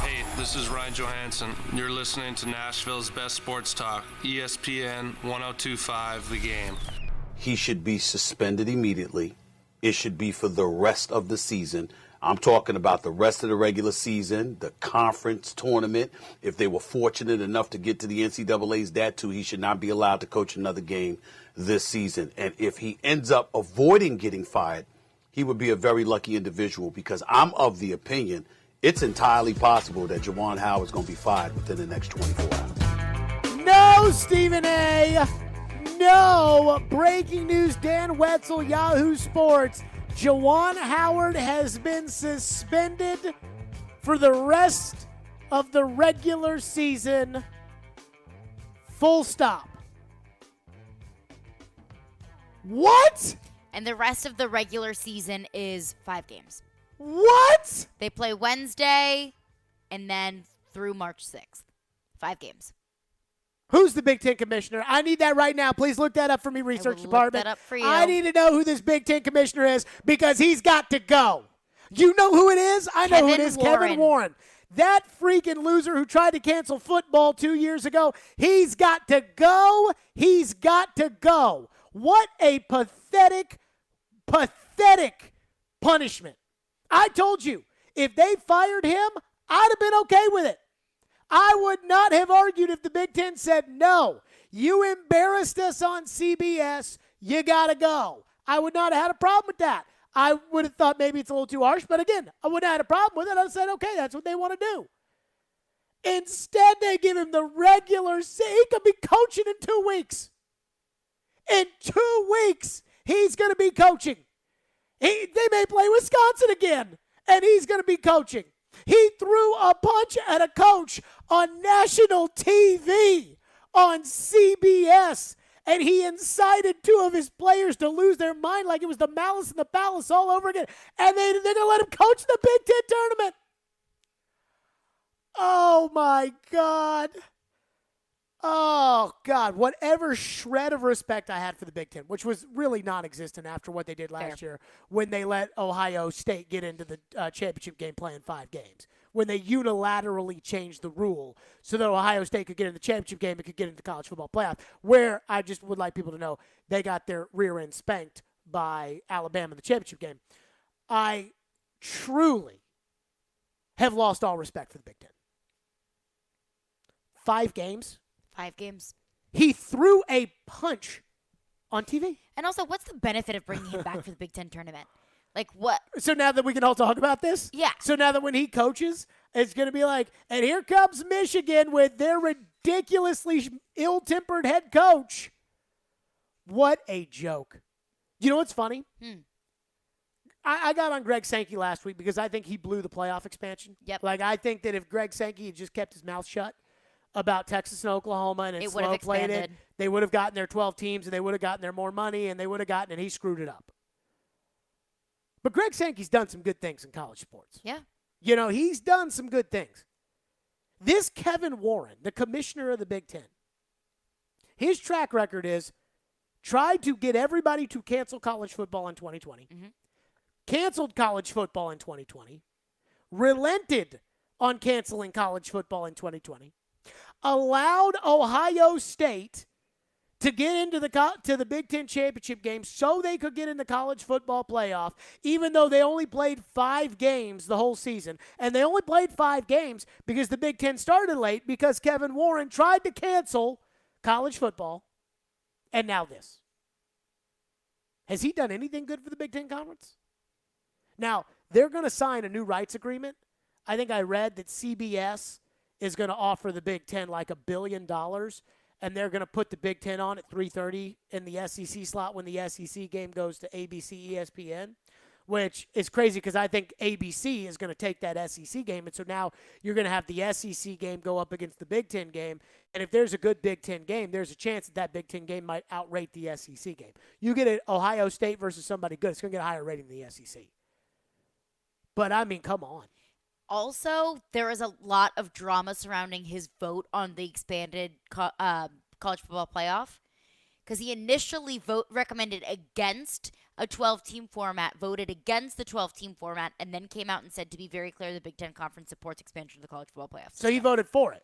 Hey, this is Ryan Johansson. You're listening to Nashville's best sports talk, ESPN 1025 The Game. He should be suspended immediately. It should be for the rest of the season. I'm talking about the rest of the regular season, the conference tournament. If they were fortunate enough to get to the NCAA's, that too, he should not be allowed to coach another game this season. And if he ends up avoiding getting fired, he would be a very lucky individual, because I'm of the opinion it's entirely possible that Juwan Howard's going to be fired within the next 24 hours. No, Stephen A. No. Breaking news, Dan Wetzel, Yahoo Sports. Juwan Howard has been suspended for the rest of the regular season. Full stop. What? And the rest of the regular season is 5 games. What? They play Wednesday and then through March 6th. 5 games. Who's the Big Ten commissioner? I need that right now. Please look that up for me, research department. Look that up for you. I need to know who this Big Ten commissioner is, because he's got to go. You know who it is? I know who it is. Kevin Warren. That freaking loser who tried to cancel football 2 years ago, he's got to go. He's got to go. What a pathetic, pathetic punishment. I told you, if they fired him, I'd have been okay with it. I would not have argued if the Big Ten said, no, you embarrassed us on CBS, you got to go. I would not have had a problem with that. I would have thought maybe it's a little too harsh, but again, I wouldn't have had a problem with it. I would have said, okay, that's what they want to do. Instead, they give him the regular season. He could be coaching in 2 weeks. In 2 weeks, he's going to be coaching. They may play Wisconsin again, and he's going to be coaching. He threw a punch at a coach on national TV on CBS, and he incited 2 of his players to lose their mind like it was the Malice in the Palace all over again, and they're going to let him coach the Big Ten tournament. Oh, my God. Oh, God, whatever shred of respect I had for the Big Ten, which was really non-existent after what they did last year when they let Ohio State get into the championship game playing 5 games, when they unilaterally changed the rule so that Ohio State could get in the championship game and could get into the college football playoff, where I just would like people to know they got their rear end spanked by Alabama in the championship game. I truly have lost all respect for the Big Ten. 5 games? 5 games. He threw a punch on TV. And also, what's the benefit of bringing him back for the Big Ten tournament? Like, what? So now that we can all talk about this? Yeah. So now that when he coaches, it's going to be like, and here comes Michigan with their ridiculously ill-tempered head coach. What a joke. You know what's funny? I got on Greg Sankey last week because I think he blew the playoff expansion. Yep. Like, I think that if Greg Sankey had just kept his mouth shut about Texas and Oklahoma and It slow would have played it, expanded. they would have gotten their 12 teams and they would have gotten their more money and they would have gotten, and he screwed it up. But Greg Sankey's done some good things in college sports. Yeah. You know, he's done some good things. This Kevin Warren, the commissioner of the Big Ten, his track record is tried to get everybody to cancel college football in 2020, canceled college football in 2020, relented on canceling college football in 2020, allowed Ohio State to get into the Big Ten championship game so they could get in the college football playoff, even though they only played 5 games the whole season. And they only played 5 games because the Big Ten started late because Kevin Warren tried to cancel college football. And now this. Has he done anything good for the Big Ten Conference? Now, they're going to sign a new rights agreement. I think I read that CBS is going to offer the Big Ten like $1 billion, and they're going to put the Big Ten on at 3:30 in the SEC slot when the SEC game goes to ABC, ESPN, which is crazy because I think ABC is going to take that SEC game, and so now you're going to have the SEC game go up against the Big Ten game, and if there's a good Big Ten game, there's a chance that Big Ten game might outrate the SEC game. You get an Ohio State versus somebody good, it's going to get a higher rating than the SEC. But, I mean, come on. Also, there is a lot of drama surrounding his vote on the expanded college football playoff because he initially recommended against a 12-team format, voted against the 12-team format, and then came out and said, to be very clear, the Big Ten Conference supports expansion of the college football playoff. So he voted for it?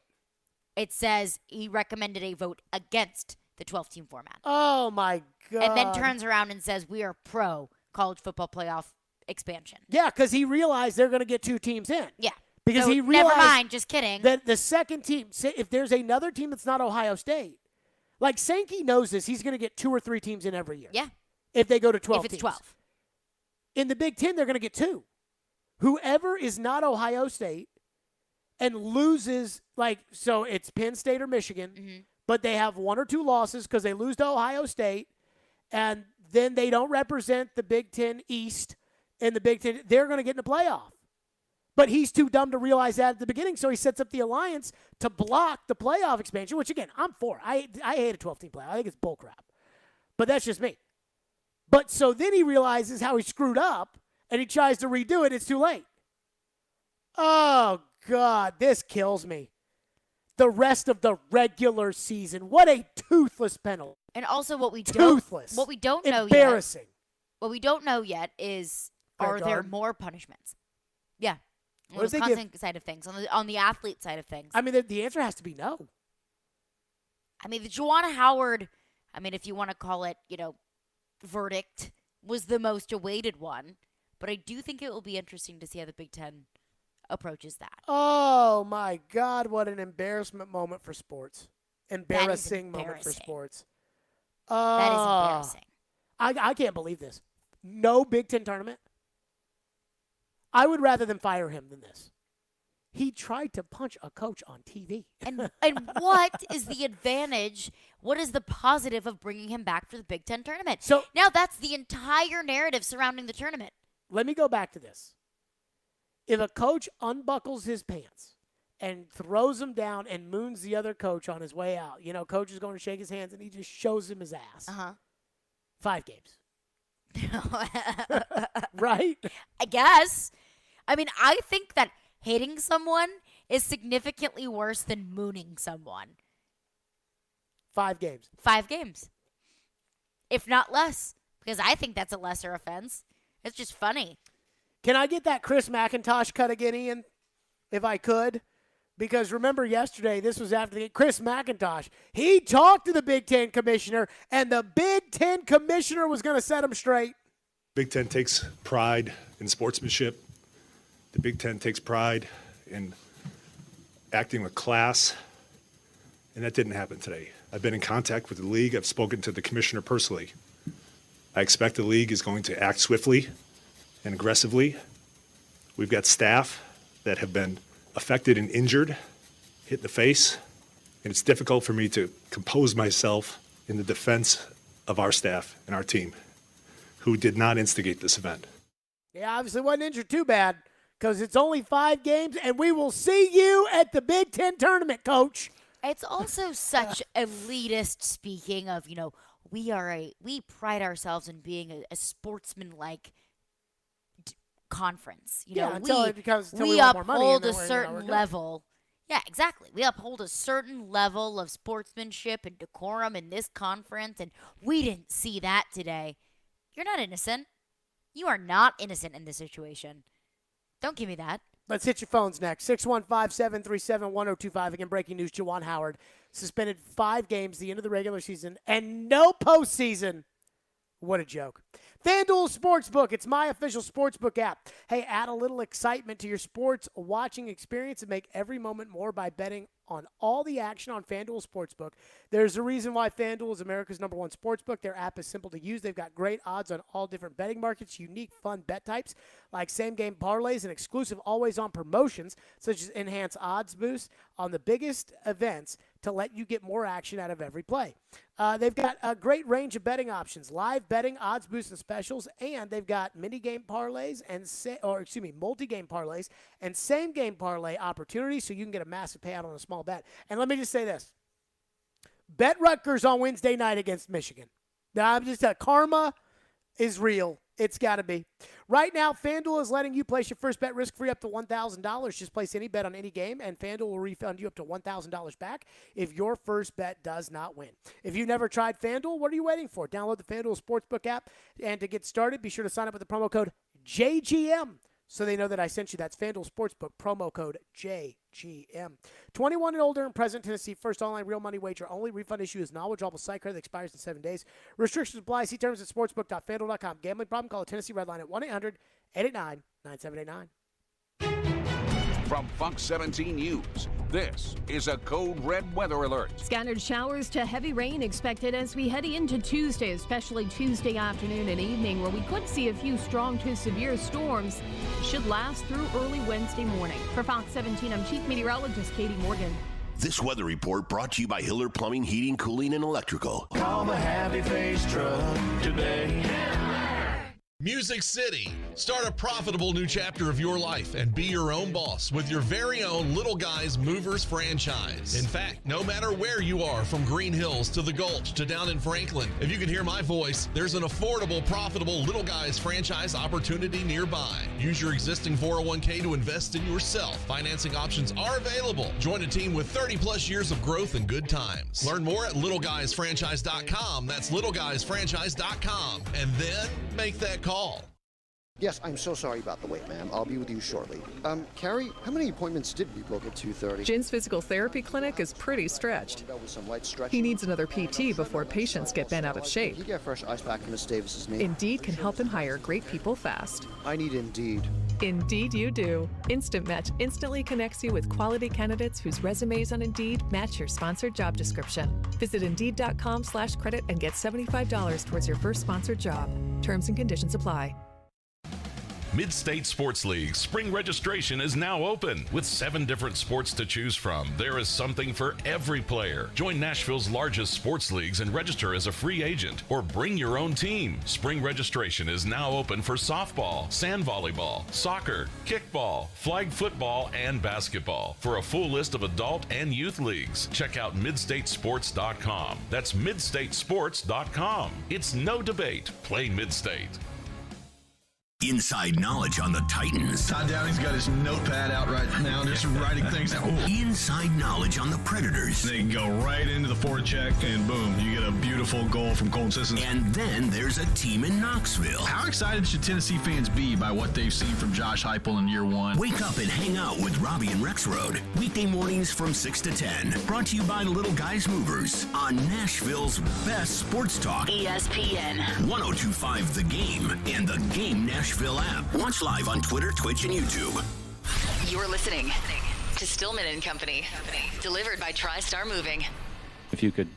It says he recommended a vote against the 12-team format. Oh, my God. And then turns around and says, we are pro college football playoff expansion. Yeah, because he realized they're going to get 2 teams in. Yeah. Because So, he realized never mind, just kidding. That the second team, if there's another team that's not Ohio State, like Sankey knows this, he's going to get 2 or 3 teams in every year. Yeah. If they go to 12 If it's teams. 12. In the Big Ten, they're going to get 2. Whoever is not Ohio State and loses, so it's Penn State or Michigan, but they have 1 or 2 losses because they lose to Ohio State, and then they don't represent the Big Ten East in the Big Ten, they're going to get in the playoff. But he's too dumb to realize that at the beginning, so he sets up the alliance to block the playoff expansion, which, again, I'm for. I hate a 12-team playoff. I think it's bullcrap. But that's just me. But so then he realizes how he screwed up, and he tries to redo it. It's too late. Oh, God, this kills me. The rest of the regular season. What a toothless penalty. And also what we Toothless. don't know yet. Embarrassing. What we don't know yet is are there guard? more punishments? Yeah. On What if the they Wisconsin side of things, on the athlete side of things. I mean, the answer has to be no. I mean, the Juwan Howard, if you want to call it, verdict, was the most awaited one. But I do think it will be interesting to see how the Big Ten approaches that. Oh, my God, what an embarrassment moment for sports. Embarrassing moment for embarrassing. sports. That is embarrassing. I can't believe this. No Big Ten tournament. I would rather them fire him than this. He tried to punch a coach on TV. And what is the advantage? What is the positive of bringing him back for the Big Ten tournament? So now that's the entire narrative surrounding the tournament. Let me go back to this. If a coach unbuckles his pants and throws him down and moons the other coach on his way out, coach is going to shake his hands and he just shows him his ass. 5 games. Right? I guess. I think that hitting someone is significantly worse than mooning someone. 5 games. 5 games. If not less. Because I think that's a lesser offense. It's just funny. Can I get that Chris McIntosh cut again, Ian? If I could? Because remember yesterday, this was after the Chris McIntosh. He talked to the Big Ten commissioner, and the Big Ten commissioner was going to set him straight. Big Ten takes pride in sportsmanship. The Big Ten takes pride in acting with class, and that didn't happen today. I've been in contact with the league. I've spoken to the commissioner personally. I expect the league is going to act swiftly and aggressively. We've got staff that have been affected and injured, hit in the face, and it's difficult for me to compose myself in the defense of our staff and our team, who did not instigate this event. Yeah, obviously wasn't injured too bad because it's only 5 games, and we will see you at the Big Ten tournament, Coach. It's also such elitist speaking of, we pride ourselves in being a sportsman-like conference. Until we we want more money, uphold and a then we're certain good. level. Yeah, exactly. We uphold a certain level of sportsmanship and decorum in this conference, and we didn't see that today. You're not innocent. You are not innocent in this situation. Don't give me that. Let's hit your phones next. 615-737-1025. Again, breaking news, Juwan Howard suspended 5 games, the end of the regular season, and no postseason. What a joke. FanDuel Sportsbook. It's my official sportsbook app. Hey, add a little excitement to your sports watching experience and make every moment more by betting on all the action on FanDuel Sportsbook. There's a reason why FanDuel is America's #1 sportsbook. Their app is simple to use. They've got great odds on all different betting markets, unique fun bet types like same-game parlays and exclusive always-on promotions such as enhanced odds boosts on the biggest events to let you get more action out of every play. They've got a great range of betting options, live betting, odds boosts, and specials, and they've got mini-game parlays multi-game parlays and same-game parlay opportunities so you can get a massive payout on a small bet. And let me just say this. Bet Rutgers on Wednesday night against Michigan. Now, I'm just karma is real. It's got to be. Right now, FanDuel is letting you place your first bet risk-free up to $1,000. Just place any bet on any game, and FanDuel will refund you up to $1,000 back if your first bet does not win. If you've never tried FanDuel, what are you waiting for? Download the FanDuel Sportsbook app, and to get started, be sure to sign up with the promo code JGM so they know that I sent you. That's FanDuel Sportsbook, promo code JGM. 21 and older in present Tennessee. First online real money wager only. Refund issue is knowledgeable site credit that expires in 7 days. Restrictions apply. See terms at sportsbook.fanduel.com. Gambling problem? Call the Tennessee Red Line at 1-800-889-9789. From Fox 17 News, this is a Code Red weather alert. Scattered showers to heavy rain expected as we head into Tuesday, especially Tuesday afternoon and evening, where we could see a few strong to severe storms. Should last through early Wednesday morning. For Fox 17, I'm Chief Meteorologist Katie Morgan. This weather report brought to you by Hiller Plumbing, Heating, Cooling, and Electrical. Call the Happy Face Truck today. Music City. Start a profitable new chapter of your life and be your own boss with your very own Little Guys Movers franchise. In fact, no matter where you are, from Green Hills to the Gulch to down in Franklin, if you can hear my voice, there's an affordable, profitable Little Guys franchise opportunity nearby. Use your existing 401k to invest in yourself. Financing options are available. Join a team with 30 plus years of growth and good times. Learn more at littleguysfranchise.com. That's littleguysfranchise.com. And then make that call. Yes, I'm so sorry about the wait, ma'am. I'll be with you shortly. Carrie, how many appointments did we book at 2:30? Jin's physical therapy clinic is pretty stretched. He needs another PT before patients get bent out of shape. Did you get fresh ice pack from Miss Davis's knee? Indeed can help him hire great people fast. I need Indeed. Indeed you do. Instant Match instantly connects you with quality candidates whose resumes on Indeed match your sponsored job description. Visit Indeed.com/credit and get $75 towards your first sponsored job. Terms and conditions apply. Mid-State Sports League spring registration is now open. With 7 different sports to choose from, there is something for every player. Join Nashville's largest sports leagues and register as a free agent or bring your own team. Spring registration is now open for softball, sand volleyball, soccer, kickball, flag football, and basketball. For a full list of adult and youth leagues, check out midstatesports.com. That's midstatesports.com. It's no debate. Play Mid-State. Inside knowledge on the Titans. Todd Downey's got his notepad out right now, just writing things down. Inside knowledge on the Predators. They go right into the forecheck, and boom, you get a beautiful goal from Colton Sissons. And then there's a team in Knoxville. How excited should Tennessee fans be by what they've seen from Josh Heupel in year 1? Wake up and hang out with Robbie and Rexroad. Weekday mornings from 6 to 10. Brought to you by Little Guys Movers on Nashville's best sports talk. ESPN 1025 The Game and The Game Nashville app. Watch live on Twitter, Twitch, and YouTube. You're listening to Stillman and Company, delivered by TriStar Moving. If you could,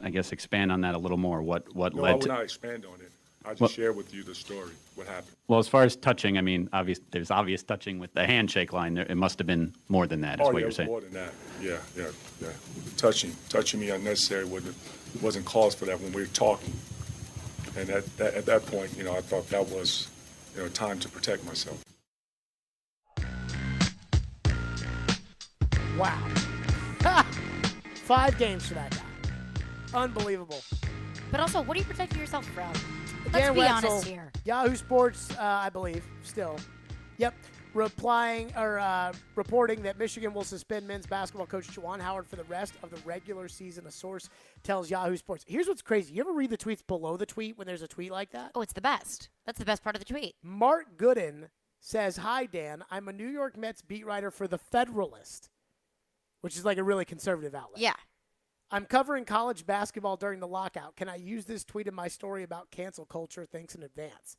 I guess, expand on that a little more. What No, I led will to? not expand on it. I just share with you the story, what happened. Well, as far as touching, I mean, there's obvious touching with the handshake line. It must have been more than that, is what you're saying. More than that. Yeah. Touching me unnecessary wasn't cause for that when we were talking. And at that point, I thought that was, time to protect myself. Wow. 5 games for that guy. Unbelievable. But also, what are you protecting yourself from? Let's Dan be Wetzel, honest here. Yahoo Sports, I believe, still. Yep. reporting that Michigan will suspend men's basketball coach Juwan Howard for the rest of the regular season. A source tells Yahoo Sports. Here's what's crazy. You ever read the tweets below the tweet when there's a tweet like that? Oh, it's the best. That's the best part of the tweet. Mark Gooden says, "Hi, Dan. I'm a New York Mets beat writer for The Federalist," which is like a really conservative outlet. Yeah. "I'm covering college basketball during the lockout. Can I use this tweet in my story about cancel culture? Thanks in advance."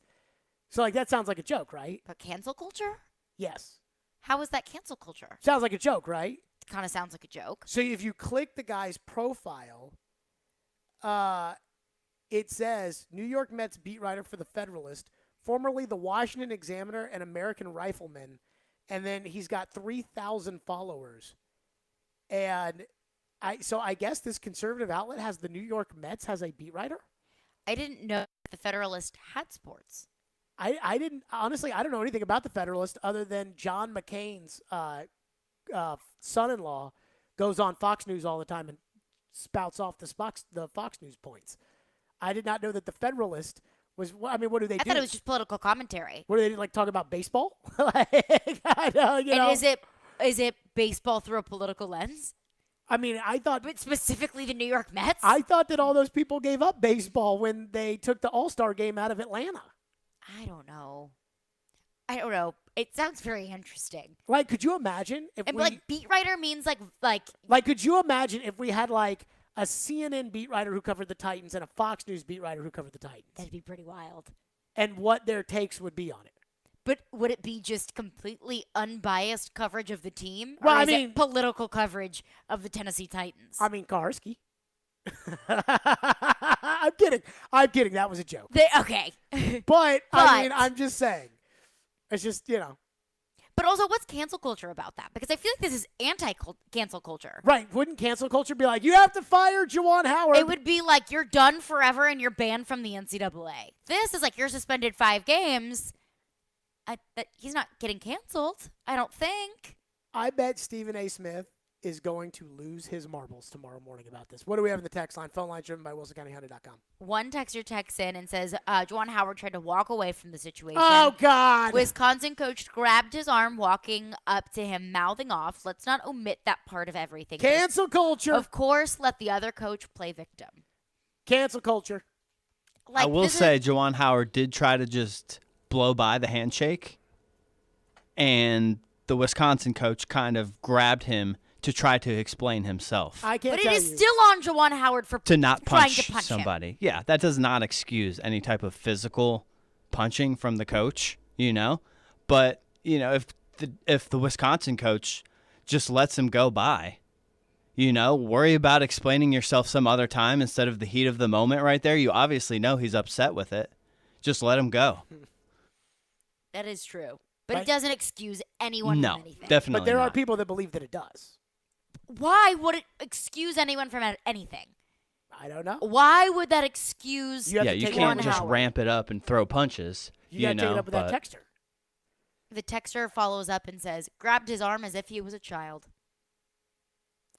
So, like, that sounds like a joke, right? But cancel culture? Yes. How is that cancel culture? Sounds like a joke, right? Kind of sounds like a joke. So if you click the guy's profile, it says New York Mets beat writer for The Federalist, formerly the Washington Examiner and American Rifleman, and then he's got 3,000 followers. And I guess this conservative outlet has the New York Mets has a beat writer? I didn't know The Federalist had sports. I didn't, honestly, I don't know anything about The Federalist other than John McCain's son-in-law goes on Fox News all the time and spouts off the Fox News points. I did not know that The Federalist was, what do they do? I thought it was just political commentary. What do they do, like talk about baseball? I know, And is it baseball through a political lens? I mean, I thought... But specifically the New York Mets? I thought that all those people gave up baseball when they took the All-Star game out of Atlanta. I don't know. It sounds very interesting. Like, could you imagine if beat writer means like could you imagine if we had like a CNN beat writer who covered the Titans and a Fox News beat writer who covered the Titans? That'd be pretty wild. And what their takes would be on it. But would it be just completely unbiased coverage of the team? Well, or is it political coverage of the Tennessee Titans? I mean, Karski. I'm kidding. That was a joke. Okay. But, I mean, I'm just saying. It's just, But also, what's cancel culture about that? Because I feel like this is anti-cancel culture. Right. Wouldn't cancel culture be like, you have to fire Juwan Howard? It would be like, you're done forever and you're banned from the NCAA. This is like, you're suspended 5 games. He's not getting canceled, I don't think. I bet Stephen A. Smith is going to lose his marbles tomorrow morning about this. What do we have in the text line? Phone line driven by WilsonCountyHunter.com. One texter texts in and says, Juwan Howard tried to walk away from the situation. Oh, God. Wisconsin coach grabbed his arm, walking up to him, mouthing off. Let's not omit that part of everything. Cancel culture. Of course, let the other coach play victim. Cancel culture. I will say Juwan Howard did try to just blow by the handshake, and the Wisconsin coach kind of grabbed him to try to explain himself. I can't But tell it is you. still on Juwan Howard for to not trying punch to punch somebody. him. Yeah, that does not excuse any type of physical punching from the coach, But, if the Wisconsin coach just lets him go by, worry about explaining yourself some other time instead of the heat of the moment right there. You obviously know he's upset with it. Just let him go. That is true. But it doesn't excuse anyone No, from anything. definitely But there are not. people that believe that it does. Why would it excuse anyone from anything? I don't know. Why would that excuse You can't just ramp it up and throw punches. You got to take it up with that texter. The texter follows up and says, grabbed his arm as if he was a child.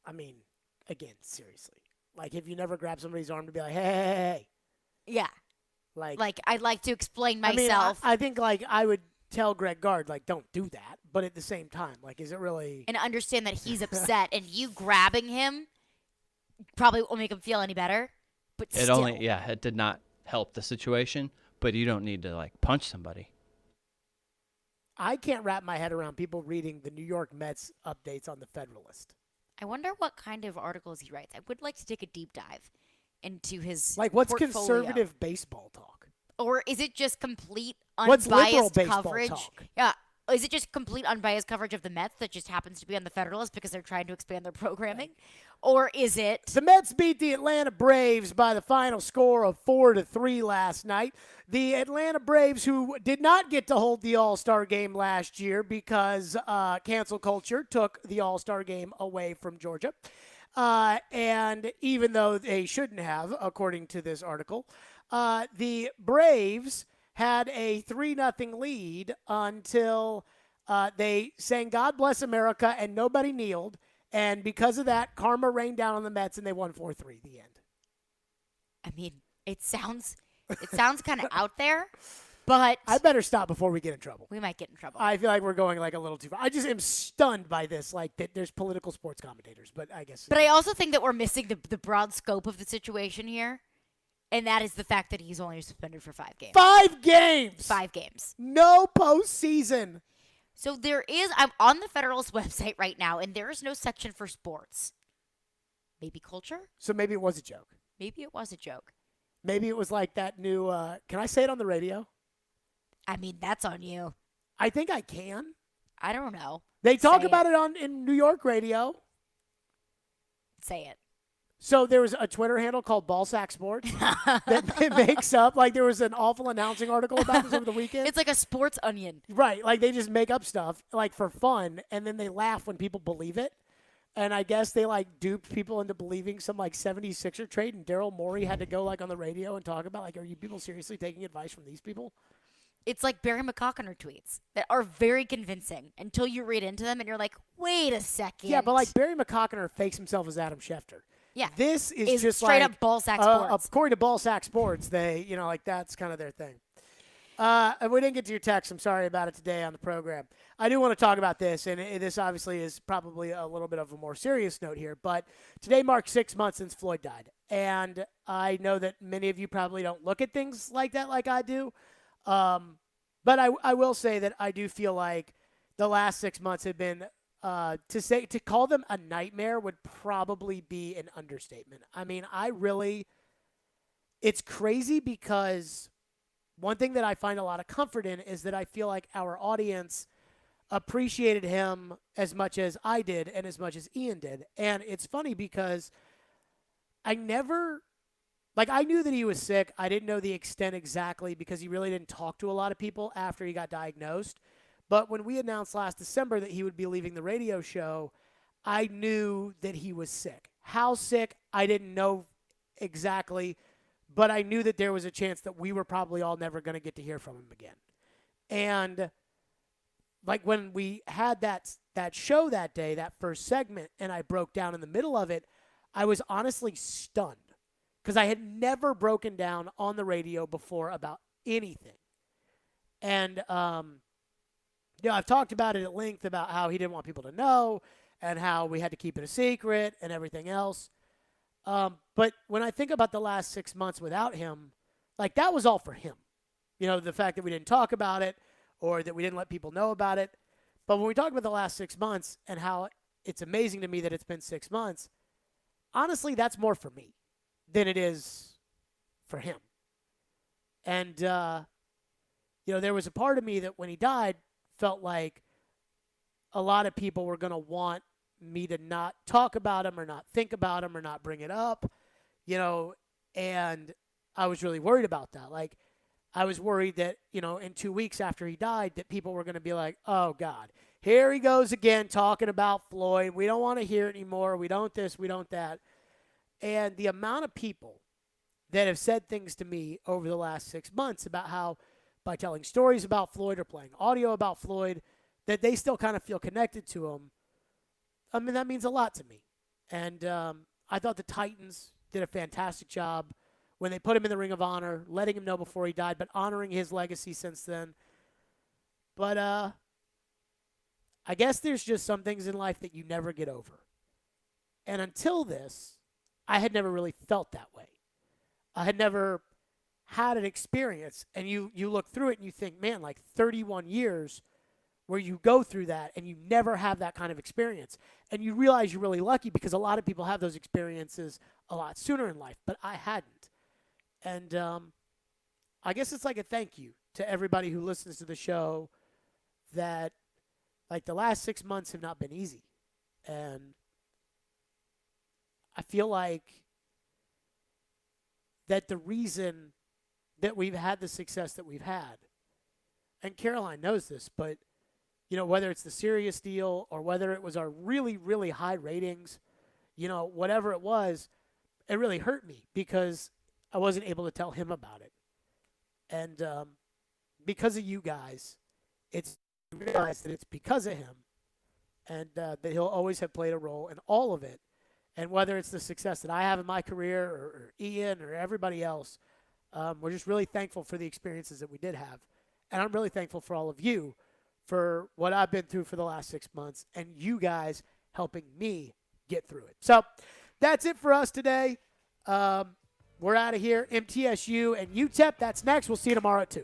I mean, again, seriously. Like, if you never grab somebody's arm to be like, hey. Yeah. Like I'd like to explain I mean, myself. I think, I would tell Greg Gard, don't do that. But at the same time, is it really... And understand that he's upset, and you grabbing him probably won't make him feel any better. But still. It did not help the situation, but you don't need to, punch somebody. I can't wrap my head around people reading the New York Mets updates on the Federalist. I wonder what kind of articles he writes. I would like to take a deep dive into his what's portfolio. conservative baseball talk? Or is it just complete What's liberal unbiased baseball coverage? talk? Yeah. Is it just complete unbiased coverage of the Mets that just happens to be on the Federalist because they're trying to expand their programming? Or is it... The Mets beat the Atlanta Braves by the final score of 4-3 last night. The Atlanta Braves, who did not get to hold the All-Star game last year because cancel culture took the All-Star game away from Georgia. And even though they shouldn't have, according to this article, the Braves had a 3-0 lead until they sang God Bless America and nobody kneeled. And because of that, karma rained down on the Mets and they won 4-3 the end. I mean, it sounds kind of out there, But I better stop before we get in trouble. we might get in trouble. I feel like we're going like a little too far. I just am stunned by this, like that there's political sports commentators, but I guess. But I also think that we're missing the broad scope of the situation here, and that is the fact that he's only suspended for 5 games. 5 games! 5 games. No postseason. So I'm on the Federalist website right now, and there is no section for sports. Maybe culture? So maybe it was a joke. Maybe it was a joke. Maybe it was like that new, can I say it on the radio? I mean, that's on you. I think I can. I don't know. They talk Say about it in New York radio. Say it. So there was a Twitter handle called Ballsack Sports that makes up, like there was an awful announcing article about this over the weekend. It's like a sports onion. Right. Like they just make up stuff like for fun, and then they laugh when people believe it. And I guess they like duped people into believing some like 76er trade, and Daryl Morey had to go like on the radio and talk about like, are you people seriously taking advice from these people? It's like Barry McCockiner tweets that are very convincing until you read into them and you're like, wait a second. Yeah, but like Barry McCockiner fakes himself as Adam Schefter. Yeah. This is just straight like, up Ballsack Sports. According to Ballsack Sports, they, like that's kind of their thing. And we didn't get to your text. I'm sorry about it today on the program. I do want to talk about this, and this obviously is probably a little bit of a more serious note here, but today marks 6 months since Floyd died. And I know that many of you probably don't look at things like that like I do. But I will say that I do feel like the last 6 months have been to call them a nightmare would probably be an understatement. I mean, it's crazy because one thing that I find a lot of comfort in is that I feel like our audience appreciated him as much as I did and as much as Ian did. And it's funny because I knew that he was sick. I didn't know the extent exactly because he really didn't talk to a lot of people after he got diagnosed. But when we announced last December that he would be leaving the radio show, I knew that he was sick. How sick, I didn't know exactly, but I knew that there was a chance that we were probably all never going to get to hear from him again. And like when we had that show that day, that first segment, and I broke down in the middle of it, I was honestly stunned because I had never broken down on the radio before about anything. And, I've talked about it at length about how he didn't want people to know and how we had to keep it a secret and everything else. But when I think about the last 6 months without him, like that was all for him. The fact that we didn't talk about it or that we didn't let people know about it. But when we talk about the last 6 months and how it's amazing to me that it's been 6 months, honestly, that's more for me than it is for him. And, there was a part of me that when he died felt like a lot of people were going to want me to not talk about him or not think about him or not bring it up, and I was really worried about that. Like, I was worried that, in 2 weeks after he died, that people were going to be like, oh, God, here he goes again talking about Floyd. We don't want to hear it anymore. We don't this, we don't that. And the amount of people that have said things to me over the last 6 months about how by telling stories about Floyd or playing audio about Floyd, that they still kind of feel connected to him. I mean, that means a lot to me. And I thought the Titans did a fantastic job when they put him in the Ring of Honor, letting him know before he died, but honoring his legacy since then. But I guess there's just some things in life that you never get over. And until this, I had never really felt that way. I had never had an experience, and you look through it and you think, man, like 31 years where you go through that and you never have that kind of experience. And you realize you're really lucky because a lot of people have those experiences a lot sooner in life, but I hadn't. And I guess it's like a thank you to everybody who listens to the show that, like, the last 6 months have not been easy. And I feel like that the reason that we've had the success that we've had, and Caroline knows this, but, whether it's the Sirius deal or whether it was our really, really high ratings, whatever it was, it really hurt me because I wasn't able to tell him about it. And because of you guys, it's realized that it's because of him and that he'll always have played a role in all of it. And whether it's the success that I have in my career or Ian or everybody else, we're just really thankful for the experiences that we did have And I'm really thankful for all of you for what I've been through for the last 6 months and you guys helping me get through it. So that's it for us today. We're out of here. MTSU and UTEP, that's next. We'll see you tomorrow at 2.